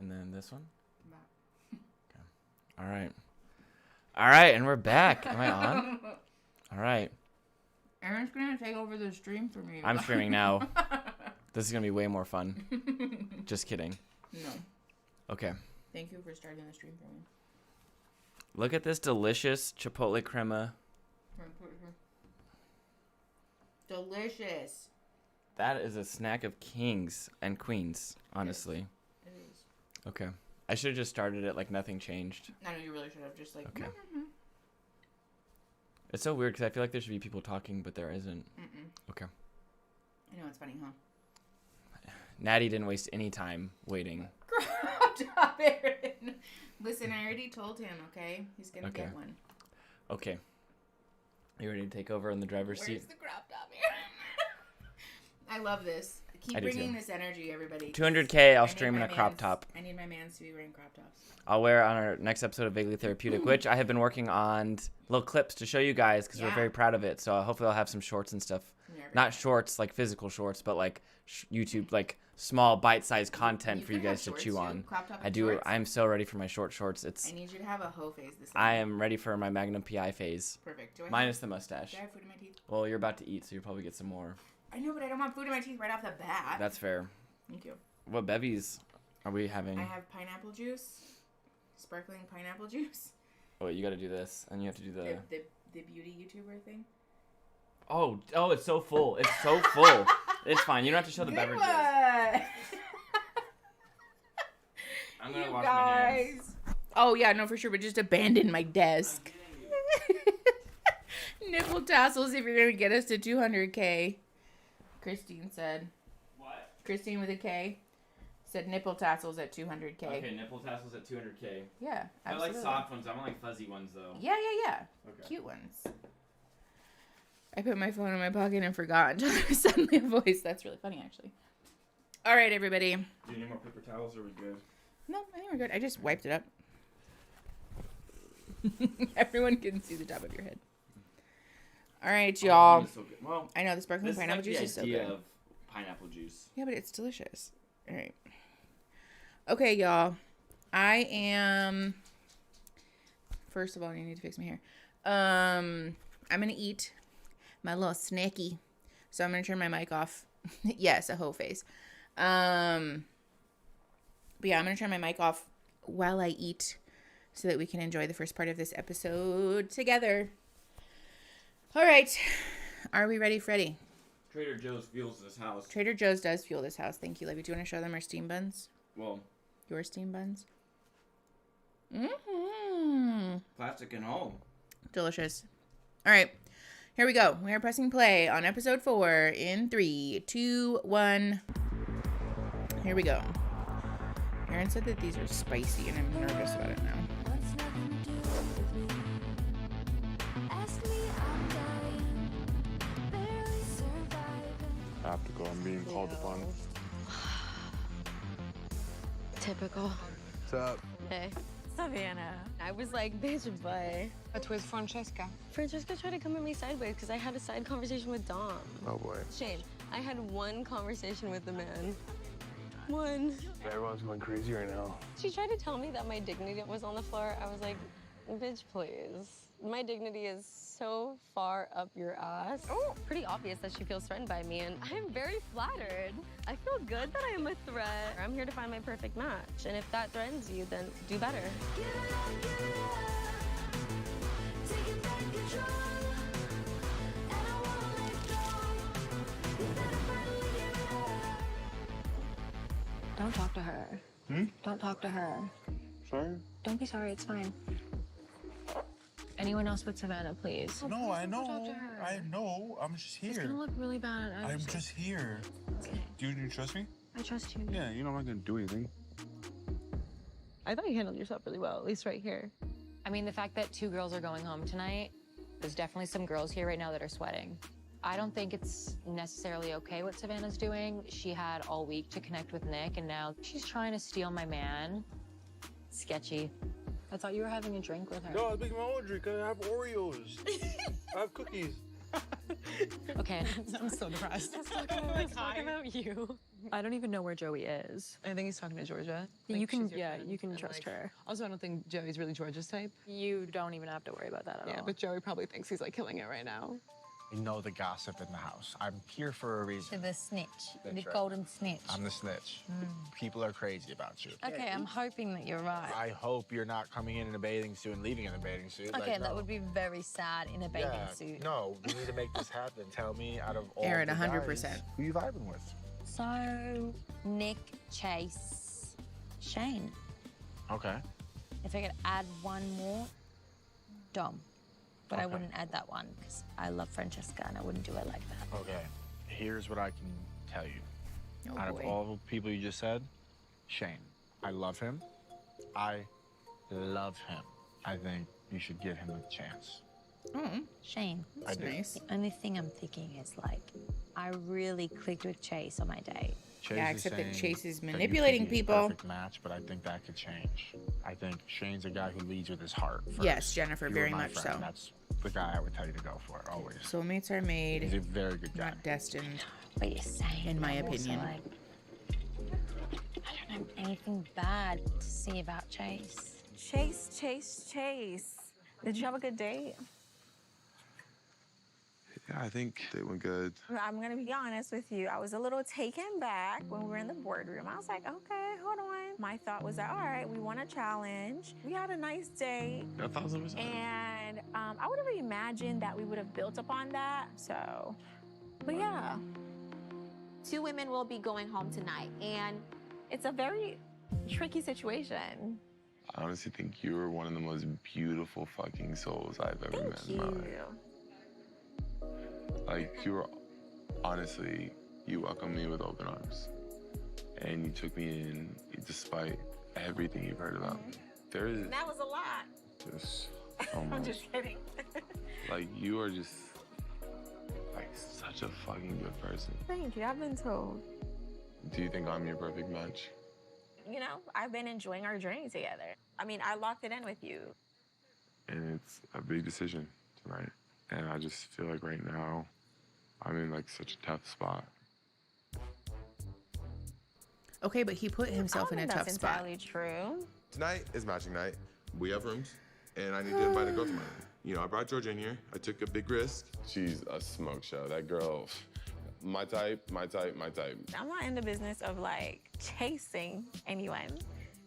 S6: And then this one. Okay. All right. All right, and we're back. Am I on? All right.
S1: Aaron's gonna take over the stream for me.
S6: I'm streaming now. This is gonna be way more fun. Just kidding.
S1: No.
S6: Okay.
S1: Thank you for starting the stream for me.
S6: Look at this delicious chipotle crema.
S1: Delicious.
S6: That is a snack of kings and queens, honestly.
S1: It is.
S6: Okay. I should have just started it like nothing changed.
S1: I know you really should have just like.
S6: Okay. It's so weird because I feel like there should be people talking, but there isn't. Okay.
S1: I know, it's funny, huh?
S6: Natty didn't waste any time waiting.
S1: Stop, Aaron. Listen, I already told him, okay? He's gonna get one.
S6: Okay. You ready to take over in the driver's seat?
S1: Where's the crop top here? I love this. Keep bringing this energy, everybody.
S6: 200K, I'll stream in a crop top.
S1: I need my mans to be wearing crop tops.
S6: I'll wear it on our next episode of Vaguely Therapeutic, which I have been working on little clips to show you guys because we're very proud of it. So hopefully I'll have some shorts and stuff. Not shorts, like physical shorts, but like YouTube, like small bite-sized content for you guys to chew on. I do. Shorts? I'm so ready for my short shorts. I
S1: need you to have a hoe phase this
S6: I am ready for my Magnum PI phase.
S1: Perfect.
S6: Minus the mustache.
S1: Do I have food in my teeth?
S6: Well, you're about to eat, so you'll probably get some more.
S1: I know, but I don't want food in my teeth right off the bat.
S6: That's fair.
S1: Thank you.
S6: What bevies are we having?
S1: I have pineapple juice, sparkling pineapple juice.
S6: Oh, wait, you got to do this, and you have to do the
S1: beauty YouTuber thing.
S6: Oh, it's so full. It's so full. It's fine. You don't have to show the beverages. I'm gonna wash my hands.
S1: Oh yeah, no, for sure. But just abandon my desk. Nipple tassels if you're gonna get us to 200K. Christine said.
S6: What?
S1: Christine with a K said nipple tassels at 200K.
S6: Okay, nipple tassels at 200K.
S1: Yeah, absolutely.
S6: I like soft ones. I don't like fuzzy ones though.
S1: Yeah. Okay. Cute ones. I put my phone in my pocket and forgot until there was suddenly a voice. That's really funny, actually. All right, everybody.
S6: Do you need more paper towels or are we good?
S1: No, I think we're good. I just wiped it up. Everyone can see the top of your head. All right, y'all.
S6: So well,
S1: I know the sparkling pineapple juice is so good.
S6: Of pineapple juice.
S1: Yeah, but it's delicious. All right. Okay, y'all. I am. First of all, I need to fix my hair. I'm gonna eat my little snacky, so I'm gonna turn my mic off. Yes, a hoe face. But yeah, I'm gonna turn my mic off while I eat, so that we can enjoy the first part of this episode together. All right, are we ready, Freddie?
S6: Trader Joe's fuels this house.
S1: Trader Joe's does fuel this house. Thank you, Libby. Do you want to show them our steam buns?
S6: Well,
S1: your steam buns.
S6: Plastic and all.
S1: Delicious. All right, here we go. We are pressing play on episode 4 in 3, 2, 1. Here we go. Aaron said that these are spicy, and I'm nervous about it now.
S16: I have to go. I'm being called upon.
S13: Typical.
S16: What's up?
S13: Hey. Savannah. I was like, bitch, bye.
S21: But with Francesca.
S13: Francesca tried to come at me sideways because I had a side conversation with Dom.
S16: Oh boy.
S13: Shane, I had one conversation with the man. One.
S16: Everyone's going crazy right now.
S13: She tried to tell me that my dignity was on the floor. I was like, bitch, please. My dignity is so far up your ass. Oh, pretty obvious that she feels threatened by me, and I'm very flattered. I feel good that I am a threat. I'm here to find my perfect match, and if that threatens you, then do better. Don't talk to her. Don't talk to her.
S16: Sorry?
S13: Don't be sorry, it's fine. Anyone else but Savannah, please.
S16: No, I know.
S13: Talk to her.
S16: I know. I'm just here.
S13: It's gonna look really bad.
S16: I'm just here.
S13: Okay.
S16: Do you trust me?
S13: I trust you.
S16: Yeah, you know I'm not gonna do anything.
S13: I thought you handled yourself really well, at least right here.
S7: I mean, the fact that 2 girls are going home tonight, there's definitely some girls here right now that are sweating. I don't think it's necessarily okay what Savannah's doing. She had all week to connect with Nick, and now she's trying to steal my man. Sketchy. I thought you were having a drink with her.
S16: No, I was making my own drink. I have Oreos. I have cookies.
S7: Okay.
S21: I'm so depressed.
S7: Let's talk about you. I don't even know where Joey is.
S21: I think he's talking to Georgia.
S7: You can,
S21: she's your
S7: yeah,
S21: friend,
S7: you can
S21: and,
S7: trust her.
S21: Also, I don't think Joey's really Georgia's type.
S7: You don't even have to worry about that at
S21: Yeah,
S7: all.
S21: but Joey probably thinks he's like killing it right now.
S20: You know the gossip in the house. I'm here for a reason.
S10: To the snitch,
S20: That's
S10: the
S20: right.
S10: golden snitch.
S20: I'm the snitch. People are crazy about you.
S10: Okay, I'm hoping that you're right.
S20: I hope you're not coming in a bathing suit and leaving in a bathing suit.
S10: Okay,
S20: Like,
S10: that
S20: no.
S10: would be very sad in a bathing suit.
S20: No, we need to make this happen. Tell me out of all
S1: Aaron,
S20: the
S1: 100%.
S20: guys, who you vibing with?
S10: So, Nick, Chase, Shane.
S20: Okay.
S10: If I could add one more, Dom. But I
S20: Okay.
S10: wouldn't add that one because I love Francesca and I wouldn't do it like that.
S20: Okay. Here's what I can tell you.
S10: Oh,
S20: out
S10: boy.
S20: of all the people you just said, Shane. I love him. I love him. I think you should give him a chance.
S1: Oh,
S10: Shane.
S20: That's nice.
S10: The only thing I'm thinking is like, I really clicked with Chase on my date.
S20: Chase
S1: Yeah,
S20: is
S1: except that
S20: saying
S1: Chase is
S20: that you
S1: manipulating
S20: think he's a
S1: people.
S20: Perfect match, but I think that could change. I think Shane's a guy who leads with his heart first.
S1: Yes, Jennifer,
S20: You are
S1: very
S20: my
S1: much
S20: friend.
S1: so.
S20: That's the guy I would tell you to go for, always.
S1: Soulmates are made.
S20: He's a very good guy.
S1: Not destined.
S10: But you're saying,
S1: in my
S10: I'm also
S1: opinion.
S10: like, I don't have anything bad to say about Chase.
S18: Chase. Did you have a good date?
S4: Yeah, I think they went good.
S18: I'm gonna be honest with you. I was a little taken back when we were in the boardroom. I was like, okay, hold on. My thought was that, all right, we won a challenge. We had a nice date.
S4: 1,000%.
S18: And I would have imagined that we would have built upon that. So, but yeah. 2 women will be going home tonight. And it's a very tricky situation.
S4: I honestly think you were one of the most beautiful fucking souls I've ever met in my life. Like, you were, honestly, you welcomed me with open arms. And you took me in despite everything you've heard about me. There is
S18: That was a lot.
S4: just so
S18: I'm
S4: much.
S18: just kidding.
S4: Like, you are just, like, such a fucking good person.
S18: Thank you. I've been told.
S4: Do you think I'm your perfect match?
S18: You know, I've been enjoying our journey together. I mean, I locked it in with you.
S4: And it's a big decision tonight. And I just feel like right now, I'm in, like, such a tough spot.
S1: Okay, but he put himself in a tough
S18: That's
S1: spot.
S18: entirely true.
S4: Tonight is matching night. We have rooms, and I need to invite a girl to my room. You know, I brought Georgia in here. I took a big risk. She's a smoke show. That girl, my type.
S18: I'm not in the business of like chasing anyone.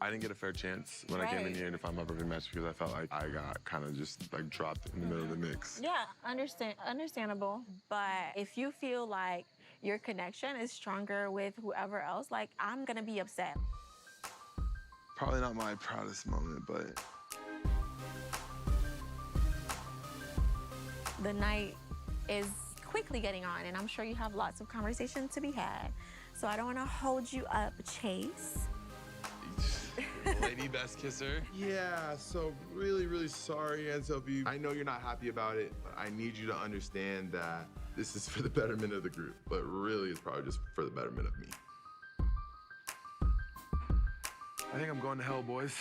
S4: I didn't get a fair chance when I came in
S18: Right.
S4: here to find my perfect match because I felt like I got kind of just like dropped in the middle of the mix.
S18: Yeah, understandable. But if you feel like your connection is stronger with whoever else, like I'm gonna be upset.
S4: Probably not my proudest moment, but
S18: The night is quickly getting on, and I'm sure you have lots of conversation to be had. So I don't want to hold you up, Chase.
S4: lady best kisser. Yeah, so really sorry, Aunt Sophie. I know you're not happy about it, but I need you to understand that this is for the betterment of the group, but really it's probably just for the betterment of me. I think I'm going to hell, boys.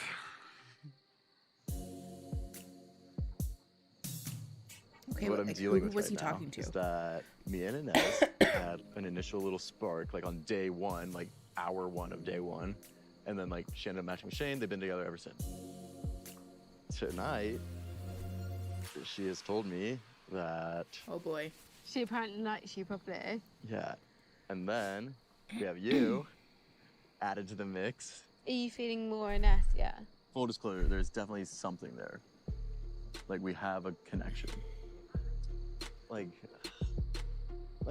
S1: Okay,
S8: what
S1: but,
S8: I'm
S1: like,
S8: dealing
S1: who
S8: with
S1: was
S8: right
S1: he
S8: now
S1: talking to?
S8: is that me and Inez had an initial little spark, like on day one, like hour one of day one. And then like she ended up matching with Shane. They've been together ever since. Tonight, she has told me that,
S1: Oh boy.
S9: She apparently likes you properly.
S8: yeah. And then we have you added to the mix.
S9: Are you feeling more or less? Yeah.
S8: Full disclosure, there's definitely something there. Like we have a connection. Like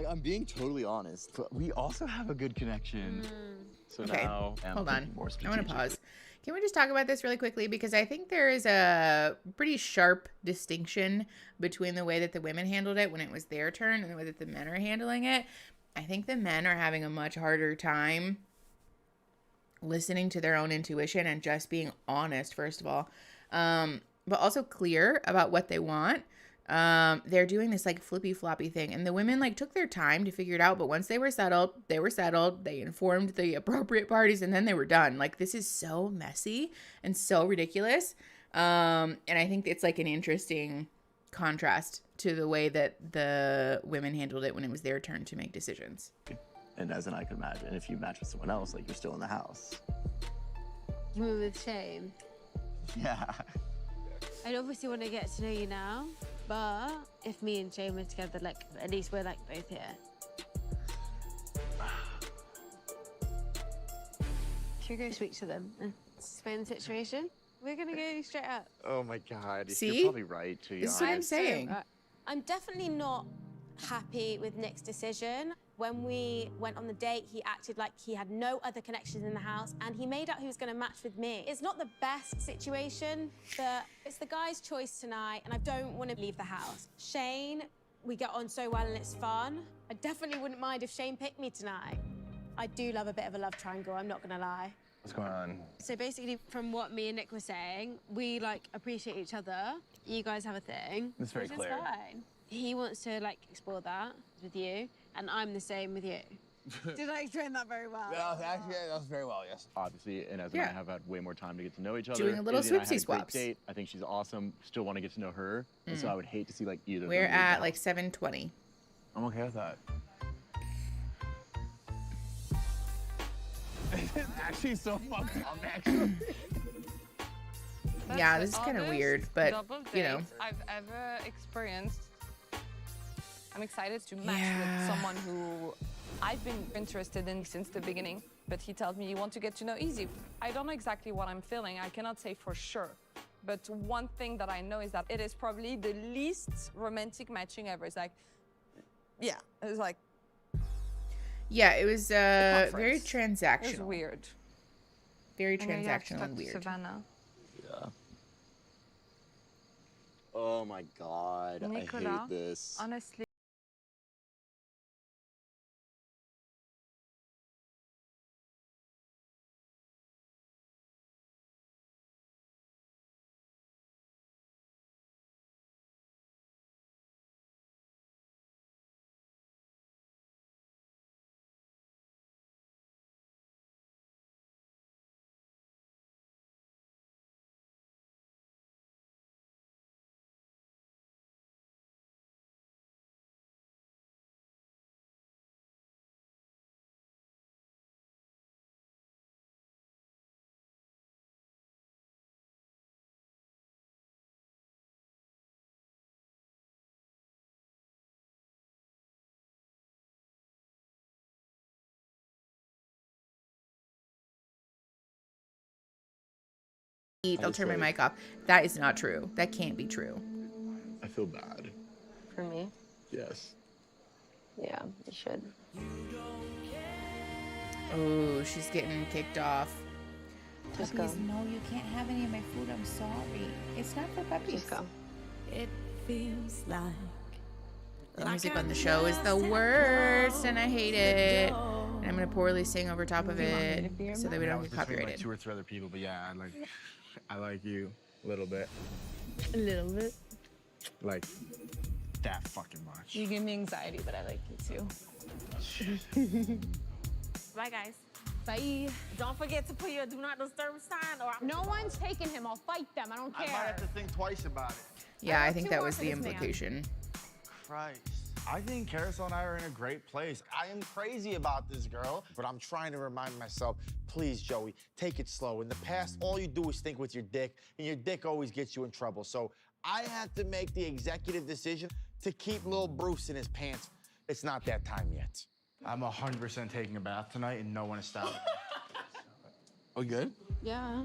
S8: I'm being totally honest, but we also have a good connection. So
S1: Okay,
S8: now I'm
S1: hold on.
S8: thinking more
S1: I want
S8: strategic.
S1: to pause. Can we just talk about this really quickly? Because I think there is a pretty sharp distinction between the way that the women handled it when it was their turn and the way that the men are handling it. I think the men are having a much harder time listening to their own intuition and just being honest, first of all, but also clear about what they want. They're doing this like flippy floppy thing, and the women like took their time to figure it out, but once they were settled, they informed the appropriate parties, and then they were done. Like, this is so messy and so ridiculous. And I think it's like an interesting contrast to the way that the women handled it when it was their turn to make decisions.
S8: And as I could imagine, if you match with someone else, like you're still in the house.
S9: You move with Shane.
S8: Yeah.
S9: I obviously want to get to know you now, but if me and Shane were together, like, at least we're, like, both here. Should we go speak to them and explain the situation? We're gonna go straight up.
S8: Oh my God.
S1: See?
S8: You're probably right, to be
S1: This is
S8: honest.
S1: what I'm saying.
S9: I'm definitely not happy with Nick's decision. When we went on the date, he acted like he had no other connections in the house, and he made out he was going to match with me. It's not the best situation, but it's the guy's choice tonight, and I don't want to leave the house. Shane, we get on so well and it's fun. I definitely wouldn't mind if Shane picked me tonight. I do love a bit of a love triangle, I'm not going to lie.
S20: What's going on?
S9: So basically, from what me and Nick were saying, we, like, appreciate each other. You guys have a thing.
S20: It's very
S9: which
S20: clear.
S9: is fine. He wants to, like, explore that with you, and I'm the same with you. Did I explain that very well?
S20: Actually, that was very well, yes. Obviously, and as
S1: Yeah.
S20: I have had way more time to get to know each other.
S1: Doing a little
S20: Izzy and I had
S1: swipsy
S20: a great
S1: swaps.
S20: date. I think she's awesome. Still want to get to know her. And so I would hate to see like either
S1: We're
S20: of them leave
S1: at
S20: the
S1: like 7:20.
S20: I'm okay with that. Actually, so fucked up, actually.
S1: Yeah, this is kind of weird, but
S11: double
S1: you know.
S11: date I've ever experienced. I'm excited to match
S1: Yeah.
S11: with someone who I've been interested in since the beginning, but he tells me you want to get to know Izzy. I don't know exactly what I'm feeling. I cannot say for sure. But one thing that I know is that it is probably the least romantic matching ever. It's like, yeah, it's like
S1: Yeah, it was very
S11: conference.
S1: transactional.
S11: It was weird.
S1: Very
S11: I know you have to
S1: transactional
S11: talk
S1: and
S11: to
S1: weird.
S11: Savannah.
S8: Yeah. Oh my God. I
S11: Nicola,
S8: hate this.
S11: honestly.
S1: I'll turn my mic off. That is not true. That can't be true.
S8: I feel bad.
S9: For me?
S8: Yes.
S9: Yeah, you should.
S1: Oh, she's getting kicked off.
S9: Just
S1: Puppies,
S9: go.
S1: no, you can't have any of my food. I'm sorry. It's not for puppies.
S9: Just go.
S2: It feels like
S1: The music on the show is the worst, and I hate it. And I'm gonna poorly sing over top of it so that we don't get
S20: Between, like,
S1: copyrighted.
S20: 2 or 3 other people, but yeah, I like you a little bit.
S9: A little bit.
S20: Like that fucking much.
S3: You give me anxiety, but I like you too.
S18: Bye, guys.
S3: Bye.
S18: Don't forget to put your do not disturb sign or
S3: No one's taking him. I'll fight them. I don't
S20: I
S3: care.
S20: might have to think twice about it.
S1: Yeah, I
S3: have
S1: think
S3: two
S1: that
S3: more
S1: was
S3: for
S1: the
S3: this man.
S1: implication.
S20: Christ. I think Carousel and I are in a great place. I am crazy about this girl, but I'm trying to remind myself, please, Joey, take it slow. In the past, all you do is think with your dick, and your dick always gets you in trouble. So I have to make the executive decision to keep little Bruce in his pants. It's not that time yet. I'm 100% taking a bath tonight, and no one is stopping. We good?
S9: Yeah.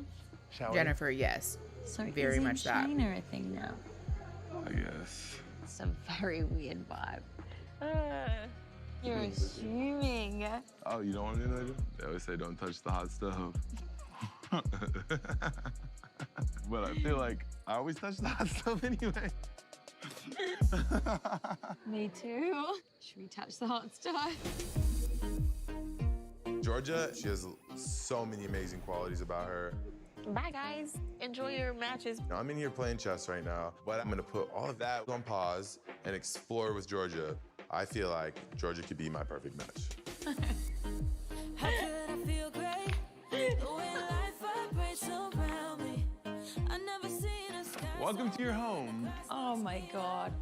S20: Shall we?
S1: Jennifer, yes.
S10: So
S1: Very
S10: Izzy
S1: much
S10: and
S1: that.
S10: Shane are a thing now.
S19: I guess.
S10: It's a very weird vibe.
S9: You're assuming.
S4: Oh, you don't want me to know? They always say don't touch the hot stove. But I feel like I always touch the hot stove anyway.
S9: Me too. Should we touch the hot stuff?
S4: Georgia, she has so many amazing qualities about her.
S18: Bye, guys. Enjoy your matches.
S4: Now, I'm in here playing chess right now, but I'm gonna put all of that on pause and explore with Georgia. I feel like Georgia could be my perfect match.
S2: how could I feel great? The way life vibrates around me. I never seen a sky.
S4: Welcome to your home.
S7: Oh my God.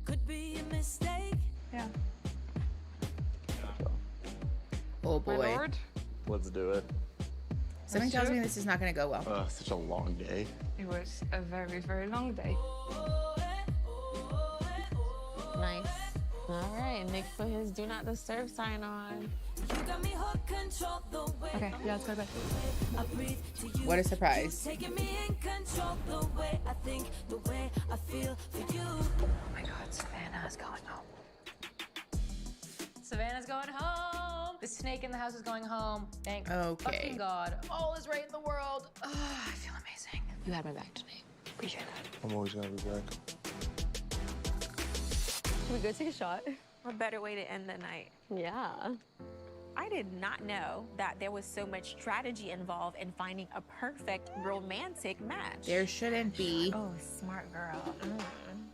S14: Could be a mistake.
S7: Yeah.
S1: Oh
S8: My
S1: boy.
S8: lord? Let's do it.
S1: Something tells me this is not going to go well.
S8: Such a long day.
S11: It was a very, very long day.
S9: Nice. All right, Nick put his do not disturb sign on.
S7: Okay, yeah, let's go to bed.
S1: What a surprise.
S14: Oh
S7: my God, Savannah's going home. Savannah's going home. The snake in the house is going home. Thank fucking God. All is right in the world. Oh, I feel amazing. You had my back tonight. Appreciate that.
S16: I'm always gonna be back.
S9: Should we go take a shot?
S18: What better way to end the night?
S9: Yeah.
S18: I did not know that there was so much strategy involved in finding a perfect romantic match.
S1: There shouldn't be.
S18: Oh, smart girl.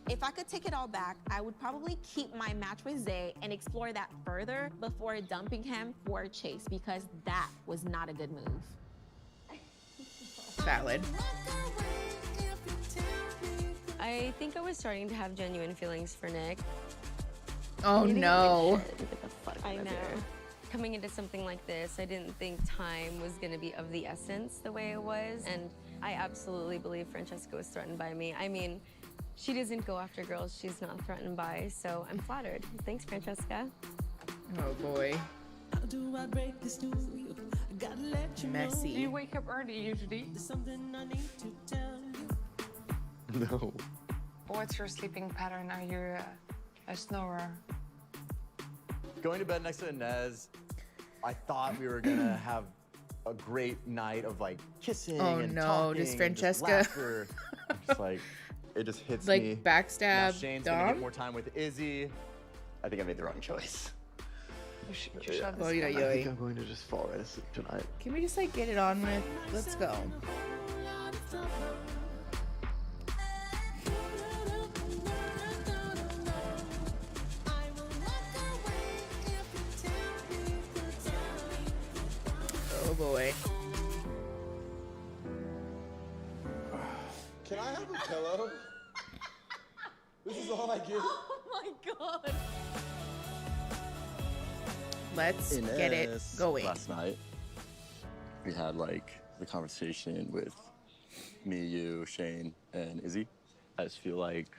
S18: If I could take it all back, I would probably keep my match with Zay and explore that further before dumping him for Chase, because that was not a good move.
S1: Valid.
S13: I think I was starting to have genuine feelings for Nick.
S1: Oh
S13: Maybe
S1: no.
S13: Get the fuck out of here. Coming into something like this, I didn't think time was gonna be of the essence the way it was, and I absolutely believe Francesca was threatened by me. I mean, she doesn't go after girls she's not threatened by, so I'm flattered. Thanks, Francesca.
S1: Oh boy. Messy.
S11: Do you wake up early usually?
S8: No.
S11: What's your sleeping pattern? Are you a snorer?
S8: Going to bed next to Inez, I thought we were gonna have a great night of like kissing and
S1: no,
S8: talking
S1: just
S8: and
S1: Francesca.
S8: laughter. Just like, it just hits
S1: Like,
S8: me.
S1: backstab
S8: Now Shane's gonna
S1: Dom?
S8: get more time with Izzy. I think I made the wrong choice.
S1: Oh, yeah,
S8: I
S1: yeah.
S8: think I'm going to just fall right asleep tonight.
S1: Can we just like get it on with? Let's go. Oh boy.
S4: Can I have a pillow? This is all I get.
S13: Oh my God.
S1: Let's get it
S8: Inez,
S1: going.
S8: Last night, we had like the conversation with me, you, Shane, and Izzy. I just feel like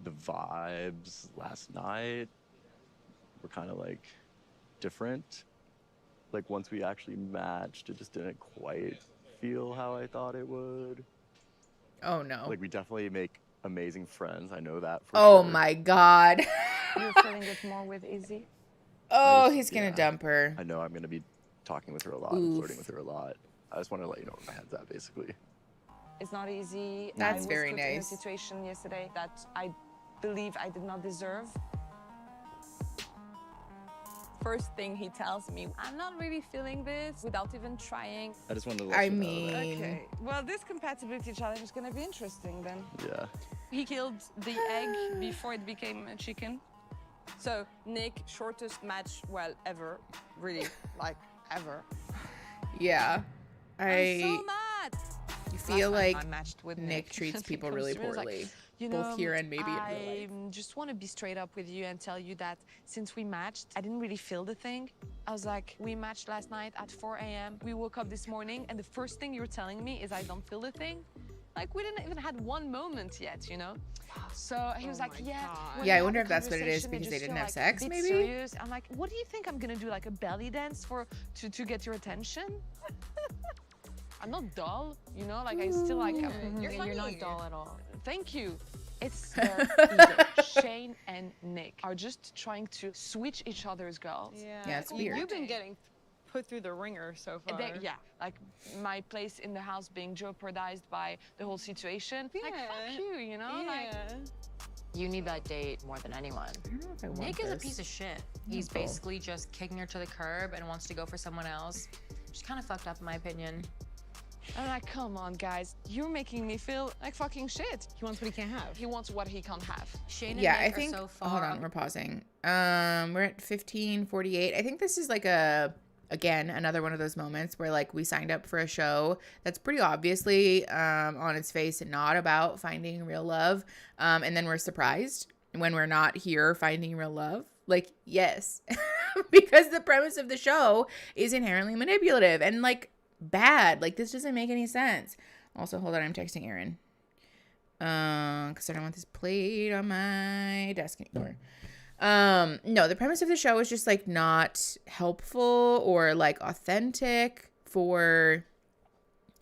S8: the vibes last night were kind of like different. Like once we actually matched, it just didn't quite feel how I thought it would.
S1: Oh no.
S8: Like we definitely make amazing friends. I know that for
S1: Oh
S8: sure.
S1: my God.
S11: You're feeling it more with Izzy?
S1: Oh, he's gonna dump her.
S8: I know I'm gonna be talking with her a lot and
S1: Oof.
S8: flirting with her a lot. I just want to let you know where my head's at, basically.
S11: It's not easy.
S1: That's
S11: I
S1: very
S11: was put in a
S1: nice.
S11: situation yesterday that I believe I did not deserve.
S22: First thing he tells me, I'm not really feeling this without even trying.
S8: I just wanted to let you know that.
S11: Okay. Well, this compatibility challenge is gonna be interesting then.
S8: Yeah.
S22: He killed the egg before it became a chicken. So Nick, shortest match, well, ever, really, like ever.
S1: Yeah.
S22: I'm so mad.
S1: You feel
S22: Last time
S1: like
S22: I matched with
S1: Nick treats
S22: He
S1: people
S22: comes
S1: really
S22: to me and is like,
S1: poorly.
S22: you
S1: Both
S22: know,
S1: here and maybe in real life.
S22: I just want to be straight up with you and tell you that since we matched, I didn't really feel the thing. I was like, we matched last night at 4 a.m. We woke up this morning, and the first thing you're telling me is I don't feel the thing. Like, we didn't even had one moment yet, you know? So he was like, yeah.
S1: Yeah, I wonder if that's what it is because they didn't have sex,
S22: maybe?
S1: maybe?
S22: Serious. I'm like, what do you think I'm gonna do? Like a belly dance to get your attention? I'm not dull, you know? Like, I still like,
S7: You're not dull at all.
S22: Thank you. It's their ego. Shane and Nick are just trying to switch each other's girls.
S1: Yeah, it's weird.
S22: You've been getting put through the ringer so far. Yeah, like my place in the house being jeopardized by the whole situation. Like, fuck you, you know? Like,
S7: You need that date more than anyone. Nick is a piece of shit. He's
S1: Cool.
S7: basically just kicking her to the curb and wants to go for someone else. She's kind of fucked up in my opinion.
S22: I'm like, come on, guys. You're making me feel like fucking shit.
S23: He wants what he can't have.
S22: He wants what he can't have.
S7: Shane and
S1: Yeah,
S7: Nick
S1: I think.
S7: are so far.
S1: Hold on, we're pausing. We're at 15:48. I think this is like a again, another one of those moments where like we signed up for a show that's pretty obviously on its face not about finding real love. And then we're surprised when we're not here finding real love. Like, yes, because the premise of the show is inherently manipulative and like bad. Like, this doesn't make any sense. Also, hold on, I'm texting Aaron. Because I don't want this played on my desk anymore. No, the premise of the show is just like not helpful or like authentic for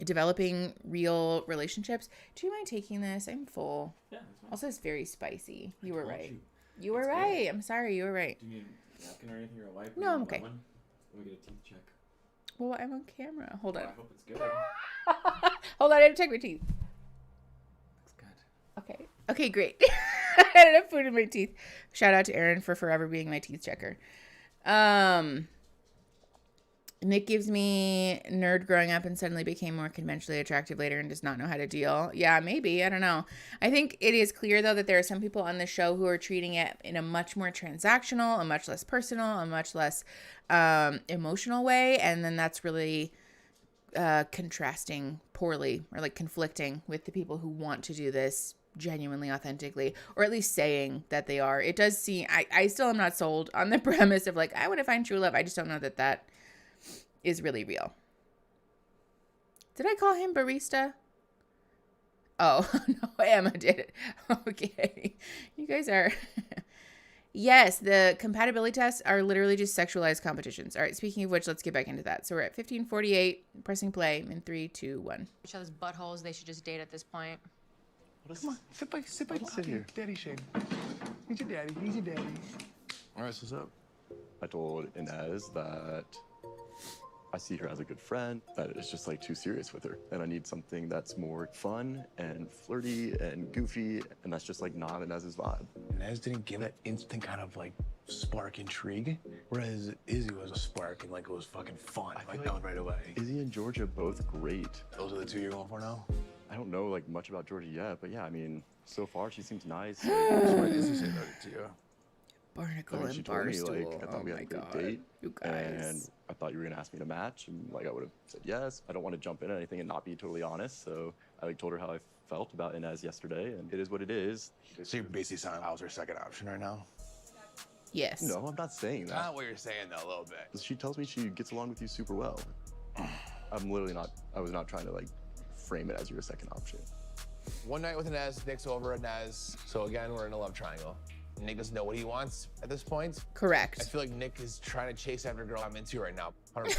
S1: developing real relationships. Do you mind taking this? I'm full. Yeah, also, it's very spicy. You were right. You were right. I'm sorry. You were right.
S6: Do you need a napkin or anything or a wipe?
S1: No, I'm okay.
S6: Let me get a teeth check.
S1: Well, I'm on camera. Hold on.
S6: I hope it's good.
S1: Hold on. I have to check my teeth. Okay. Okay, great. I had enough food in my teeth. Shout out to Aaron for forever being my teeth checker. Nick gives me nerd growing up and suddenly became more conventionally attractive later and does not know how to deal. Yeah, maybe. I don't know. I think it is clear, though, that there are some people on the show who are treating it in a much more transactional, a much less personal, a much less emotional way. And then that's really contrasting poorly or like conflicting with the people who want to do this genuinely, authentically, or at least saying that they are. It does seem, I still am not sold on the premise of like, I want to find true love. I just don't know that that is really real. Did I call him barista? Oh, no, Emma did it. Okay. You guys are... Yes, the compatibility tests are literally just sexualized competitions. All right, speaking of which, let's get back into that. So we're at 15:48, pressing play in 3, 2, 1.
S7: Each other's buttholes. They should just date at this point.
S15: Come on, sit here. Daddy Shane. He's your daddy. He's your daddy. All right, so what's up?
S5: I told Inez that I see her as a good friend, that it's just like too serious with her. And I need something that's more fun and flirty and goofy, and that's just like not Inez's vibe.
S15: Inez didn't give that instant kind of like spark intrigue, whereas Izzy was a spark and like it was fucking fun, like that was right away.
S5: Izzy and Georgia both great.
S15: Those are the two you're going for now?
S5: I don't know like much about Georgia yet, but yeah, I mean, so far she seems nice.
S15: What did Izzy say about it to you?
S1: Barnacle
S5: I mean, she
S1: and
S5: told me
S1: Barstool.
S5: like I thought we had a great
S1: God.
S5: date,
S1: You guys.
S5: and I thought you were gonna ask me to match, and like I would have said yes. I don't want to jump in anything and not be totally honest, so I like told her how I felt about Inez yesterday, and it is what it is.
S15: So you're basically saying I was her second option right now?
S1: Yes.
S5: No, I'm not saying that.
S15: Not what you're saying though, a little bit.
S5: She tells me she gets along with you super well. I'm literally not. I was not trying to like frame it as your second option.
S15: One night with Inez, Nick's over at Inez. So again, we're in a love triangle. Nick doesn't know what he wants at this point.
S1: Correct.
S15: I feel like Nick is trying to chase after a girl I'm into right now, 100%.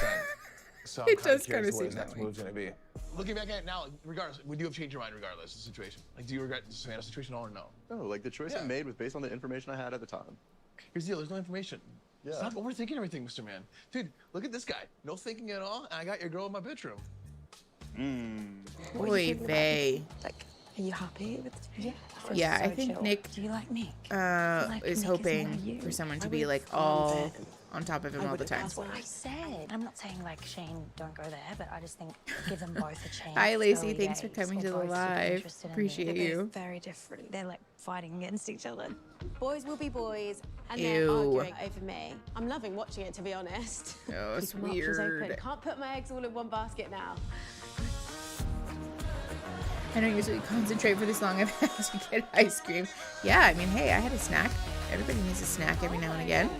S15: So I'm
S1: It
S15: kind of
S1: does
S15: curious
S1: kinda
S15: what his
S1: seem
S15: next
S1: that way.
S15: move's gonna be. Looking back at it now, regardless, would you have changed your mind regardless of the situation? Like, do you regret the Savannah situation at all or no?
S5: No, like the choice I made was based on the information I had at the time.
S15: Here's the deal, there's no information.
S5: Yeah.
S15: Stop overthinking everything, Mr. Man. Dude, look at this guy. No thinking at all, and I got your girl in my bedroom.
S1: Oy vey.
S10: Like, are you happy with it?
S1: Yeah, I think Nick
S10: Do you like me?
S1: is hoping for someone to be like all on top of him all the time.
S10: That's what I said. I'm not saying like Shane, don't go there, but I just think give them both a chance.
S1: Hi, Lacey.
S10: Early
S1: Thanks for
S10: days.
S1: coming
S10: They're
S1: to the
S10: both super
S1: live.
S10: interested in me.
S1: Appreciate
S10: They're
S1: you.
S10: both very different. They're like fighting against each other.
S9: Boys will be boys, and
S1: Ew.
S9: they're arguing over me. I'm loving watching it, to be honest.
S1: Oh, it's
S9: Keep my options
S1: weird.
S9: open. Can't put my eggs all in one basket now.
S1: I don't usually concentrate for this long. I've had to get ice cream. Yeah, I mean, hey, I had a snack. Everybody needs a snack every now and again.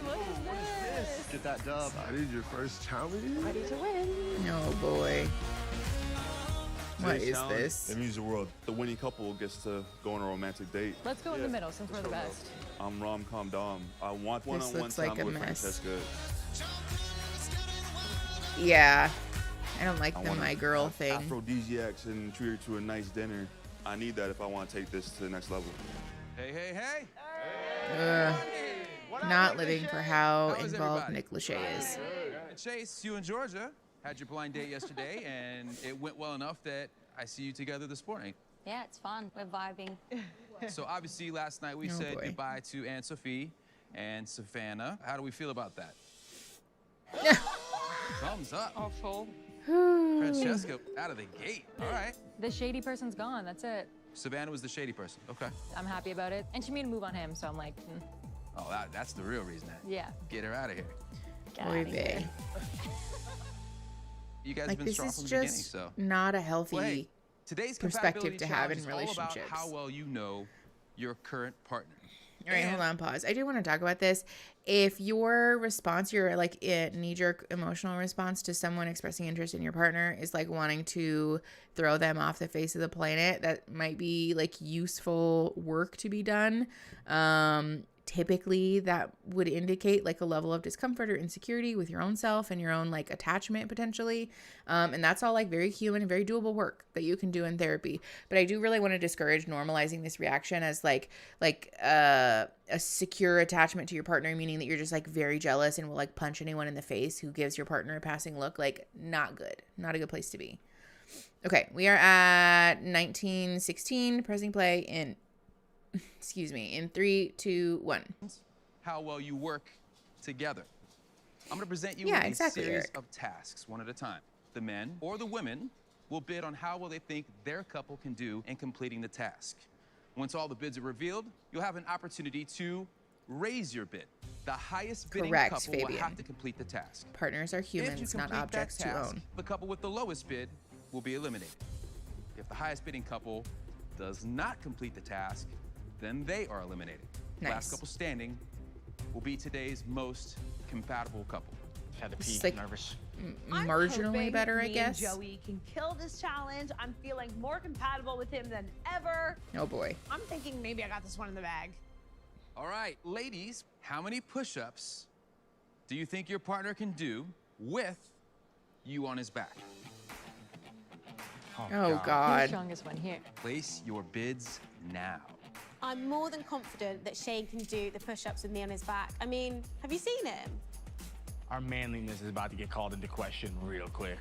S5: Get that dub.
S4: I need your first challenge.
S9: Ready to win.
S1: Oh, boy. What
S16: Today's
S1: is
S16: challenge,
S1: this?
S16: It means the world. The winning couple gets to go on a romantic date.
S7: Let's go in the middle since we're the best.
S16: I'm rom-com Dom. I want
S1: This
S16: one-on-one
S1: looks
S16: time
S1: like a
S16: with
S1: mess.
S16: Francesca.
S1: Yeah. I don't like
S16: I
S1: the
S16: wanna
S1: my girl
S16: have
S1: thing.
S16: Aphrodisiacs and treat her to a nice dinner. I need that if I want to take this to the next level.
S17: Hey, hey, hey!
S1: Not living for how
S17: How is
S1: involved
S17: everybody?
S1: Nick Lachey is.
S17: Chase, you and Georgia had your blind date yesterday, and it went well enough that I see you together this morning.
S10: Yeah, it's fun. We're vibing.
S17: So obviously last night we
S1: Oh,
S17: said
S1: boy.
S17: goodbye to Anne Sophie and Savannah. How do we feel about that? Thumbs up.
S7: Awful.
S17: Francesca out of the gate. All right.
S7: The shady person's gone. That's it.
S17: Savannah was the shady person. Okay.
S7: I'm happy about it. And she made a move on him, so I'm like,
S17: Oh, that's the real reason.
S7: yeah.
S17: Get her out of here.
S18: Get
S1: Oy
S18: outta here.
S1: vey.
S17: You guys
S1: Like,
S17: have been
S1: this
S17: strong
S1: is
S17: from the beginning,
S1: just
S17: so.
S1: not a healthy
S17: Well, hey, today's
S1: perspective to have in
S17: Compatibility Challenge is all
S1: relationships.
S17: about how well you know your current partner.
S1: All right, hold on, pause. I do want to talk about this. If your response, your like knee-jerk emotional response to someone expressing interest in your partner is like wanting to throw them off the face of the planet, that might be like useful work to be done. Typically that would indicate like a level of discomfort or insecurity with your own self and your own like attachment potentially. And that's all like very human and very doable work that you can do in therapy. But I do really want to discourage normalizing this reaction as like a secure attachment to your partner, meaning that you're just like very jealous and will like punch anyone in the face who gives your partner a passing look. Like, not good. Not a good place to be. Okay, we are at 1916, pressing play in in 3, 2, 1.
S17: How well you work together. I'm going to present you
S1: Yeah,
S17: with
S1: exactly,
S17: a series
S1: Eric.
S17: of tasks, one at a time. The men or the women will bid on how well they think their couple can do in completing the task. Once all the bids are revealed, you'll have an opportunity to raise your bid. The highest bidding
S1: Correct,
S17: couple will
S1: Fabian.
S17: have to complete the task.
S1: Partners are
S17: If you
S1: humans, not
S17: complete that
S1: objects to
S17: task,
S1: own.
S17: the couple with the lowest bid will be eliminated. If the highest bidding couple does not complete the task, then they are eliminated.
S1: Nice.
S17: Last couple standing will be today's most compatible couple.
S20: Had to
S1: This
S20: pee,
S1: is like
S20: nervous.
S3: I'm
S1: marginally
S3: hoping
S1: better, I
S3: me and
S1: guess.
S3: Joey can kill this challenge. I'm feeling more compatible with him than ever.
S1: Oh boy.
S3: I'm thinking maybe I got this one in the bag.
S17: All right, ladies, how many push-ups do you think your partner can do with you on his back?
S1: Oh
S7: The
S1: God.
S7: strongest one here.
S17: Place your bids now.
S9: I'm more than confident that Shane can do the push-ups with me on his back. I mean, have you seen him?
S20: Our manliness is about to get called into question real quick.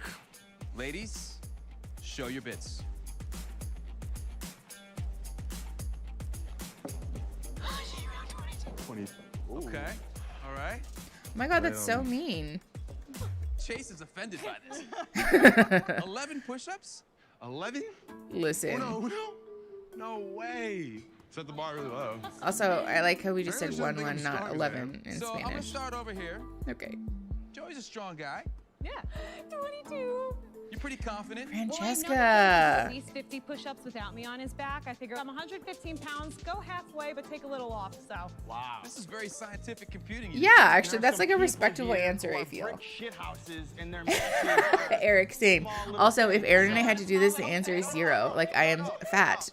S17: Ladies, show your bids. Okay, all right.
S1: Oh my God, that's so mean.
S17: Chase is offended by this. 11 push-ups?
S4: 11?
S1: Listen.
S4: Oh, no way. Set the bar really low.
S1: Also, I like how we just said
S4: Apparently she
S1: 1,
S4: doesn't think
S1: 1,
S4: I'm
S1: not
S4: strong
S1: 11 in
S17: So I'm gonna
S1: Spanish.
S17: start over here.
S1: Okay.
S17: Joey's a strong guy.
S3: Yeah, 22.
S17: You're pretty confident.
S1: Francesca.
S3: Well, I know at least 50 push-ups without me on his back. I figure I'm 115 pounds, go halfway, but take a little off, so.
S20: Wow.
S17: This is very scientific computing.
S1: Yeah, actually, that's like a respectable answer, I feel.
S20: Shit houses in their matches.
S1: Eric, same. Also, if Aaron and I had to do this, the answer is 0. Like, I am fat.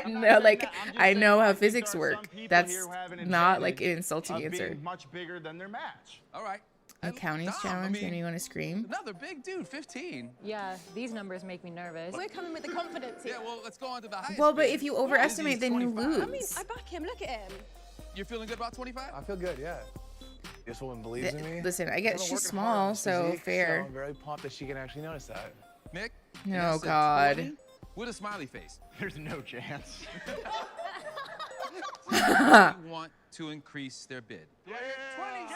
S1: No, like, I know how physics work. That's not like an insulting answer.
S20: Being much bigger than their match.
S17: All right.
S1: A counties challenge, and you want to scream?
S17: Another big dude, 15.
S7: Yeah, these numbers make me nervous.
S3: We're coming with the confidence here.
S17: Yeah, well, let's go on to the highest.
S1: Well, but
S17: bid.
S1: if you overestimate, then you
S17: 25.
S1: lose.
S3: I mean, I back him, look at him.
S17: You're feeling good about 25?
S15: I feel good, yeah. This woman believes in me.
S1: Listen, I get
S15: I've been
S1: she's
S15: working hard on
S1: small,
S15: this
S1: so
S15: physique,
S1: fair.
S15: I'm very pumped that she can actually notice that.
S17: Nick?
S1: Oh,
S17: Vanessa,
S1: God.
S17: 20 with a smiley face.
S20: There's no chance.
S17: We want to increase their bid. 27.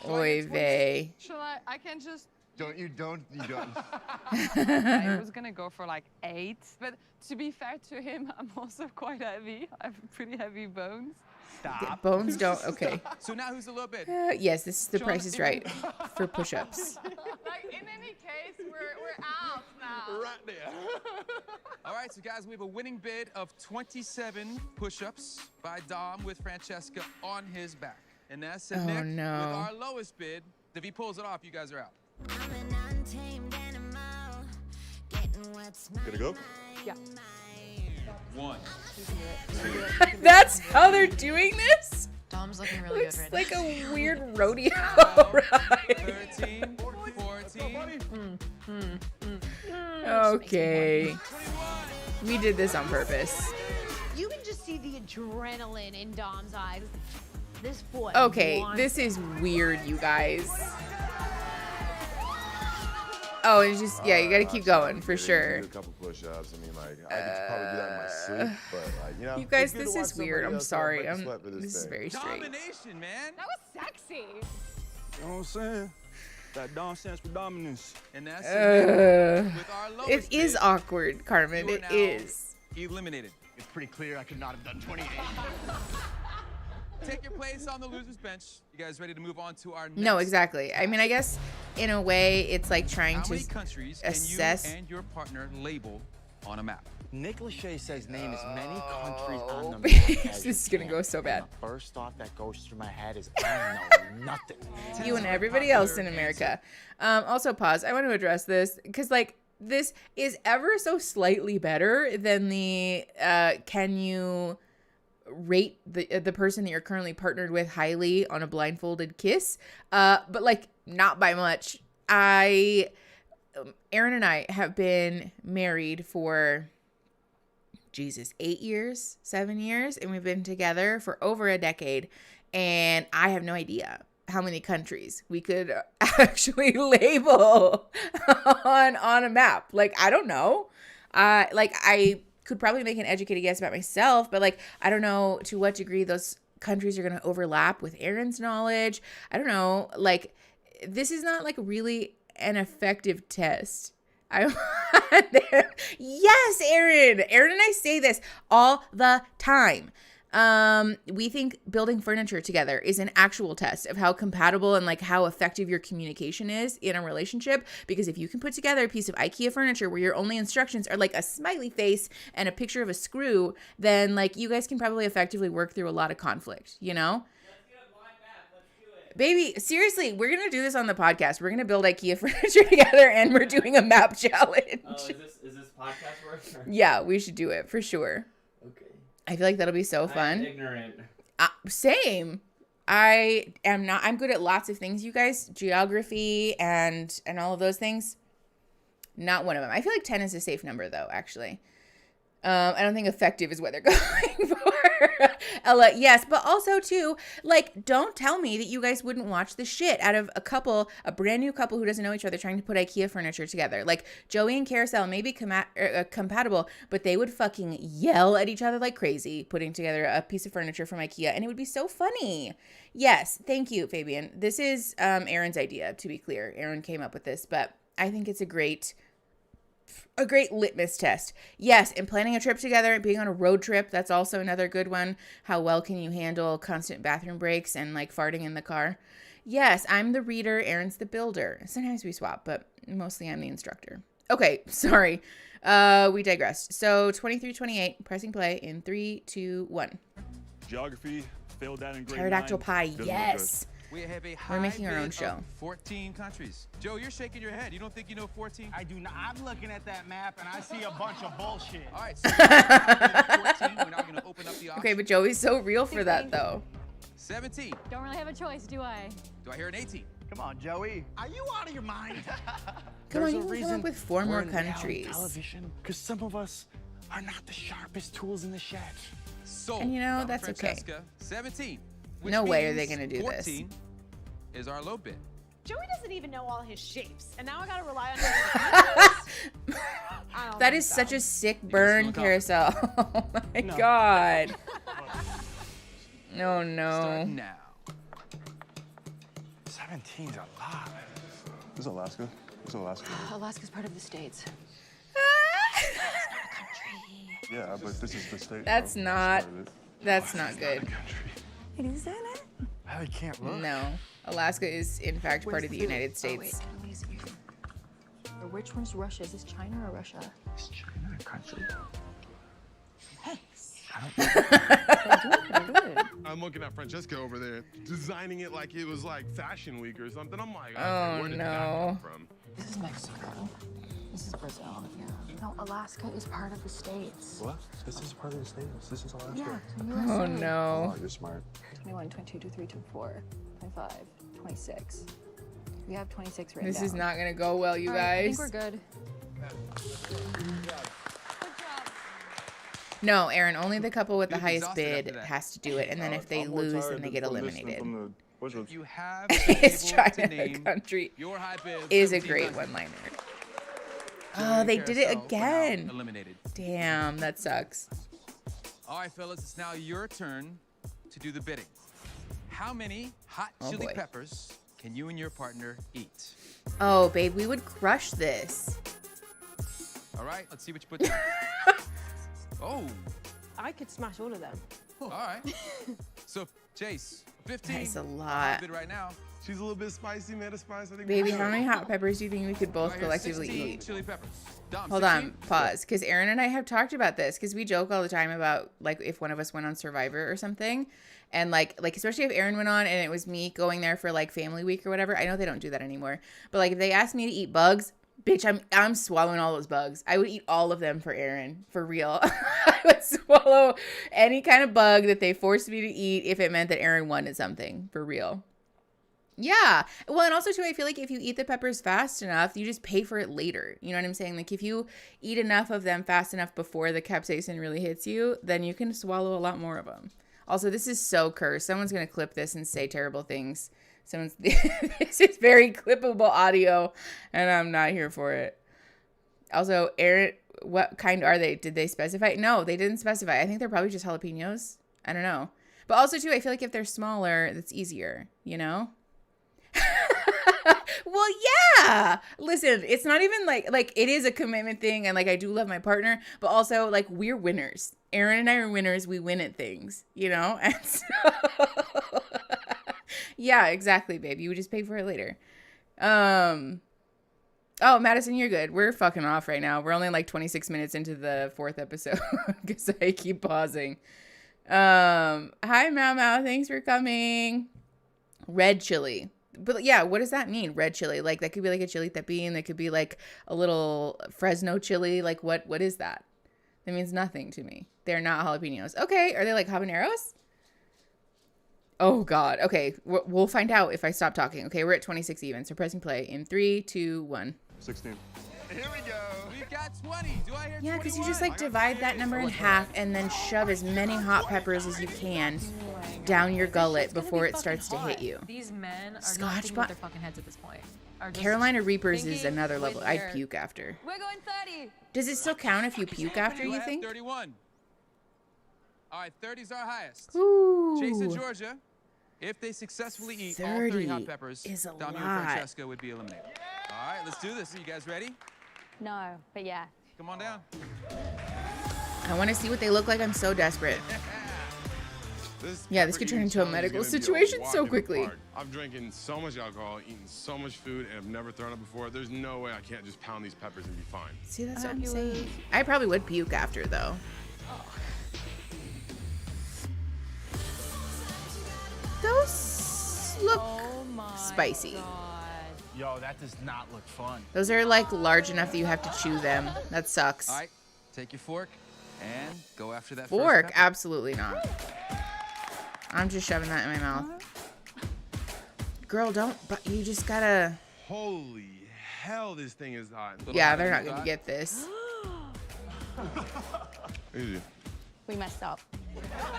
S1: Oy vey.
S22: Shall I can just.
S5: You don't.
S22: I was gonna go for like 8, but to be fair to him, I'm also quite heavy. I have pretty heavy bones.
S1: Yeah, bones don't. Okay.
S17: So now who's the low bid?
S1: Yes, this is the Price is Right for push-ups.
S22: Like in any case, we're out now.
S17: Right there. All right, so guys, we have a winning bid of 27 push-ups by Dom with Francesca on his back. And that's
S1: Oh,
S17: Nick
S1: no.
S17: with our lowest bid. If he pulls it off, you guys are out.
S16: Gonna go?
S22: Yeah.
S17: 1.
S1: That's how they're doing this?
S7: Dom's looking really
S1: Looks
S7: good right
S1: like
S7: now.
S1: a weird rodeo ride.
S17: 13, 14.
S1: Okay. We did this on purpose.
S3: You can just see the adrenaline in Dom's eyes. This boy.
S1: Okay,
S3: wants
S1: this is weird, you guys. Oh, and just, yeah, you gotta keep going, for sure.
S4: Do a couple push-ups. I mean, like, I could probably do that in my sleep, but, like, you know.
S1: You guys,
S4: it's good to
S1: this
S4: watch
S1: is weird.
S4: somebody
S1: I'm
S4: else
S1: sorry.
S4: break a sweat for
S1: This is
S4: thing.
S1: very straight.
S17: Domination, man.
S3: That was sexy.
S16: You know what I'm saying? That Dom stands for dominance.
S17: And that's Nick with our lowest
S1: It is
S17: bid.
S1: awkward, Carmen.
S17: You are
S1: It
S17: now
S1: is.
S17: eliminated.
S20: It's pretty clear I could not have done 28.
S17: Take your place on the loser's bench. You guys ready to move on to our next?
S1: No, exactly. I mean, I guess in a way it's like trying
S17: How
S1: to
S17: many countries
S1: assess.
S17: can you and your partner label on a map?
S20: Nick Lachey says name as many countries on the
S1: This
S20: map as
S1: is
S20: you
S1: gonna
S20: can.
S1: go so bad.
S20: And the first thought that goes through my head is I know nothing.
S1: You and everybody else in America. Also, pause. I want to address this because, like, this is ever so slightly better than the can you rate the person that you're currently partnered with highly on a blindfolded kiss, but like not by much. Aaron and I have been married for 8 years, 7 years, and we've been together for over a decade, and I have no idea how many countries we could actually label on a map. Like, I don't know. I could probably make an educated guess about myself, but like, I don't know to what degree those countries are going to overlap with Aaron's knowledge. I don't know. Like, this is not like really an effective test. Yes, Aaron and I say this all the time. We think building furniture together is an actual test of how compatible and like how effective your communication is in a relationship. Because if you can put together a piece of IKEA furniture where your only instructions are like a smiley face and a picture of a screw, then like you guys can probably effectively work through a lot of conflict, you know? Baby, seriously, we're going to do this on the podcast. We're going to build IKEA furniture together and we're doing a map challenge.
S6: Oh, is this podcast work?
S1: Yeah, we should do it for sure.
S6: Okay.
S1: I feel like that'll be so fun.
S6: I'm ignorant.
S1: Same. I am not. I'm good at lots of things, you guys. Geography and all of those things. Not one of them. I feel like 10 is a safe number, though, actually. I don't think effective is what they're going for. Ella, yes, but also too, like, don't tell me that you guys wouldn't watch the shit out of a brand new couple who doesn't know each other trying to put IKEA furniture together. Like, Joey and Carousel may be compatible, but they would fucking yell at each other like crazy putting together a piece of furniture from IKEA, and it would be so funny. Yes, thank you, Fabian. This is Aaron's idea, to be clear. Aaron came up with this, but I think it's a great litmus test. Yes, and planning a trip together, being on a road trip, that's also another good one. How well can you handle constant bathroom breaks and like farting in the car? Yes, I'm the reader, Aaron's the builder. Sometimes we swap, but mostly I'm the instructor. Okay, sorry. We digressed. So 23-28, pressing play in 3, 2, 1.
S16: Geography, failed that in grade
S1: Pterodactyl
S16: 9.
S1: pie,
S16: Doesn't
S1: yes.
S17: We have a
S1: We're making our
S17: high
S1: own
S17: bid
S1: show.
S17: of 14 countries. Joe, you're shaking your head. You don't think you know 14?
S20: I do not. I'm looking at that map and I see a bunch of bullshit.
S17: All right, so 14. We're now going to open up the auction.
S1: Okay, but Joey's so real for that, though.
S17: 17.
S7: Don't really have a choice, do I?
S17: Do I hear an 18?
S20: Come on, Joey. Are you out of your mind?
S1: Come on, you can come up with 4 more countries.
S20: Television, because some of us are not the sharpest tools in the shed.
S17: So,
S1: And you know, that's okay.
S17: Francesca, 17. Which
S1: No way are they
S17: means
S1: gonna do this.
S17: 14 is our low bid.
S3: Joey doesn't even know all his shapes, and now I gotta rely on him.
S1: That is such a sick burn, Carousel. Oh my god. Oh no.
S17: Start now.
S20: 17's a lot.
S16: This is Alaska.
S2: Alaska's part of the States.
S16: Yeah, but this is the state.
S1: That's
S16: bro.
S1: not.
S16: This is part of it.
S1: That's not good.
S10: It is in it?
S20: I can't look.
S1: No. Alaska is in fact part of the United States.
S7: Or which one's Russia? Is this China or Russia?
S20: Is China a country?
S4: I'm looking at Francesca over there, designing it like it was like Fashion Week or something. I'm like, okay,
S1: Oh,
S4: where did that
S1: no.
S4: come from?
S2: This is Mexico. This is Brazil. Yeah. No, Alaska is part of the States.
S15: What? This is part of the States. This is Alaska.
S2: Yeah, the USA.
S1: Oh no.
S15: Oh, you're smart.
S7: 21, 22, 23, 24, 25, 26. We have 26 written
S1: This
S7: down.
S1: is not gonna go well, you
S7: All right, I
S1: guys.
S7: think we're good.
S1: No, Aaron, only the couple with the
S17: You'll be
S1: highest
S17: exhausted after
S1: bid
S17: that.
S1: has to do it, and then if they
S16: I'm more
S1: lose,
S16: tired
S1: then they get
S16: from listening
S1: eliminated.
S16: from the push-ups.
S17: You have
S1: Is
S17: able to
S1: China a
S17: name
S1: country?
S17: your high bid
S1: Is a
S17: 17
S1: great
S17: countries.
S1: one-liner.
S17: Joey
S1: Oh,
S17: and
S1: they did it
S17: Carousel were now
S1: again.
S17: Eliminated.
S1: Damn, that sucks.
S17: All right, fellas, it's now your turn to do the bidding. How many hot
S1: Oh,
S17: chili
S1: boy.
S17: peppers can you and your partner eat?
S1: Oh, babe, we would crush this.
S17: All right, let's see what you put down. Oh,
S3: I could smash all of them.
S17: all right. So Chase, 15.
S1: That's a lot.
S17: Bid right now.
S4: She's a little bit spicy, meta spice. I think.
S1: Baby, how many hot peppers do you think we could both
S17: Right here,
S1: collectively
S17: 16
S1: eat?
S17: chili peppers. Dom,
S1: Hold
S17: 16?
S1: on, pause. Because Aaron and I have talked about this because we joke all the time about like if one of us went on Survivor or something. And like especially if Aaron went on and it was me going there for like family week or whatever. I know they don't do that anymore. But like if they asked me to eat bugs, bitch, I'm swallowing all those bugs. I would eat all of them for Aaron, for real. I would swallow any kind of bug that they forced me to eat if it meant that Aaron wanted something, for real. Yeah. Well, and also too, I feel like if you eat the peppers fast enough, you just pay for it later. You know what I'm saying? Like if you eat enough of them fast enough before the capsaicin really hits you, then you can swallow a lot more of them. Also, this is so cursed. Someone's going to clip this and say terrible things. This is very clippable audio, and I'm not here for it. Also, Aaron, what kind are they? Did they specify? No, they didn't specify. I think they're probably just jalapenos. I don't know. But also, too, I feel like if they're smaller, that's easier, you know? Well, yeah. Listen, it's not even like it is a commitment thing, and like I do love my partner, but also like we're winners. Aaron and I are winners. We win at things, you know? And so yeah, exactly, babe. You would just pay for it later. Oh, Madison, you're good. We're fucking off right now. We're only like 26 minutes into the 4th episode because I keep pausing. Hi, Mau. Thanks for coming. Red chili. But yeah, what does that mean? Red chili? Like that could be like a chilita bean. That could be like a little Fresno chili. Like what is that? That means nothing to me. They're not jalapenos. Okay. Are they like habaneros? Oh God. Okay. We'll find out if I stop talking. Okay. We're at 26 even. So pressing play in 3, 2, 1.
S16: 16.
S17: Here we go. We've got 20. Do I hear 21?
S1: Yeah, because you just like divide that number in half and then shove as many hot peppers as you can down your gullet before it starts to hit you.
S7: These men are
S1: Scotch
S7: not thinking with their fucking heads at this point. Are just
S1: Carolina Reapers is
S7: thinking
S1: another level.
S7: with
S1: I'd
S7: their-
S1: puke after.
S13: We're going 30.
S1: Does it still count if you puke after, you
S17: have
S1: think?
S17: 31. All right, 30's our highest.
S1: Ooh.
S17: Chase in Georgia. If they successfully eat all 30 hot peppers,
S1: is a
S17: Dami and
S1: lot.
S17: Francesca would be eliminated. All right, let's do this. Are you guys ready?
S10: No, but yeah.
S17: Come on down.
S1: I want to see what they look like. I'm so desperate. Yeah, this could turn into a medical situation so quickly.
S4: I've drinking so much alcohol, eaten so much food, and I've never thrown up before. There's no way I can't just pound these peppers and be fine.
S1: See, that's what I'm saying. I probably would puke after, though. Those look spicy.
S20: Yo, that does not look fun.
S1: Those are like large enough that you have to chew them. That sucks.
S17: All right, take your fork and go after that
S1: Fork?
S17: first pepper.
S1: Absolutely not. I'm just shoving that in my mouth. Girl, don't. But you just gotta.
S4: Holy hell, this thing is hot.
S1: Yeah, they're not gonna get this.
S4: Easy.
S10: We messed up.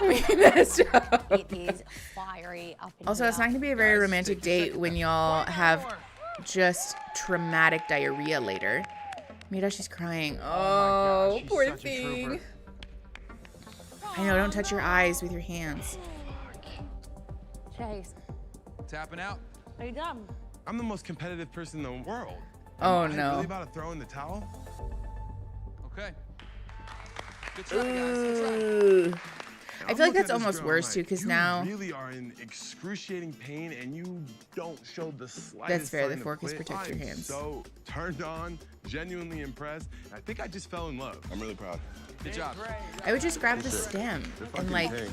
S1: We messed up.
S10: It is fiery up in
S1: Also,
S10: here.
S1: it's not gonna be a very romantic date when y'all have just traumatic diarrhea later. Mira, she's crying. Oh,
S20: she's
S1: poor
S20: such a
S1: thing.
S20: trooper.
S1: I know, don't touch your eyes with your hands.
S10: Chase,
S17: Tapping out.
S10: are you done?
S4: I'm the most competitive person in the world.
S1: Oh,
S4: Am I
S1: no.
S4: really about to throw in the towel?
S17: Okay. Good try, guys. Good try.
S1: Ooh. I
S4: I'm
S1: feel like
S4: looking
S1: that's
S4: at this
S1: almost
S4: girl,
S1: worse
S4: I'm
S1: too,
S4: like,
S1: because
S4: you
S1: now
S4: really are in excruciating pain, and you don't show the slightest.
S1: That's fair, the
S4: sign of
S1: fork is
S4: quit.
S1: protect your
S4: I'm
S1: hands.
S4: So turned on, genuinely impressed. I think I just fell in love. I'm really proud.
S17: Good job.
S1: I would just grab the stem and like,
S4: There's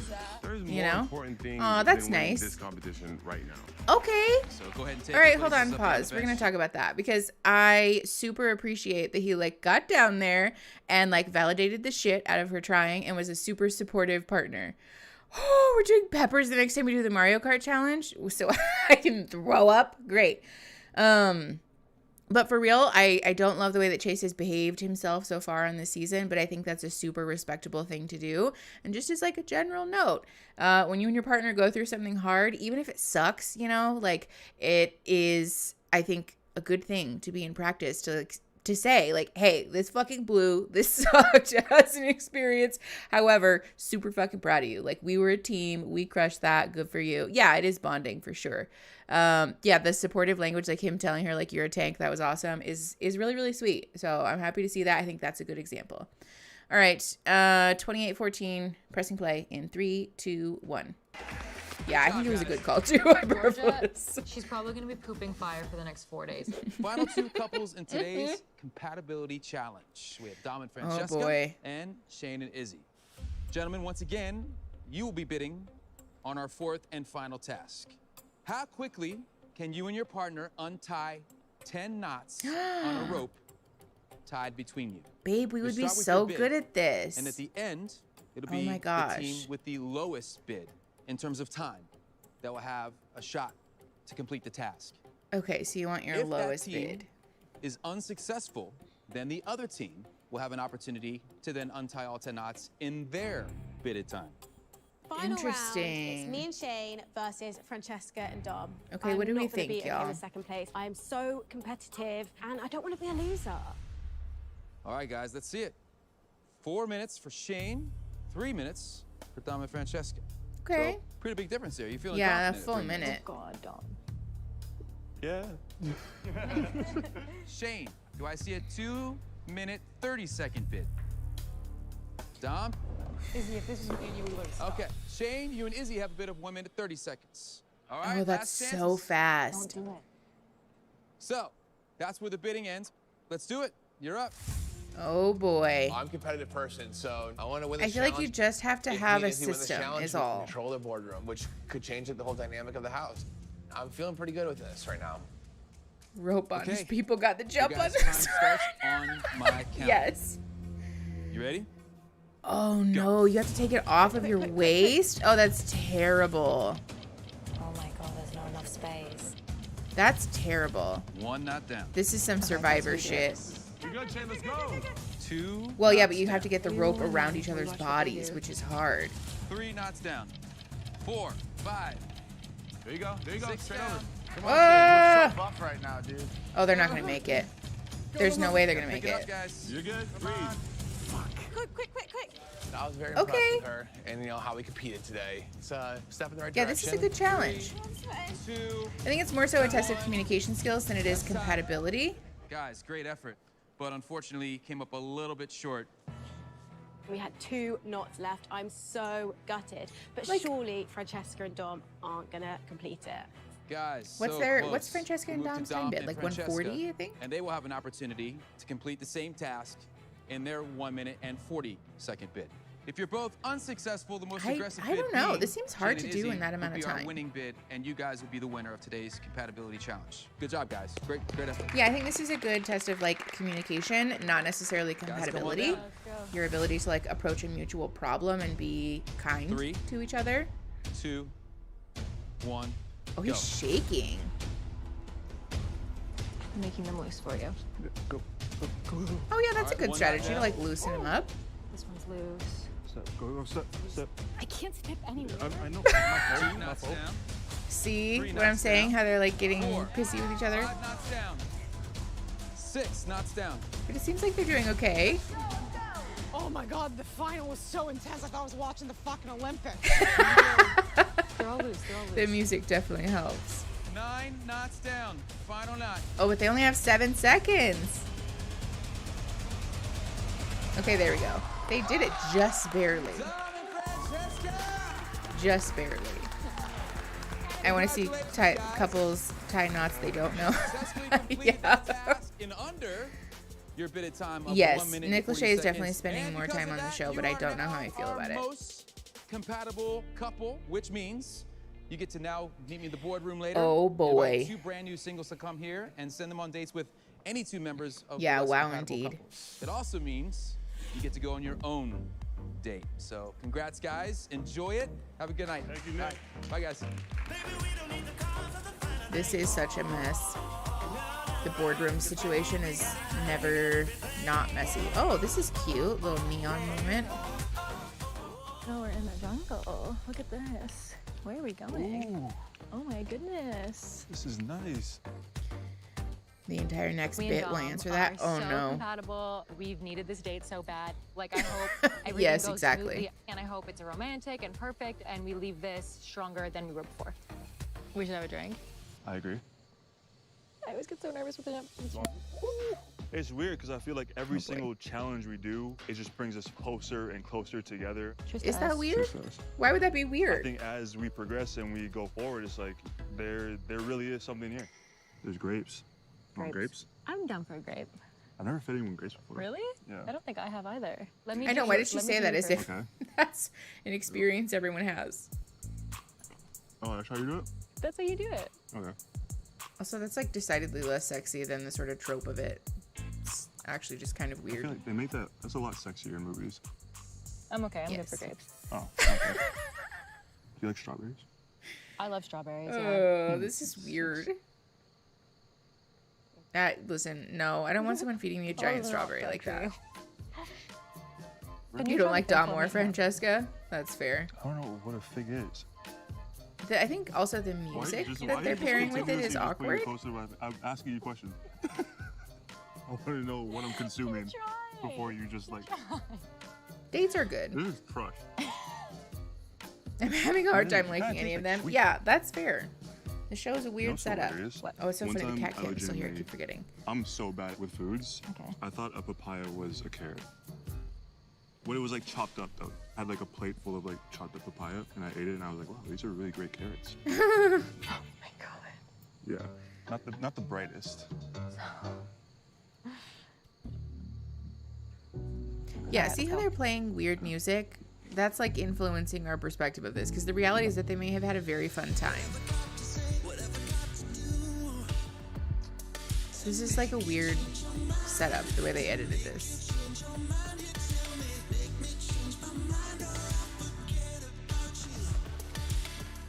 S1: you
S4: more
S1: know.
S4: important things
S1: Oh, that's
S4: than winning
S1: nice.
S4: this competition right now.
S1: Okay.
S17: So go ahead and take
S1: All right,
S17: your
S1: hold on,
S17: places up on the
S1: pause. We're gonna
S17: bench.
S1: talk about that because I super appreciate that he like got down there and like validated the shit out of her trying and was a super supportive partner. Oh, we're doing peppers the next time we do the Mario Kart challenge, so I can throw up. Great. But for real, I don't love the way that Chase has behaved himself so far on this season, but I think that's a super respectable thing to do. And just as like a general note, when you and your partner go through something hard, even if it sucks, you know, like it is, I think, a good thing to be in practice to say like, hey, this fucking blew, this sucked as an experience. However, super fucking proud of you. Like we were a team, we crushed that. Good for you. Yeah, it is bonding for sure. Yeah, the supportive language, like him telling her like you're a tank, that was awesome, is really, really sweet. So I'm happy to see that. I think that's a good example. All right, 28-14, pressing play in 3, 2, 1. Yeah, I think it was a good call too. I purpose.
S7: She's probably gonna be pooping fire for the next 4 days.
S17: Final two couples in today's Compatibility Challenge. We have Dom and Francesca
S1: boy.
S17: and Shane and Izzy. Gentlemen, once again, you will be bidding on our fourth and final task. How quickly can you and your partner untie 10 knots on a rope tied between you?
S1: Babe, we
S17: You
S1: would be
S17: start with
S1: so
S17: your bid,
S1: good at this.
S17: And at the end, it'll
S1: Oh
S17: be
S1: my
S17: the
S1: gosh.
S17: team with the lowest bid in terms of time that will have a shot to complete the task.
S1: Okay, so you want your
S17: If
S1: lowest
S17: that team
S1: bid.
S17: is unsuccessful, then the other team will have an opportunity to then untie all 10 knots in their bidded time.
S9: Final
S1: Interesting.
S9: round, it's me and Shane versus Francesca and Dom.
S1: Okay, what do we
S9: I'm not gonna
S1: think,
S9: be
S1: y'all?
S9: in second place. I am so competitive, and I don't want to be a loser.
S17: All right, guys, let's see it. 4 minutes for Shane, 3 minutes for Dom and Francesca.
S1: Okay.
S17: So, pretty big difference there. You feeling
S1: Yeah, a
S17: confident at
S1: full
S17: 3 minutes?
S1: minute.
S7: God, Dom.
S16: Yeah.
S17: Shane, do I see a 2-minute, 30-second bid? Dom?
S2: Izzy, if this was me and you, we would have stopped.
S17: Okay. Shane, you and Izzy have a bid of 1 minute, 30 seconds. All right,
S1: Oh, that's
S17: last
S1: so
S17: chances.
S1: fast.
S2: Don't do it.
S17: So, that's where the bidding ends. Let's do it. You're up.
S1: Oh boy.
S20: I'm a competitive person, so I want to win
S1: I
S20: this
S1: feel like you
S20: challenge.
S1: just have to
S20: If
S1: have
S20: me
S1: a
S20: and Izzy win this
S1: system,
S20: challenge,
S1: is
S20: we can
S1: all.
S20: Control the boardroom, which could change the whole dynamic of the house. I'm feeling pretty good with this right now.
S1: Rope on.
S17: Okay.
S1: People got the jump
S17: You
S1: on
S17: guys,
S1: this.
S17: time starts on my count.
S1: Yes.
S17: You ready?
S1: Oh no, you have to take it off of your waist? Oh, that's terrible.
S10: Oh my God, there's not enough space.
S1: That's terrible.
S17: 1 knot down.
S1: This is some survivor shit.
S4: You good, Shane? Let's go.
S17: 2.
S1: Well, yeah,
S17: knots
S1: but you have
S17: down.
S1: to get the rope around each other's bodies, which is hard.
S17: 3 knots down. 4, 5.
S4: There you go. There you go.
S17: 6
S4: Straight
S17: down.
S4: over.
S20: Come
S1: on,
S20: Shane, you're so buff right now, dude.
S1: Oh, they're not gonna make it. There's no way they're gonna make
S17: Pick it up,
S1: it.
S17: guys.
S4: You're good.
S17: Come on.
S9: Quick.
S20: I was very
S1: Okay.
S20: impressed with her and how we competed today. It's a step in the right
S1: Yeah,
S20: direction.
S1: this is a good challenge.
S17: 2.
S1: I think it's more so a test of communication skills than it is compatibility.
S17: Guys, great effort. But unfortunately, came up a little bit short.
S9: We had 2 knots left. I'm so gutted. But
S1: Like-
S9: surely Francesca and Dom aren't gonna complete it.
S17: Guys,
S1: What's
S17: so
S1: their-
S17: close.
S1: what's Francesca and
S17: We moved to
S1: Dom's time
S17: Dom
S1: bid?
S17: and
S1: Like
S17: Francesca,
S1: 140, I think?
S17: And they will have an opportunity to complete the same task in their 1 minute and 40-second bid. If you're both unsuccessful, the most aggressive
S1: I
S17: bid
S1: don't know.
S17: being
S1: This seems hard
S17: Shane
S1: to
S17: and
S1: do
S17: Izzy
S1: in that amount
S17: would
S1: of
S17: be our
S1: time.
S17: winning bid, and you guys would be the winner of today's Compatibility Challenge. Good job, guys. Great effort.
S1: Yeah, I think this is a good test of like communication, not necessarily
S17: come on
S1: compatibility.
S17: down.
S1: Your ability to like approach a mutual problem and be kind
S17: 3,
S1: to each other.
S17: 2, 1.
S1: Oh, he's
S17: go.
S1: shaking.
S7: I'm making them loose for you.
S16: Go.
S1: Oh yeah, that's
S17: All
S1: a
S17: right,
S1: good
S17: 1
S1: strategy
S17: knot
S1: to like
S17: down.
S1: loosen him up.
S7: This one's loose.
S16: Step. Go. Step.
S18: I can't step anywhere.
S16: I know.
S17: 2 knots down.
S1: See
S17: 3
S1: what I'm
S17: knots
S1: saying?
S17: down.
S1: How they're like getting
S17: 4,
S1: pissy with each other.
S17: 5 knots down. 6 knots down.
S1: But it seems like they're doing okay.
S18: Oh my God, the final was so intense. I thought I was watching the fucking Olympics.
S7: They're all loose. They're all loose.
S1: The music definitely helps.
S17: 9 knots down. Final knot.
S1: Oh, but they only have 7 seconds. Okay, there we go. They did it just barely. Just barely. I want to see couples tie knots they don't know.
S17: Successfully completed
S1: Yeah.
S17: the task in under your bidded time of
S1: Yes,
S17: 1 minute
S1: Nick
S17: and 40
S1: Lachey is definitely
S17: seconds.
S1: spending
S17: And
S1: more
S17: because
S1: time
S17: of
S1: on the
S17: that,
S1: show,
S17: you
S1: but I
S17: are
S1: don't know how
S17: now
S1: I feel
S17: our
S1: about it.
S17: Most compatible couple, which means you get to now meet me in the boardroom later.
S1: Oh, boy.
S17: Invite 2 brand new singles to come here and send them on dates with any 2 members of
S1: Yeah,
S17: the less
S1: wow,
S17: compatible
S1: indeed.
S17: couples. It also means you get to go on your own date. So congrats, guys. Enjoy it. Have a good night. Thank you, Nick. Bye, guys.
S1: This is such a mess. The boardroom situation is never not messy. Oh, this is cute. Little neon moment.
S7: Oh, we're in the jungle. Look at this. Where are we going?
S16: Ooh,
S7: Oh my goodness.
S16: this is nice.
S1: The entire next
S7: We and
S1: bit will
S7: Dom
S1: answer that.
S7: are
S1: Oh
S7: so
S1: no.
S7: compatible. We've needed this date so bad. Like, I hope everything
S1: Yes,
S7: goes
S1: exactly.
S7: smoothly, and I hope it's romantic and perfect, and we leave this stronger than we were before. We should have a drink.
S16: I agree.
S7: I always get so nervous with it.
S16: It's weird because I feel like every single challenge we do, it just brings us closer and closer together.
S1: Is that weird? Why would that be
S16: I
S1: weird?
S16: think as we progress and we go forward, it's like there really is something here. There's grapes. Want grapes?
S7: I'm down for a grape.
S16: I've never fed anyone grapes before.
S7: Really?
S16: Yeah.
S7: I don't think I have either. Let me.
S1: I know. Why did she say that as if
S16: Okay.
S1: that's an experience everyone has?
S16: Oh, that's how you do it?
S7: That's how you do it.
S16: Okay.
S1: Also, that's like decidedly less sexy than the sort of trope of it. It's actually just kind of
S16: I
S1: weird.
S16: feel like they make that's a lot sexier in movies.
S7: I'm okay. I'm
S1: Yes.
S7: good for grapes.
S16: Oh, okay. Do you like strawberries?
S7: I love strawberries.
S1: Oh, this is weird. Listen, no, I don't want someone feeding me a giant strawberry like that. You don't like Dom or Francesca? That's fair.
S16: I don't know what a fig is.
S1: I think also the music that they're pairing with it is awkward.
S16: I'm asking you questions. I want to know what I'm consuming before you just like.
S1: Dates are good.
S16: This is trash.
S1: I'm having a hard time
S16: Kinda
S1: liking any
S16: tastes
S1: of
S16: like
S1: them.
S16: sweet.
S1: Yeah, that's fair. The show is a
S16: You know
S1: weird
S16: what's so
S1: setup.
S16: hilarious?
S1: Oh, it's so
S16: One
S1: funny. The
S16: time
S1: cat
S16: I
S1: cam is still here. I
S16: legitimately-
S1: keep forgetting.
S16: I'm so bad with foods.
S7: Okay.
S16: I thought a papaya was a carrot. When it was like chopped up though, I had like a plate full of like chopped up papaya, and I ate it, and I was like, wow, these are really great carrots.
S7: Oh my god.
S16: Yeah, not the brightest.
S1: Yeah, see how they're playing weird music? That's like influencing our perspective of this, because the reality is that they may have had a very fun time. So this is like a weird setup, the way they edited this.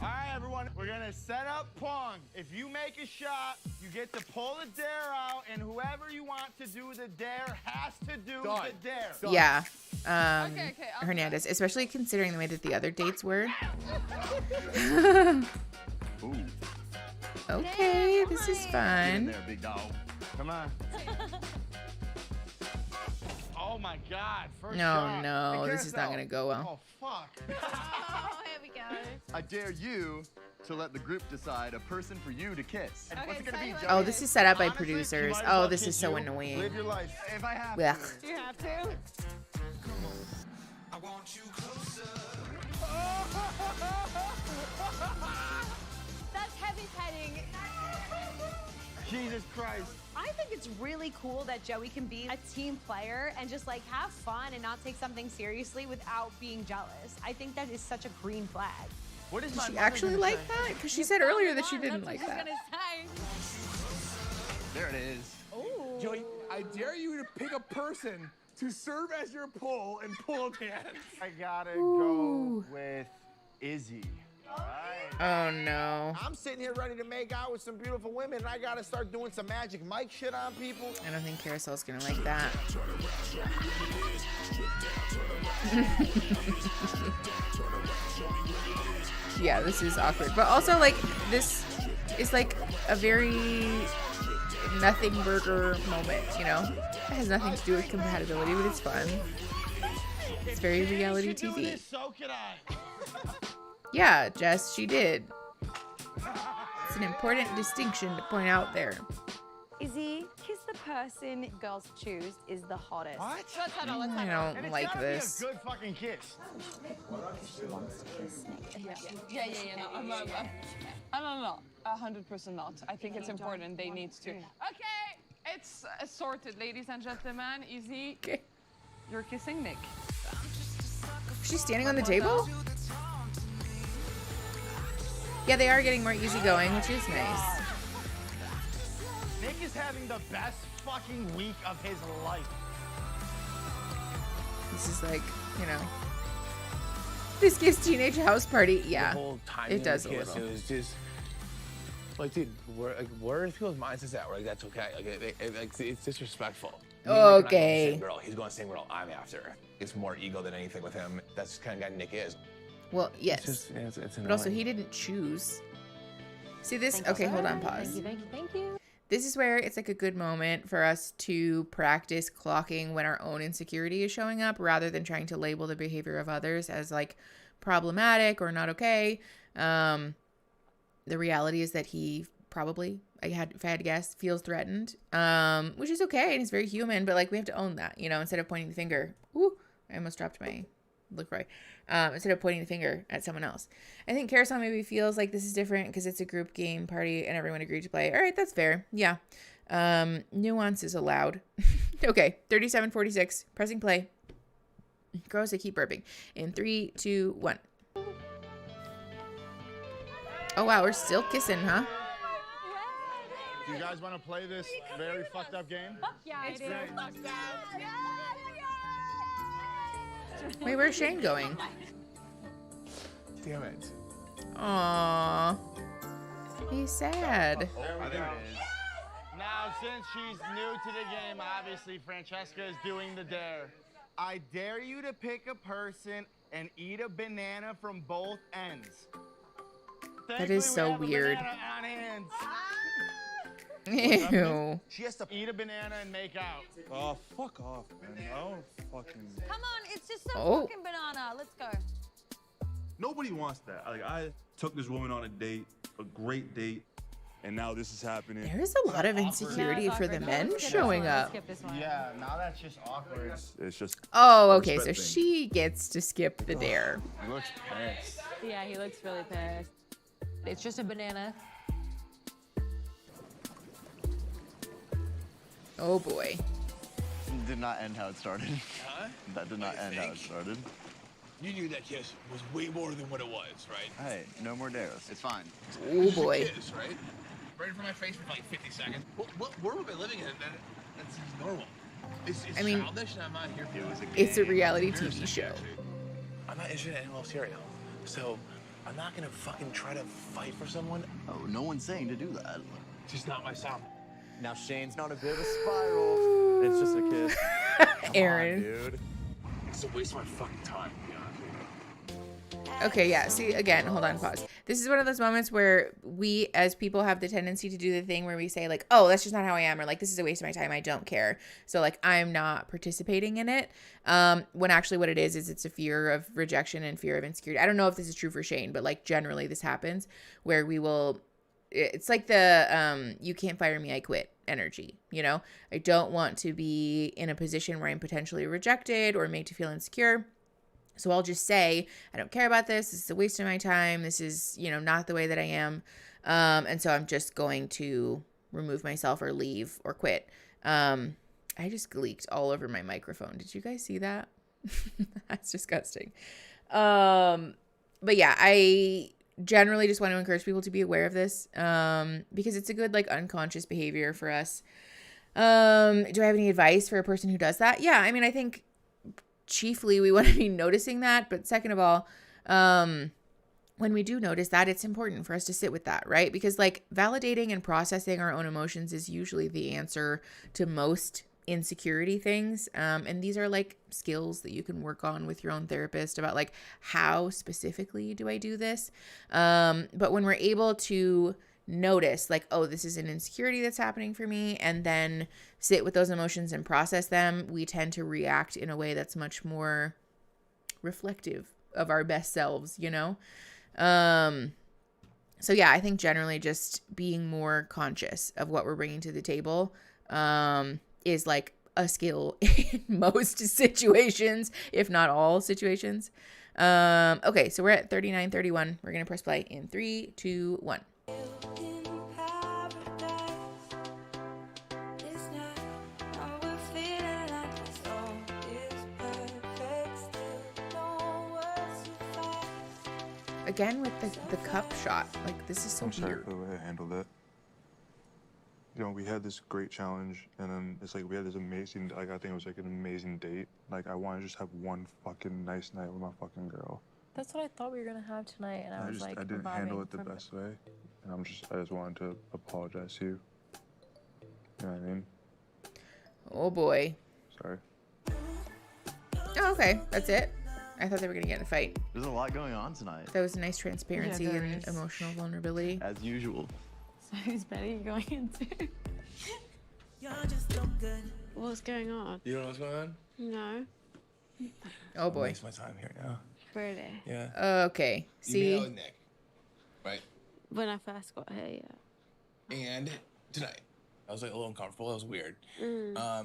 S20: All right, everyone, we're gonna set up Pong. If you make a shot, you get to pull the dare out, and whoever you want to do the dare has to do the dare.
S1: Yeah.
S20: Okay,
S1: Hernandez, especially considering the way that the other dates were. Okay, this is fun.
S20: There, big dog. Come on. Oh my God! First shot.
S1: No,
S20: Hey,
S1: this is not
S20: Carousel.
S1: gonna go well.
S20: Oh fuck!
S9: Oh, here we go.
S5: I dare you to let the group decide a person for you to kiss. And what's it gonna be, Joey?
S1: Oh, this is set up by
S20: Honestly,
S1: producers.
S20: you might as well
S1: Oh, this is
S20: kiss
S1: so
S20: you.
S1: annoying.
S20: Live your life.
S5: If I have
S1: Ugh.
S5: to.
S9: Do you have to? That's heavy petting.
S20: Jesus Christ.
S3: I think it's really cool that Joey can be a team player and just like have fun and not take something seriously without being jealous. I think that is such a green flag.
S20: What is
S1: Does
S20: my
S1: she
S20: mother
S1: actually
S20: gonna
S1: like
S20: say?
S1: that? Because she said earlier that she didn't like
S3: I was
S1: that.
S3: gonna say.
S5: There it is.
S3: Ooh.
S12: Joey, I dare you to pick a person to serve as your pull and pull dance.
S20: I gotta go with Izzy. All right.
S1: Oh no.
S20: I'm sitting here ready to make out with some beautiful women, and I gotta start doing some Magic Mike shit on people.
S1: I don't think Carousel's gonna like that. Yeah, this is awkward. But also, like, this is like a very nothing burger moment, you know? It has nothing to do with compatibility, but it's fun. It's very reality
S20: Do
S1: TV.
S20: this, so can I.
S1: Yeah, Jess, she did. It's an important distinction to point out there.
S2: Izzy, kiss the person girls choose is the hottest.
S20: What?
S3: Let's head on, let's
S1: I
S3: head on.
S1: don't
S20: And it's
S1: like
S20: gotta
S1: this.
S20: be a good fucking kiss.
S2: She wants to kiss Nick.
S22: Yeah. No, I'm 100% not. I think it's important. They need to. Okay, it's sorted, ladies and gentlemen. Easy.
S1: Okay.
S22: You're kissing Nick.
S1: She's standing on the table? Yeah, they are getting more easygoing, which is nice.
S20: Nick is having the best fucking week of his life.
S1: This is like, you know, this kid's teenage house party. Yeah,
S15: The whole timing
S1: it
S15: of
S1: does
S15: the
S1: a
S15: kiss,
S1: little.
S15: It was just like, dude, where are people's mindsets at? Where like that's okay? Like, it's disrespectful. Me and Nick are not going
S1: Okay.
S15: same girl. He's going same girl I'm after. It's more ego than anything with him. That's the kind of guy Nick is.
S1: Well, yes.
S15: It's just, it's
S1: But also,
S15: annoying.
S1: he didn't choose. See this?
S7: Thank you,
S1: Okay,
S7: sir.
S1: hold on, pause.
S7: Thank you.
S1: This is where it's like a good moment for us to practice clocking when our own insecurity is showing up rather than trying to label the behavior of others as like problematic or not okay. The reality is that he probably, if I had to guess, feels threatened, which is okay and it's very human, but like we have to own that, you know, instead of pointing the finger. Ooh, I almost dropped my LaCroix. Instead of pointing the finger at someone else. I think Carousel maybe feels like this is different because it's a group game party and everyone agreed to play. All right, that's fair. Yeah. Nuance is allowed. Okay, 37:46, pressing play. Gross, I keep burping. In 3, 2, 1. Oh wow, we're still kissing, huh?
S20: Do you guys want to play this very fucked up game?
S18: Yeah, I do.
S1: Wait, where's Shane going?
S12: Damn it.
S1: Aww. He's sad.
S20: I think it is. Now, since she's new to the game, obviously Francesca is doing the dare. I dare you to pick a person and eat a banana from both ends.
S1: That is so
S20: Thankfully, we have
S1: weird.
S20: a banana on hand.
S1: Ew.
S20: She has to eat a banana and make out.
S16: Oh, fuck off, man. I don't fucking...
S10: Come on, it's just some
S1: Oh.
S10: fucking banana. Let's go.
S16: Nobody wants that. Like, I took this woman on a date, a great date, and now this is happening.
S1: There's a lot of insecurity for the men showing up.
S20: Yeah, now that's just awkward.
S16: It's just...
S1: Oh,
S16: a
S1: okay, so
S16: respect thing.
S1: she gets to skip the dare.
S20: He looks pissed.
S7: Yeah, he looks really pissed. It's just a banana.
S1: Oh boy.
S8: Did not end how it started.
S19: Huh?
S8: That did not end how it started.
S19: You knew that kiss was way more than what it was, right?
S8: Hey, no more dares. It's fine.
S1: Oh boy.
S19: It's a kiss, right? Right in front of my face for like 50 seconds. What world am I living in? That's normal. It's
S1: I mean,
S19: childish, and I'm not here for it.
S1: It's a reality TV show.
S12: I'm not interested in anyone else here, so I'm not gonna fucking try to fight for someone.
S8: Oh, no one's saying to do that.
S12: It's just not my style.
S8: Now Shane's on a bit of a spiral. It's just a kiss. Come
S1: Aaron.
S8: on, dude.
S12: It's a waste of my fucking time, to be honest with you.
S1: Okay, yeah. See, again, hold on, pause. This is one of those moments where we, as people, have the tendency to do the thing where we say, like, oh, that's just not how I am, or like, this is a waste of my time, I don't care. So, like, I'm not participating in it. When actually what it is it's a fear of rejection and fear of insecurity. I don't know if this is true for Shane, but like, generally this happens where we will, it's like the you can't fire me, I quit energy, you know? I don't want to be in a position where I'm potentially rejected or made to feel insecure. So I'll just say, I don't care about this. This is a waste of my time. This is, you know, not the way that I am. And so I'm just going to remove myself or leave or quit. I just leaked all over my microphone. Did you guys see that? That's disgusting. But yeah, I generally just want to encourage people to be aware of this, because it's a good, like, unconscious behavior for us. Do I have any advice for a person who does that? Yeah, I mean, I think chiefly we want to be noticing that, but second of all, when we do notice that, it's important for us to sit with that, right? Because like validating and processing our own emotions is usually the answer to most insecurity things. And these are like skills that you can work on with your own therapist about like, how specifically do I do this? But when we're able to notice like, oh, this is an insecurity that's happening for me, and then sit with those emotions and process them, we tend to react in a way that's much more reflective of our best selves, you know? So yeah, I think generally just being more conscious of what we're bringing to the table, is like a skill in most situations, if not all situations. Okay, so we're at 39:31. We're going to press play in 3, 2, 1. Again with the cup shot, like this is so
S16: I'm sorry
S1: weird.
S16: for the way I handled it. You know, we had this great challenge, and then it's like we had this amazing, like I think it was like an amazing date. Like I want to just have one fucking nice night with my fucking girl.
S7: That's what I thought we were gonna have tonight, and I was like,
S16: I didn't handle it the
S7: from
S16: best way, and I just wanted to apologize to you. You know what I mean?
S1: Oh boy.
S16: Sorry.
S1: Oh, okay, that's it. I thought they were gonna get in a fight.
S8: There's a lot going on tonight.
S1: That was a nice transparency
S7: there
S1: and
S7: is.
S1: emotional vulnerability.
S8: As usual.
S7: So whose bed are you going into?
S9: What's going on?
S12: You know what's going on?
S9: No.
S1: Oh boy.
S12: Waste my time here now.
S9: Really?
S12: Yeah.
S1: Okay.
S12: You made out
S1: See.
S12: with Nick, right?
S9: When I first got here, yeah.
S12: and tonight. I was like a little uncomfortable. It was weird.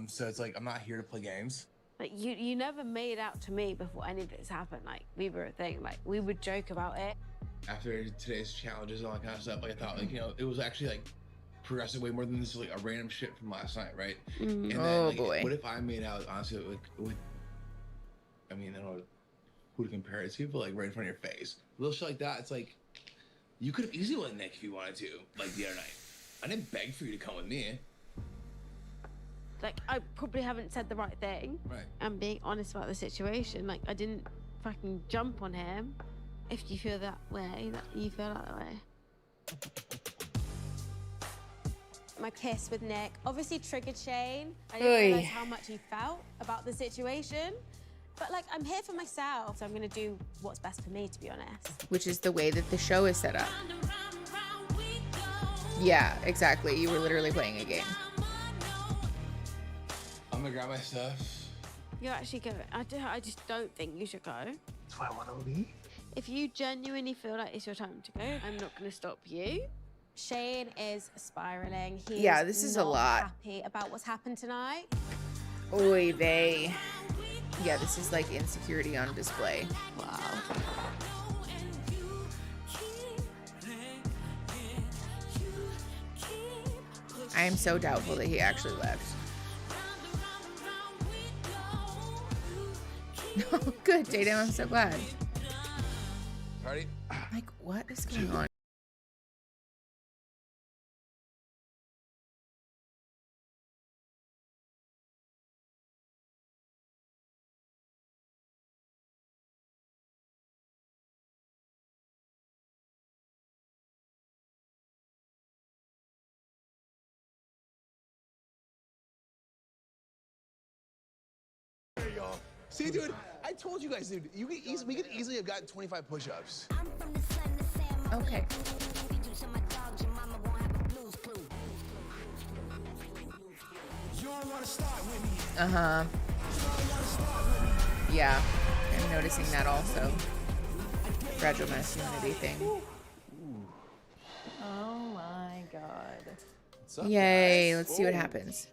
S12: So it's like I'm not here to play games.
S9: Like you never made out to me before any of this happened. Like we were a thing. Like we would joke about it.
S12: After today's challenges and all that kind of stuff, like I thought, like it was actually like progressing way more than this, like a random shit from last night, right? And then, like,
S1: boy.
S12: what if I made out honestly with I mean, I don't know who to compare it to, but like right in front of your face, a little shit like that. It's like you could have easily went Nick if you wanted to, like the other night. I didn't beg for you to come with me.
S9: Like I probably haven't said the right thing.
S12: Right.
S9: I'm being honest about the situation. Like I didn't fucking jump on him. If you feel that way, that you feel that way. My kiss with Nick obviously triggered Shane. I didn't realize how much he felt about the situation. But like, I'm here for myself, so I'm gonna do what's best for me, to be honest.
S1: Which is the way that the show is set up. Yeah, exactly. You were literally playing a game.
S12: I'm gonna grab my stuff.
S9: You're actually going. I just don't think you should go.
S12: That's why I want to leave.
S9: If you genuinely feel like it's your time to go, I'm not gonna stop you. Shane is spiraling. He's
S1: Yeah, this is a lot.
S9: Happy about what's happened tonight.
S1: Oy vey. Yeah, this is like insecurity on display.
S9: Wow.
S1: I am so doubtful that he actually left. Oh, good, Tatum. I'm so glad.
S12: Ready?
S1: Like, what is going on?
S12: There you go. See, dude, I told you guys, dude, we could easily have gotten 25 push-ups.
S1: Okay. Uh-huh. Yeah, I'm noticing that also. Fragile masculinity thing.
S7: Oh my god.
S1: Yay, let's see what happens.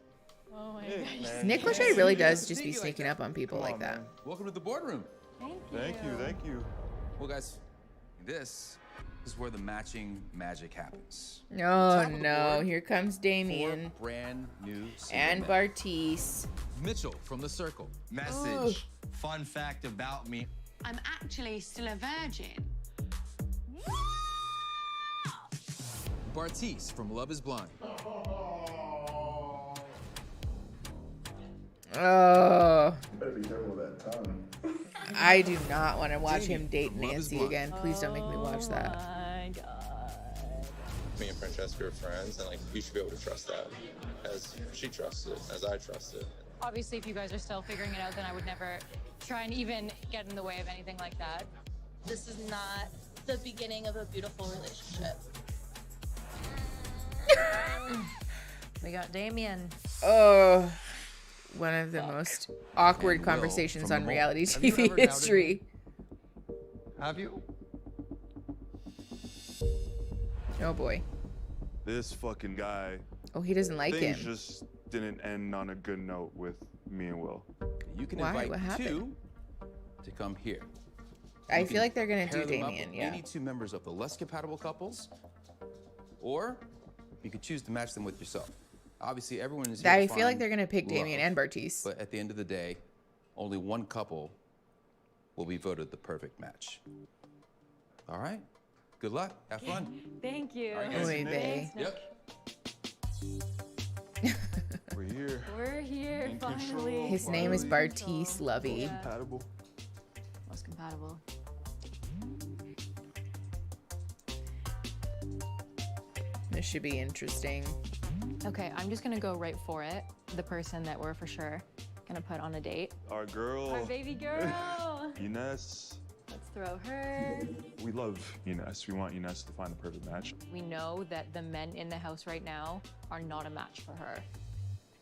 S7: Oh my gosh.
S1: Nick Lachey really does just be sneaking up on people like that.
S17: Welcome to the boardroom.
S7: Thank you.
S16: Thank you.
S17: Well, guys, this is where the matching magic happens.
S1: Oh no, here comes Damien.
S17: Four brand new
S1: And
S17: men.
S1: Bartice.
S17: Mitchell from The Circle.
S5: Message. Fun fact about me.
S10: I'm actually still a virgin.
S17: Bartice from Love is Blind.
S1: Oh.
S16: Better be careful with that tongue.
S1: I do not want to watch him date Nancy again. Please don't make me watch that.
S7: My god.
S14: Me and Francesca are friends, and like you should be able to trust that, as she trusts it, as I trust it.
S7: Obviously, if you guys are still figuring it out, then I would never try and even get in the way of anything like that.
S21: This is not the beginning of a beautiful relationship.
S2: We got Damien.
S1: Oh, one of the most awkward
S17: And Will
S1: conversations
S17: from
S1: on
S17: The
S1: reality
S17: Mole. Have you
S1: TV
S17: ever doubted
S1: history.
S8: Have you?
S1: Oh boy.
S16: This fucking guy.
S1: Oh, he doesn't like
S16: things
S1: him.
S16: just didn't end on a good note with me and Will.
S17: You can
S1: Why?
S17: invite
S1: What happened?
S17: two to come here.
S1: I
S17: You
S1: feel
S17: can
S1: like they're gonna
S17: pair
S1: do
S17: them up
S1: Damien,
S17: with
S1: yeah.
S17: Any two members of the less compatible couples, or you could choose to match them with yourself. Obviously, everyone is here
S1: I
S17: to
S1: feel like
S17: find
S1: they're gonna pick Damien
S17: love,
S1: and Bartice.
S17: But at the end of the day, only one couple will be voted the perfect match. All right. Good luck. Have fun.
S7: Thank you.
S17: All right, guys.
S1: Oy vey.
S17: Yep.
S16: We're here.
S7: We're here
S16: In
S7: finally.
S16: control.
S1: His name is Bartice Lovey.
S16: Compatible.
S2: Most compatible.
S1: This should be interesting.
S7: Okay, I'm just gonna go right for it. The person that we're for sure gonna put on a date.
S16: Our girl.
S7: Our baby girl.
S16: Ines.
S7: Let's throw her.
S16: We love Ines. We want Ines to find the perfect match.
S7: We know that the men in the house right now are not a match for her.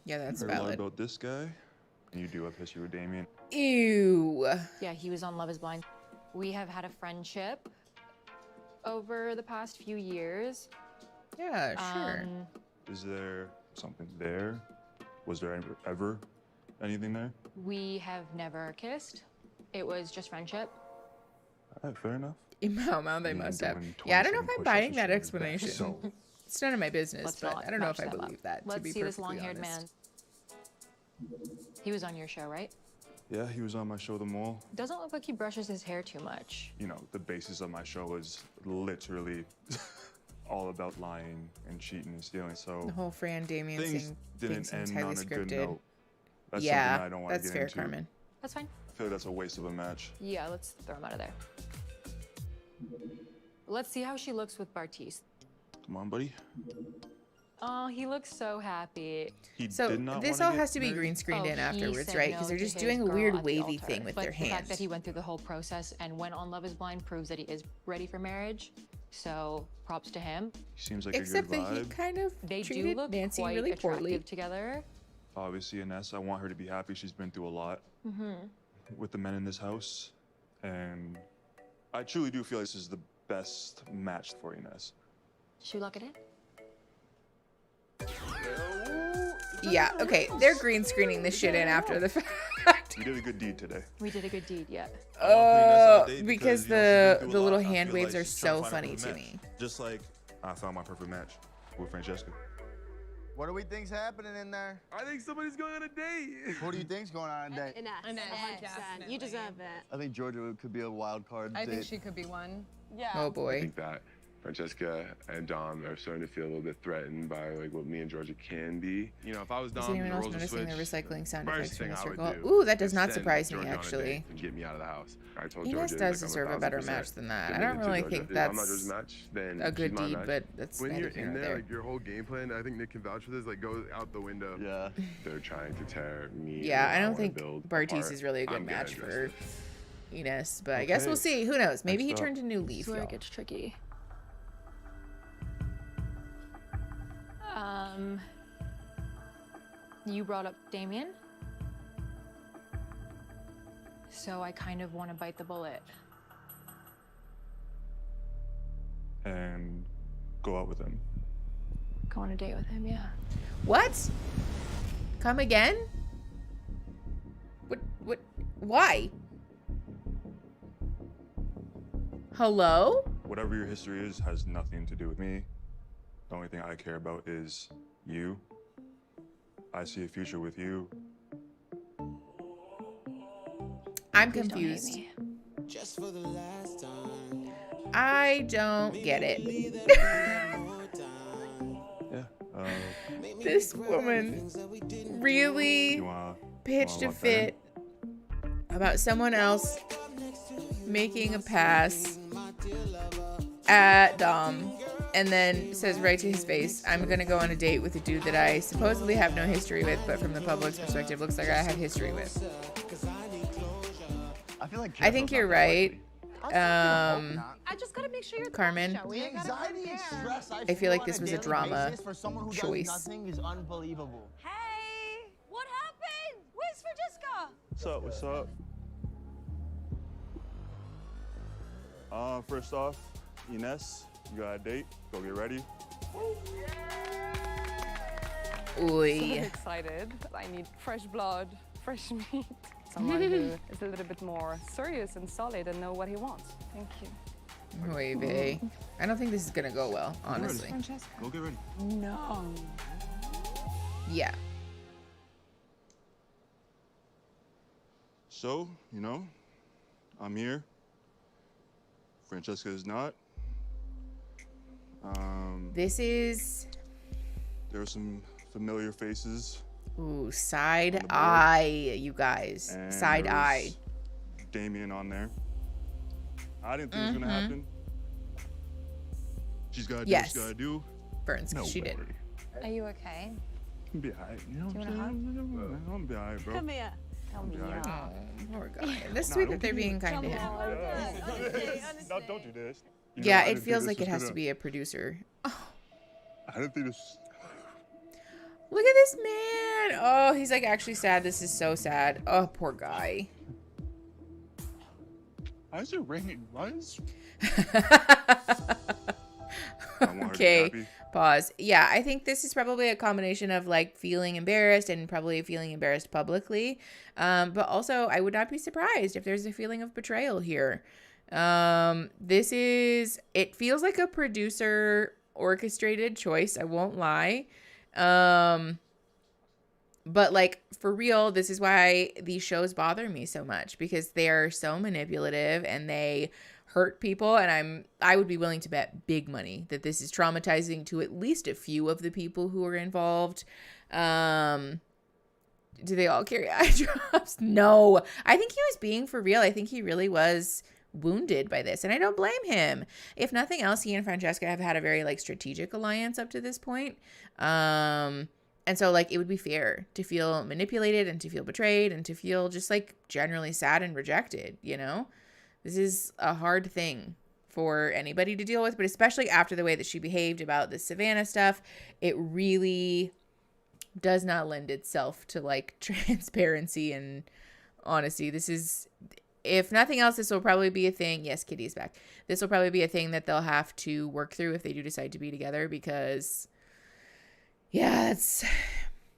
S1: Yeah, that's
S16: Heard a lot
S1: valid.
S16: about this guy. You do have history with Damien.
S1: Ew.
S7: Yeah, he was on Love is Blind. We have had a friendship over the past few years.
S1: Yeah, sure.
S16: Is there something there? Was there ever anything there?
S7: We have never kissed. It was just friendship.
S16: All right, fair enough.
S1: They must have. Yeah, I don't know if I'm buying that explanation.
S16: So
S1: It's none of my business,
S7: Let's
S1: but
S7: not
S1: I don't know if
S7: match
S1: I
S7: them up.
S1: believe that.
S7: Let's
S1: to be
S7: see this
S1: perfectly
S7: long-haired
S1: honest.
S7: man. He was on your show, right?
S16: yeah, he was on my show, The Mole.
S7: Doesn't look like he brushes his hair too much.
S16: You know, the basis of my show was literally all about lying and cheating and stealing. So
S1: The whole Fran Damien
S16: things
S1: thing
S16: didn't
S1: seems
S16: end
S1: highly
S16: on a good
S1: scripted.
S16: note. That's
S1: Yeah,
S16: something I don't want to
S1: that's
S16: get
S1: fair,
S16: into.
S1: Carmen.
S7: That's fine.
S16: I feel like that's a waste of a match.
S7: Yeah, let's throw him out of there. Let's see how she looks with Bartise.
S16: Come on, buddy.
S7: Oh, he looks so happy.
S16: He
S1: So
S16: did not
S1: this
S16: wanna
S1: all
S16: get
S1: has to be
S16: married?
S1: green screened in
S7: He
S1: afterwards,
S7: said
S1: right?
S7: no
S1: Because they're
S7: to
S1: just
S7: his
S1: doing a
S7: girl
S1: weird
S7: at the
S1: wavy
S7: altar.
S1: thing with
S7: But
S1: their
S7: the
S1: hands.
S7: fact that he went through the whole process and went on Love Is Blind proves that he is ready for marriage. So props to him.
S16: He seems like
S1: Except
S16: a good
S1: that he
S16: vibe.
S1: kind of
S7: They do
S1: treated
S7: look
S1: Nancy
S7: quite
S1: really
S7: attractive
S1: poorly.
S7: together.
S16: Obviously, Ines, I want her to be happy. She's been through a lot
S7: Mm-hmm.
S16: with the men in this house. And I truly do feel this is the best match for Ines.
S7: Should we lock it in?
S1: Yeah, okay. They're green screening this shit in after the fact.
S16: You did a good deed today.
S7: We did a good deed, yeah.
S1: Oh,
S16: date
S1: because
S16: because, you know, she's been
S1: the
S16: through a
S1: little
S16: lot. I
S1: hand
S16: feel
S1: waves
S16: like
S1: are
S16: she's trying
S1: so
S16: to find
S1: funny
S16: her
S1: to
S16: perfect
S1: me.
S16: match. Just like I found my perfect match with Francesca.
S20: What do we think's happening in there?
S4: I think somebody's going on a date.
S20: Who do you think's going on a date?
S9: Ines, 100%. You deserve it.
S8: I think Georgia could be a wild card.
S6: I think
S8: date.
S6: she could be one.
S18: Yeah.
S1: Oh
S4: I
S1: boy.
S4: think that Francesca and Dom are starting to feel a little bit threatened by like what me and Georgia can be. You know, if I was
S1: Is
S4: Dom,
S1: anyone
S4: the
S1: else
S4: roles would
S1: noticing the
S4: switch.
S1: recycling sound
S4: First
S1: effects from
S4: thing
S1: the
S4: I would
S1: circle?
S4: do
S1: Ooh, that does
S4: is
S1: not
S4: send
S1: surprise me,
S4: Georgia on a
S1: actually.
S4: date and get me out of the house. I told
S1: Ines
S4: Georgia,
S1: does
S4: like,
S1: deserve a better match than that. I don't really think
S4: If I'm not
S1: that's
S4: Georgia's match, then
S1: a good
S4: she's my
S1: deed,
S4: match.
S1: but that's
S4: when
S1: neither
S4: you're
S1: here
S4: in
S1: nor
S4: there,
S1: there.
S4: like your whole game plan, I think Nick can vouch for this, like goes out the window.
S8: Yeah.
S4: They're trying to tear me.
S1: Yeah,
S4: and
S1: I
S4: what
S1: don't
S4: wanna
S1: think
S4: build
S1: Bartise
S4: apart.
S1: is really a good
S4: I'm gonna
S1: match
S4: address
S1: for
S4: this.
S1: Ines, but I guess we'll
S16: Okay.
S1: see. Who knows? Maybe he
S16: Next up.
S1: turned a new leaf,
S7: This is where
S1: y'all.
S7: it gets tricky. You brought up Damien. So I kind of want to bite the bullet.
S16: And go out with him.
S7: Go on a date with him, yeah.
S1: What? Come again? What? Why? Hello?
S16: Whatever your history is has nothing to do with me. The only thing I care about is you. I see a future with you.
S1: I'm
S7: Please don't hate
S1: confused.
S7: me.
S1: I don't get it.
S16: Yeah.
S1: This woman really
S16: You wanna
S1: pitched a
S16: lock that
S1: fit about someone else making a pass at Dom and then says right to his face, I'm gonna go on a date with a dude that I supposedly have no history with, but from the public's perspective looks like I have history with.
S8: I feel like
S1: I think you're right.
S18: I just gotta make sure you're
S1: Carmen.
S18: Joey.
S20: The anxiety and stress
S1: I feel
S20: feel
S1: like
S20: on
S1: this was a
S20: daily
S1: drama
S20: basis for someone who
S1: choice.
S20: does nothing is unbelievable.
S9: Hey, what happened? Where's Francesca?
S16: What's up? What's up? First off, Ines, you got a date. Go get ready.
S7: So
S1: Oy.
S22: excited. I need fresh blood, fresh meat. Someone who is a little bit more serious and solid and know what he wants. Thank you.
S1: Oy vey. I don't think this is gonna go well, honestly.
S22: Francesca.
S16: Go get ready.
S22: No.
S1: Yeah.
S16: So, you know, I'm here. Francesca is not.
S1: This is
S16: There are some familiar faces.
S1: ooh, side
S16: board.
S1: eye, you guys.
S16: And
S1: Side
S16: there's
S1: eye.
S16: Damien on there. I didn't think it was gonna happen. She's gotta do what
S1: Yes.
S16: she's gotta do.
S1: Burns, 'cause she did.
S10: Are you okay?
S16: I'm be alright. You know what
S10: Do you
S16: I'm
S10: want a
S16: saying? I'm gonna be alright, bro.
S9: Come here.
S10: Tell me,
S16: Yeah.
S1: Oh, poor guy. That's sweet that they're being kind to him.
S16: No, don't do this. You know,
S1: Yeah,
S16: I
S1: it
S16: didn't think
S1: feels
S16: this
S1: like
S16: was
S1: it has
S16: gonna-
S1: to be a producer.
S16: I didn't think this.
S1: Look at this man. Oh, he's like actually sad. This is so sad. Oh, poor guy.
S16: Why is it raining? Why is?
S1: Okay. Pause. Yeah, I think this is probably a combination of like feeling embarrassed and probably feeling embarrassed publicly. But also, I would not be surprised if there's a feeling of betrayal here. It feels like a producer orchestrated choice. I won't lie. But like for real, this is why these shows bother me so much, because they are so manipulative and they hurt people. And I would be willing to bet big money that this is traumatizing to at least a few of the people who are involved. Do they all carry eye drops? No, I think he was being for real. I think he really was wounded by this, and I don't blame him. If nothing else, he and Francesca have had a very like strategic alliance up to this point. And so like it would be fair to feel manipulated and to feel betrayed and to feel just like generally sad and rejected, you know? This is a hard thing for anybody to deal with, but especially after the way that she behaved about the Savannah stuff, it really does not lend itself to like transparency and honesty. This is, if nothing else, this will probably be a thing. Yes, Kitty's back. This will probably be a thing that they'll have to work through if they do decide to be together, because yeah, that's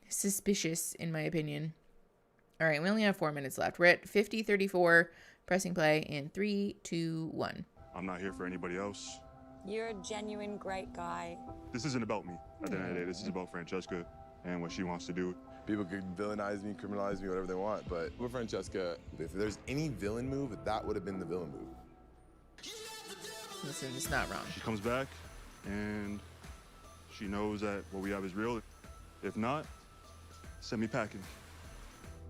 S1: suspicious in my opinion. All right, we only have 4 minutes left. We're at 50:34, pressing play in 3, 2, 1.
S16: I'm not here for anybody else.
S10: You're a genuine great guy.
S16: This isn't about me. At the end of the day, this is about Francesca and what she wants to do.
S4: People could villainize me, criminalize me, whatever they want, but with Francesca, if there's any villain move, that would have been the villain move.
S1: Listen, it's not wrong.
S16: She comes back and she knows that what we have is real. If not, send me packing.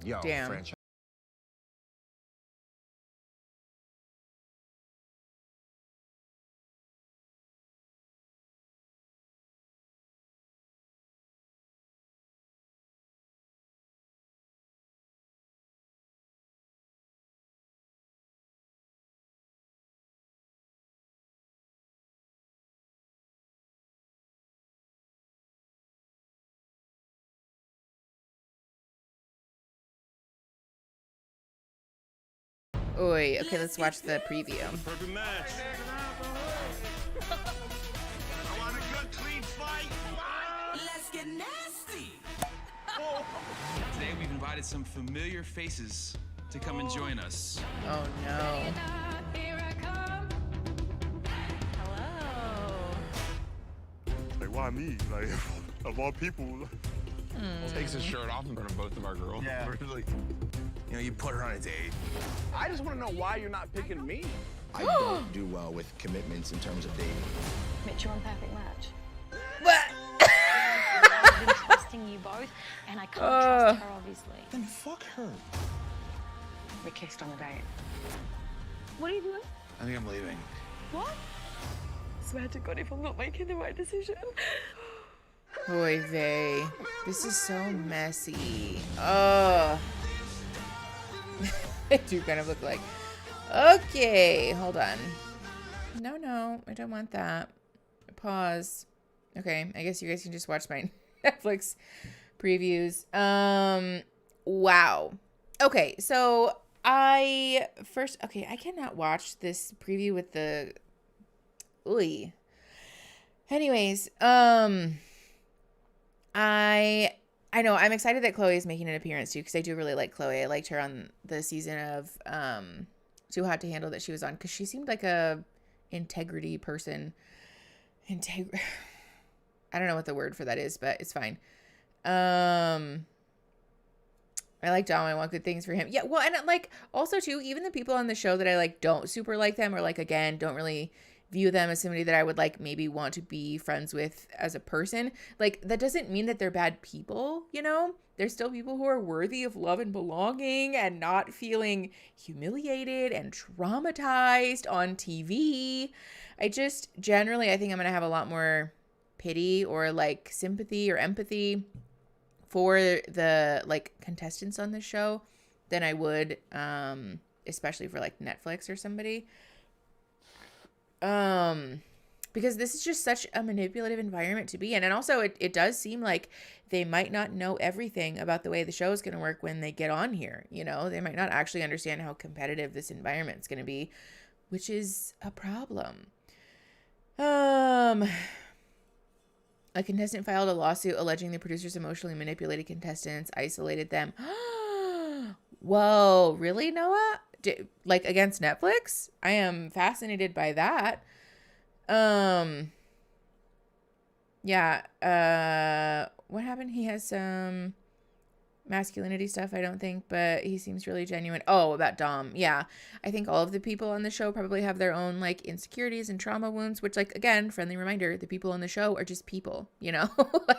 S20: Yo,
S1: damn.
S20: Francesca.
S1: Oi, okay, let's watch the preview.
S16: Perfect match.
S6: I want a good, clean fight. Let's get nasty.
S17: Today we've invited some familiar faces to come and join us.
S1: Oh no.
S16: Like, why me? Like, of all people.
S19: Takes his shirt off in front of both of our girls.
S20: Yeah.
S19: Really. You know, you put her on a date. I just want to know why you're not picking me.
S6: I don't do well with commitments in terms of dating.
S10: Mitch, you're on perfect match.
S1: What?
S10: I've been trusting you both, and I can't trust her, obviously.
S6: Then fuck her.
S10: We kissed on the date.
S3: What are you doing?
S19: I think I'm leaving.
S3: What?
S22: Swear to God if I'm not making the right decision.
S1: Oy vey. This is so messy. Oh. They do kind of look like. Okay, hold on. No, I don't want that. Pause. Okay, I guess you guys can just watch my Netflix previews. Wow. Okay, so I cannot watch this preview with the ooey. Anyways, I know I'm excited that Chloe is making an appearance too, because I do really like Chloe. I liked her on the season of Too Hot to Handle that she was on, because she seemed like a integrity person. I don't know what the word for that is, but it's fine. I like Dom. I want good things for him. Yeah, well, and like also too, even the people on the show that I like don't super like them, or like again don't really view them as somebody that I would like maybe want to be friends with as a person. Like that doesn't mean that they're bad people, you know? There's still people who are worthy of love and belonging and not feeling humiliated and traumatized on TV. I just generally, I think I'm going to have a lot more pity or like sympathy or empathy for the like contestants on this show than I would, especially for like Netflix or somebody. Because this is just such a manipulative environment to be in. And also it does seem like they might not know everything about the way the show is going to work when they get on here. You know, they might not actually understand how competitive this environment is going to be, which is a problem. A contestant filed a lawsuit alleging the producers emotionally manipulated contestants, isolated them. Whoa, really, Noah? Like against Netflix? I am fascinated by that. Yeah. What happened? He has some masculinity stuff, I don't think, but he seems really genuine. Oh, about Dom. Yeah. I think all of the people on the show probably have their own like insecurities and trauma wounds, which, like, again, friendly reminder, the people on the show are just people, you know?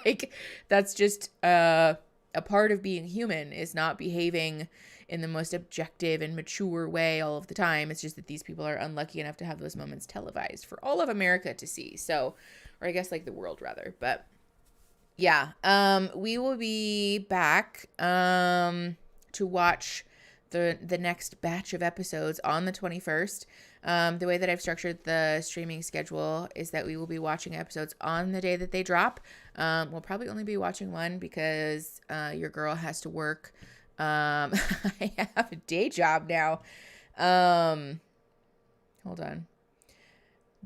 S1: Like, that's just a part of being human, is not behaving in the most objective and mature way all of the time. It's just that these people are unlucky enough to have those moments televised for all of America to see. So, or I guess like the world rather, but yeah, we will be back to watch the next batch of episodes on the 21st. The way that I've structured the streaming schedule is that we will be watching episodes on the day that they drop. We'll probably only be watching one because your girl has to work. I have a day job now. Hold on.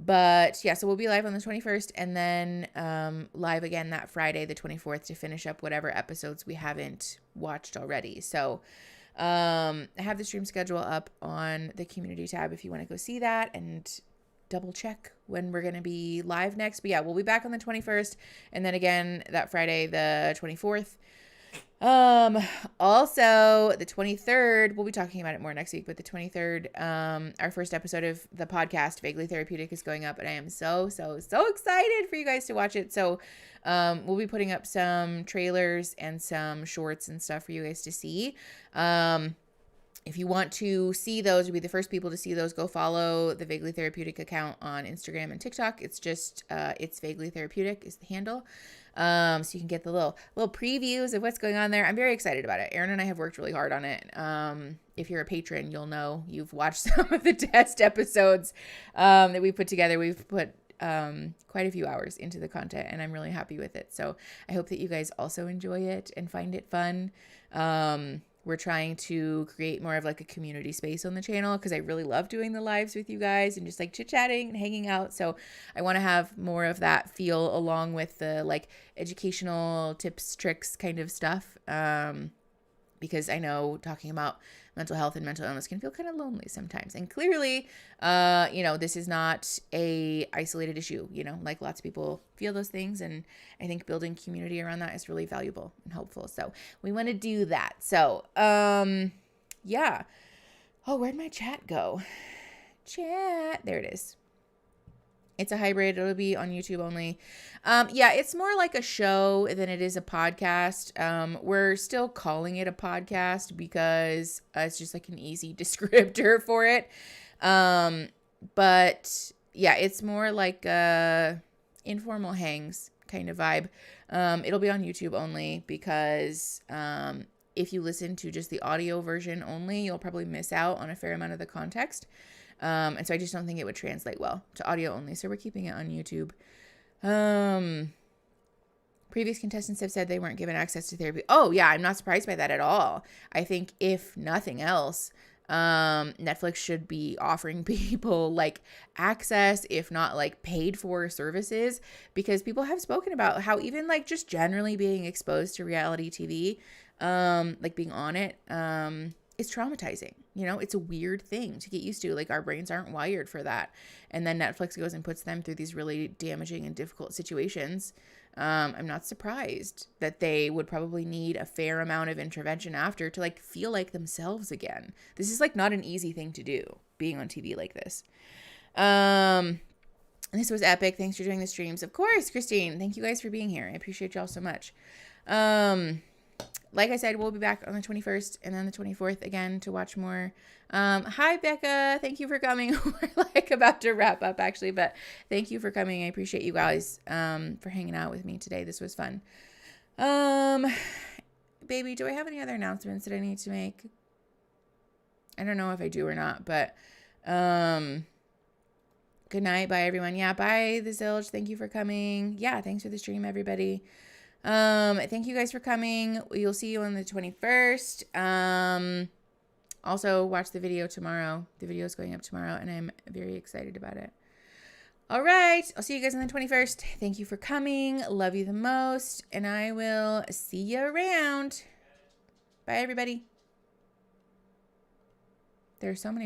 S1: But yeah, so we'll be live on the 21st and then live again that Friday, the 24th, to finish up whatever episodes we haven't watched already. So I have the stream schedule up on the community tab if you want to go see that and double check when we're going to be live next. But yeah, we'll be back on the 21st and then again that Friday, the 24th. Also the 23rd, we'll be talking about it more next week, but the 23rd, our first episode of the podcast, Vaguely Therapeutic, is going up, and I am so excited for you guys to watch it. So, we'll be putting up some trailers and some shorts and stuff for you guys to see. If you want to see those, you'll be the first people to see those, go follow the Vaguely Therapeutic account on Instagram and TikTok. It's just, it's Vaguely Therapeutic is the handle. So you can get the little previews of what's going on there. I'm very excited about it. Aaron and I have worked really hard on it. If you're a patron, you'll know you've watched some of the test episodes that we put together. We've put quite a few hours into the content, and I'm really happy with it. So I hope that you guys also enjoy it and find it fun. We're trying to create more of like a community space on the channel because I really love doing the lives with you guys and just like chit-chatting and hanging out. So I want to have more of that feel along with the like educational tips, tricks kind of stuff. Because I know talking about mental health and mental illness can feel kind of lonely sometimes. And clearly, this is not a isolated issue, like lots of people feel those things. And I think building community around that is really valuable and helpful. So we want to do that. So, yeah. Oh, where'd my chat go? Chat. There it is. It's a hybrid. It'll be on YouTube only. Yeah, it's more like a show than it is a podcast. We're still calling it a podcast because it's just like an easy descriptor for it. But yeah, it's more like a informal hangs kind of vibe. It'll be on YouTube only because if you listen to just the audio version only, you'll probably miss out on a fair amount of the context. And so I just don't think it would translate well to audio only. So we're keeping it on YouTube. Previous contestants have said they weren't given access to therapy. Oh yeah, I'm not surprised by that at all. I think if nothing else, Netflix should be offering people like access, if not like paid for services, because people have spoken about how even like just generally being exposed to reality TV, like being on it, is traumatizing. It's a weird thing to get used to. Like our brains aren't wired for that. And then Netflix goes and puts them through these really damaging and difficult situations. I'm not surprised that they would probably need a fair amount of intervention after to like feel like themselves again. This is like not an easy thing to do, being on TV like this. This was epic. Thanks for doing the streams. Of course, Christine. Thank you guys for being here. I appreciate y'all so much. Like I said, we'll be back on the 21st and then the 24th again to watch more. Hi, Becca. Thank you for coming. We're like about to wrap up actually, but thank you for coming. I appreciate you guys for hanging out with me today. This was fun. Baby, do I have any other announcements that I need to make? I don't know if I do or not, but good night. Bye, everyone. Yeah, bye, the Zilch. Thank you for coming. Yeah, thanks for the stream, everybody. Thank you guys for coming. We'll see you on the 21st. Also watch the video tomorrow. The video is going up tomorrow and I'm very excited about it. All right. I'll see you guys on the 21st. Thank you for coming. Love you the most. And I will see you around. Bye, everybody. There's so many